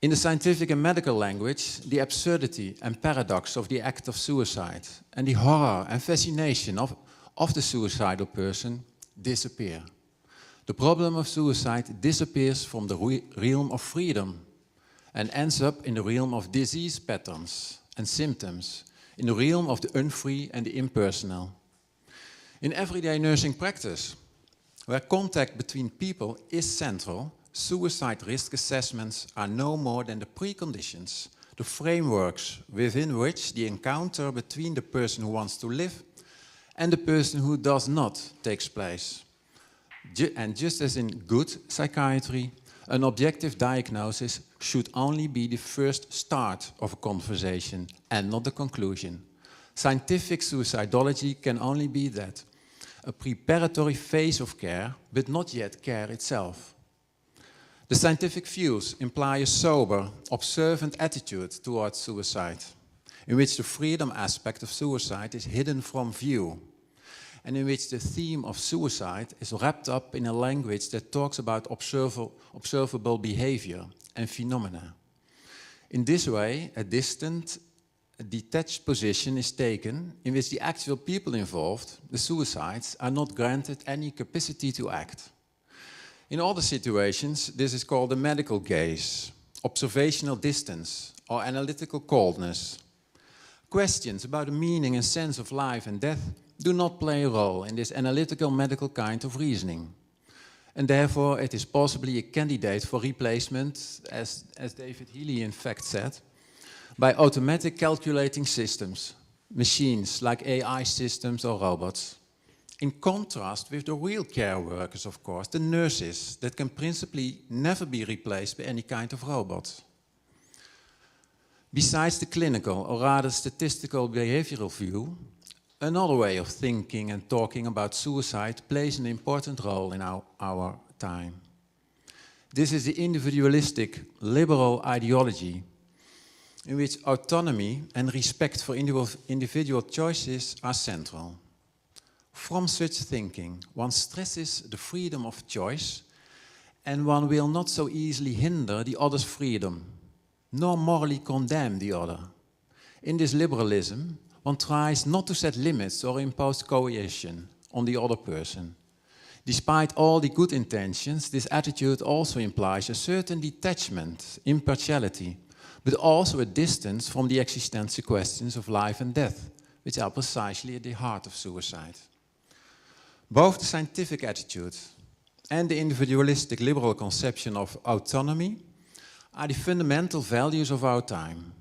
In the scientific and medical language, the absurdity and paradox of the act of suicide and the horror and fascination of the suicidal person disappear. The problem of suicide disappears from the realm of freedom and ends up in the realm of disease patterns and symptoms, in the realm of the unfree and the impersonal. In everyday nursing practice, where contact between people is central, suicide risk assessments are no more than the preconditions, the frameworks within which the encounter between the person who wants to live and the person who does not takes place. And just as in good psychiatry, an objective diagnosis should only be the first start of a conversation and not the conclusion. Scientific suicidology can only be that, a preparatory phase of care, but not yet care itself. The scientific views imply a sober, observant attitude towards suicide, in which the freedom aspect of suicide is hidden from view, and in which the theme of suicide is wrapped up in a language that talks about observable behavior and phenomena. In this way, a distant, detached position is taken in which the actual people involved, the suicides, are not granted any capacity to act. In other situations, this is called the medical gaze, observational distance, or analytical coldness. Questions about the meaning and sense of life and death do not play a role in this analytical medical kind of reasoning. And therefore it is possibly a candidate for replacement, as David Healy in fact said, by automatic calculating systems, machines like AI systems or robots. In contrast with the real care workers, of course, the nurses, that can principally never be replaced by any kind of robot. Besides the clinical, or rather statistical behavioral view, another way of thinking and talking about suicide plays an important role in our time. This is the individualistic liberal ideology, in which autonomy and respect for individual choices are central. From such thinking, one stresses the freedom of choice, and one will not so easily hinder the other's freedom, nor morally condemn the other. In this liberalism, one tries not to set limits or impose coercion on the other person. Despite all the good intentions, this attitude also implies a certain detachment, impartiality, but also a distance from the existential questions of life and death, which are precisely at the heart of suicide. Both the scientific attitude and the individualistic liberal conception of autonomy are the fundamental values of our time.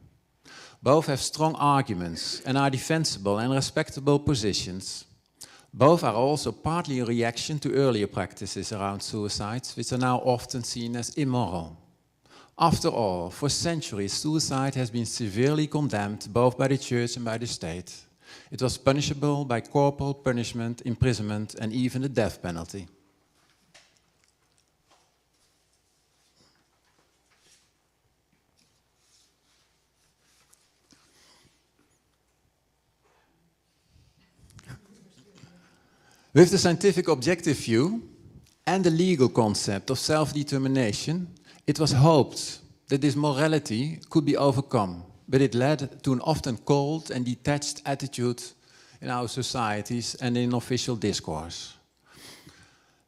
Both have strong arguments and are defensible and respectable positions. Both are also partly a reaction to earlier practices around suicides, which are now often seen as immoral. After all, for centuries, suicide has been severely condemned both by the church and by the state. It was punishable by corporal punishment, imprisonment, and even the death penalty. With the scientific objective view and the legal concept of self-determination, it was hoped that this morality could be overcome, but it led to an often cold and detached attitude in our societies and in official discourse.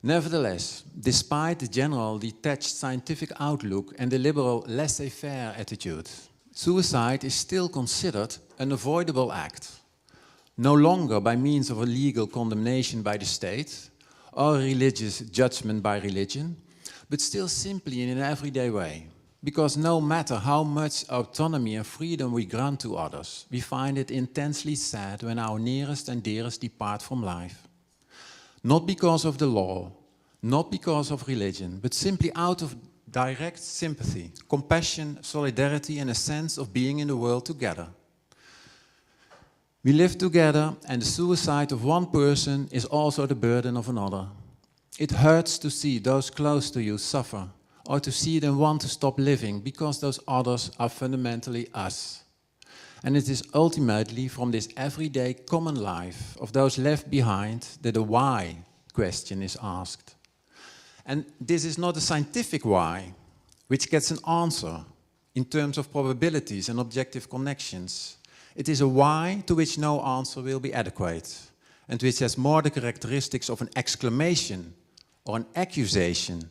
Nevertheless, despite the general detached scientific outlook and the liberal laissez-faire attitude, suicide is still considered an avoidable act. No longer by means of a legal condemnation by the state or a religious judgment by religion, but still simply in an everyday way. Because no matter how much autonomy and freedom we grant to others, we find it intensely sad when our nearest and dearest depart from life. Not because of the law, not because of religion, but simply out of direct sympathy, compassion, solidarity, and a sense of being in the world together. We live together, and the suicide of one person is also the burden of another. It hurts to see those close to you suffer, or to see them want to stop living, because those others are fundamentally us. And it is ultimately from this everyday common life of those left behind that the why question is asked. And this is not a scientific why, which gets an answer in terms of probabilities and objective connections. It is a why to which no answer will be adequate, and which has more the characteristics of an exclamation or an accusation,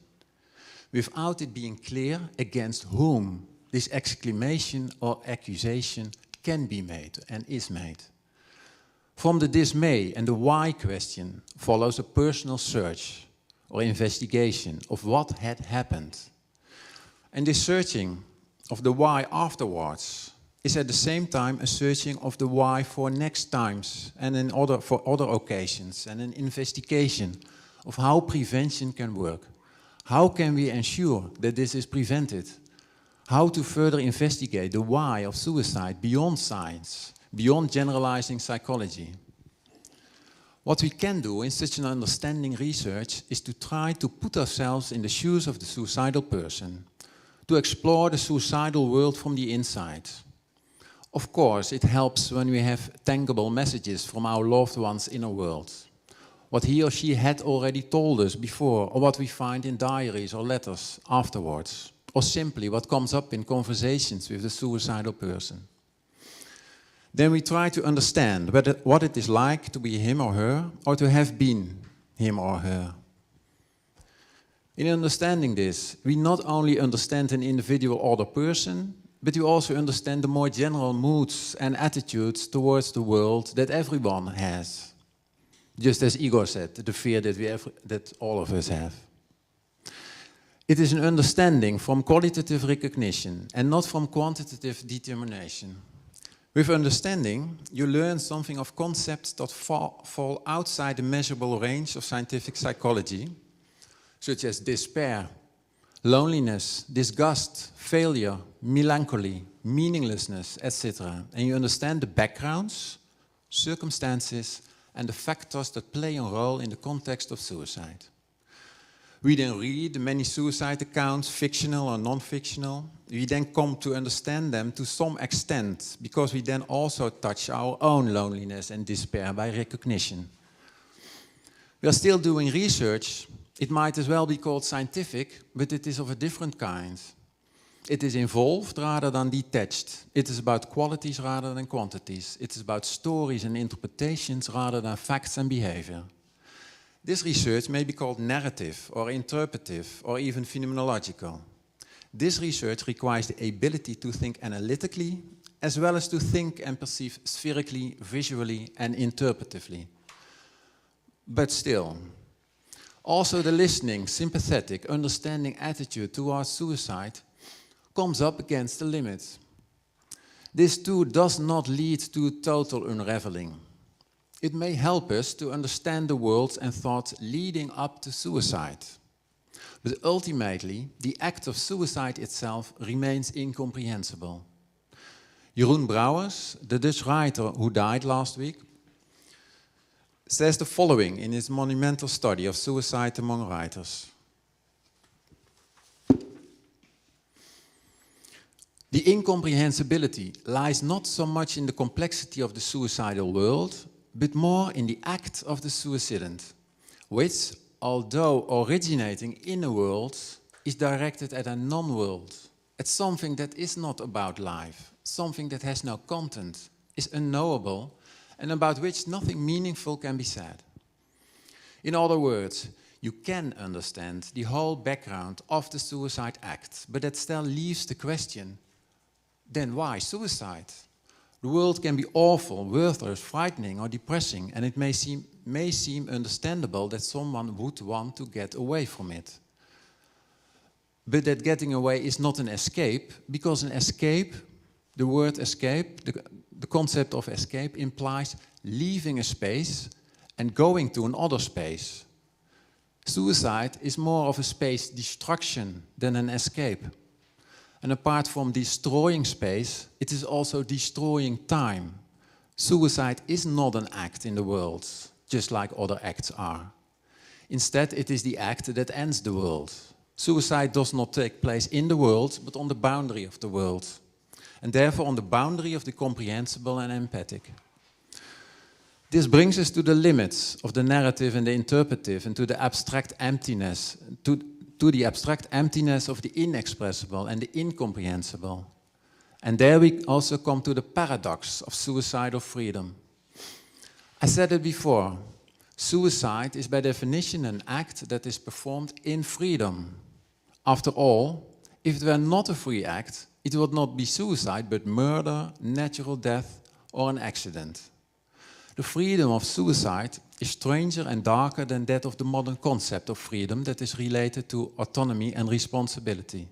without it being clear against whom this exclamation or accusation can be made and is made. From the dismay and the why question follows a personal search or investigation of what had happened. And this searching of the why afterwards is at the same time a searching of the why for next times and for other occasions, and an investigation of how prevention can work. How can we ensure that this is prevented? How to further investigate the why of suicide beyond science, beyond generalizing psychology. What we can do in such an understanding research is to try to put ourselves in the shoes of the suicidal person, to explore the suicidal world from the inside. Of course, it helps when we have tangible messages from our loved one's inner world. What he or she had already told us before, or what we find in diaries or letters afterwards, or simply what comes up in conversations with the suicidal person. Then we try to understand what it is like to be him or her, or to have been him or her. In understanding this, we not only understand an individual other person, but we also understand the more general moods and attitudes towards the world that everyone has. Just as Igor said, the fear that all of us have. It is an understanding from qualitative recognition and not from quantitative determination. With understanding, you learn something of concepts that fall outside the measurable range of scientific psychology, such as despair, loneliness, disgust, failure, melancholy, meaninglessness, etc. And you understand the backgrounds, circumstances, and the factors that play a role in the context of suicide. We then read the many suicide accounts, fictional or non-fictional. We then come to understand them to some extent, because we then also touch our own loneliness and despair by recognition. We are still doing research. It might as well be called scientific, but it is of a different kind. It is involved rather than detached. It is about qualities rather than quantities. It is about stories and interpretations rather than facts and behavior. This research may be called narrative or interpretive or even phenomenological. This research requires the ability to think analytically as well as to think and perceive spherically, visually and interpretively. But still, also the listening, sympathetic, understanding attitude towards suicide comes up against the limit. This too does not lead to total unraveling. It may help us to understand the worlds and thoughts leading up to suicide. But ultimately, the act of suicide itself remains incomprehensible. Jeroen Brouwers, the Dutch writer who died last week, says the following in his monumental study of suicide among writers. The incomprehensibility lies not so much in the complexity of the suicidal world, but more in the act of the suicidant, which, although originating in a world, is directed at a non-world, at something that is not about life, something that has no content, is unknowable, and about which nothing meaningful can be said. In other words, you can understand the whole background of the suicide act, but that still leaves the question, then why suicide? The world can be awful, worthless, frightening or depressing, and it may seem understandable that someone would want to get away from it. But that getting away is not an escape, because an escape, the word escape, the concept of escape implies leaving a space and going to another space. Suicide is more of a space destruction than an escape. And apart from destroying space, it is also destroying time. Suicide is not an act in the world, just like other acts are. Instead, it is the act that ends the world. Suicide does not take place in the world, but on the boundary of the world. And therefore on the boundary of the comprehensible and empathic. This brings us to the limits of the narrative and the interpretive, and to the abstract emptiness, to the abstract emptiness of the inexpressible and the incomprehensible. And there we also come to the paradox of suicidal freedom. I said it before, suicide is by definition an act that is performed in freedom. After all, if it were not a free act, it would not be suicide, but murder, natural death, or an accident. The freedom of suicide is stranger and darker than that of the modern concept of freedom that is related to autonomy and responsibility.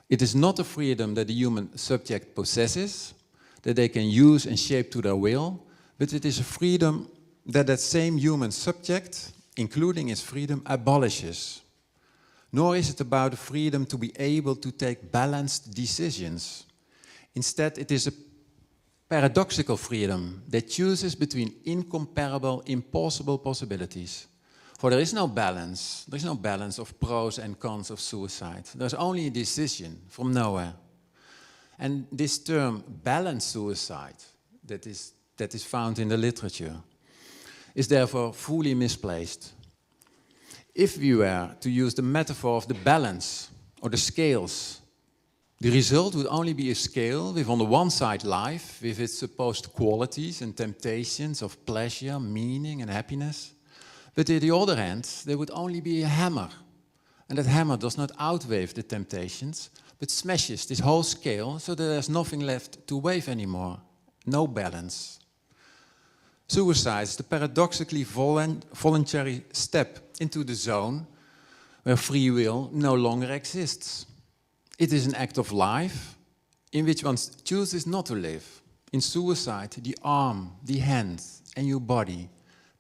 It is not a freedom that the human subject possesses, that they can use and shape to their will, but it is a freedom that that same human subject, including its freedom, abolishes. Nor is it about the freedom to be able to take balanced decisions. Instead, it is a paradoxical freedom that chooses between incomparable, impossible possibilities. For there is no balance. There is no balance of pros and cons of suicide. There's only a decision from nowhere. And this term, balanced suicide, that is found in the literature, is therefore fully misplaced. If we were to use the metaphor of the balance or the scales, the result would only be a scale with on the one side life, with its supposed qualities and temptations of pleasure, meaning and happiness. But on the other hand, there would only be a hammer. And that hammer does not outweigh the temptations, but smashes this whole scale so that there's nothing left to wave anymore. No balance. Suicide is the paradoxically voluntary step into the zone where free will no longer exists. It is an act of life in which one chooses not to live. In suicide, the arm, the hand, and your body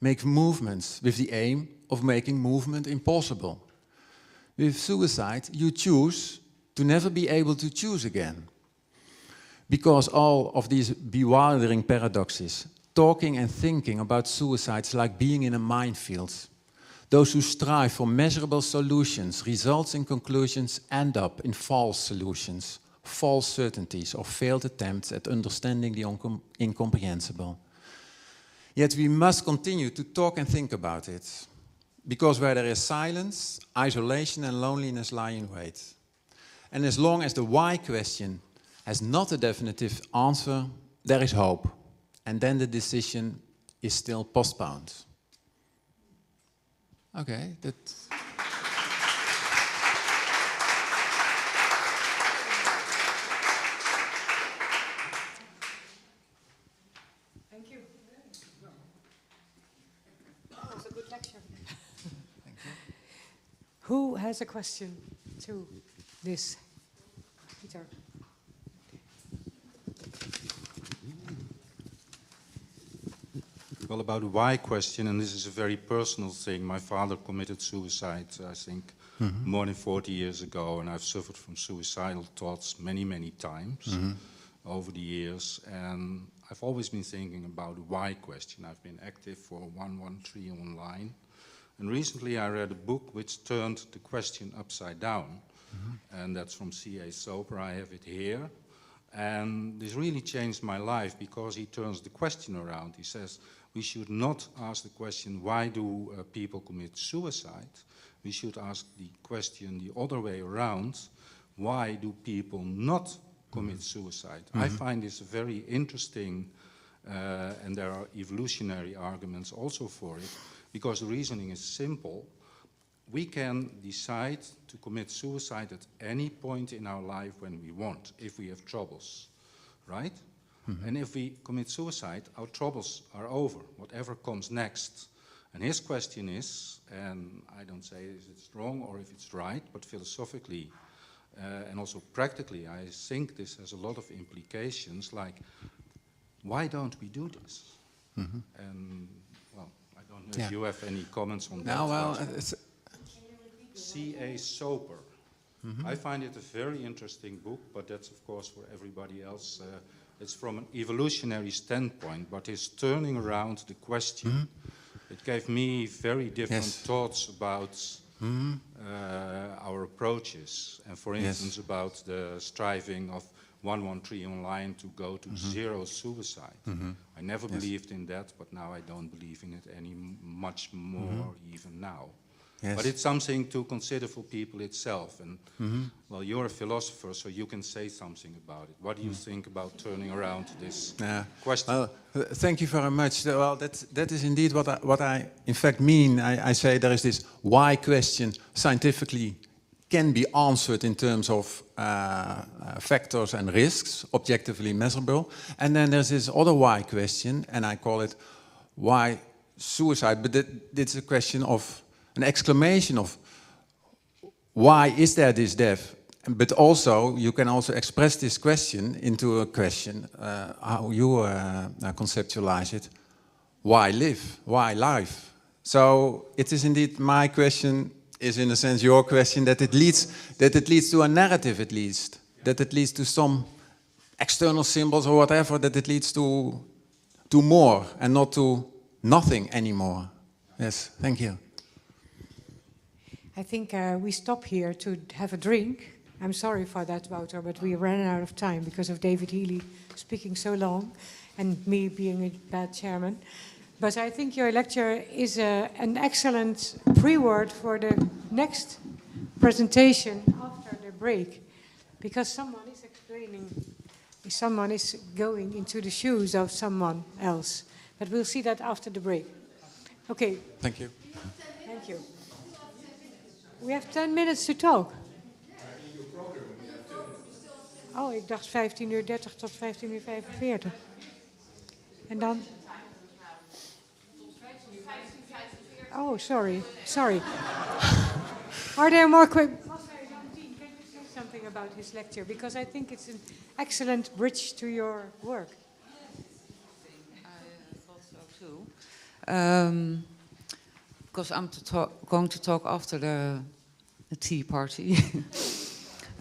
make movements with the aim of making movement impossible. With suicide, you choose to never be able to choose again. Because all of these bewildering paradoxes, talking and thinking about suicide is like being in a minefield. Those who strive for measurable solutions, results and conclusions end up in false solutions, false certainties, or failed attempts at understanding the incomprehensible. Yet we must continue to talk and think about it, because where there is silence, isolation and loneliness lie in wait. And as long as the why question has not a definitive answer, there is hope. And then the decision is still postponed. Okay, that's... Thank you. That was a good lecture. Thank you. Who has a question to this? Peter. Well, about the why question, and this is a very personal thing. My father committed suicide, I think, more than 40 years ago, and I've suffered from suicidal thoughts many, many times over the years. And I've always been thinking about the why question. I've been active for 113 online. And recently I read a book which turned the question upside down. And that's from C.A. Soper. I have it here. And this really changed my life because he turns the question around. He says, we should not ask the question, why do people commit suicide? We should ask the question the other way around, why do people not commit suicide? I find this very interesting, and there are evolutionary arguments also for it, because the reasoning is simple. We can decide to commit suicide at any point in our life when we want, if we have troubles, right? And if we commit suicide, our troubles are over, whatever comes next. And his question is, and I don't say if it's wrong or if it's right, but philosophically and also practically, I think this has a lot of implications, like, why don't we do this? And, well, I don't know if you have any comments on that. No, well, C.A. Soper. I find it a very interesting book, but that's, of course, for everybody else. It's from an evolutionary standpoint, but it's turning around the question. It gave me very different thoughts about our approaches. And for instance, about the striving of 113 online to go to zero suicide. I never believed in that, but now I don't believe in it any much more even now. But it's something to consider for people itself. And well, you're a philosopher, so you can say something about it. What do you think about turning around this question? Well, thank you very much. Well, that is indeed what I in fact mean. I say there is this why question scientifically can be answered in terms of factors and risks, objectively measurable. And then there's this other why question, and I call it why suicide. But it's a question of an exclamation of why is there this death? But also, you can also express this question into a question, how you conceptualize it. Why live? Why life? So it is indeed my question, is in a sense your question, that it leads to a narrative at least, that it leads to some external symbols or whatever, that it leads to more and not to nothing anymore. Yes, thank you. I think we stop here to have a drink. I'm sorry for that, Wouter, but we ran out of time because of David Healy speaking so long and me being a bad chairman. But I think your lecture is an excellent pre-word for the next presentation after the break, because someone is explaining, someone is going into the shoes of someone else. But we'll see that after the break. Okay. Thank you. Thank you. We have 10 minutes to talk. Oh, ik dacht 15:30 tot 15:45. En dan? Oh, sorry. Are there more questions? Can you say something about his lecture? Because I think it's an excellent bridge to your work. I thought so too. Because I'm going to talk after the tea party.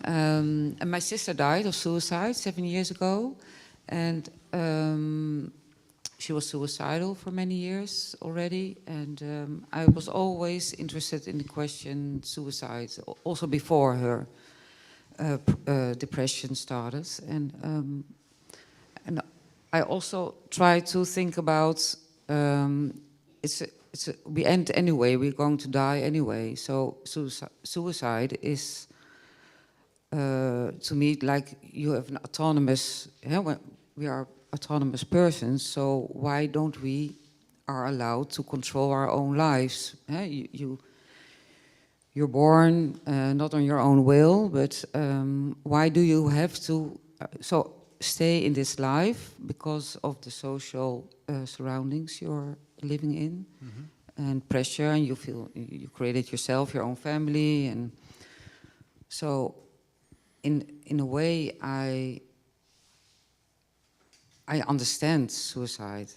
And my sister died of suicide 7 years ago. And she was suicidal for many years already. And I was always interested in the question suicide, also before her depression started. And I also try to think about we end anyway, we're going to die anyway. So suicide is, to me, like you have an autonomous, we are autonomous persons, so why don't we are allowed to control our own lives? You're born not on your own will, but why do you have to stay in this life because of the social surroundings you're living in, and pressure, and you feel you created yourself, your own family, and so in a way I understand suicide,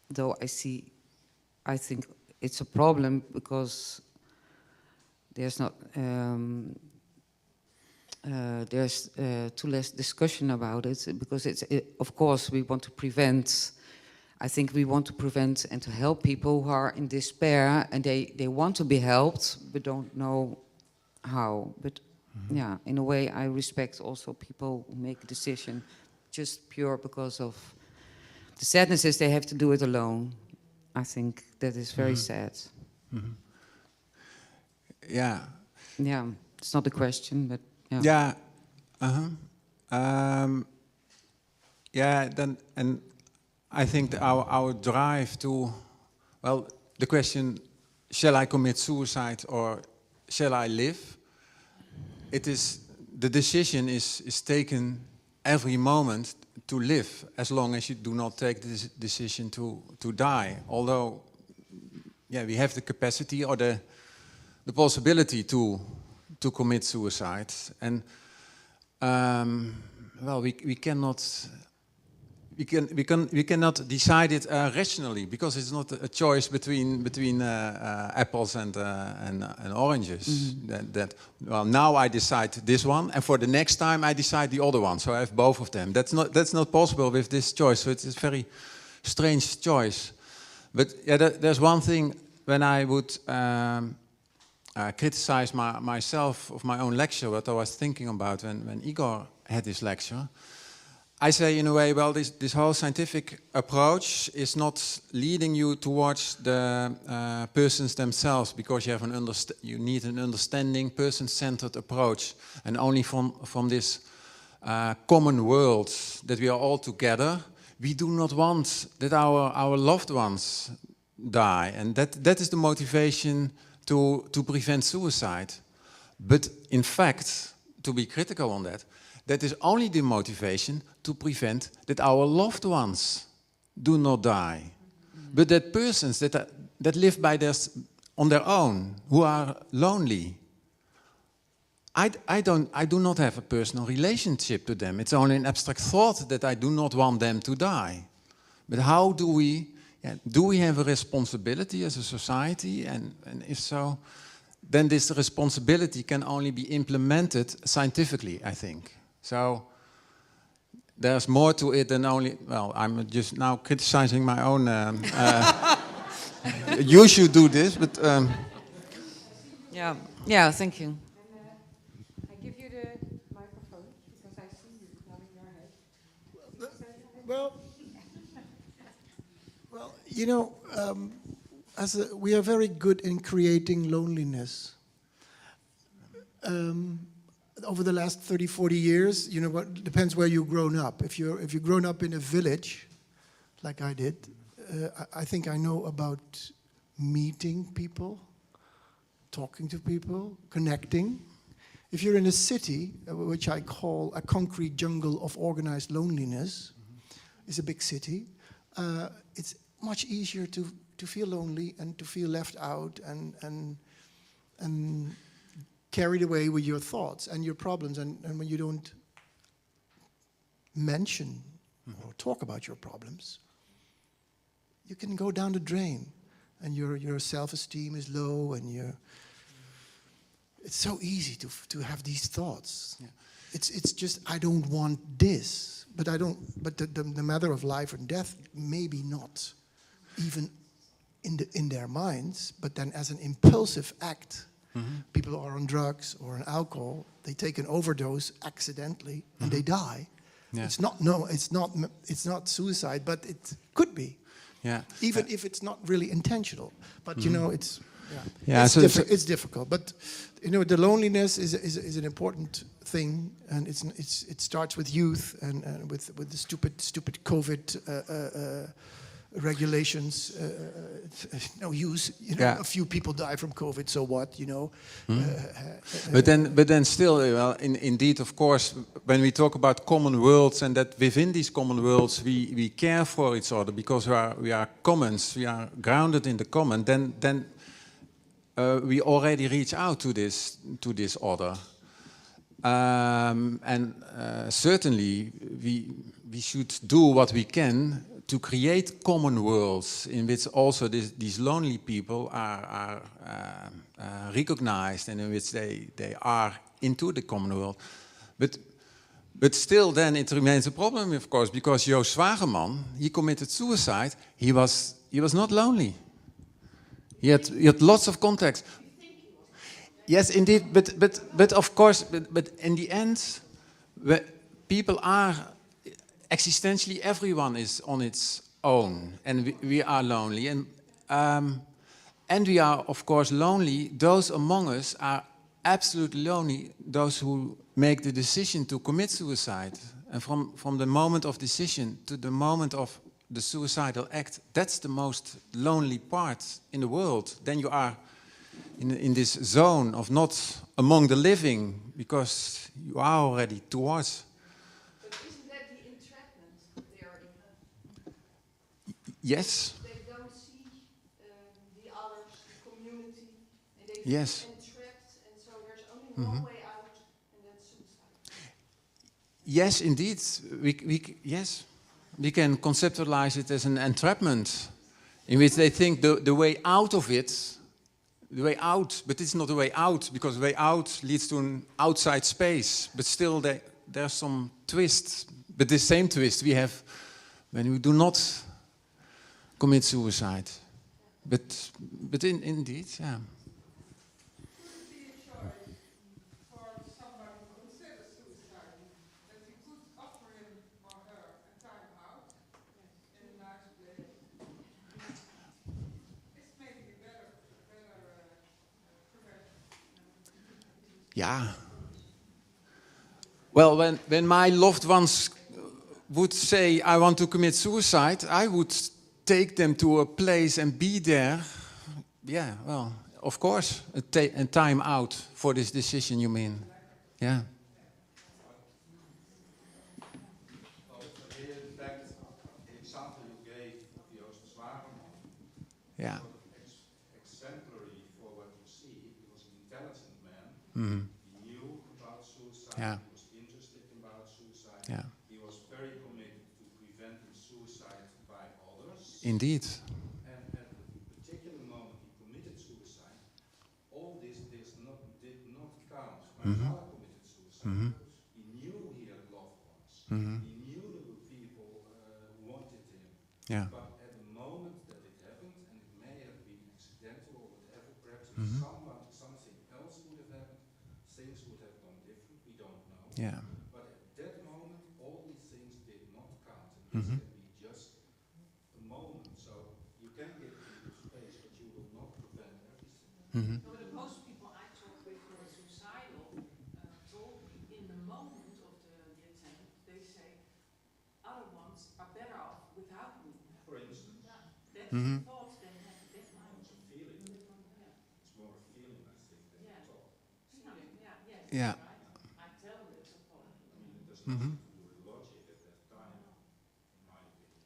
though I think it's a problem because there's not there's too less discussion about it, because of course we want to prevent. I think we want to prevent and to help people who are in despair and they want to be helped but don't know how. But yeah, in a way I respect also people who make a decision just pure because of the sadness is they have to do it alone. I think that is very sad. Yeah. Yeah, it's not a question, but yeah. Yeah. Then and I think our drive to, well, the question, shall I commit suicide or shall I live? It is, the decision is taken every moment to live, as long as you do not take this decision to die. Although, yeah, we have the capacity or the possibility to commit suicide. And, well, we cannot... We cannot decide it rationally, because it's not a choice between apples and oranges. Well, now I decide this one, and for the next time I decide the other one. So I have both of them. That's not possible with this choice. So it's a very strange choice. But yeah, there's one thing when I would criticize myself of my own lecture. What I was thinking about when Igor had his lecture. I say in a way, well, this whole scientific approach is not leading you towards the persons themselves, because you need an understanding, person-centered approach, and only from this common world that we are all together. We do not want that our loved ones die, and that is the motivation to prevent suicide. But in fact, to be critical on that is only the motivation to prevent that our loved ones do not die. But that persons that live on their own, who are lonely, I do not have a personal relationship to them. It's only an abstract thought that I do not want them to die. But how do we have a responsibility as a society? And if so, then this responsibility can only be implemented scientifically, I think. So there's more to it than only, well, I'm just now criticizing my own, you should do this, but... Yeah, thank you. I give you the microphone because I see you nodding your head. Well, you know, we are very good in creating loneliness. Over the last 30, 40 years, you know, what depends where you've grown up. If you've grown up in a village, like I did, I think I know about meeting people, talking to people, connecting. If you're in a city, which I call a concrete jungle of organized loneliness, it's a big city, it's much easier to feel lonely and to feel left out and carried away with your thoughts and your problems. And when you don't mention or talk about your problems, you can go down the drain, and your self-esteem is low, and it's so easy to have these thoughts. Yeah. It's just, I don't want this, but the matter of life and death, maybe not even in their minds, but then as an impulsive act. People are on drugs or on alcohol, they take an overdose accidentally and they die. Yeah. It's not suicide, but it could be. Yeah. Even if it's not really intentional. But you know, it's it's difficult. But you know, the loneliness is an important thing, and it starts with youth and with the stupid COVID regulations, no use. You know, a few people die from COVID, so what? You know. But then still, well, indeed, of course, when we talk about common worlds, and that within these common worlds we care for each other because we are commons, we are grounded in the common. Then we already reach out to this other, and certainly we should do what we can to create common worlds in which also these lonely people are recognized, and in which they are into the common world. But still then it remains a problem, of course, because Joost Zwageman, he committed suicide. He was not lonely. He had lots of contacts. Yes, indeed, but of course, but in the end, people are... Existentially, everyone is on its own, and we are lonely, and we are, of course, lonely. Those among us are absolutely lonely. Those who make the decision to commit suicide, and from the moment of decision to the moment of the suicidal act, that's the most lonely part in the world. Then you are in this zone of not among the living, because you are already towards. Yes. They don't see the others, the community, and they feel entrapped, and so there's only one way out, and that's suicide. Yes, indeed. We can conceptualize it as an entrapment, in which they think the way out of it, the way out, but it's not the way out, because the way out leads to an outside space. But still, there's some twist. But the same twist we have when we do not commit suicide, but indeed, yeah. Yeah. Well, when my loved ones would say, I want to commit suicide, I would take them to a place and be there. Yeah, well, of course, a time out for this decision, you mean? Yeah. In fact, the example you gave of Joost Zwageman, yeah, exemplary for what you see. He was an intelligent man. Mm-hmm. He knew about suicide. Yeah. He was interested about suicide. Yeah. He was very committed to preventing suicide by others. Indeed. And at the particular moment he committed suicide, all this did not count. My father committed suicide. He knew he had loved ones. He knew the something else would have happened, things would have gone different, we don't know. Yeah. But at that moment, all these things did not count. And this can be just a moment. So you can get into space, but you will not prevent everything. No, but most people I talk with who are suicidal told me in the moment of the attempt, they say, other ones are better off without me. For instance. That's the thought they have at that moment. It's a feeling. It's more a feeling, I think, than a thought. Feeling, yes. Yeah. Right. I tell them it's a thought. It does nothing to do with logic at that time, in my opinion.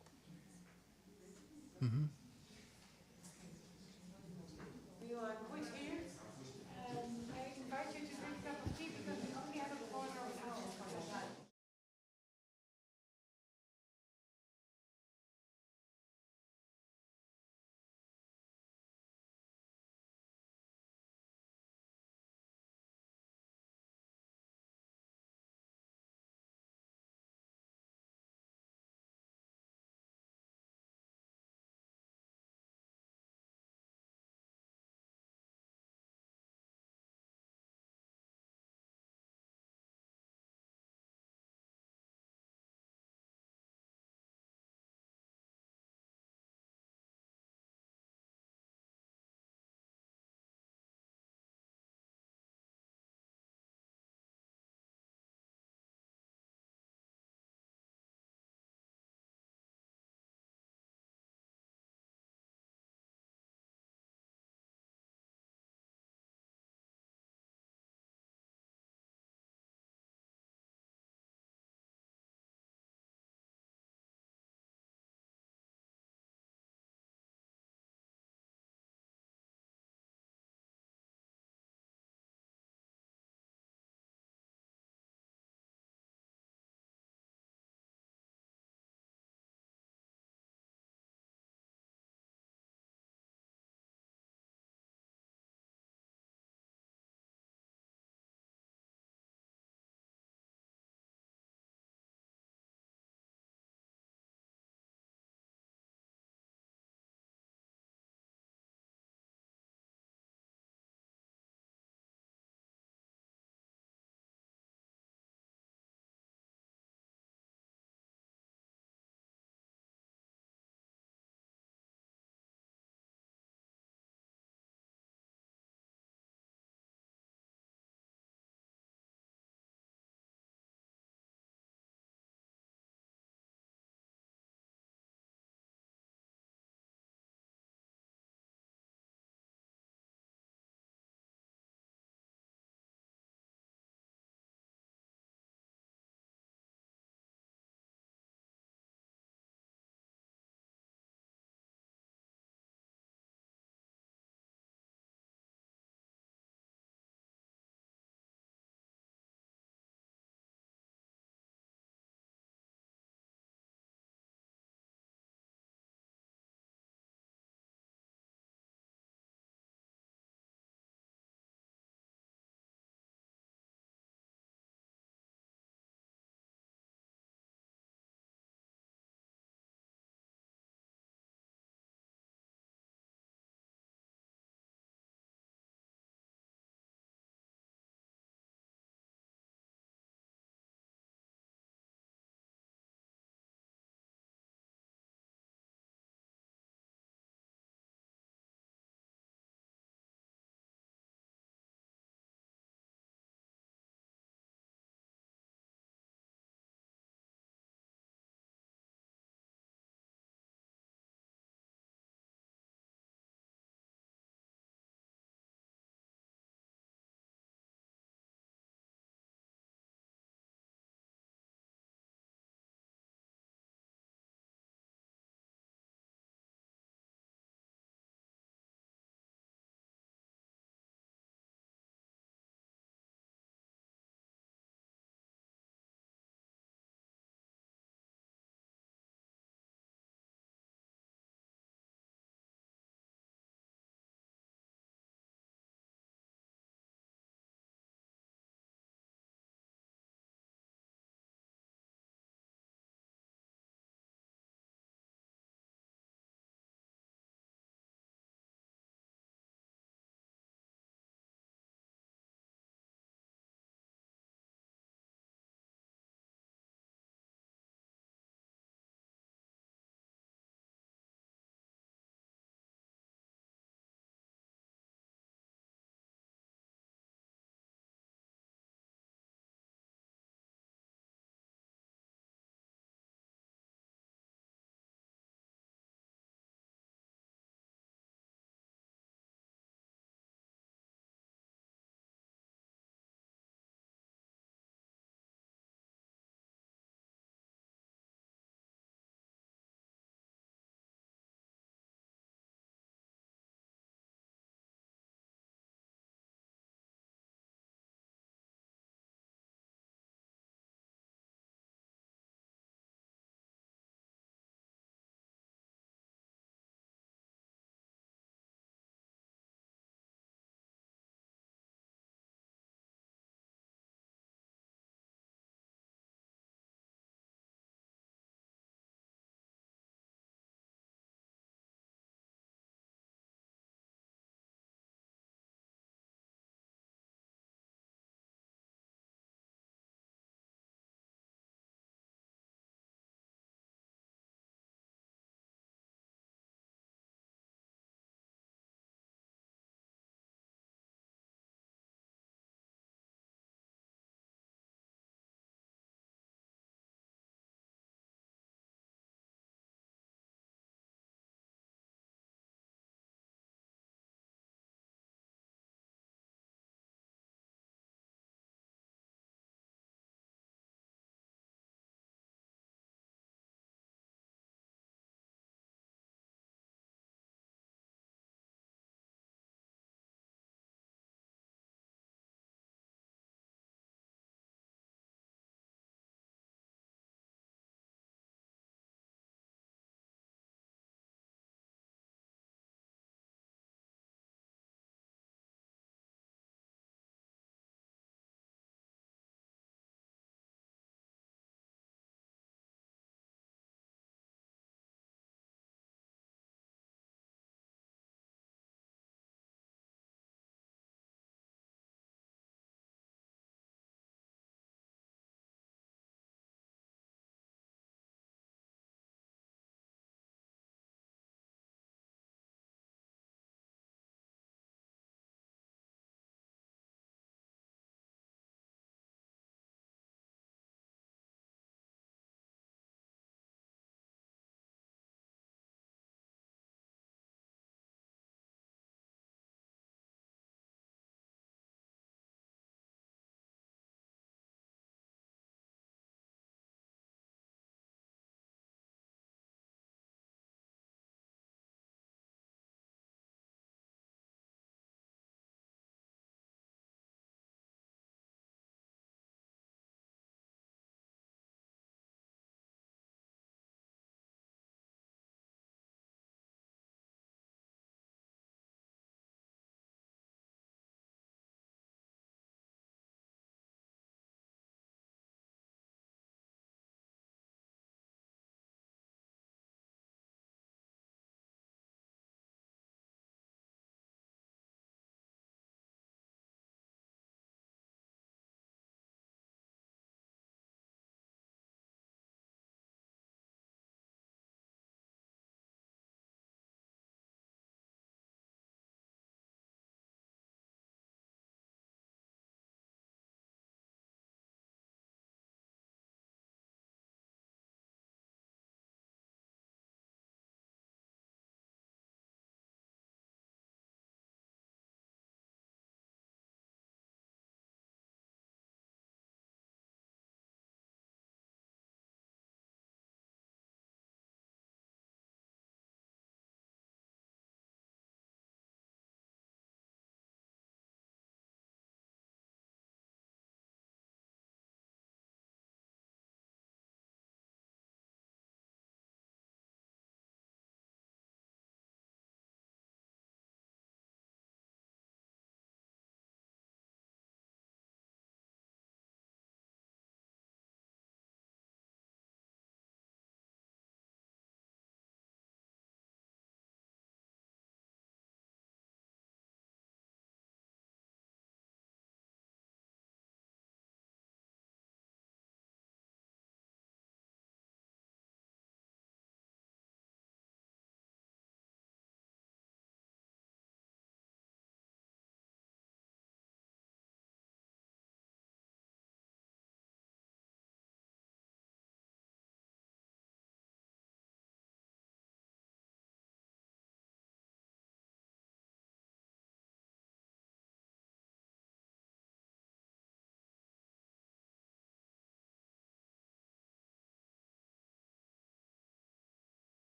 We will quit here. I invite you to drink a cup of tea because we only have a quarter of an hour for that.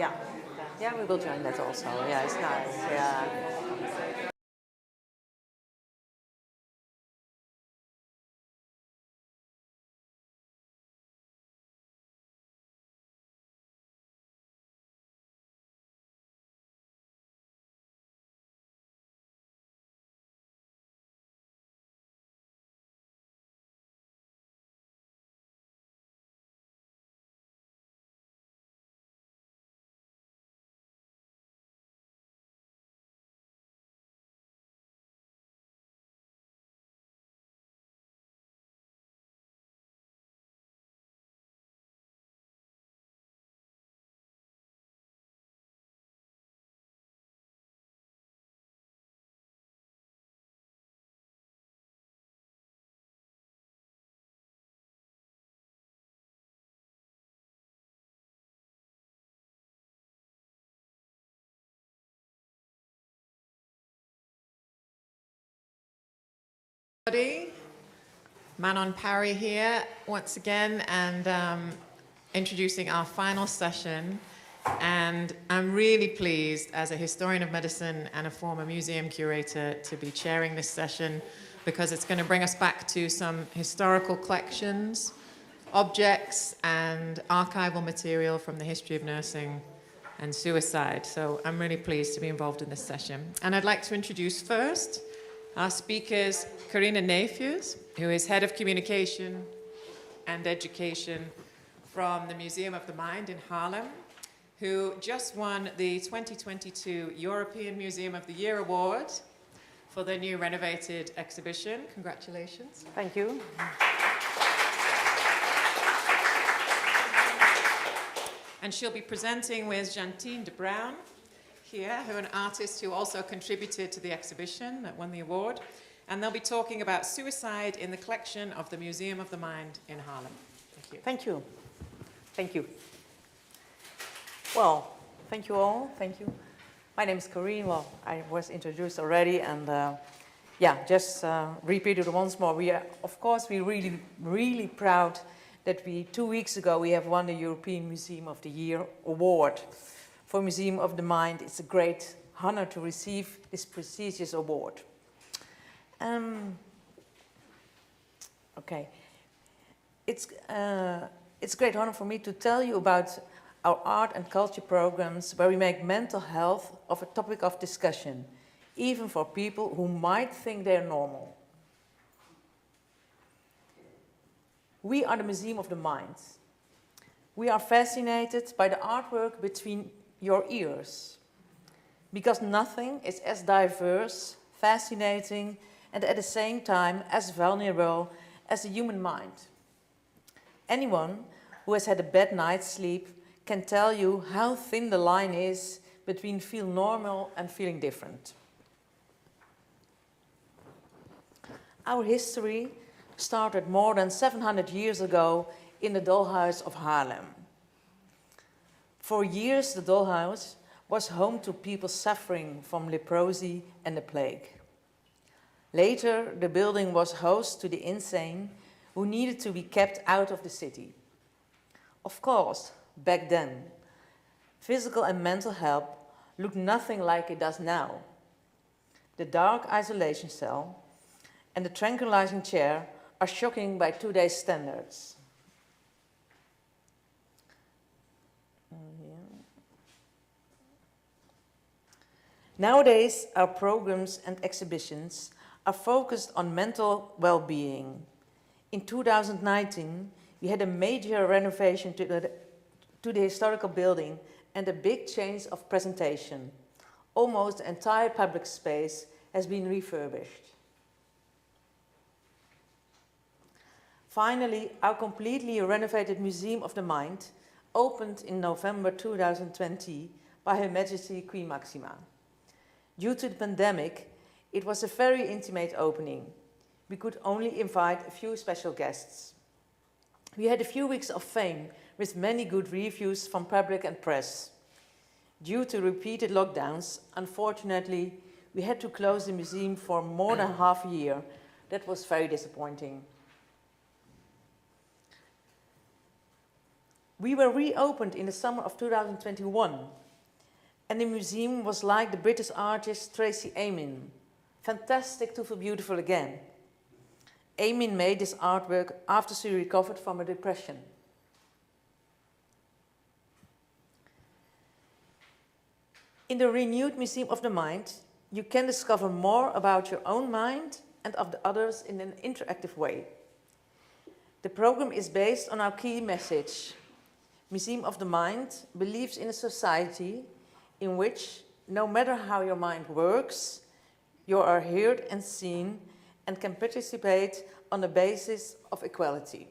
Yeah. Yeah, we will join that also. Yeah, it's nice. Yeah. Manon Parry here once again, and introducing our final session. And I'm really pleased, as a historian of medicine and a former museum curator, to be chairing this session, because it's going to bring us back to some historical collections, objects, and archival material from the history of nursing and suicide. So I'm really pleased to be involved in this session. And I'd like to introduce first our speakers, Carina Neefjes, who is Head of Communication and Education from the Museum of the Mind in Haarlem, who just won the 2022 European Museum of the Year Award for their new renovated exhibition. Congratulations. Thank you. And she'll be presenting with Jantine de Bruin here, who is an artist who also contributed to the exhibition that won the award. And they'll be talking about suicide in the collection of the Museum of the Mind in Haarlem. Thank you. Thank you. Thank you. Well, thank you all. Thank you. My name is Corinne. Well, I was introduced already, and yeah, just repeat it once more. We are, of course, we're really proud that 2 weeks ago we have won the European Museum of the Year Award. For Museum of the Mind, it's a great honor to receive this prestigious award. Okay, it's a great honor for me to tell you about our art and culture programs where we make mental health of a topic of discussion, even for people who might think they're normal. We are the Museum of the Mind. We are fascinated by the artwork between your ears, because nothing is as diverse, fascinating, and at the same time as vulnerable as the human mind. Anyone who has had a bad night's sleep can tell you how thin the line is between feel normal and feeling different. Our history started more than 700 years ago in the Dollhouse of Haarlem. For years, the Dollhouse was home to people suffering from leprosy and the plague. Later, the building was host to the insane who needed to be kept out of the city. Of course, back then, physical and mental health looked nothing like it does now. The dark isolation cell and the tranquilizing chair are shocking by today's standards. Nowadays, our programs and exhibitions are focused on mental well-being. In 2019, we had a major renovation to the historical building and a big change of presentation. Almost the entire public space has been refurbished. Finally, our completely renovated Museum of the Mind opened in November 2020 by Her Majesty Queen Maxima. Due to the pandemic, it was a very intimate opening. We could only invite a few special guests. We had a few weeks of fame with many good reviews from public and press. Due to repeated lockdowns, unfortunately, we had to close the museum for more than half a year. That was very disappointing. We were reopened in the summer of 2021, and the museum was like the British artist Tracy Emin. Fantastic to feel beautiful again. Emin made this artwork after she recovered from a depression. In the renewed Museum of the Mind, you can discover more about your own mind and of the others in an interactive way. The program is based on our key message. Museum of the Mind believes in a society in which, no matter how your mind works, you are heard and seen and can participate on the basis of equality.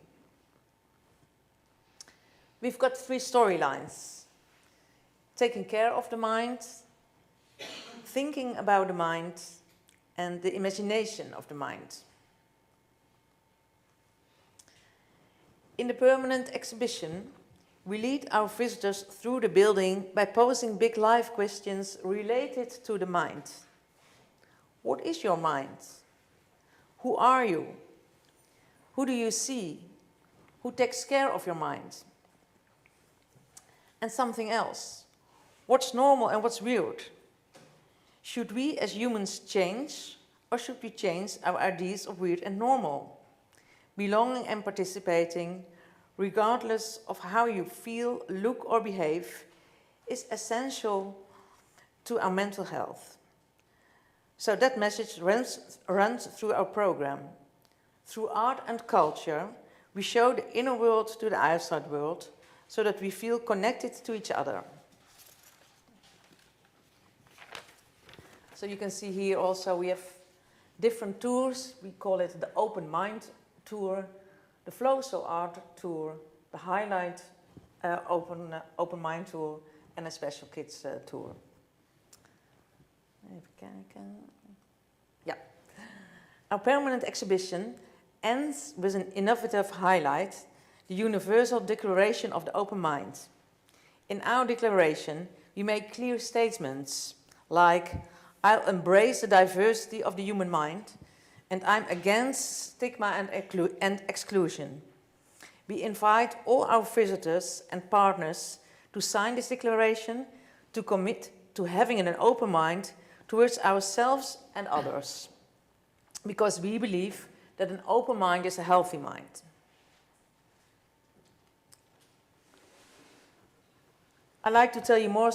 We've got 3 storylines: taking care of the mind, thinking about the mind, and the imagination of the mind. In the permanent exhibition, we lead our visitors through the building by posing big life questions related to the mind. What is your mind? Who are you? Who do you see? Who takes care of your mind? And something else. What's normal and what's weird? Should we as humans change, or should we change our ideas of weird and normal? Belonging and participating, regardless of how you feel, look, or behave, is essential to our mental health. So that message runs through our program. Through art and culture, we show the inner world to the outside world so that we feel connected to each other. So you can see here also we have different tours. We call it the Open Mind Tour, the Flow So Art Tour, the Highlight Open Mind Tour, and a Special Kids Tour. Yeah. Our permanent exhibition ends with an innovative highlight, the Universal Declaration of the Open Mind. In our declaration, we make clear statements like, I'll embrace the diversity of the human mind, and I'm against stigma and exclusion. We invite all our visitors and partners to sign this declaration, to commit to having an open mind towards ourselves and others, because we believe that an open mind is a healthy mind. I'd like to tell you more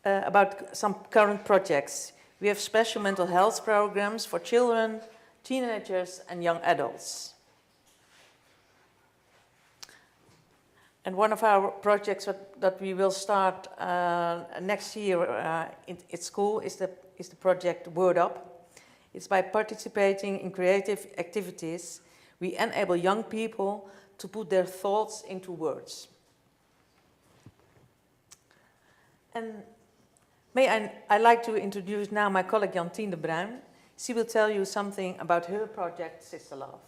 about some current projects. We have special mental health programs for children, teenagers, and young adults. And one of our projects that we will start next year at school is the project Word Up. It's by participating in creative activities, we enable young people to put their thoughts into words. And I'd like to introduce now my colleague Jantien de Bruin. She will tell you something about her project, Sister Love.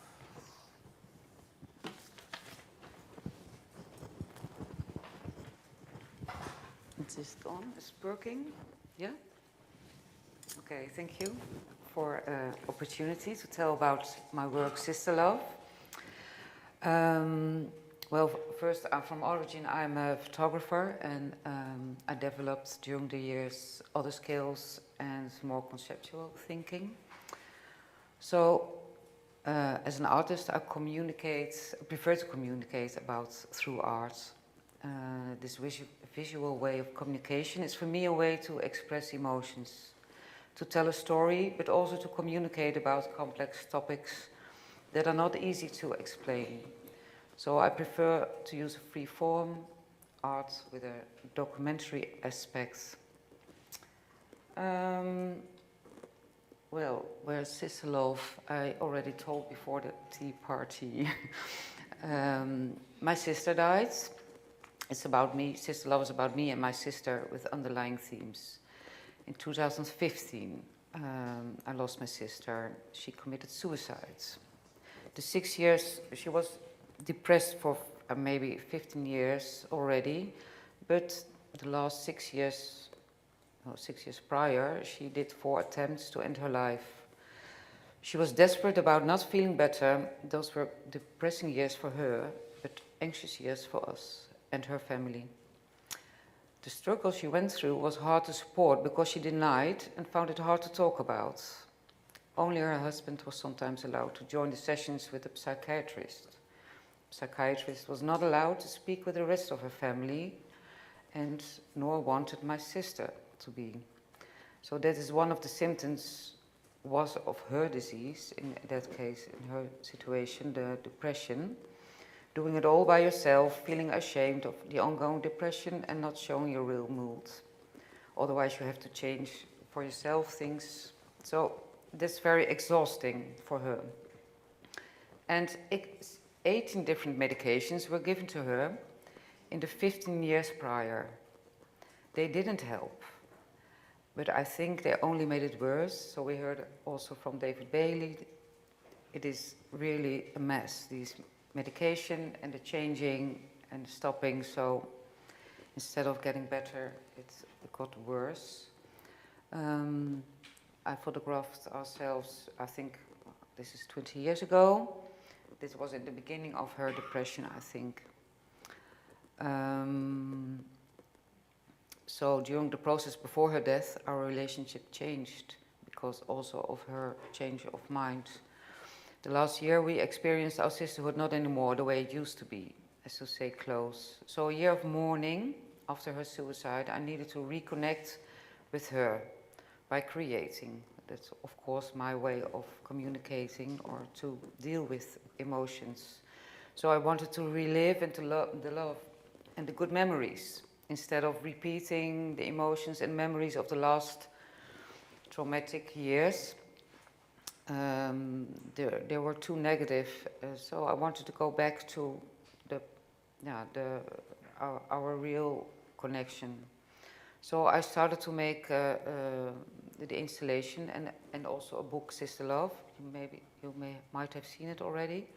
Is this on? Is it working? Yeah? Okay, thank you for opportunity to tell about my work, Sister Love. Well, first, from origin, I'm a photographer, and I developed during the years other skills and more conceptual thinking. So, as an artist, I prefer to communicate through art. This visual way of communication is for me a way to express emotions, to tell a story, but also to communicate about complex topics that are not easy to explain. So I prefer to use a free form art with a documentary aspect. Well, where's Sister Love? I already told before the tea party. My sister died. It's about me. Sister Love is about me and my sister with underlying themes. In 2015, I lost my sister. She committed suicide. The 6 years, she was depressed for maybe 15 years already, but the last 6 years, 6 years prior, she did 4 attempts to end her life. She was desperate about not feeling better. Those were depressing years for her, but anxious years for us and her family. The struggle she went through was hard to support because she denied and found it hard to talk about. Only her husband was sometimes allowed to join the sessions with the psychiatrist. The psychiatrist was not allowed to speak with the rest of her family, and nor wanted my sister to be. So that is one of the symptoms was of her disease, in that case, in her situation, the depression. Doing it all by yourself, feeling ashamed of the ongoing depression and not showing your real mood. Otherwise you have to change for yourself things. So that's very exhausting for her. And 18 different medications were given to her in the 15 years prior. They didn't help, but I think they only made it worse. So we heard also from David Bailey, it is really a mess, these medication and the changing and stopping. So instead of getting better, it got worse. I photographed ourselves, I think this is 20 years ago. This was in the beginning of her depression, I think. So during the process before her death, our relationship changed because also of her change of mind. The last year we experienced our sisterhood not anymore the way it used to be, as to say, close. So a year of mourning after her suicide, I needed to reconnect with her by creating. That's of course my way of communicating or to deal with emotions. So I wanted to relive and to the love and the good memories instead of repeating the emotions and memories of the last traumatic years. There were too negative, so I wanted to go back to our real connection. So I started to make the installation and also a book, Sister Love. You might have seen it already.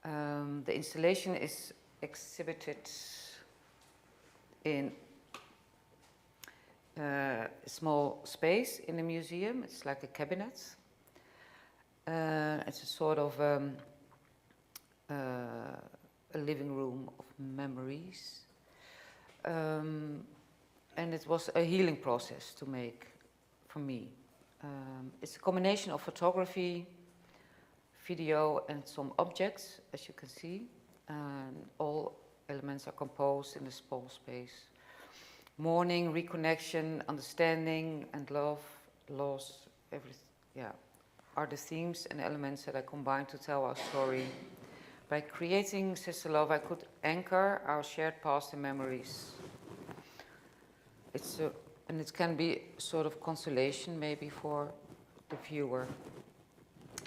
The installation is exhibited in a small space in the museum. It's like a cabinet. It's a sort of a living room of memories. And it was a healing process to make for me. It's a combination of photography, video, and some objects, as you can see. All elements are composed in a small space. Mourning, reconnection, understanding, and love, loss, everything, are the themes and elements that I combined to tell our story. By creating Sister Love, I could anchor our shared past and memories. And it can be sort of consolation maybe for the viewer.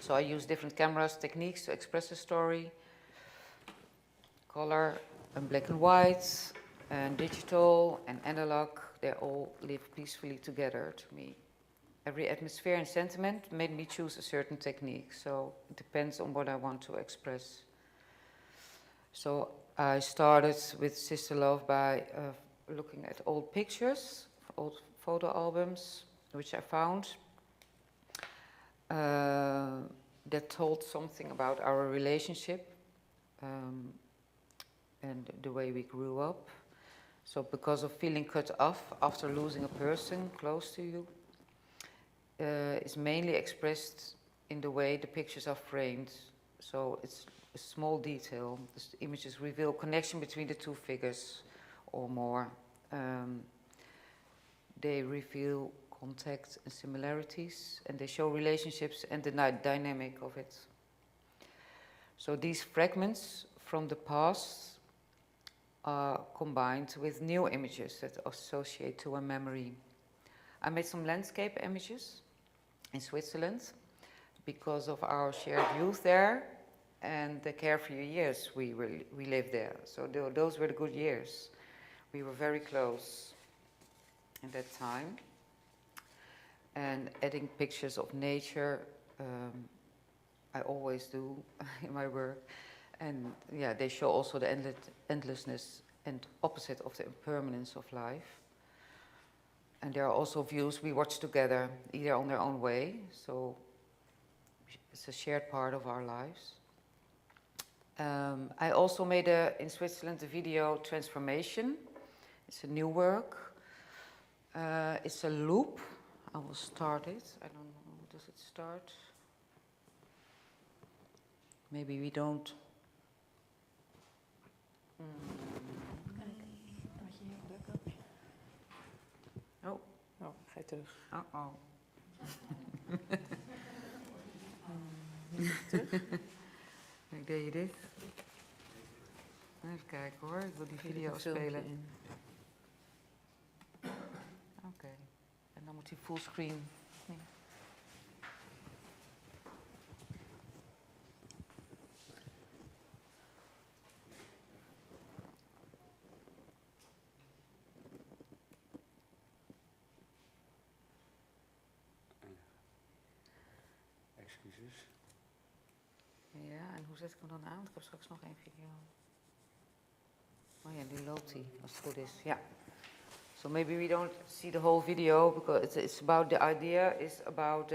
So I use different cameras, techniques to express the story. Color and black and white, and digital and analog, they all live peacefully together to me. Every atmosphere and sentiment made me choose a certain technique, so it depends on what I want to express. So I started with Sister Love by looking at old pictures, old photo albums, which I found, that told something about our relationship and the way we grew up. So because of feeling cut off after losing a person close to you, is mainly expressed in the way the pictures are framed. So it's a small detail. The images reveal connection between the two figures or more. They reveal contact and similarities, and they show relationships and the dynamic of it. So these fragments from the past are combined with new images that associate to a memory. I made some landscape images in Switzerland because of our shared youth there and the carefree years we lived there. So those were the good years. We were very close in that time. And adding pictures of nature, I always do in my work. And yeah, they show also the endlessness and opposite of the impermanence of life. And there are also views we watch together, either on their own way, so it's a shared part of our lives. I also made in Switzerland a video transformation. It's a new work. It's a loop. I will start it. I don't know, does it start? Maybe we don't. Oh. Oh, ga je terug. Uh-oh. Kijk, deed je dit? Even kijken hoor, ik wil die video spelen. Oké, en dan moet hij fullscreen. Nee. Excuses. Ja, en hoe zet ik hem dan aan? Want ik heb straks nog één video. Oh ja, die loopt hij, als het goed is. Ja. So maybe we don't see the whole video because it's about the idea is about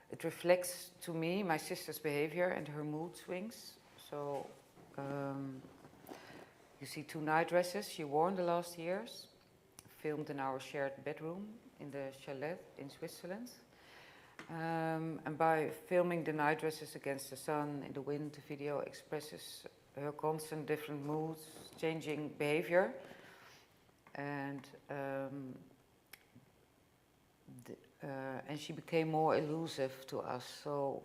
it reflects to me my sister's behavior and her mood swings. So you see two night dresses she wore in the last years, filmed in our shared bedroom in the chalet in Switzerland. And by filming the night dresses against the sun in the wind, the video expresses her constant different moods, changing behavior. And she became more elusive to us. So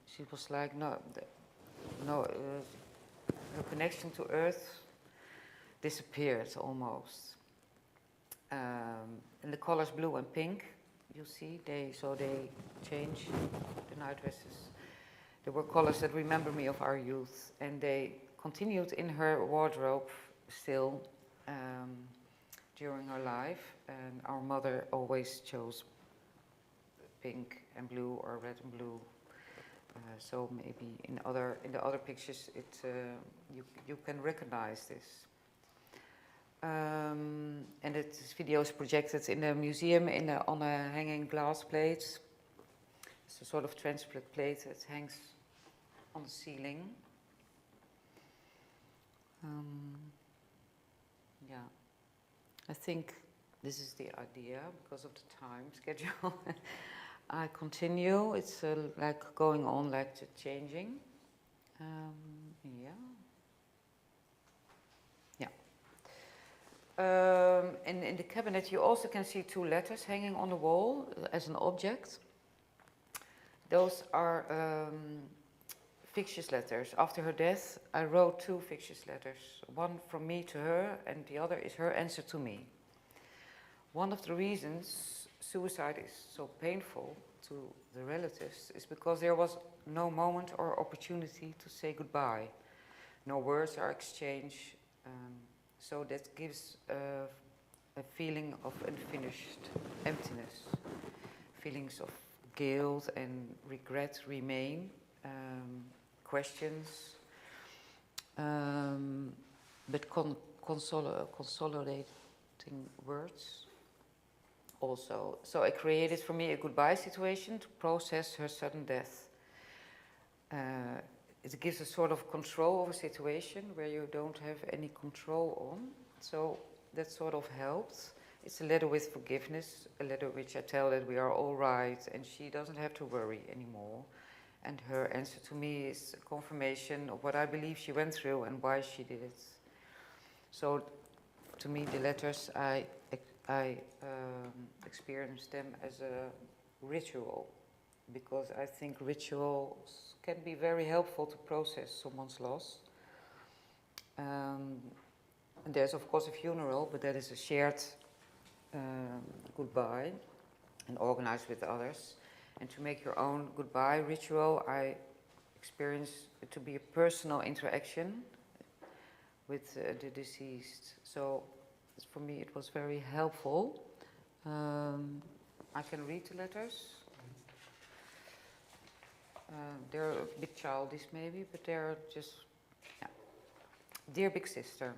she was like, her connection to Earth disappeared almost. And the colors blue and pink, you see, they change the night dresses. They were colors that remember me of our youth, and they continued in her wardrobe still. During her life, and our mother always chose pink and blue or red and blue. So maybe in the other pictures, you can recognize this. And this video is projected in the museum on a hanging glass plate. It's a sort of transparent plate that hangs on the ceiling. Yeah, I think this is the idea because of the time schedule. I continue. It's like going on, like changing. Yeah. In the cabinet, you also can see two letters hanging on the wall as an object. Those are fictitious letters. After her death, I wrote two fictitious letters. One from me to her, and the other is her answer to me. One of the reasons suicide is so painful to the relatives is because there was no moment or opportunity to say goodbye. No words are exchanged, so that gives a feeling of unfinished emptiness. Feelings of guilt and regret remain. Questions, but consolidating words also. So I created for me a goodbye situation to process her sudden death. It gives a sort of control of a situation where you don't have any control on. So that sort of helped. It's a letter with forgiveness, a letter which I tell that we are all right and she doesn't have to worry anymore. And her answer to me is a confirmation of what I believe she went through and why she did it. So, to me, the letters, I experience them as a ritual, because I think rituals can be very helpful to process someone's loss. And there's, of course, a funeral, but that is a shared goodbye and organized with others. And to make your own goodbye ritual, I experience it to be a personal interaction with the deceased. So for me it was very helpful. I can read the letters. They're a bit childish maybe, but they're just, yeah. Dear big sister,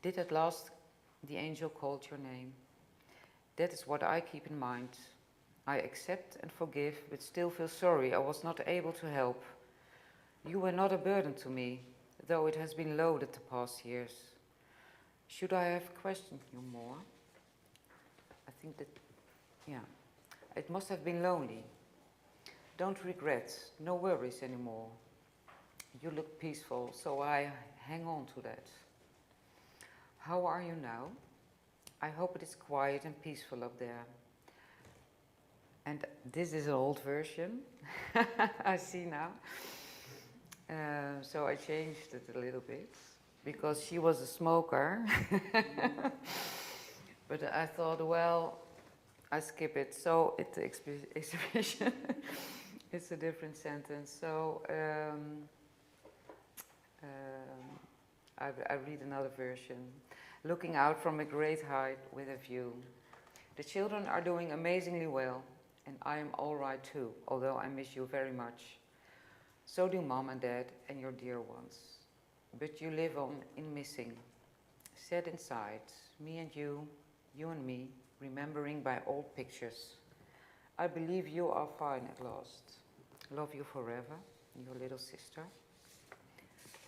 did at last the angel called your name? That is what I keep in mind. I accept and forgive, but still feel sorry I was not able to help. You were not a burden to me, though it has been loaded the past years. Should I have questioned you more? I think that, yeah, it must have been lonely. Don't regret, no worries anymore. You look peaceful, so I hang on to that. How are you now? I hope it is quiet and peaceful up there. And this is an old version, I see now. So I changed it a little bit, because she was a smoker. But I thought, well, I skip it. So it's the exhibition. It's a different sentence. So I read another version. Looking out from a great height with a view. The children are doing amazingly well, and I am all right too, although I miss you very much. So do Mom and Dad and your dear ones. But you live on in missing. Set inside, me and you and me, remembering by old pictures. I believe you are fine at last. Love you forever, your little sister.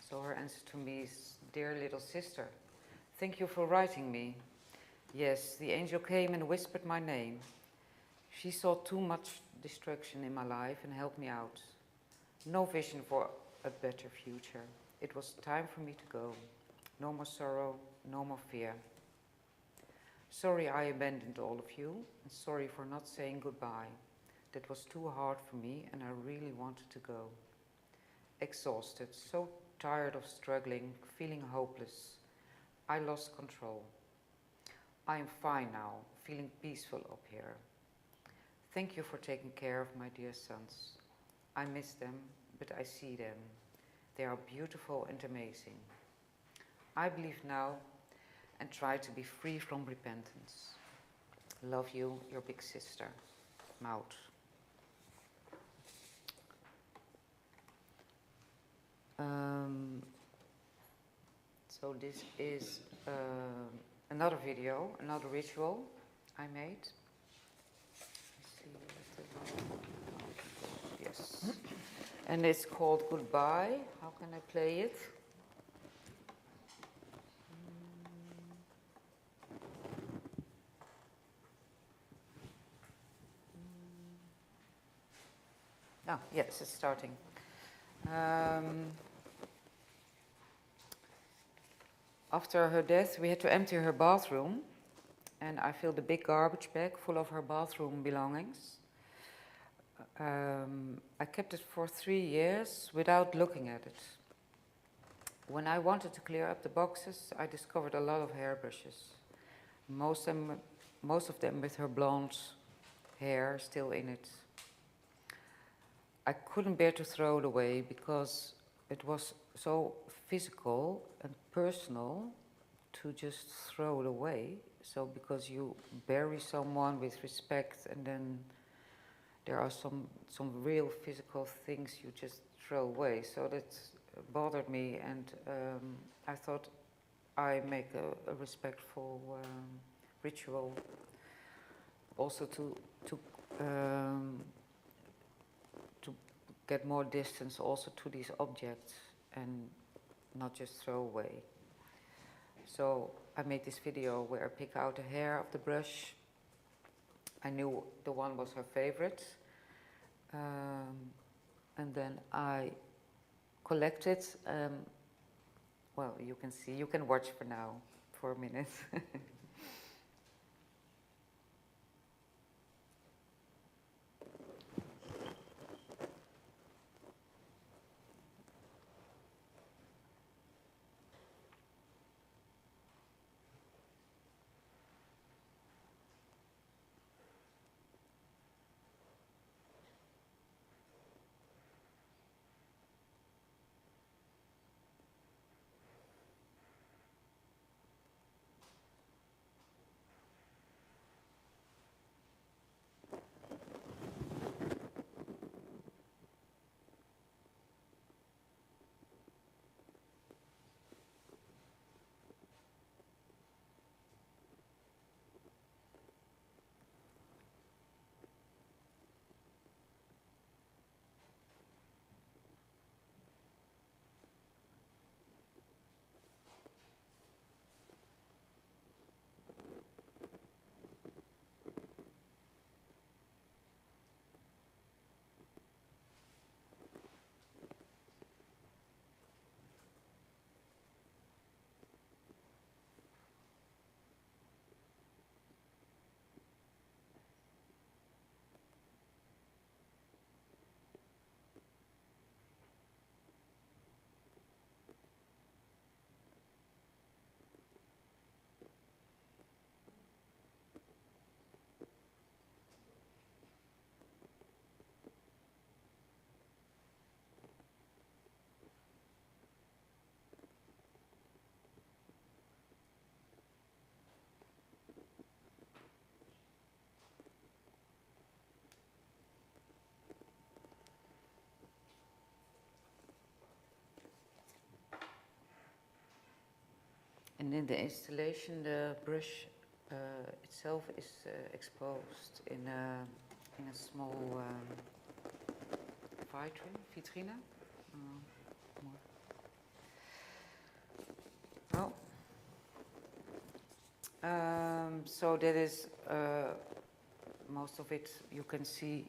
So her answer to me is, dear little sister, thank you for writing me. Yes, the angel came and whispered my name. She saw too much destruction in my life and helped me out. No vision for a better future. It was time for me to go. No more sorrow, no more fear. Sorry I abandoned all of you, and sorry for not saying goodbye. That was too hard for me, and I really wanted to go. Exhausted, so tired of struggling, feeling hopeless. I lost control. I am fine now, feeling peaceful up here. Thank you for taking care of my dear sons. I miss them, but I see them. They are beautiful and amazing. I believe now and try to be free from repentance. Love you, your big sister, Maud. So this is another video, another ritual I made. Yes. And it's called Goodbye. How can I play it? Oh, yes, it's starting. After her death, we had to empty her bathroom, and I filled a big garbage bag full of her bathroom belongings. I kept it for 3 years without looking at it. When I wanted to clear up the boxes, I discovered a lot of hairbrushes. Most of them with her blonde hair still in it. I couldn't bear to throw it away because it was so physical and personal to just throw it away. So because you bury someone with respect, and then there are some real physical things you just throw away. So that bothered me, and I thought I make a respectful ritual also to get more distance also to these objects and not just throw away. So I made this video where I pick out a hair of the brush. I knew the one was her favorite. And then I collected, well, you can see, you can watch for now, for a minute. And in the installation, the brush itself is exposed in a small vitrine. So that is most of it. You can see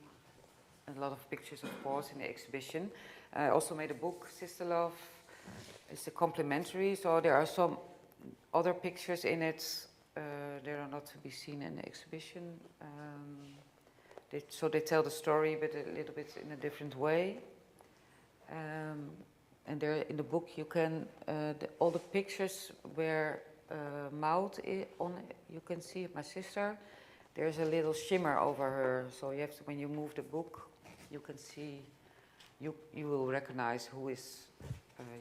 a lot of pictures, of course, in the exhibition. I also made a book, Sister Love. It's a complementary, so there are some other pictures in it. They are not to be seen in the exhibition. So they tell the story, but a little bit in a different way. And there in the book, you can all the pictures where Maud on. You can see my sister. There's a little shimmer over her, so you have to, when you move the book, you can see. You will recognize who is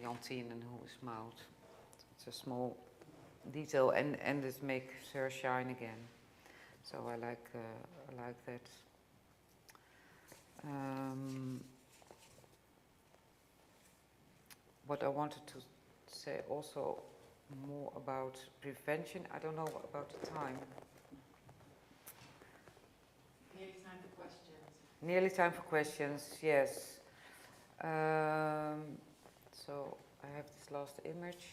Jantien and who is Maud. It's a small detail, and it makes her shine again. So I like that. What I wanted to say also more about prevention. I don't know about the time. Nearly time for questions. Nearly time for questions, yes. So I have this last image.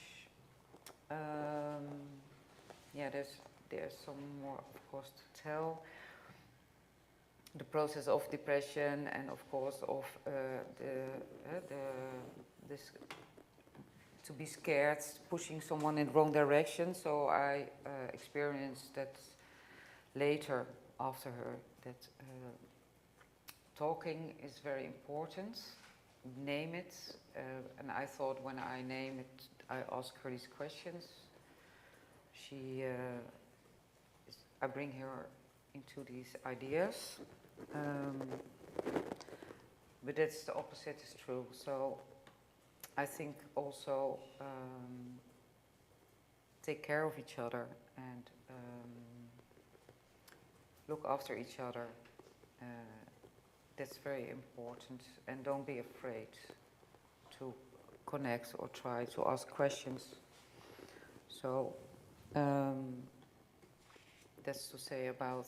Yeah, there's some more, of course, to tell. The process of depression, and of course of this to be scared, pushing someone in the wrong direction. So I experienced that later after her, that talking is very important. Name it, and I thought when I name it, I ask her these questions. I bring her into these ideas, but that's the opposite is true. So I think also take care of each other and look after each other. That's very important, and don't be afraid to connect or try to ask questions. So that's to say about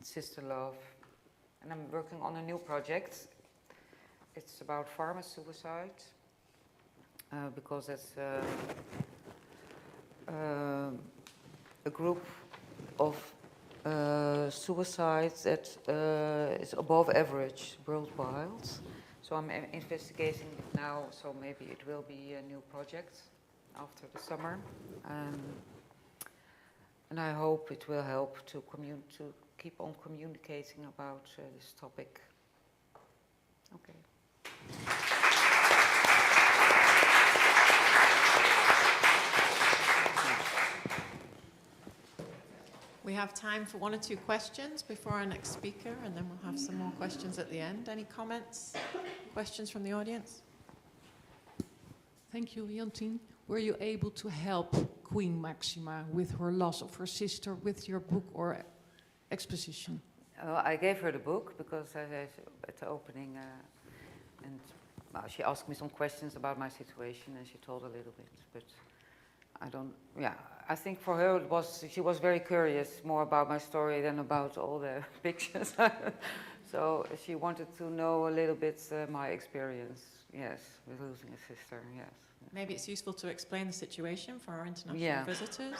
Sister Love. And I'm working on a new project. It's about farmer suicide, because that's a group of suicides that is above average worldwide. So I'm investigating it now, so maybe it will be a new project after the summer. And I hope it will help to keep on communicating about this topic. Okay. We have time for 1 or 2 questions before our next speaker, and then we'll have some more questions at the end. Any comments, questions from the audience? Thank you, Jantien. Were you able to help Queen Maxima with her loss of her sister with your book or exposition? I gave her the book because at the opening, and she asked me some questions about my situation, and she told a little bit, but I don't, I think for her she was very curious more about my story than about all the pictures. So she wanted to know a little bit my experience, yes, with losing a sister, yes. Maybe it's useful to explain the situation for our international visitors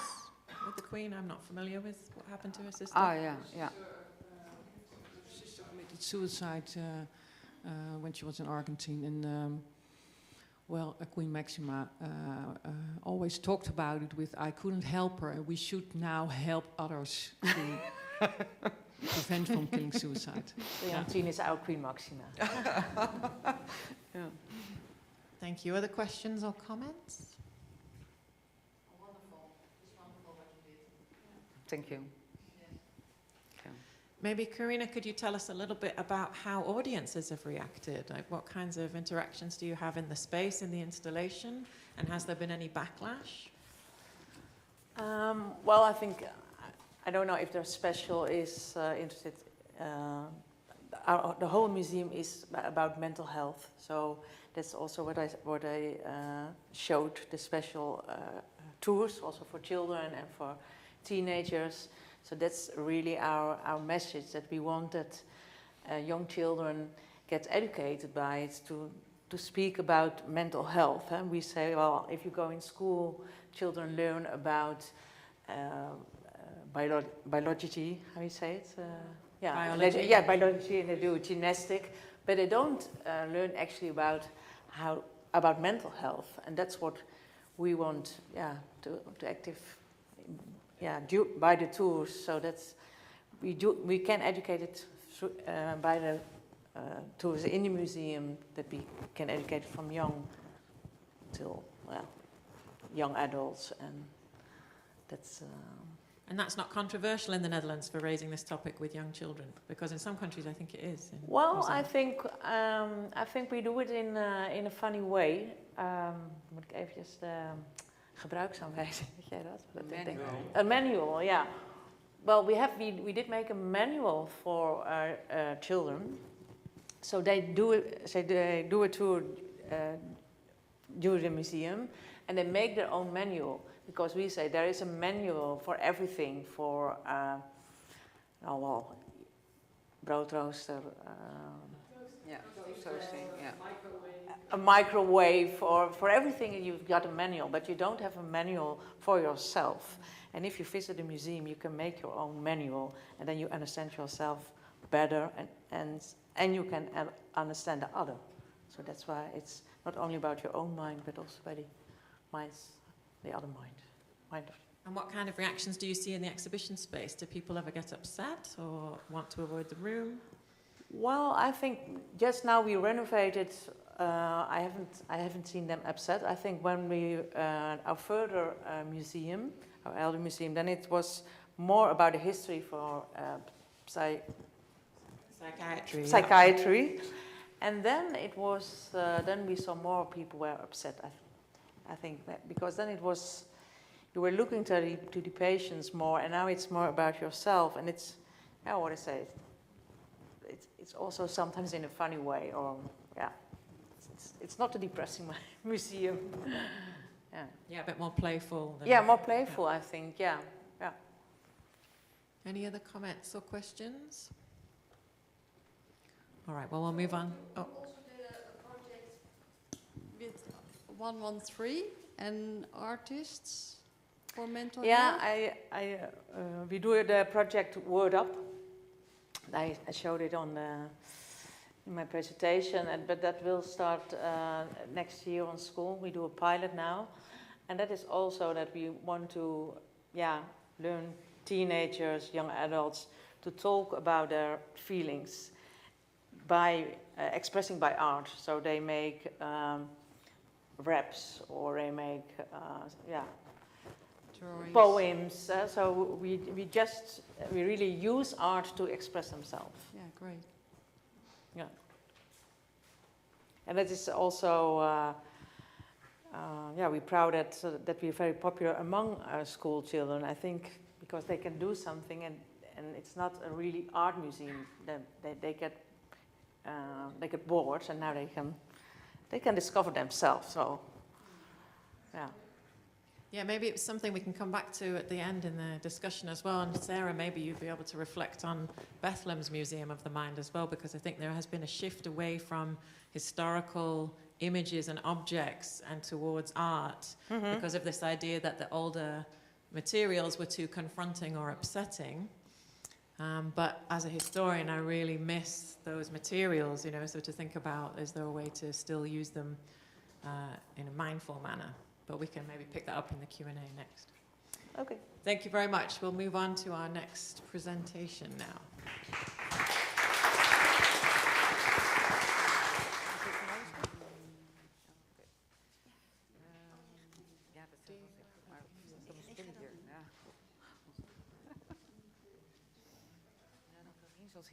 with the Queen. I'm not familiar with what happened to her sister. Yeah. Her sister committed suicide when she was in Argentina, and Queen Maxima always talked about it with, I couldn't help her, and we should now help others to prevent from killing suicide. So Jantien is our Queen Maxima. Thank you. Other questions or comments? Wonderful. It's wonderful what you did. Thank you. Maybe, Karina, could you tell us a little bit about how audiences have reacted? Like, what kinds of interactions do you have in the space, in the installation? And has there been any backlash? Well, I think, I don't know if their special is interested the whole museum is about mental health. So that's also what I showed, the special tours also for children and for teenagers. So that's really our message, that we want that young children get educated by it, to speak about mental health. And we say, well, if you go in school, children learn about biology, how you say it? Biology. Biology, and they do gymnastic, but they don't learn actually about mental health, and that's what we want, to active, by the tours. So that's we can educate it through, by the tours in the museum, that we can educate from young till young adults, and that's. And that's not controversial in the Netherlands for raising this topic with young children, because in some countries I think it is. Well, I think we do it in a funny way. Moet ik eventjes de gebruiksaanwijzing, weet jij dat? A manual, yeah. Well, we did make a manual for our children, so they do a tour during the museum, and they make their own manual. Because we say there is a manual for everything, for broodrooster, toasting, a microwave, for everything you've got a manual, but you don't have a manual for yourself. And if you visit a museum, you can make your own manual, and then you understand yourself better, and you can understand the other. So that's why it's not only about your own mind, but also by the minds. The other mind. And what kind of reactions do you see in the exhibition space? Do people ever get upset or want to avoid the room? Well, I think just now we renovated. I haven't seen them upset. I think when we our further museum, our elder museum, then it was more about the history for psychiatry, and then it was. Then we saw more people were upset. I think that because then it was, you were looking to the patients more, and now it's more about yourself, and it's, what I say, it's also sometimes in a funny way, or it's not a depressing museum. A bit more playful. More playful, I think. Yeah. Any other comments or questions? All right. Well, we'll move on. Oh. 113 and artists for mental health? Yeah, we do the project Word Up. I showed it in my presentation, but that will start next year on school. We do a pilot now, and that is also that we want to learn teenagers, young adults, to talk about their feelings by expressing by art. So they make raps, or they make poems. So we really use art to express themselves. Yeah, great. Yeah, and that is also we're proud that we're very popular among school children. I think because they can do something, and it's not a really art museum. They get bored, and now they can discover themselves. So, maybe it's something we can come back to at the end in the discussion as well. And Sarah, maybe you'd be able to reflect on Bethlehem's Museum of the Mind as well, because I think there has been a shift away from historical images and objects and towards art, because of this idea that the older materials were too confronting or upsetting. But as a historian, I really miss those materials, so to think about, is there a way to still use them in a mindful manner? But we can maybe pick that up in the Q&A next. Okay. Thank you very much. We'll move on to our next presentation now.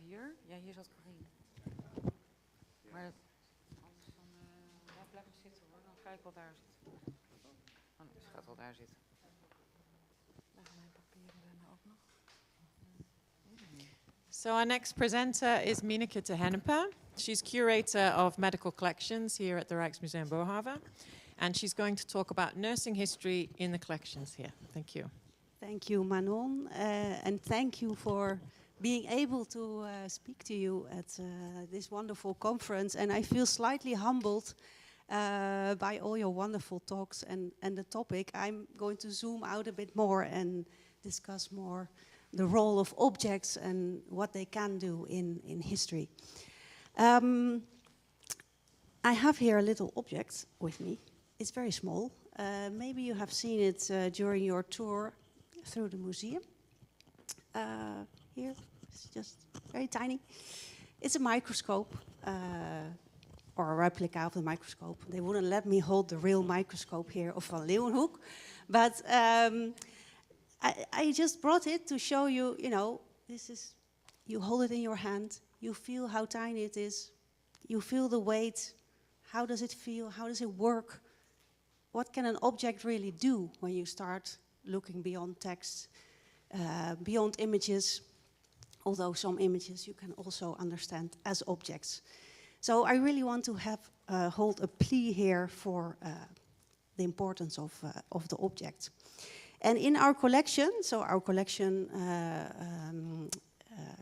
Hier? Ja, hier zat Corine. Maar anders dan blijf ik zitten hoor, dan ga ik wel daar zitten. Oh nee, ze gaat wel daar zitten. Leggen mijn papieren dan ook nog. So our next presenter is Mineke te Hennepe. She's curator of medical collections here at the Rijksmuseum Boerhaave. And she's going to talk about nursing history in the collections here. Thank you. Thank you, Manon. And thank you for being able to speak to you at this wonderful conference. And I feel slightly humbled by all your wonderful talks and the topic. I'm going to zoom out a bit more and discuss more the role of objects and what they can do in history. I have here a little object with me. It's very small. Maybe you have seen it during your tour through the museum. Here, it's just very tiny. It's a microscope, or a replica of the microscope. They wouldn't let me hold the real microscope here of Van Leeuwenhoek. But I just brought it to show you, you know, this is, you hold it in your hand, you feel how tiny it is, you feel the weight, how does it feel, how does it work? What can an object really do when you start looking beyond text, beyond images, although some images you can also understand as objects. So I really want to hold a plea here for the importance of the object. And in our collection, so our collection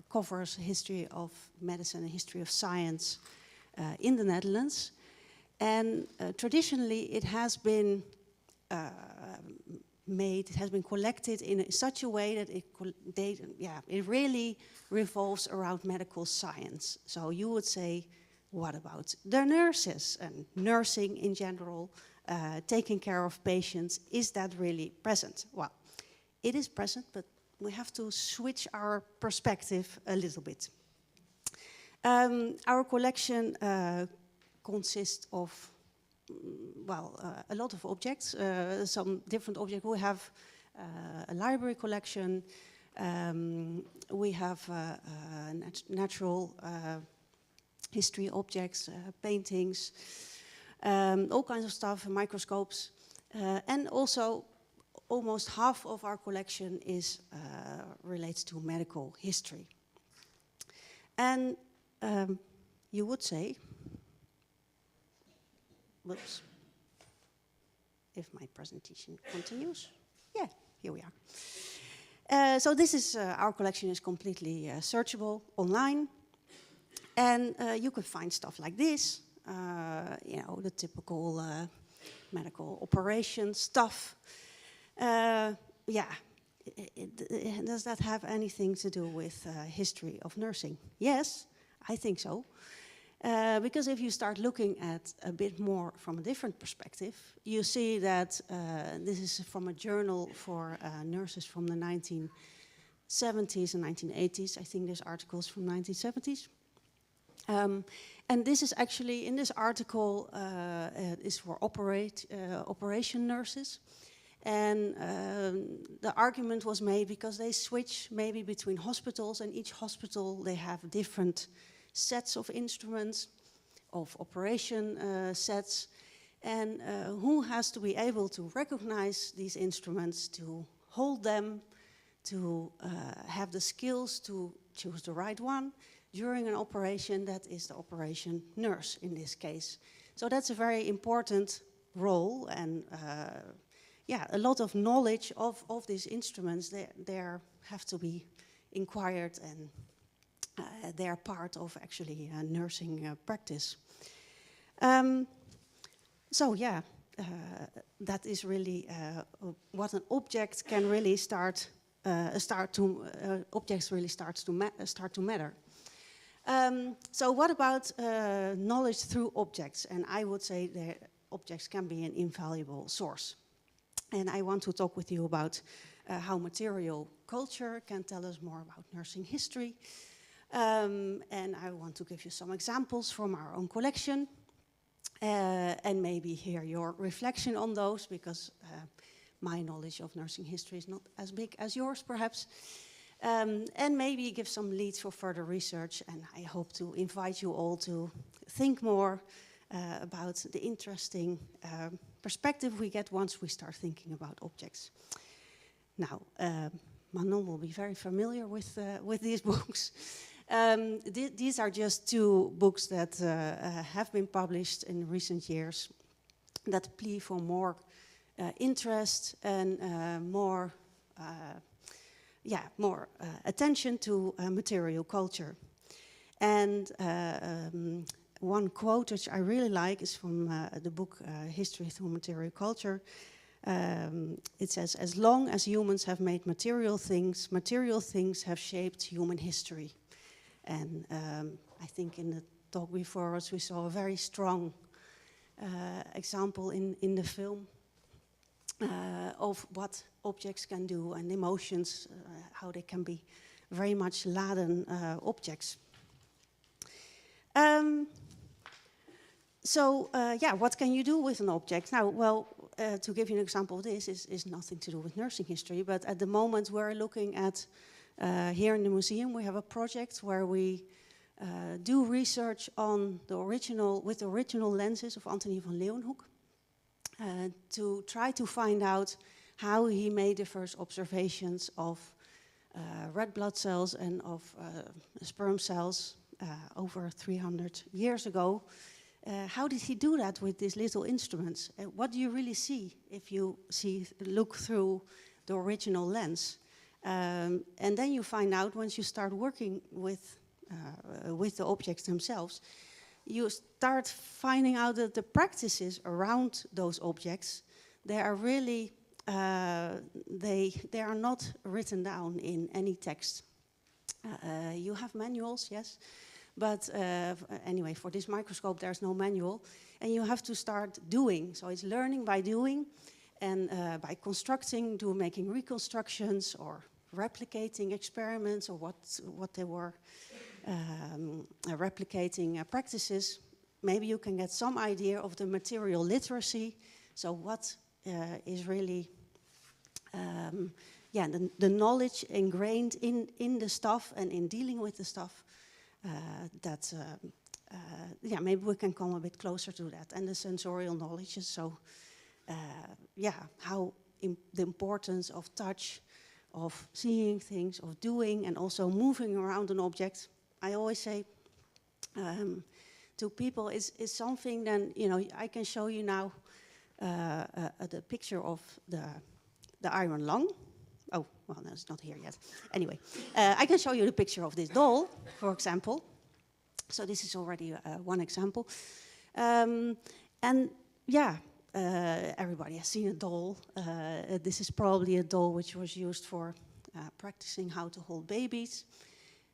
covers history of medicine and history of science in the Netherlands. And traditionally it has been it has been collected in such a way that it really revolves around medical science. So you would say, what about the nurses and nursing in general, taking care of patients? Is that really present? Well, it is present, but we have to switch our perspective a little bit. Our collection consists of a lot of objects, some different objects. We have a library collection, we have natural history objects, paintings, all kinds of stuff, microscopes, and also almost half of our collection relates to medical history. And you would say, whoops, if my presentation continues. Yeah, here we are. So this is, our collection is completely searchable online. And you can find stuff like this, you know, the typical medical operation stuff. Does that have anything to do with history of nursing? Yes, I think so. Because if you start looking at a bit more from a different perspective, you see that this is from a journal for nurses from the 1970s and 1980s. I think this article is from 1970s. And this is actually, in this article, is for operation nurses. And the argument was made because they switch maybe between hospitals, and each hospital, they have different sets of instruments, of operation sets, and who has to be able to recognize these instruments, to hold them, to have the skills to choose the right one during an operation. That is the operation nurse in this case. So that's a very important role, and a lot of knowledge of these instruments, they have to be inquired, and they are part of actually nursing practice. That is really what an object can really objects really start to matter. So what about knowledge through objects? And I would say that objects can be an invaluable source. And I want to talk with you about how material culture can tell us more about nursing history. And I want to give you some examples from our own collection, and maybe hear your reflection on those, because my knowledge of nursing history is not as big as yours, perhaps. And maybe give some leads for further research, and I hope to invite you all to think more about the interesting perspective we get once we start thinking about objects. Now, Manon will be very familiar with these books. These are just two books that have been published in recent years that plea for more interest and more attention to material culture. And one quote which I really like is from the book History Through Material Culture. It says, "As long as humans have made material things have shaped human history." And I think in the talk before us we saw a very strong example in the film of what objects can do and emotions, how they can be very much laden objects. What can you do with an object? Now, well, to give you an example of this is nothing to do with nursing history, but at the moment we're looking at, here in the museum, we have a project where we do research on with the original lenses of Antony van Leeuwenhoek, to try to find out how he made the first observations of red blood cells and of sperm cells over 300 years ago. How did he do that with these little instruments? What do you really see if you look through the original lens? And then you find out, once you start working with the objects themselves, you start finding out that the practices around those objects, they are really, they are not written down in any text. You have manuals, yes, but anyway, for this microscope there's no manual, and you have to start doing. So it's learning by doing, and by constructing, making reconstructions or replicating experiments or what they were replicating practices. Maybe you can get some idea of the material literacy. So what is really the knowledge ingrained in the stuff and in dealing with the stuff. Maybe we can come a bit closer to that. And the sensorial knowledge. So how the importance of touch, of seeing things, of doing, and also moving around an object. I always say to people, is something. Then I can show you now the picture of the iron lung. Oh, well, no, it's not here yet. Anyway, I can show you the picture of this doll, for example. So this is already one example, everybody has seen a doll. This is probably a doll which was used for practicing how to hold babies.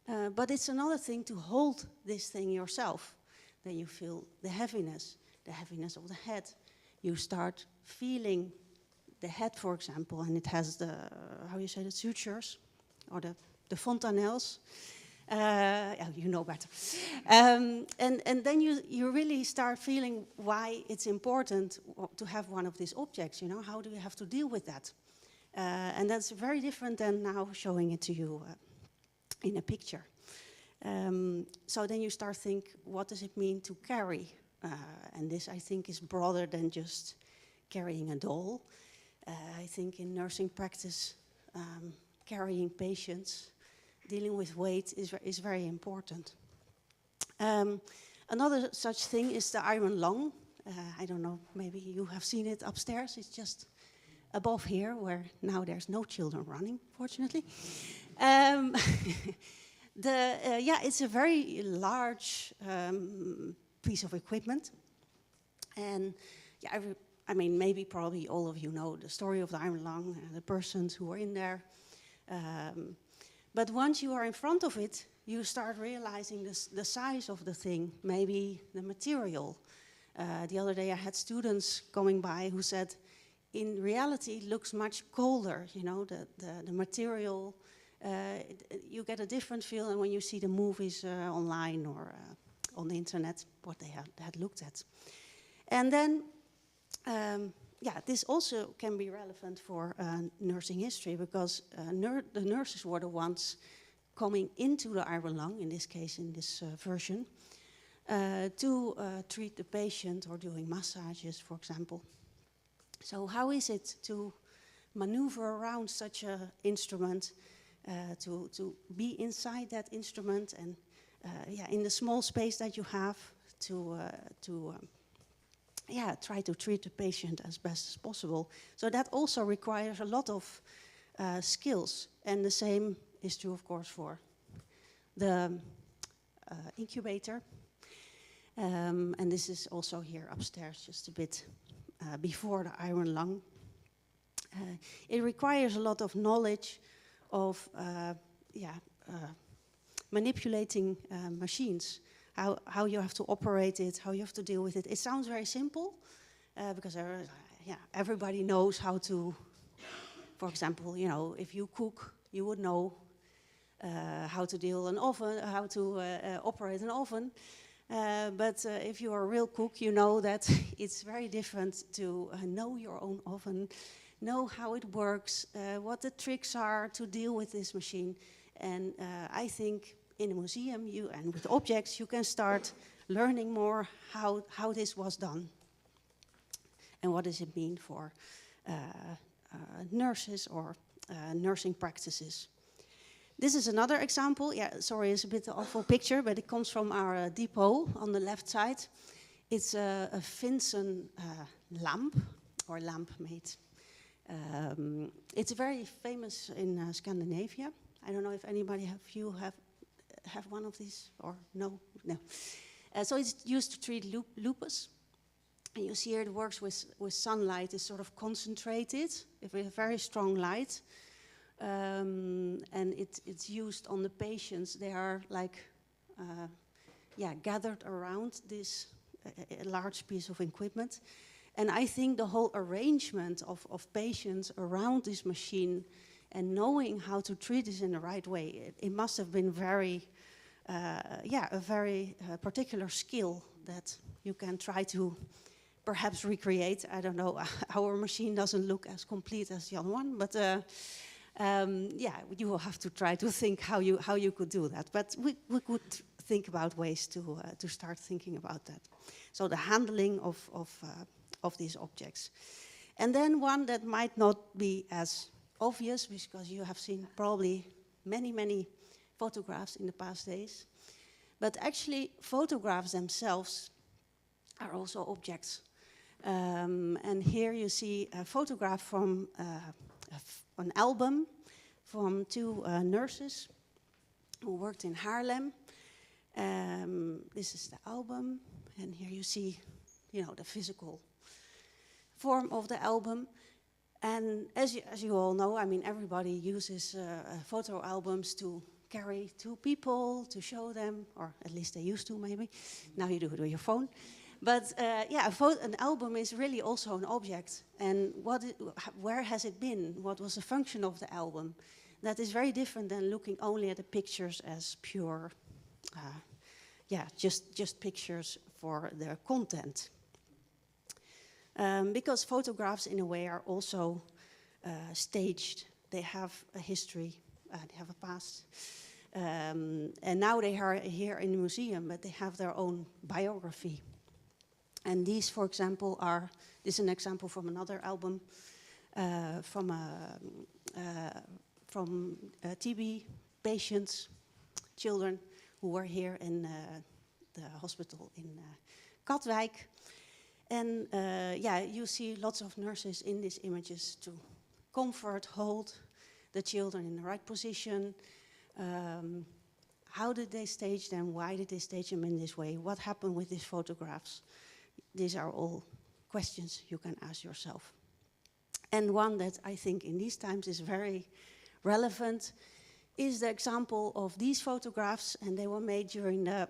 But it's another thing to hold this thing yourself. Then you feel the heaviness of the head. You start feeling the head, for example, and it has the sutures, or the fontanelles. You know better. And then you really start feeling why it's important to have one of these objects. How do you have to deal with that? And that's very different than now showing it to you in a picture. So then you start think, what does it mean to carry? And this, I think, is broader than just carrying a doll. I think in nursing practice, carrying patients, dealing with weight is very important. Another such thing is the iron lung. I don't know, maybe you have seen it upstairs. It's just above here, where now there's no children running, fortunately. It's a very large piece of equipment. And maybe probably all of you know the story of the iron lung, the persons who were in there. But once you are in front of it, you start realizing the size of the thing, maybe the material. The other day I had students coming by who said, in reality it looks much colder, the material. You get a different feel than when you see the movies online or on the internet, what they had looked at. And then, this also can be relevant for nursing history, because the nurses were the ones coming into the iron lung, in this case, in this version, to treat the patient or doing massages, for example. So how is it to maneuver around such an instrument, to be inside that instrument and yeah, in the small space that you have to yeah, try to treat the patient as best as possible. So that also requires a lot of skills, and the same is true, of course, for the incubator. And this is also here upstairs, just a bit before the iron lung. It requires a lot of knowledge of manipulating machines, how you have to operate it, how you have to deal with it. It sounds very simple because everybody knows how to, for example, you know, if you cook, you would know how to deal an oven, how to operate an oven. But if you are a real cook, you know that it's very different to know your own oven, know how it works, what the tricks are to deal with this machine. And I think in a museum, and with objects, you can start learning more how this was done. And what does it mean for nurses or nursing practices. This is another example. Yeah, sorry, it's a bit of an awful picture, but it comes from our depot on the left side. It's a Vinson lamp, or lamp made. It's very famous in Scandinavia. I don't know if anybody have one of these, or no? So it's used to treat lupus. And you see here it works with sunlight. It's sort of concentrated with a very strong light. And it's used on the patients. They are like, gathered around this large piece of equipment. And I think the whole arrangement of patients around this machine and knowing how to treat this in the right way, it must have been a very particular skill that you can try to perhaps recreate. I don't know, our machine doesn't look as complete as the other one, but you will have to try to think how you could do that. But we could think about ways to start thinking about that. So the handling of these objects. And then one that might not be as obvious, because you have seen probably many photographs in the past days. But actually, photographs themselves are also objects. And here you see a photograph from an album from two nurses who worked in Haarlem. This is the album, and here you see, the physical form of the album. And as you all know, I mean, everybody uses photo albums to carry to people, to show them, or at least they used to, maybe. Now you do it with your phone. But an album is really also an object. And where has it been? What was the function of the album? That is very different than looking only at the pictures as pure, just pictures for their content. Because photographs, in a way, are also staged. They have a history, they have a past. And now they are here in the museum, but they have their own biography. And these, for example, this is an example from another album from TB patients, children who were here in the hospital in Katwijk. And you see lots of nurses in these images to comfort, hold the children in the right position. How did they stage them? Why did they stage them in this way? What happened with these photographs? These are all questions you can ask yourself. And one that I think in these times is very relevant is the example of these photographs, and they were made during a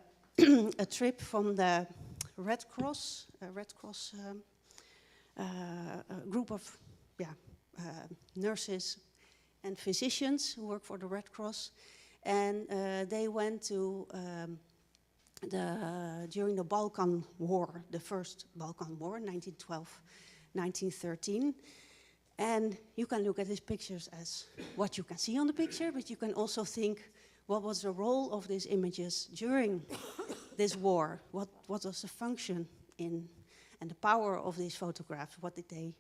trip from the Red Cross, group of nurses and physicians who work for the Red Cross, and they went to during the Balkan War, the first Balkan War, 1912, 1913. And you can look at these pictures as what you can see on the picture, but you can also think, what was the role of these images during this war? What was the function and the power of these photographs? What did they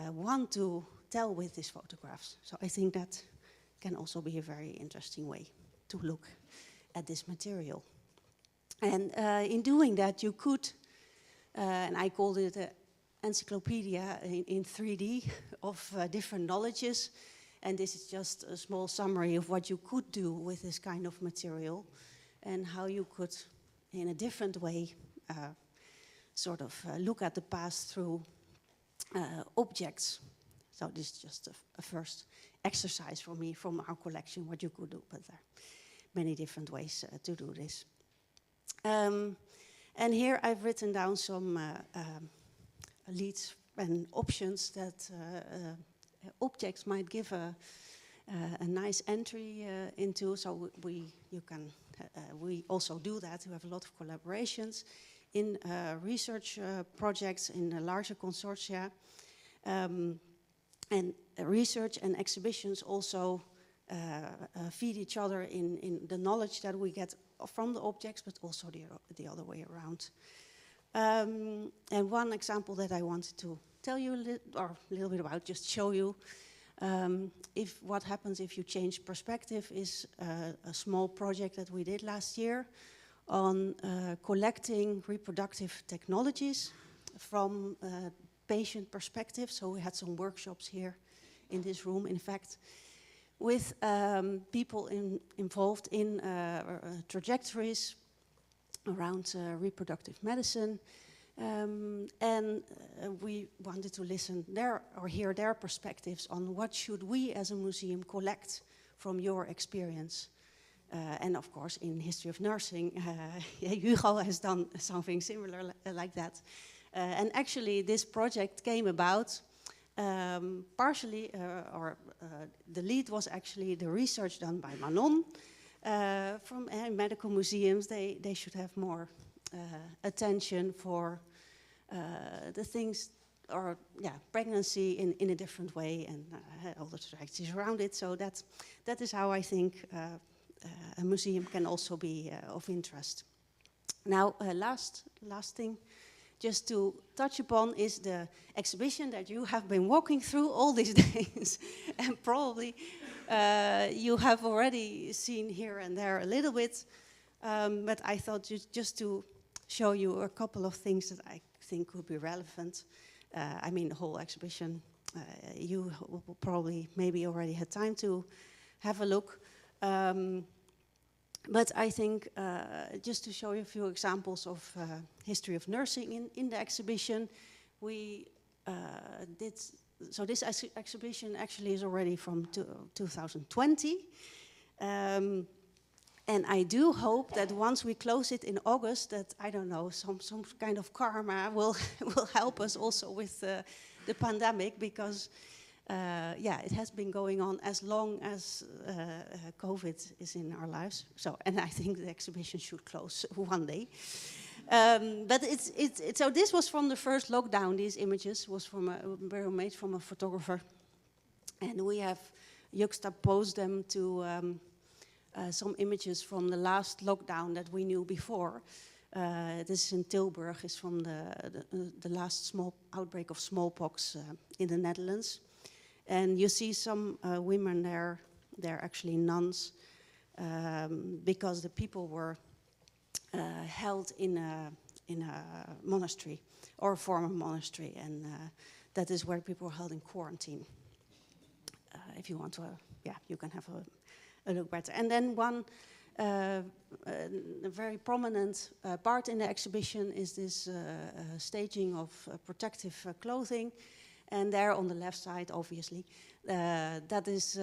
want to tell with these photographs? So I think that can also be a very interesting way to look at this material. And in doing that, you could, and I called it an encyclopedia in 3D of different knowledges. And this is just a small summary of what you could do with this kind of material and how you could, in a different way, sort of look at the past through objects. So this is just a first exercise for me from our collection, what you could do, but there are many different ways to do this. And here I've written down some leads and options that objects might give a nice entry into. So we also do that. We have a lot of collaborations in research projects in larger consortia. And research and exhibitions also feed each other in the knowledge that we get from the objects, but also the other way around. And one example that I wanted to tell you a little bit about, just show you, if what happens if you change perspective is a small project that we did last year on collecting reproductive technologies from patient perspective. So we had some workshops here in this room, in fact, with people involved in trajectories around reproductive medicine. And we wanted to listen hear their perspectives on what should we as a museum collect from your experience. And of course, in History of Nursing, Hugo has done something similar like that. And actually, this project came about partially, the lead was actually the research done by Manon from medical museums. They should have more attention for the things, or pregnancy in a different way, and all the strategies around it. So that is how I think a museum can also be of interest. Now, last thing, just to touch upon, is the exhibition that you have been walking through all these days, and probably you have already seen here and there a little bit, but I thought just to show you a couple of things that I think could be relevant. I mean, the whole exhibition, you will probably maybe already had time to have a look. But I think just to show you a few examples of history of nursing in the exhibition, we did, so this exhibition actually is already from 2020. And I do hope that once we close it in August, that, I don't know, some kind of karma will help us also with the pandemic, because it has been going on as long as COVID is in our lives. So, and I think the exhibition should close one day. But so this was from the first lockdown. These images were made from a photographer, and we have juxtaposed them to some images from the last lockdown that we knew before. This is in Tilburg, is from the last small outbreak of smallpox in the Netherlands. And you see some women there, they're actually nuns, because the people were held in a monastery, or a former monastery, and that is where people were held in quarantine. If you want to, you can have a look better. And then one a very prominent part in the exhibition is this staging of protective clothing. And there on the left side, obviously, that is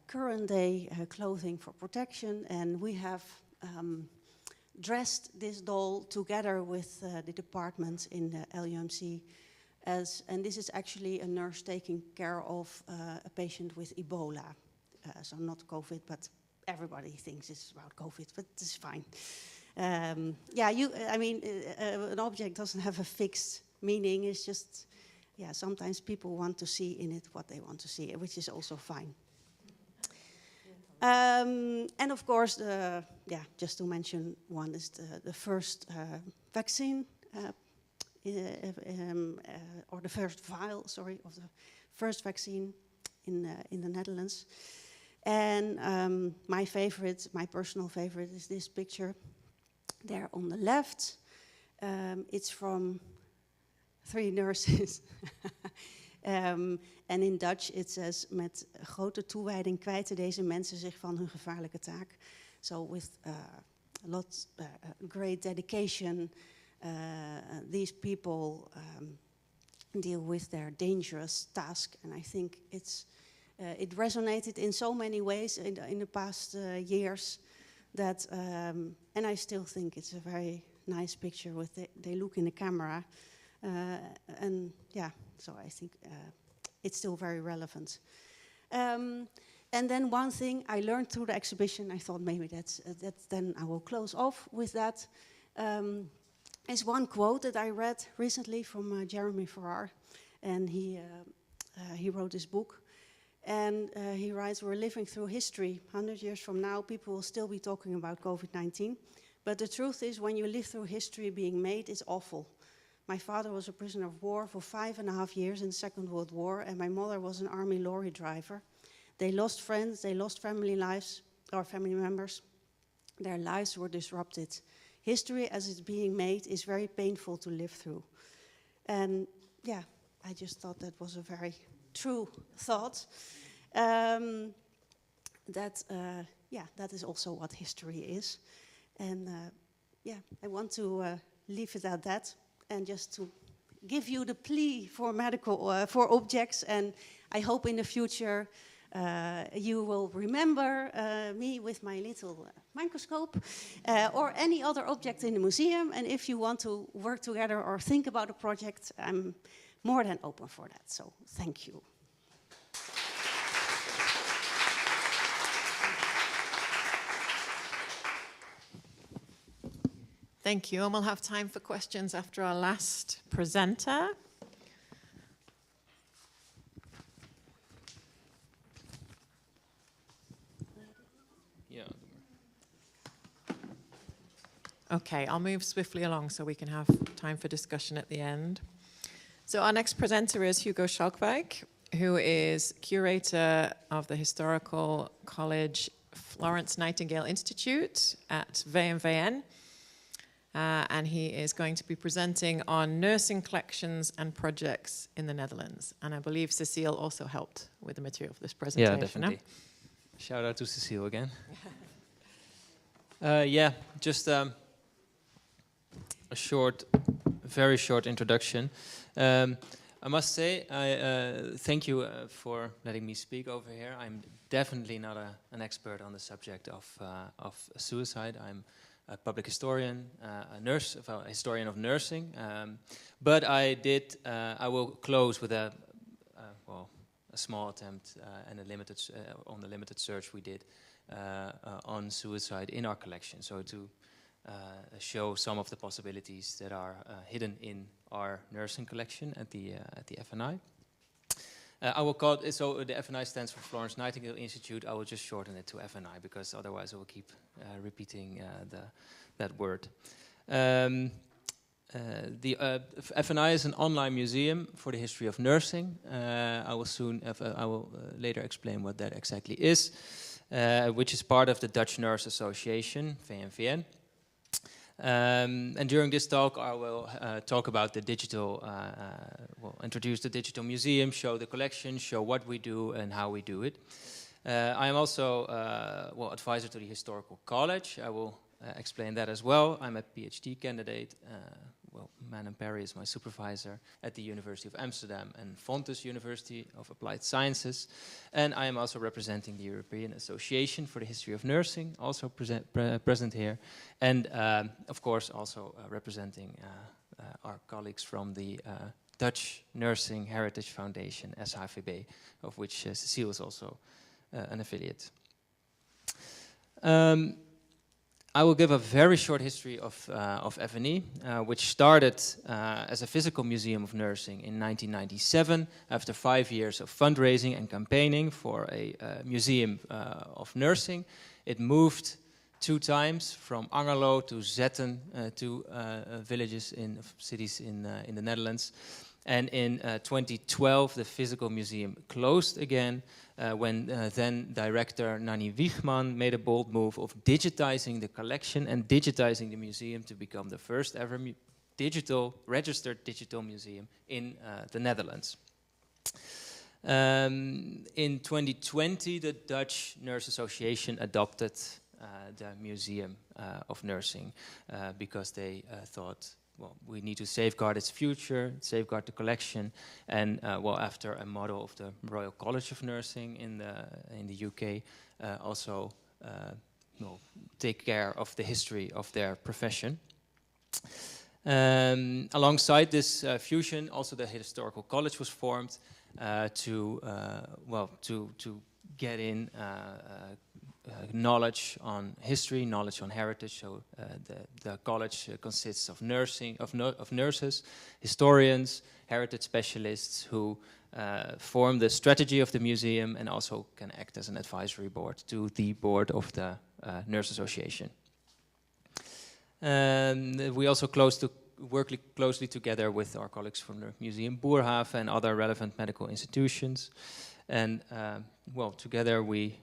current day clothing for protection. And we have dressed this doll together with the department in the LUMC. And this is actually a nurse taking care of a patient with Ebola. So not COVID, but everybody thinks it's about COVID, but it's fine. An object doesn't have a fixed meaning. It's just, sometimes people want to see in it what they want to see, which is also fine. And of course, just to mention one is the first vaccine, or the first vial, of the first vaccine in the Netherlands. And my personal favorite is this picture. there on the left. It's from 3 nurses. En in Dutch it says, met grote toewijding kwijten deze mensen zich van hun gevaarlijke taak. So with great dedication, these people deal with their dangerous task. And I think it resonated in so many ways in the past years that, and I still think it's a very nice picture with they look in the camera. And yeah, so I think it's still very relevant. And then one thing I learned through the exhibition, I thought maybe that's then I will close off with that, is one quote that I read recently from Jeremy Farrar, and he wrote this book, and he writes, we're living through history. 100 years from now, people will still be talking about COVID-19, but the truth is, when you live through history being made, it's awful. My father was a prisoner of war for 5.5 years in the Second World War, and my mother was an army lorry driver. They lost friends, they lost family lives, or family members. Their lives were disrupted. History as it's being made is very painful to live through. And yeah, I just thought that was a very true thought. That is also what history is. And yeah, I want to leave it at that. And just to give you the plea for for objects, and I hope in the future you will remember me with my little microscope or any other object in the museum. And if you want to work together or think about a project, I'm more than open for that. So thank you. Thank you, and we'll have time for questions after our last presenter. Okay, I'll move swiftly along so we can have time for discussion at the end. So our next presenter is Hugo Schalkwijk, who is curator of the Historical College Florence Nightingale Institute at VNVN. And he is going to be presenting on nursing collections and projects in the Netherlands. And I believe Cecile also helped with the material for this presentation. Yeah, definitely. No? Shout out to Cecile again. Yeah, just a very short introduction. I must say, thank you for letting me speak over here. I'm definitely not an expert on the subject of suicide. I'm a public historian, a nurse, a historian of nursing. But I will close with a small attempt and on the limited search we did on suicide in our collection. So to show some of the possibilities that are hidden in our nursing collection at the FNI. I will call it, so the FNI stands for Florence Nightingale Institute. I will just shorten it to FNI because otherwise I will keep repeating that word. The FNI is an online museum for the history of nursing. I will later explain what that exactly is, which is part of the Dutch Nurse Association, VNVN. And during this talk, I will talk about the digital, introduce the digital museum, show the collection, show what we do and how we do it. I am also advisor to the Historical College. I will explain that as well. I'm a PhD candidate. Manon Perry is my supervisor at the University of Amsterdam and Fontys University of Applied Sciences. And I am also representing the European Association for the History of Nursing, also present here. And of course also representing our colleagues from the Dutch Nursing Heritage Foundation, SHVB, of which Cecile is also an affiliate. I will give a very short history of FNI, which started as a physical museum of nursing in 1997, after 5 years of fundraising and campaigning for a museum of nursing. It moved 2 times from Angerlo to Zetten, 2 villages in cities in the Netherlands. And in 2012, the physical museum closed again when then director Nanny Wiegman made a bold move of digitizing the collection and digitizing the museum to become the first ever registered digital museum in the Netherlands. In 2020, the Dutch Nurse Association adopted the Museum of Nursing because they thought, well, we need to safeguard its future, safeguard the collection, and well, after a model of the Royal College of Nursing in the UK, also well, take care of the history of their profession. Alongside this fusion, also the Historical College was formed to get in knowledge on history, knowledge on heritage. So the college consists of nurses, historians, heritage specialists who form the strategy of the museum and also can act as an advisory board to the board of the Nurse Association. We also work closely together with our colleagues from the Museum Boerhaven and other relevant medical institutions. And well, together we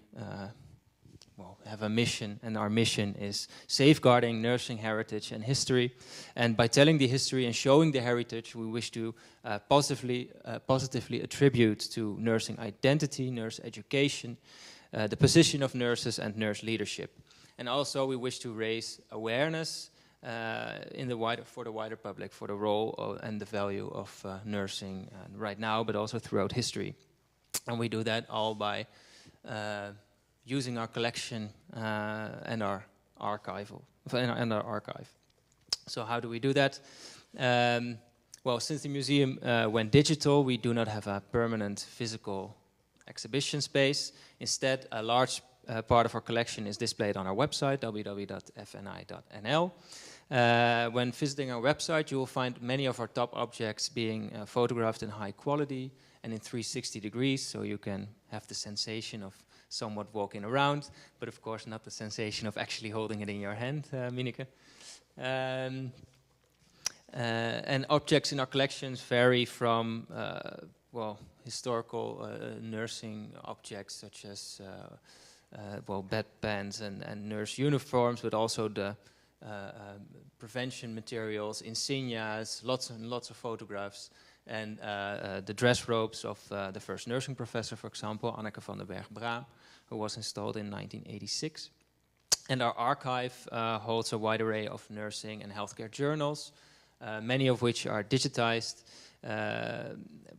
have a mission, and our mission is safeguarding nursing heritage and history. And by telling the history and showing the heritage, we wish to positively attribute to nursing identity, nurse education, the position of nurses and nurse leadership. And also we wish to raise awareness for the wider public for the role and the value of nursing right now, but also throughout history. And we do that all by using our collection and our archive. So how do we do that? Well, since the museum went digital, we do not have a permanent physical exhibition space. Instead, a large part of our collection is displayed on our website, www.fni.nl. When visiting our website, you will find many of our top objects being photographed in high quality and in 360 degrees, so you can have the sensation of somewhat walking around, but of course not the sensation of actually holding it in your hand, Mineke. And objects in our collections vary from, well, historical nursing objects such as well, bedpans and nurse uniforms, but also the prevention materials, insignias, lots and lots of photographs, and the dress robes of the first nursing professor, for example, Anneke van den Berg-Braam, who was installed in 1986. And our archive holds a wide array of nursing and healthcare journals, many of which are digitized,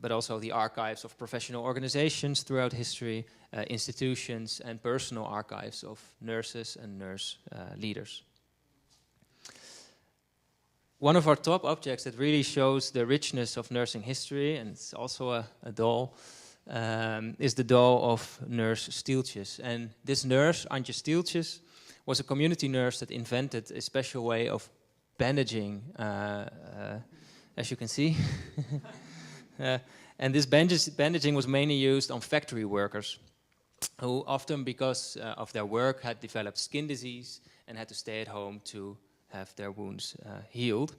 but also the archives of professional organizations throughout history, institutions, and personal archives of nurses and nurse leaders. One of our top objects that really shows the richness of nursing history, and it's also a doll, is the doll of Nurse Stieltjes. And this nurse, Antje Stieltjes, was a community nurse that invented a special way of bandaging, as you can see. And this bandaging was mainly used on factory workers, who often, because of their work, had developed skin disease and had to stay at home to have their wounds healed.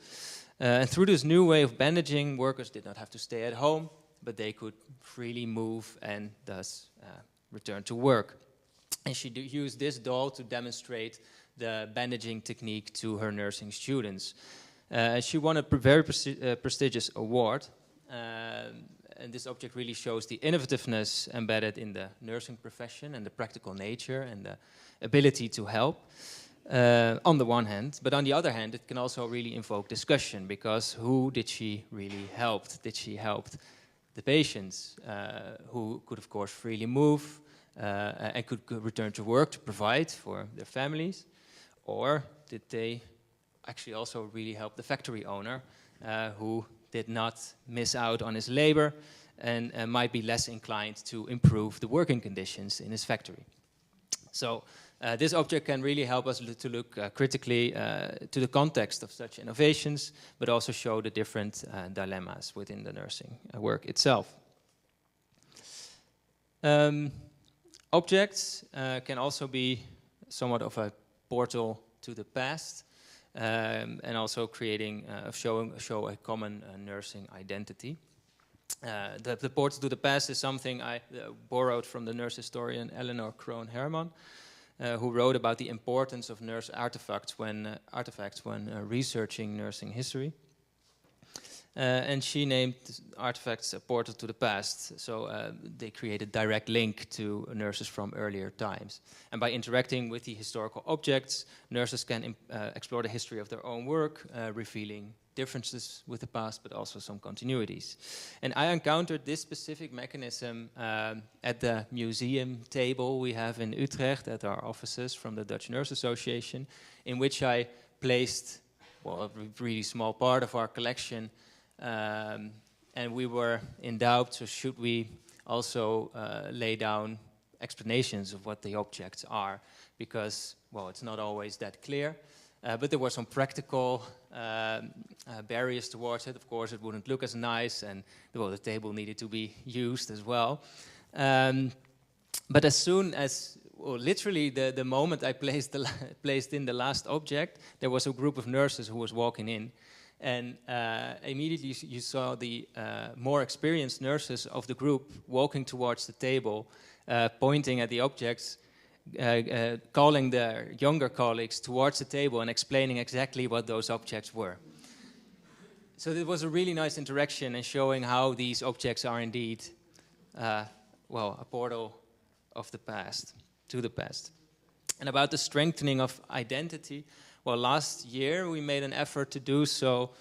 And through this new way of bandaging, workers did not have to stay at home, but they could freely move and thus return to work. And she used this doll to demonstrate the bandaging technique to her nursing students. She won a very prestigious award, and this object really shows the innovativeness embedded in the nursing profession and the practical nature and the ability to help. On the one hand, but on the other hand, it can also really invoke discussion, because who did she really help? Did she help the patients who could, of course, freely move and could return to work to provide for their families? Or did they actually also really help the factory owner who did not miss out on his labor and might be less inclined to improve the working conditions in his factory? So this object can really help us to look critically to the context of such innovations, but also show the different dilemmas within the nursing work itself. Objects can also be somewhat of a portal to the past, and also creating show a common nursing identity. The Portal to the Past is something I borrowed from the nurse historian Eleanor Krohn Herman, who wrote about the importance of nurse artifacts when researching nursing history. And she named artifacts a portal to the past. So they created direct link to nurses from earlier times. And by interacting with the historical objects, nurses can explore the history of their own work, revealing differences with the past, but also some continuities. And I encountered this specific mechanism at the museum table we have in Utrecht at our offices from the Dutch Nurse Association, in which I placed, well, a really small part of our collection. And we were in doubt, so should we also lay down explanations of what the objects are, because, well, it's not always that clear. But there were some practical barriers towards it. Of course, it wouldn't look as nice, and well, the table needed to be used as well. But as soon as, well, literally the moment I placed in the last object, there was a group of nurses who was walking in. And immediately you saw the more experienced nurses of the group walking towards the table, pointing at the objects, calling their younger colleagues towards the table and explaining exactly what those objects were. So it was a really nice interaction and showing how these objects are indeed, well, a portal of the past, to the past. And about the strengthening of identity, well, last year we made an effort to do so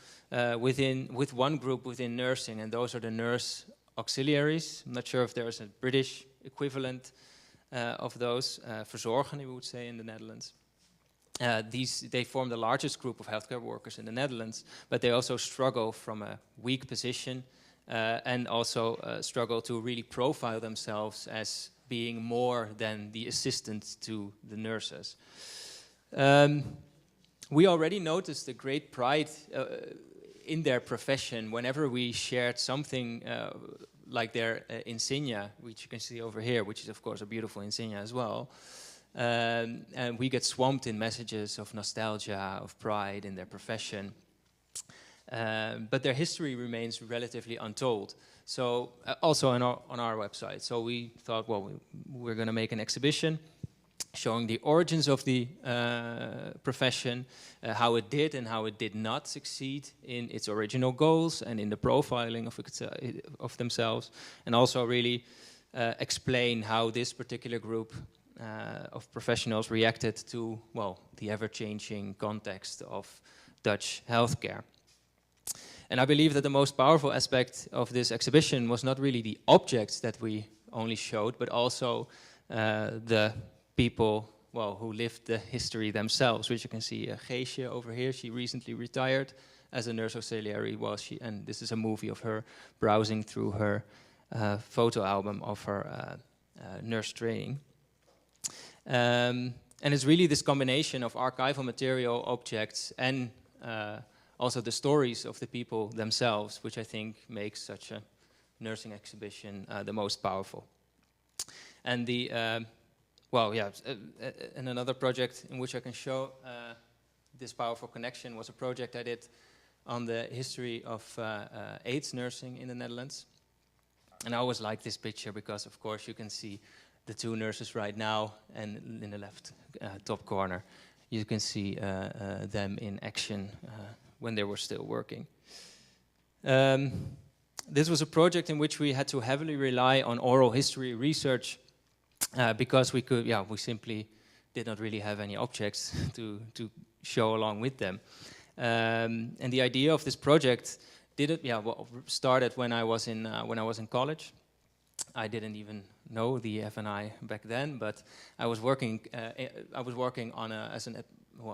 with one group within nursing, and those are the nurse auxiliaries. I'm not sure if there's a British equivalent of those, verzorgenden, we would say in the Netherlands. They form the largest group of healthcare workers in the Netherlands, but they also struggle from a weak position and also struggle to really profile themselves as being more than the assistant to the nurses. We already noticed a great pride in their profession whenever we shared something like their insignia, which you can see over here, which is of course a beautiful insignia as well. And we get swamped in messages of nostalgia, of pride in their profession. But their history remains relatively untold. So also on our website. So we thought, well, we're going to make an exhibition showing the origins of the profession, how it did and how it did not succeed in its original goals and in the profiling of themselves, and also really explain how this particular group of professionals reacted to, well, the ever-changing context of Dutch healthcare. And I believe that the most powerful aspect of this exhibition was not really the objects that we only showed, but also the people, well, who lived the history themselves, which you can see Geesje over here. She recently retired as a nurse auxiliary, and this is a movie of her browsing through her photo album of her nurse training. And it's really this combination of archival material, objects, and also the stories of the people themselves, which I think makes such a nursing exhibition the most powerful. And and another project in which I can show this powerful connection was a project I did on the history of AIDS nursing in the Netherlands. And I always like this picture because, of course, you can see the two nurses right now, and in the left top corner, you can see them in action when they were still working. This was a project in which we had to heavily rely on oral history research because we simply did not really have any objects to show along with them. And the idea of this project started when I was in college. I didn't even know the FNI back then, but I was working as an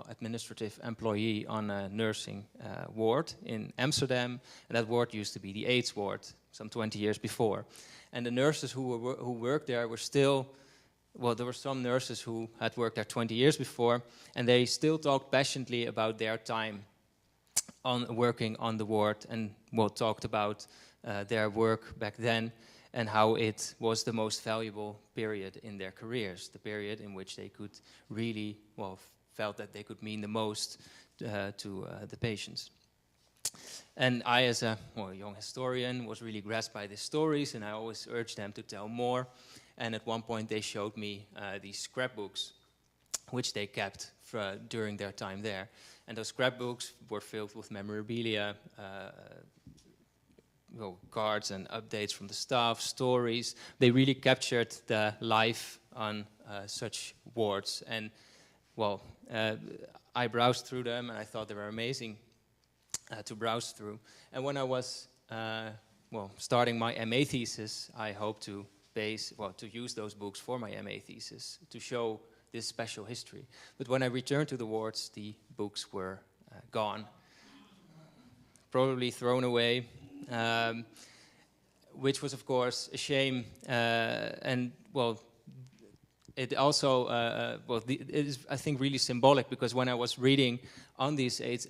administrative employee on a nursing ward in Amsterdam, and that ward used to be the AIDS ward some 20 years before. And the nurses who worked there were still, well, there were some nurses who had worked there 20 years before, and they still talked passionately about their time on working on the ward, and talked about their work back then and how it was the most valuable period in their careers, the period in which they could really, felt that they could mean the most to the patients. And I, as a young historian, was really grasped by these stories, and I always urged them to tell more. And at one point they showed me these scrapbooks, which they kept during their time there. And those scrapbooks were filled with memorabilia, cards and updates from the staff, stories. They really captured the life on such wards. And I browsed through them, and I thought they were amazing to browse through. And when I was starting my MA thesis, I hoped to use those books for my MA thesis to show this special history. But when I returned to the wards, the books were gone, probably thrown away, which was of course a shame. It also, it is, I think, really symbolic, because when I was reading on this AIDS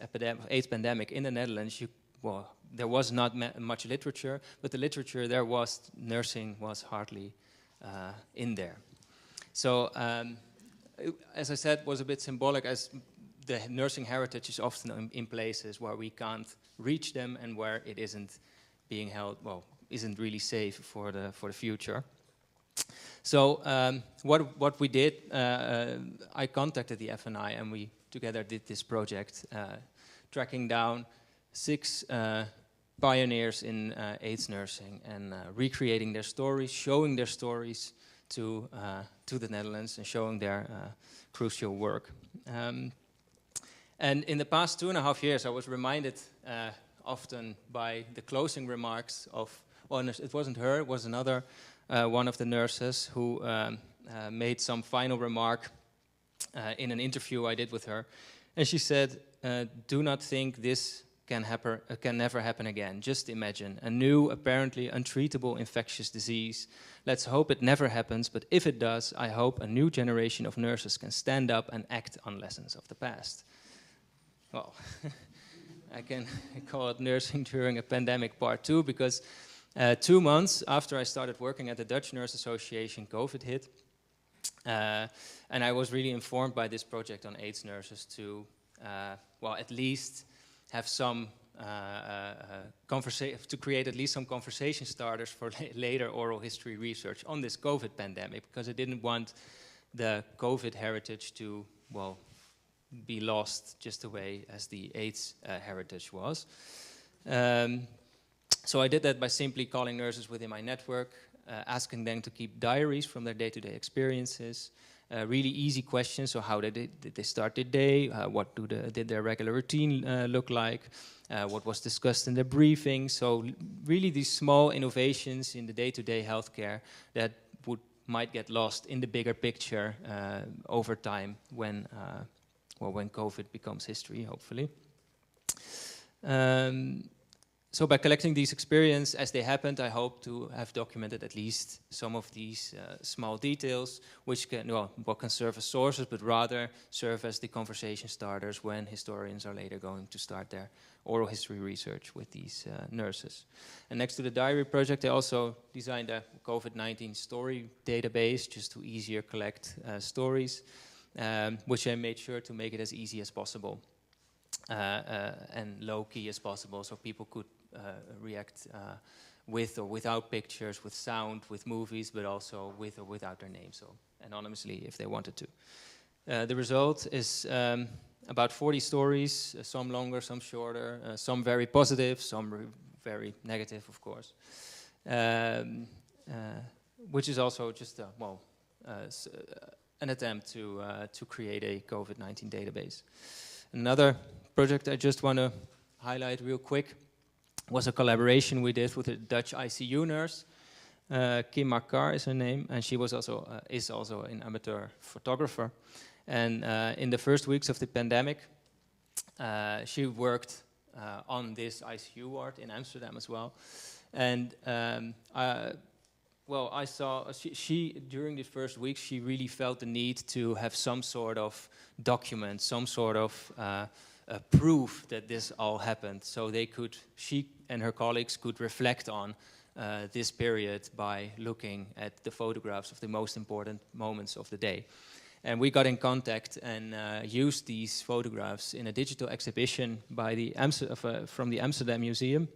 pandemic in the Netherlands, there was not much literature, but the literature there was, nursing was hardly in there. So, as I said, was a bit symbolic, as the nursing heritage is often in places where we can't reach them and where it isn't being held, isn't really safe for the future. So what we did, I contacted the FNI, and we together did this project, tracking down 6 pioneers in AIDS nursing and recreating their stories, showing their stories to the Netherlands and showing their crucial work. And in the past 2.5 years, I was reminded often by the closing remarks of, it wasn't her, it was another one of the nurses who made some final remark in an interview I did with her. And she said, do not think this can never happen again. Just imagine, a new, apparently untreatable infectious disease. Let's hope it never happens, but if it does, I hope a new generation of nurses can stand up and act on lessons of the past. Well, I can call it nursing during a pandemic part 2, because 2 months after I started working at the Dutch Nurse Association, COVID hit. And I was really informed by this project on AIDS nurses to, at least have some to create at least some conversation starters for later oral history research on this COVID pandemic, because I didn't want the COVID heritage to, be lost just the way as the AIDS heritage was. So I did that by simply calling nurses within my network, asking them to keep diaries from their day-to-day experiences, really easy questions. So how did they start their day? What did their regular routine look like? What was discussed in their briefing? So really these small innovations in the day-to-day healthcare that might get lost in the bigger picture over time when COVID becomes history, hopefully. So by collecting these experiences as they happened, I hope to have documented at least some of these small details, which can serve as sources, but rather serve as the conversation starters when historians are later going to start their oral history research with these nurses. And next to the diary project, I also designed a COVID-19 story database just to easier collect stories, which I made sure to make it as easy as possible and low-key as possible, so people could react with or without pictures, with sound, with movies, but also with or without their name, so anonymously if they wanted to. The result is about 40 stories, some longer, some shorter, some very positive, some very negative, of course, which is also just an attempt to create a COVID-19 database. Another project I just want to highlight real quick was a collaboration we did with a Dutch ICU nurse. Kim Makar is her name, and she was is also an amateur photographer. And in the first weeks of the pandemic, she worked on this ICU ward in Amsterdam as well. And I saw she during the first weeks, she really felt the need to have some sort of document, some sort of proof that this all happened, so she and her colleagues could reflect on this period by looking at the photographs of the most important moments of the day. And we got in contact and used these photographs in a digital exhibition by the from the Amsterdam Museum.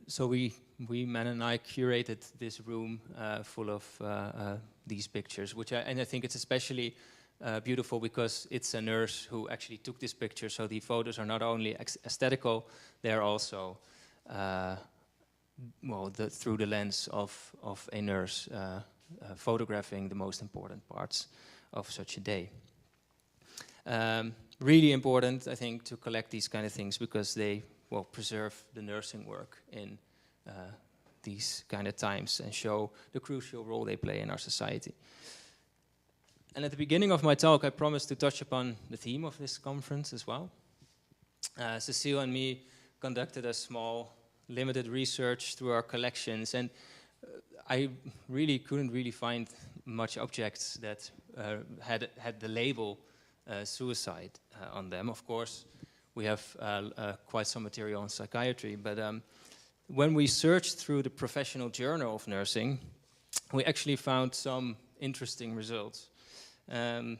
So Man and I curated this room full of these pictures, and I think it's especially beautiful because it's a nurse who actually took this picture. So the photos are not only aesthetical, they're also through the lens of a nurse photographing the most important parts of such a day. Really important, I think, to collect these kind of things because they preserve the nursing work in these kind of times and show the crucial role they play in our society. And at the beginning of my talk, I promised to touch upon the theme of this conference as well. Cecile and me conducted a small, limited research through our collections, and I really couldn't find much objects that had the label suicide on them. Of course, we have quite some material on psychiatry, but when we searched through the professional journal of nursing, we actually found some interesting results. And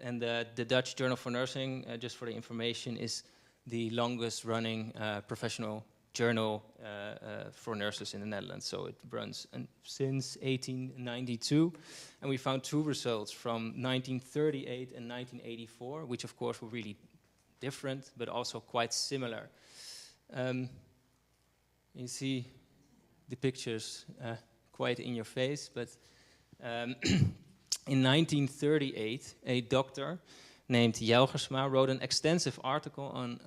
the Dutch Journal for Nursing, just for the information, is the longest running professional journal for nurses in the Netherlands. So it runs since 1892. And we found two results from 1938 and 1984, which of course were really different, but also quite similar. You see the pictures quite in your face, but in 1938, a doctor named Jelgersma wrote an extensive article on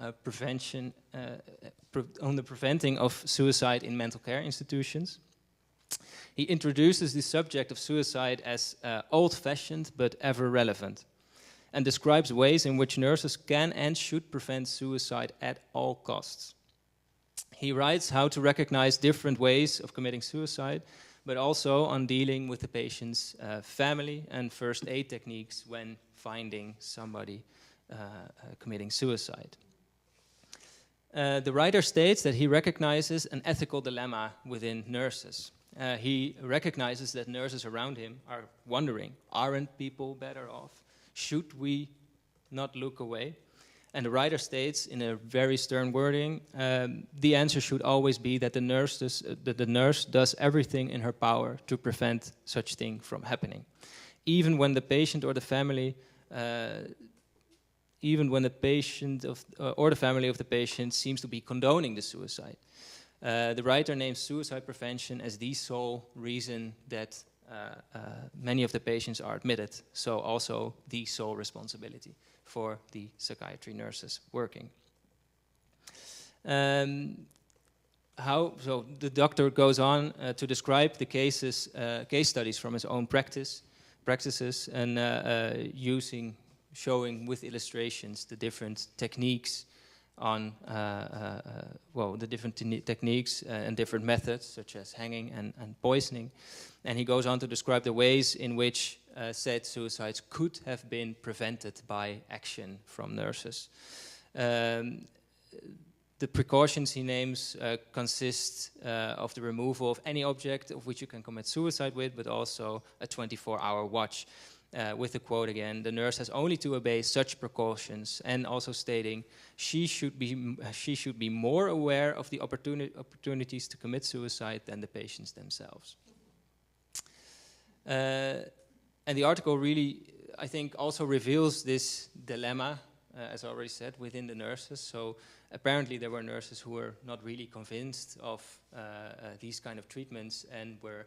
on the preventing of suicide in mental care institutions. He introduces the subject of suicide as old-fashioned but ever relevant, and describes ways in which nurses can and should prevent suicide at all costs. He writes how to recognize different ways of committing suicide, but also on dealing with the patient's family and first aid techniques when finding somebody committing suicide. The writer states that he recognizes an ethical dilemma within nurses. He recognizes that nurses around him are wondering, aren't people better off? Should we not look away? And the writer states in a very stern wording, the answer should always be that the nurse does everything in her power to prevent such thing from happening. Even when the patient or the family, or the family of the patient seems to be condoning the suicide. The writer names suicide prevention as the sole reason that many of the patients are admitted, so also the sole responsibility for the psychiatry nurses working. So the doctor goes on to describe the case studies from his own practices, and showing with illustrations the different techniques on the different techniques and different methods, such as hanging and poisoning. And he goes on to describe the ways in which said suicides could have been prevented by action from nurses. The precautions he names consist of the removal of any object of which you can commit suicide with, but also a 24-hour watch. With the quote again, the nurse has only to obey such precautions, and also stating she should be more aware of the opportunities to commit suicide than the patients themselves. And the article really, I think, also reveals this dilemma, as I already said, within the nurses. So apparently there were nurses who were not really convinced of these kind of treatments and were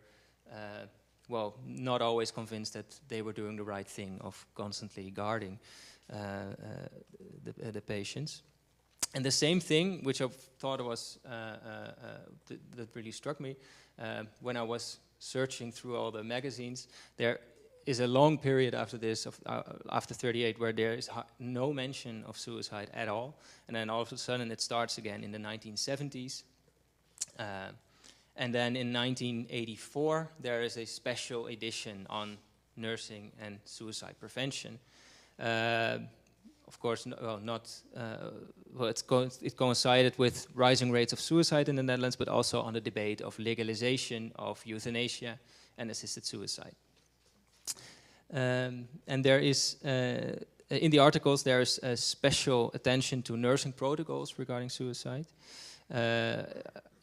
not always convinced that they were doing the right thing of constantly guarding the patients. And the same thing, which I thought was, that really struck me, when I was searching through all the magazines, there is a long period after this, after 38, where there is no mention of suicide at all. And then all of a sudden it starts again in the 1970s. And then in 1984, there is a special edition on nursing and suicide prevention. Of course, it coincided with rising rates of suicide in the Netherlands, but also on the debate of legalization of euthanasia and assisted suicide. And there is, in the articles, there is a special attention to nursing protocols regarding suicide,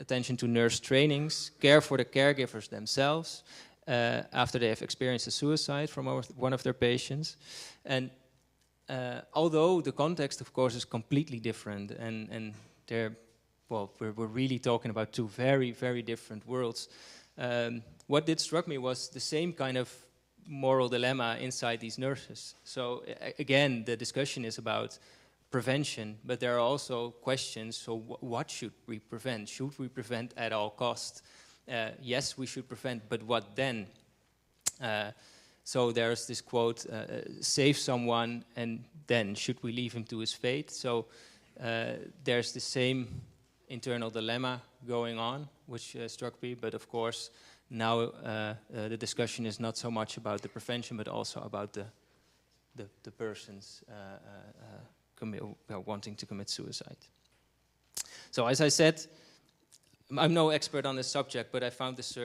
attention to nurse trainings, care for the caregivers themselves after they have experienced a suicide from one of their patients. And although the context, of course, is completely different, and they're, well, we're really talking about two very, very different worlds. What did struck me was the same kind of moral dilemma inside these nurses. So again, the discussion is about prevention, but there are also questions. So what should we prevent? Should we prevent at all costs? Yes, we should prevent, but what then? So there's this quote, save someone, and then should we leave him to his fate? So there's the same internal dilemma going on, which struck me, but of course, now the discussion is not so much about the prevention, but also about the persons wanting to commit suicide. So as I said, I'm no expert on this subject, but I found this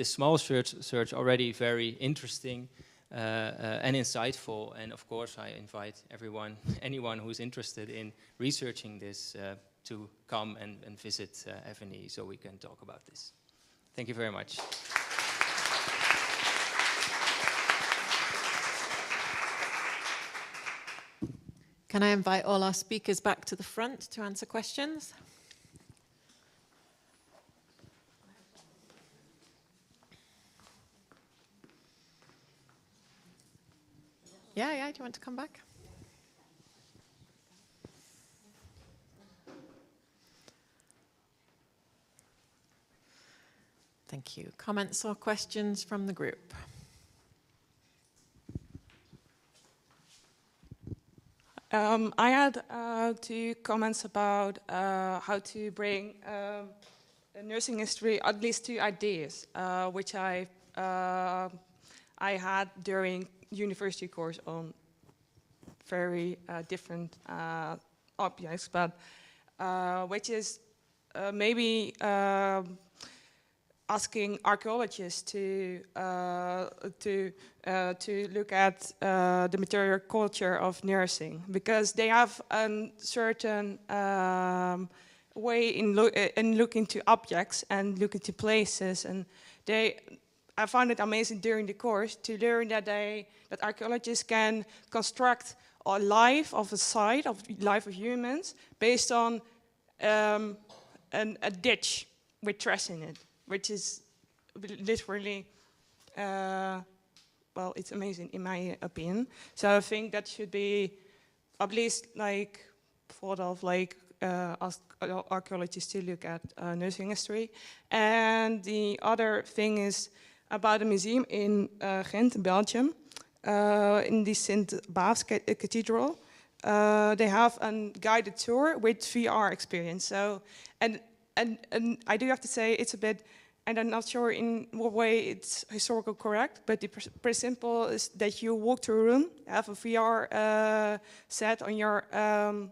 small search already very interesting and insightful. And of course, I invite anyone who's interested in researching this to come and visit FNE so we can talk about this. Thank you very much. Can I invite all our speakers back to the front to answer questions? Yeah, do you want to come back? Thank you. Comments or questions from the group? I had 2 comments about how to bring nursing history, at least 2 ideas, which I had during university course on very different objects, but which is maybe asking archaeologists to look at the material culture of nursing, because they have a certain way in looking to objects and looking to places, and I found it amazing during the course to learn that archaeologists can construct a life of a site, of life of humans, based on a ditch with trash in it, which is literally, well, it's amazing in my opinion. So I think that should be at least like thought of, like ask archaeologists to look at nursing history. And the other thing is about a museum in Ghent, Belgium, in the St. Baaf's Cathedral. They have a guided tour with VR experience. So, and I do have to say it's a bit, and I'm not sure in what way it's historical correct, but the principle is that you walk through a room, have a VR set on your on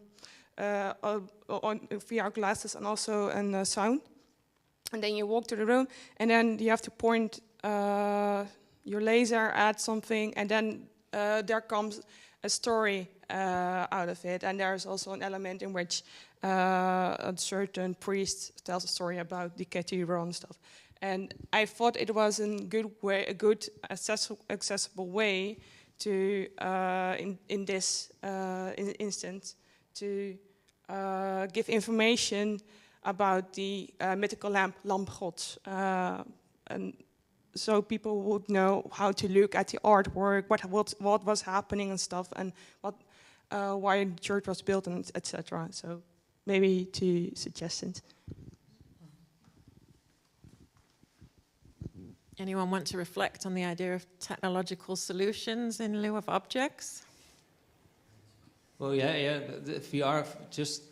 VR glasses and also a sound, and then you walk to the room, and then you have to point your laser at something, and then there comes a story out of it. And there's also an element in which a certain priest tells a story about the cathedral and stuff. And I thought it was a good accessible way to, in this instance, to give information about the mythical lamp God, and so people would know how to look at the artwork, what was happening and stuff, and why the church was built, and etc. So maybe 2 suggestions. Anyone want to reflect on the idea of technological solutions in lieu of objects? Well, yeah. The VR, just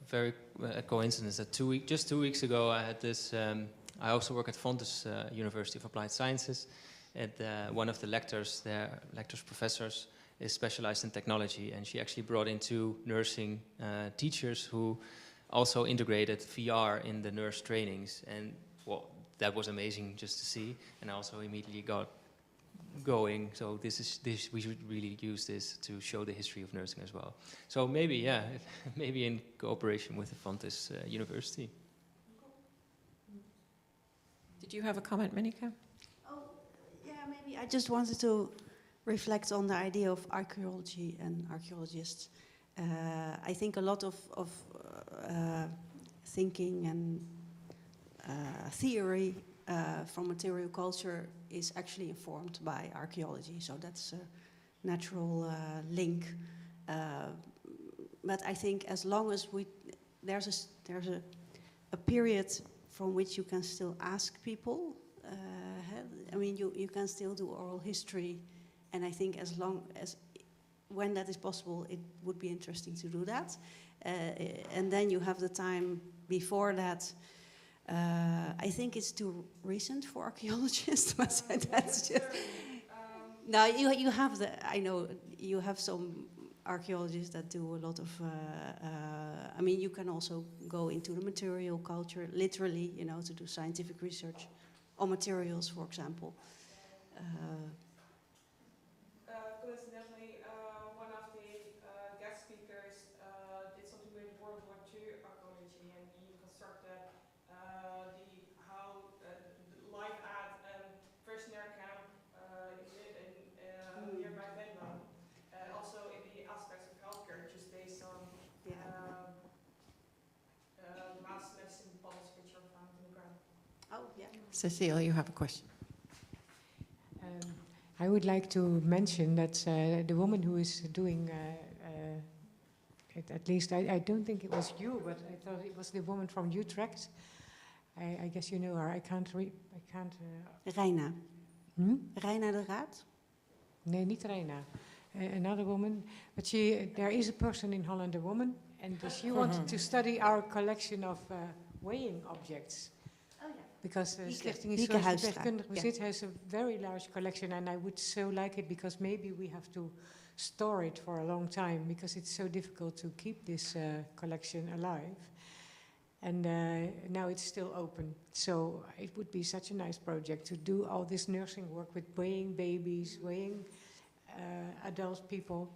very a coincidence that just 2 weeks ago I had this. I also work at Fontys University of Applied Sciences, and one of the professors, is specialized in technology, and she actually brought in 2 nursing teachers who also integrated VR in the nurse trainings, and well, that was amazing just to see. And I also immediately got going. So we should really use this to show the history of nursing as well. So maybe, yeah, maybe in cooperation with the Fontys University. Did you have a comment, Monica? Oh, yeah, maybe I just wanted to reflect on the idea of archaeology and archaeologists. I think a lot of thinking and theory from material culture is actually informed by archaeology, so that's a natural link. But I think as long as there's a period from which you can still ask people. I mean, you can still do oral history, and I think as long as when that is possible, it would be interesting to do that. And then you have the time before that. I think it's too recent for archaeologists, but that's just. Now you have I know you have some archaeologists that do a lot of. I mean, you can also go into the material culture, literally, you know, to do scientific research on materials, for example. Coincidentally, one of the guest speakers did something with World War II archaeology, and he constructed how life at first Nair camp in nearby Venlo, also in the aspects of healthcare, just based on mass medicine bottles which are found in the ground. Oh, yeah. Cecile, you have a question. I would like to mention that the woman who is doing it, at least I don't think it was you, but I thought it was the woman from Utrecht. I guess you know her. I can't. Reina. Hmm? Reina de Raad? Nee, niet Reina. Another woman. But there is a person in Holland, a woman, and she wanted to study our collection of weighing objects. Oh, yeah. Because Stichting Lieke Historisch Huistra. Verpleegkundig Bezit has a very large collection, and I would so like it because maybe we have to store it for a long time because it's so difficult to keep this collection alive. And now it's still open. So it would be such a nice project to do all this nursing work with weighing babies, weighing adult people.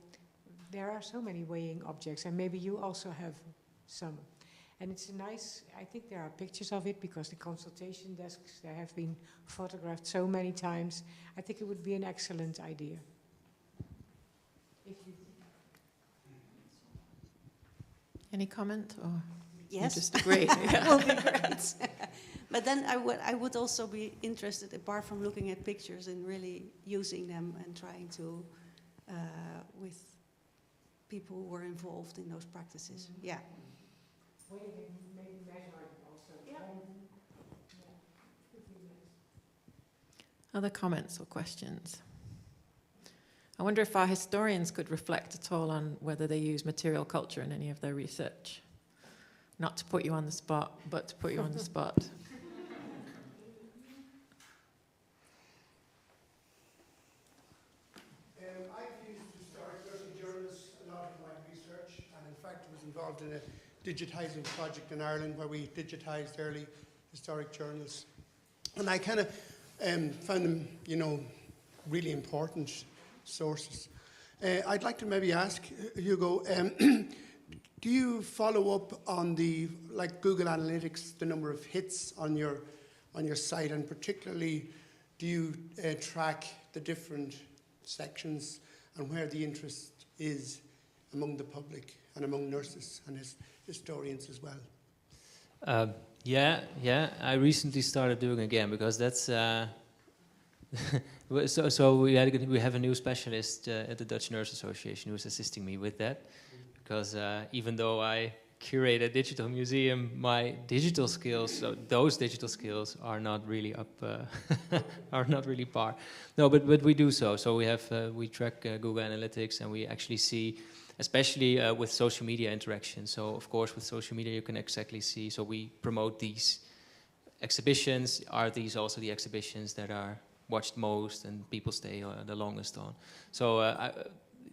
There are so many weighing objects, and maybe you also have some. And it's a nice, I think there are pictures of it because the consultation desks, they have been photographed so many times. I think it would be an excellent idea. Any comment? Or Yes. you just agree? It will be great. But then I would also be interested, apart from looking at pictures, in really using them and trying to, with people who were involved in those practices. Mm-hmm. Yeah. Maybe measuring also. Yeah. Other comments or questions? I wonder if our historians could reflect at all on whether they use material culture in any of their research. Not to put you on the spot, but to put you on the spot. I've used historic nursing journals a lot in my research, and in fact I was involved in a digitising project in Ireland where we digitised early historic journals. And I kind of found them, you know, really important sources. I'd like to maybe ask Hugo, do you follow up on the, like Google Analytics, the number of hits on your site, and particularly do you track the different sections and where the interest is among the public and among nurses and historians as well? Yeah. I recently started doing again because that's. So we have a new specialist at the Dutch Nurse Association who's assisting me with that, because even though I curate a digital museum, my digital skills, so those digital skills, are not really up, are not really par. No, but we do so. So we track Google Analytics, and we actually see, especially with social media interaction. So of course with social media you can exactly see. So we promote these exhibitions. Are these also the exhibitions that are watched most and people stay the longest on? So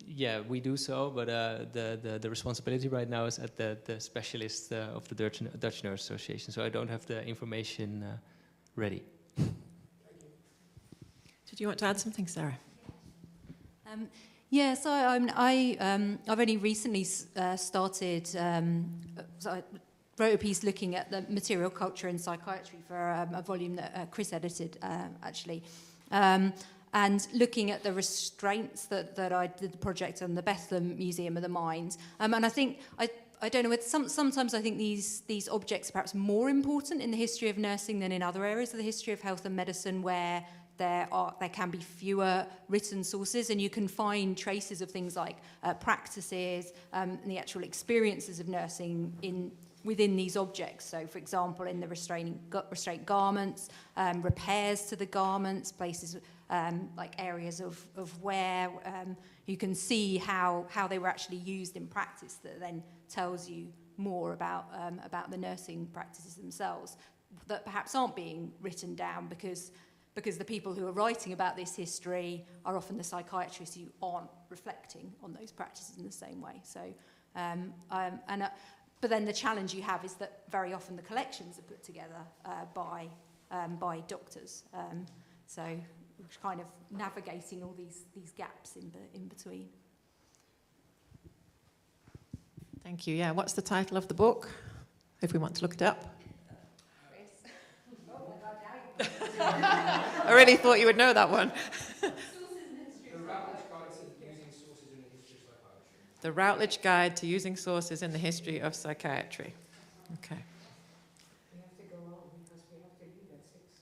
yeah, we do so, but the responsibility right now is at the specialist of the Dutch Nurse Association. So I don't have the information ready. To Did you want to add something, Sarah? Yeah, so I've only recently started, so I wrote a piece looking at the material culture and psychiatry for a volume that Chris edited, actually. And looking at the restraints that I did the project on the Bethlehem Museum of the Mind. And I think, I don't know, sometimes I think these objects are perhaps more important in the history of nursing than in other areas of the history of health and medicine where there can be fewer written sources, and you can find traces of things like practices and the actual experiences of nursing within these objects. So, for example, in the restraint garments, repairs to the garments, places like areas of wear, you can see how they were actually used in practice. That then tells you more about the nursing practices themselves that perhaps aren't being written down because the people who are writing about this history are often the psychiatrists who aren't reflecting on those practices in the same way. So, but then the challenge you have is that very often the collections are put together by doctors. So we're kind of navigating all these gaps in between. Thank you. Yeah, what's the title of the book, if we want to look it up? I really thought you would know that one. The Routledge Guide to Using Sources in the History of Psychiatry. Okay.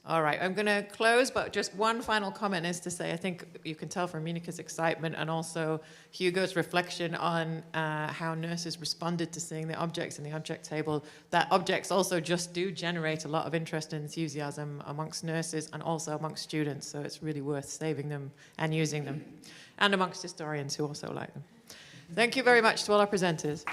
All right, I'm going to close, but just one final comment is to say I think you can tell from Monica's excitement and also Hugo's reflection on how nurses responded to seeing the objects in the object table, that objects also just do generate a lot of interest and enthusiasm amongst nurses and also amongst students, so it's really worth saving them and using them, and amongst historians who also like them. Thank you very much to all our presenters.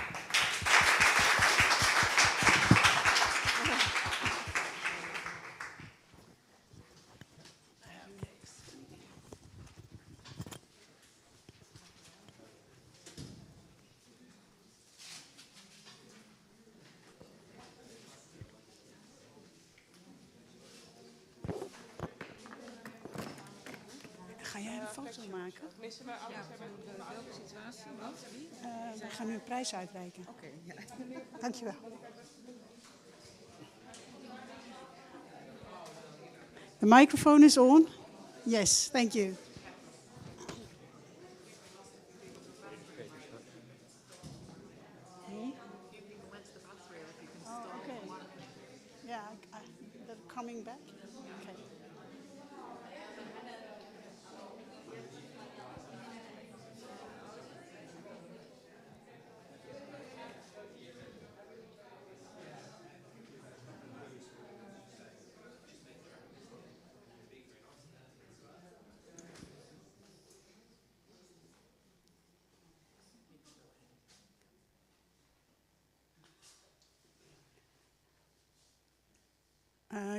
Ga jij een foto maken? Missen we anders welke situatie? We gaan nu een prijs uitreiken. Oké, ja. Dankjewel. The microphone is on. Yes, thank you. Oh, okay. Yeah, they're coming back. Okay.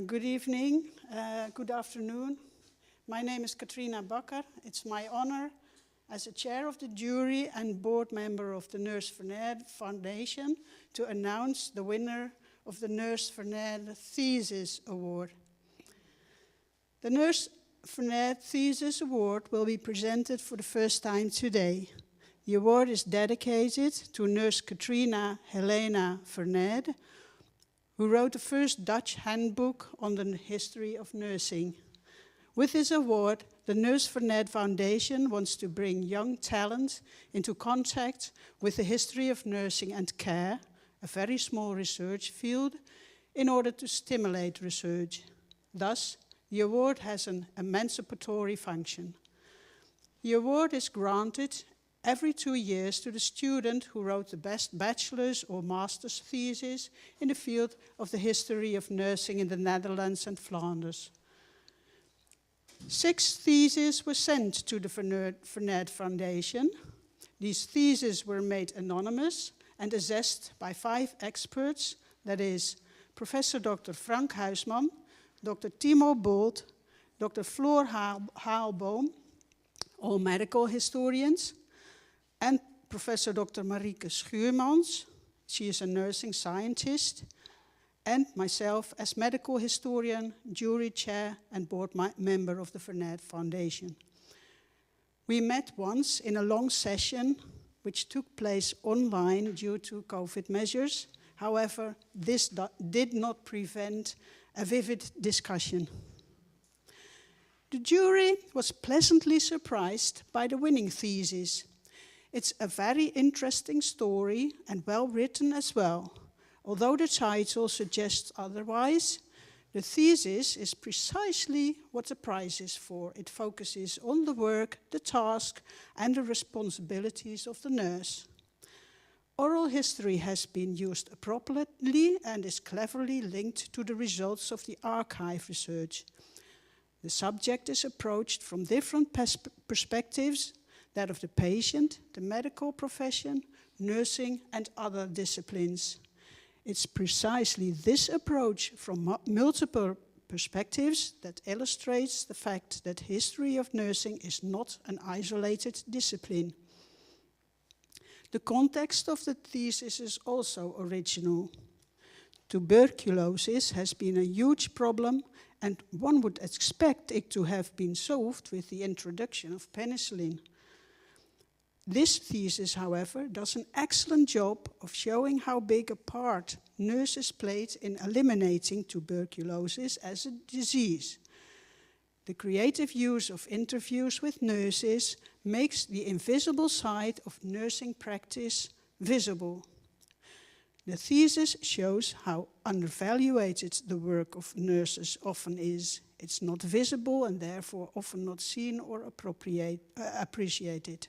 Good evening, good afternoon. My name is Katrina Bakker. It's my honor as a chair of the jury and board member of the Nurse Vernede Foundation to announce the winner of the Nurse Vernede Thesis Award. The Nurse Vernede Thesis Award will be presented for the first time today. The award is dedicated to Nurse Katrina Helena Vernede, who wrote the first Dutch handbook on the history of nursing. With this award, the Nurse Vernede Foundation wants to bring young talent into contact with the history of nursing and care, a very small research field, in order to stimulate research. Thus, the award has an emancipatory function. The award is granted every 2 years to the student who wrote the best bachelor's or master's thesis in the field of the history of nursing in the Netherlands and Flanders. 6 theses were sent to the Vernede Foundation. These theses were made anonymous and assessed by 5 experts, that is, Professor Dr. Frank Huisman, Dr. Timo Bolt, Dr. Floor Haalboom, all medical historians, and Professor Dr. Marieke Schuurmans, she is a nursing scientist, and myself as medical historian, jury chair, and board member of the Vernet Foundation. We met once in a long session which took place online due to COVID measures. However, this did not prevent a vivid discussion. The jury was pleasantly surprised by the winning thesis. It's a very interesting story and well written as well. Although the title suggests otherwise, the thesis is precisely what the prize is for. It focuses on the work, the task, and the responsibilities of the nurse. Oral history has been used appropriately and is cleverly linked to the results of the archive research. The subject is approached from different perspectives, that of the patient, the medical profession, nursing, and other disciplines. It's precisely this approach from multiple perspectives that illustrates the fact that history of nursing is not an isolated discipline. The context of the thesis is also original. Tuberculosis has been a huge problem, and one would expect it to have been solved with the introduction of penicillin. This thesis, however, does an excellent job of showing how big a part nurses played in eliminating tuberculosis as a disease. The creative use of interviews with nurses makes the invisible side of nursing practice visible. The thesis shows how undervalued the work of nurses often is. It's not visible and therefore often not seen or appreciated.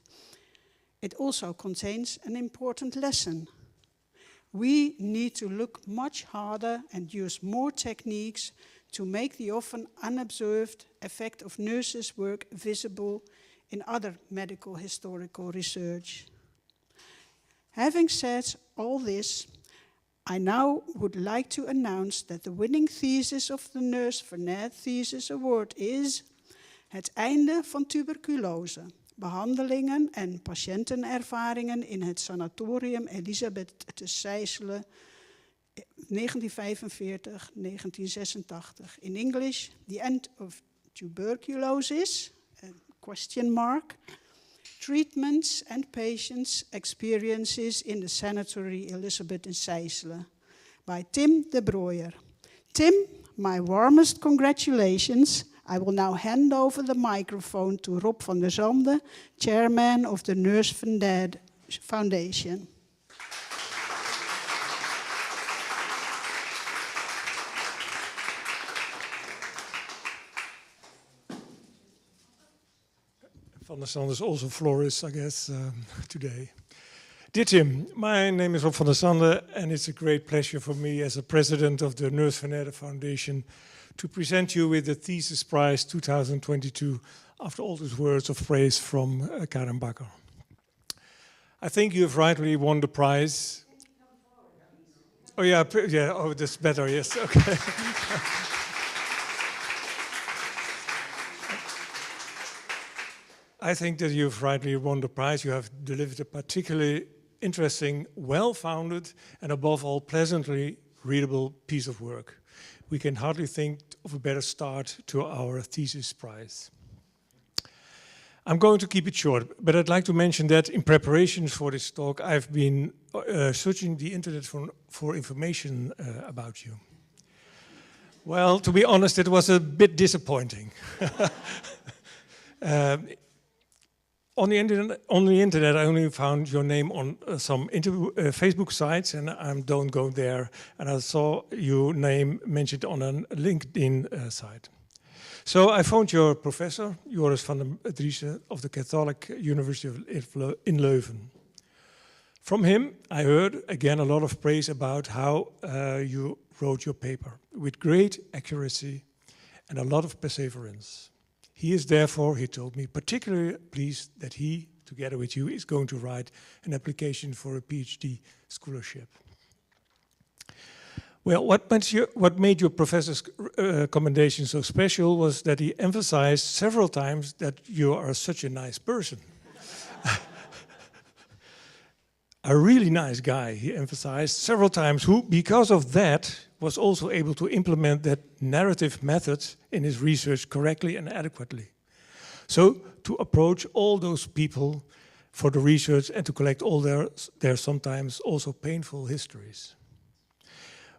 It also contains an important lesson. We need to look much harder and use more techniques to make the often unobserved effect of nurses' work visible in other medical historical research. Having said all this, I now would like to announce that the winning thesis of the Nurse Vernet Thesis Award is Het einde van tuberculose. Behandelingen en patiëntenervaringen in het sanatorium Elisabeth te Sijselen 1945-1986. In English, the end of tuberculosis, question mark, treatments and patients' experiences in the sanatory Elisabeth in Sijselen by Tim de Brooijer. Tim, my warmest congratulations. I will now hand over the microphone to Rob van der Zande, Chairman of the Nurse Vernet Foundation. Van der Zande is also florist, I guess, today. Dear Tim, my name is Rob van der Zande, and it's a great pleasure for me as a president of the Nurse Vernet Foundation to present you with the Thesis Prize 2022 after all those words of praise from Karen Bakker. I think you have rightly won the prize. Oh yeah, oh that's better, yes, okay. I think that you've rightly won the prize. You have delivered a particularly interesting, well-founded, and above all, pleasantly readable piece of work. We can hardly think of a better start to our thesis prize. I'm going to keep it short, but I'd like to mention that in preparation for this talk, I've been searching the internet for information about you. Well, to be honest, it was a bit disappointing. On the internet, I only found your name on some Facebook sites, and I don't go there. And I saw your name mentioned on a LinkedIn site. So I found your professor, Joris van der Driessen, of the Catholic University in Leuven. From him, I heard again a lot of praise about how you wrote your paper with great accuracy and a lot of perseverance. He is therefore, he told me, particularly pleased that he, together with you, is going to write an application for a PhD scholarship. Well, what made your professor's commendation so special was that he emphasized several times that you are such a nice person. a really nice guy, he emphasized several times, who, because of that, was also able to implement that narrative method in his research correctly and adequately. So, to approach all those people for the research and to collect all their sometimes also painful histories.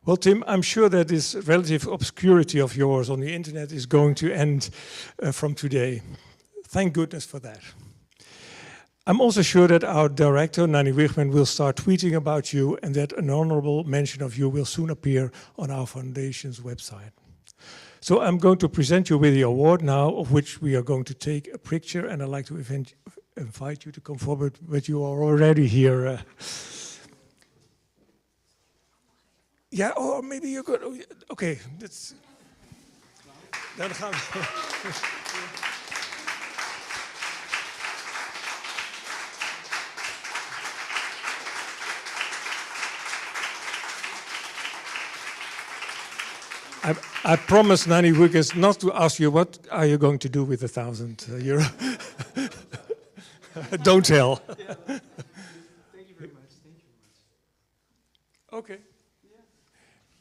Well, Tim, I'm sure that this relative obscurity of yours on the internet is going to end from today. Thank goodness for that. I'm also sure that our director, Nanny Wigman, will start tweeting about you and that an honorable mention of you will soon appear on our foundation's website. So I'm going to present you with the award now, of which we are going to take a picture, and I'd like to invite you to come forward, but you are already here. Yeah, or maybe you're good. Okay, that's... Dan gaan we... I promised Nanny Wiggins not to ask you what are you going to do with €1,000. Don't tell. Yeah. Thank you very much. Thank you very much. Okay. Yeah.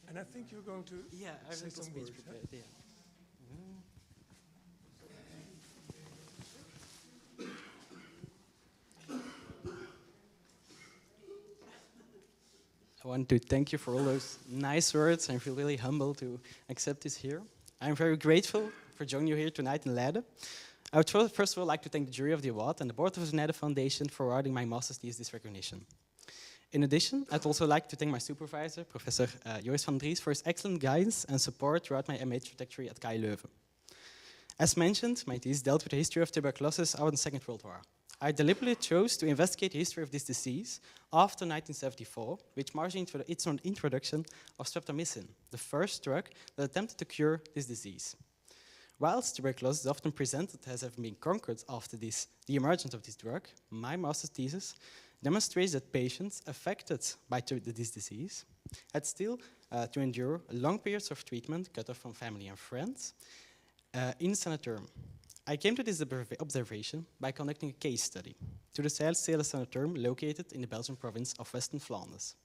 And I think you're going to I have say a little some speech words. prepared. Yeah. I want to thank you for all those nice words. I feel really humble to accept this here. I'm very grateful for joining you here tonight in Leiden. I would first of all like to thank the jury of the award and the board of the Leiden Foundation for awarding my master's thesis recognition. In addition, I'd also like to thank my supervisor, Professor Joris van Dries, for his excellent guidance and support throughout my MA trajectory at KU Leuven. As mentioned, my thesis dealt with the history of tuberculosis out in the Second World War. I deliberately chose to investigate the history of this disease after 1974, which marked its introduction of streptomycin, the first drug that attempted to cure this disease. Whilst tuberculosis is often presented as having been conquered after the emergence of this drug, my master's thesis demonstrates that patients affected by this disease had still to endure long periods of treatment cut off from family and friends in sanitarium. I came to this observation by conducting a case study to the Zeilstede Sanitarium located in the Belgian province of Western Flanders.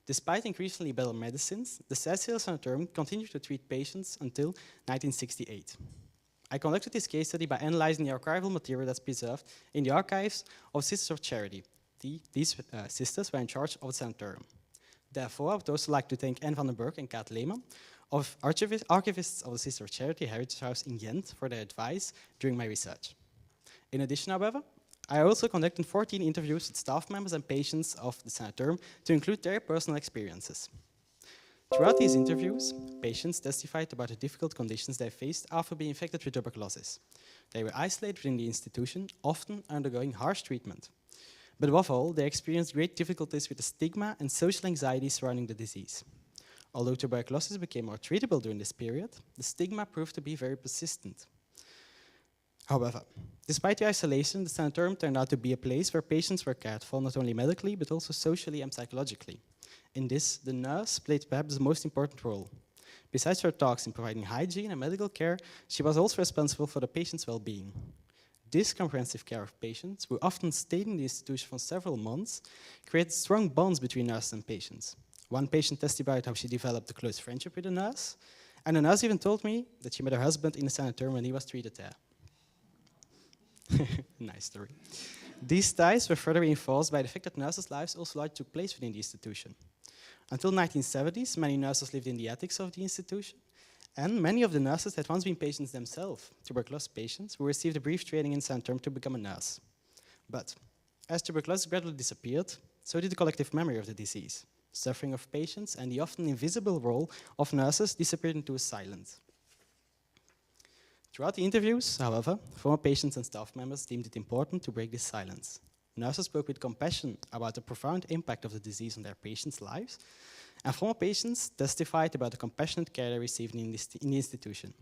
Despite increasingly better medicines, the Zeilstede Sanitarium continued to treat patients until 1968. I conducted this case study by analyzing the archival material that's preserved in the archives of Sisters of Charity. These sisters were in charge of the sanitarium. Therefore, I would also like to thank Anne van den Berg and Kaat Lehmann, of archivists of the Sisters of Charity Heritage House in Ghent, for their advice during my research. In addition, however, I also conducted 14 interviews with staff members and patients of the sanitarium to include their personal experiences. Throughout these interviews, patients testified about the difficult conditions they faced after being infected with tuberculosis. They were isolated within the institution, often undergoing harsh treatment. But above all, they experienced great difficulties with the stigma and social anxiety surrounding the disease. Although tuberculosis became more treatable during this period, the stigma proved to be very persistent. However, despite the isolation, the sanitarium turned out to be a place where patients were cared for not only medically, but also socially and psychologically. In this, the nurse played perhaps the most important role. Besides her tasks in providing hygiene and medical care, she was also responsible for the patient's well-being. This comprehensive care of patients, who often stayed in the institution for several months, created strong bonds between nurses and patients. One patient testified how she developed a close friendship with a nurse, and the nurse even told me that she met her husband in the sanitarium when he was treated there. Nice story. These ties were further reinforced by the fact that nurses' lives also largely took place within the institution. Until the 1970s, many nurses lived in the attics of the institution, and many of the nurses had once been patients themselves, tuberculosis patients, who received a brief training in sanitarium to become a nurse. But as tuberculosis gradually disappeared, so did the collective memory of the disease. Suffering of patients and the often invisible role of nurses disappeared into a silence. Throughout the interviews, however, former patients and staff members deemed it important to break this silence. Nurses spoke with compassion about the profound impact of the disease on their patients' lives, and former patients testified about the compassionate care they received in the institution.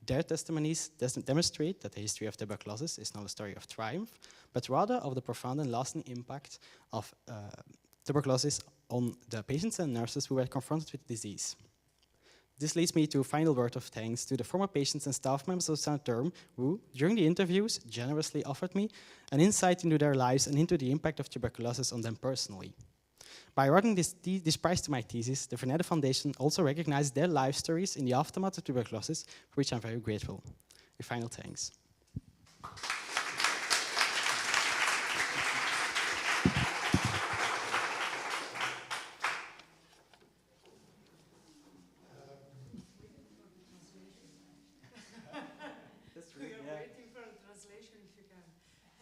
Their testimonies demonstrate that the history of tuberculosis is not a story of triumph, but rather of the profound and lasting impact of tuberculosis on the patients and nurses who were confronted with the disease. This leads me to a final word of thanks to the former patients and staff members of Santerm who, during the interviews, generously offered me an insight into their lives and into the impact of tuberculosis on them personally. By awarding this prize to my thesis, the Vernede Foundation also recognized their life stories in the aftermath of tuberculosis, for which I'm very grateful. A final thanks.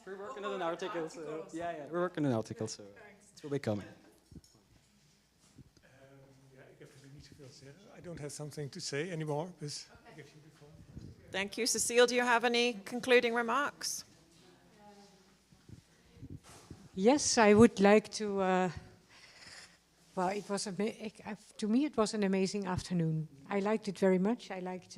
We're working on an article, so we're working on an article, so it will be coming. Ik heb er niet zoveel te zeggen. I don't have something to say anymore. Dus ik heb jullie voor. Thank you. Cecile, do you have any concluding remarks? Yes, I would like to. Well, it was to me it was an amazing afternoon. I liked it very much. I liked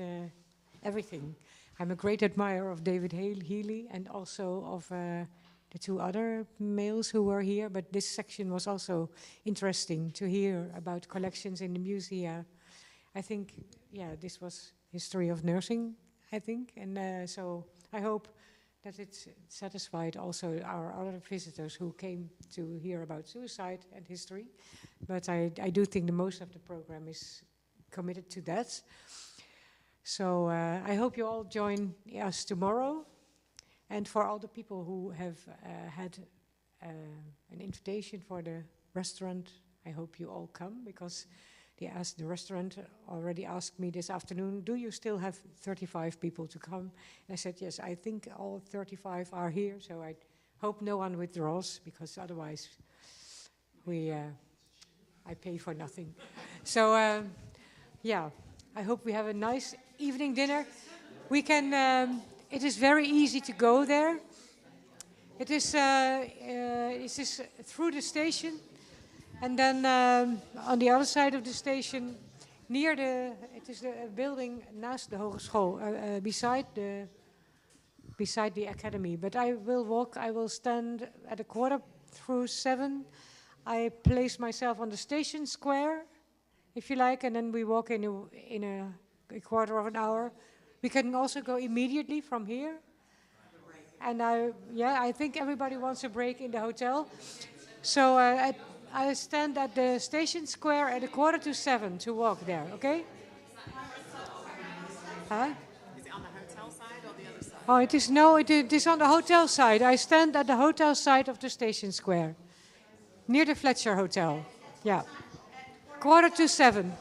everything. I'm a great admirer of David Healy and also of the two other males who were here. But this section was also interesting to hear about collections in the musea. I think, yeah, this was history of nursing, I think. And so I hope that it satisfied also our other visitors who came to hear about suicide and history. But I do think the most of the program is committed to that. So I hope you all join us tomorrow. And for all the people who have had an invitation for the restaurant, I hope you all come, because the restaurant already asked me this afternoon, do you still have 35 people to come? And I said, yes, I think all 35 are here, so I hope no one withdraws, because otherwise I pay for nothing. So, yeah, I hope we have a nice evening dinner. We can, it is very easy to go there. It is through the station. And then on the other side of the station, it is the building naast de hogeschool, beside the academy. But I will walk, I will stand at 7:15. I place myself on the station square, if you like, and then we walk in a quarter of an hour. We can also go immediately from here. And I think everybody wants a break in the hotel. So I stand at the station square at 6:45 to walk there, okay? Huh? Is it on the hotel side or the other side? Oh, it is on the hotel side. I stand at the hotel side of the station square, near the Fletcher Hotel. Yeah. 6:45.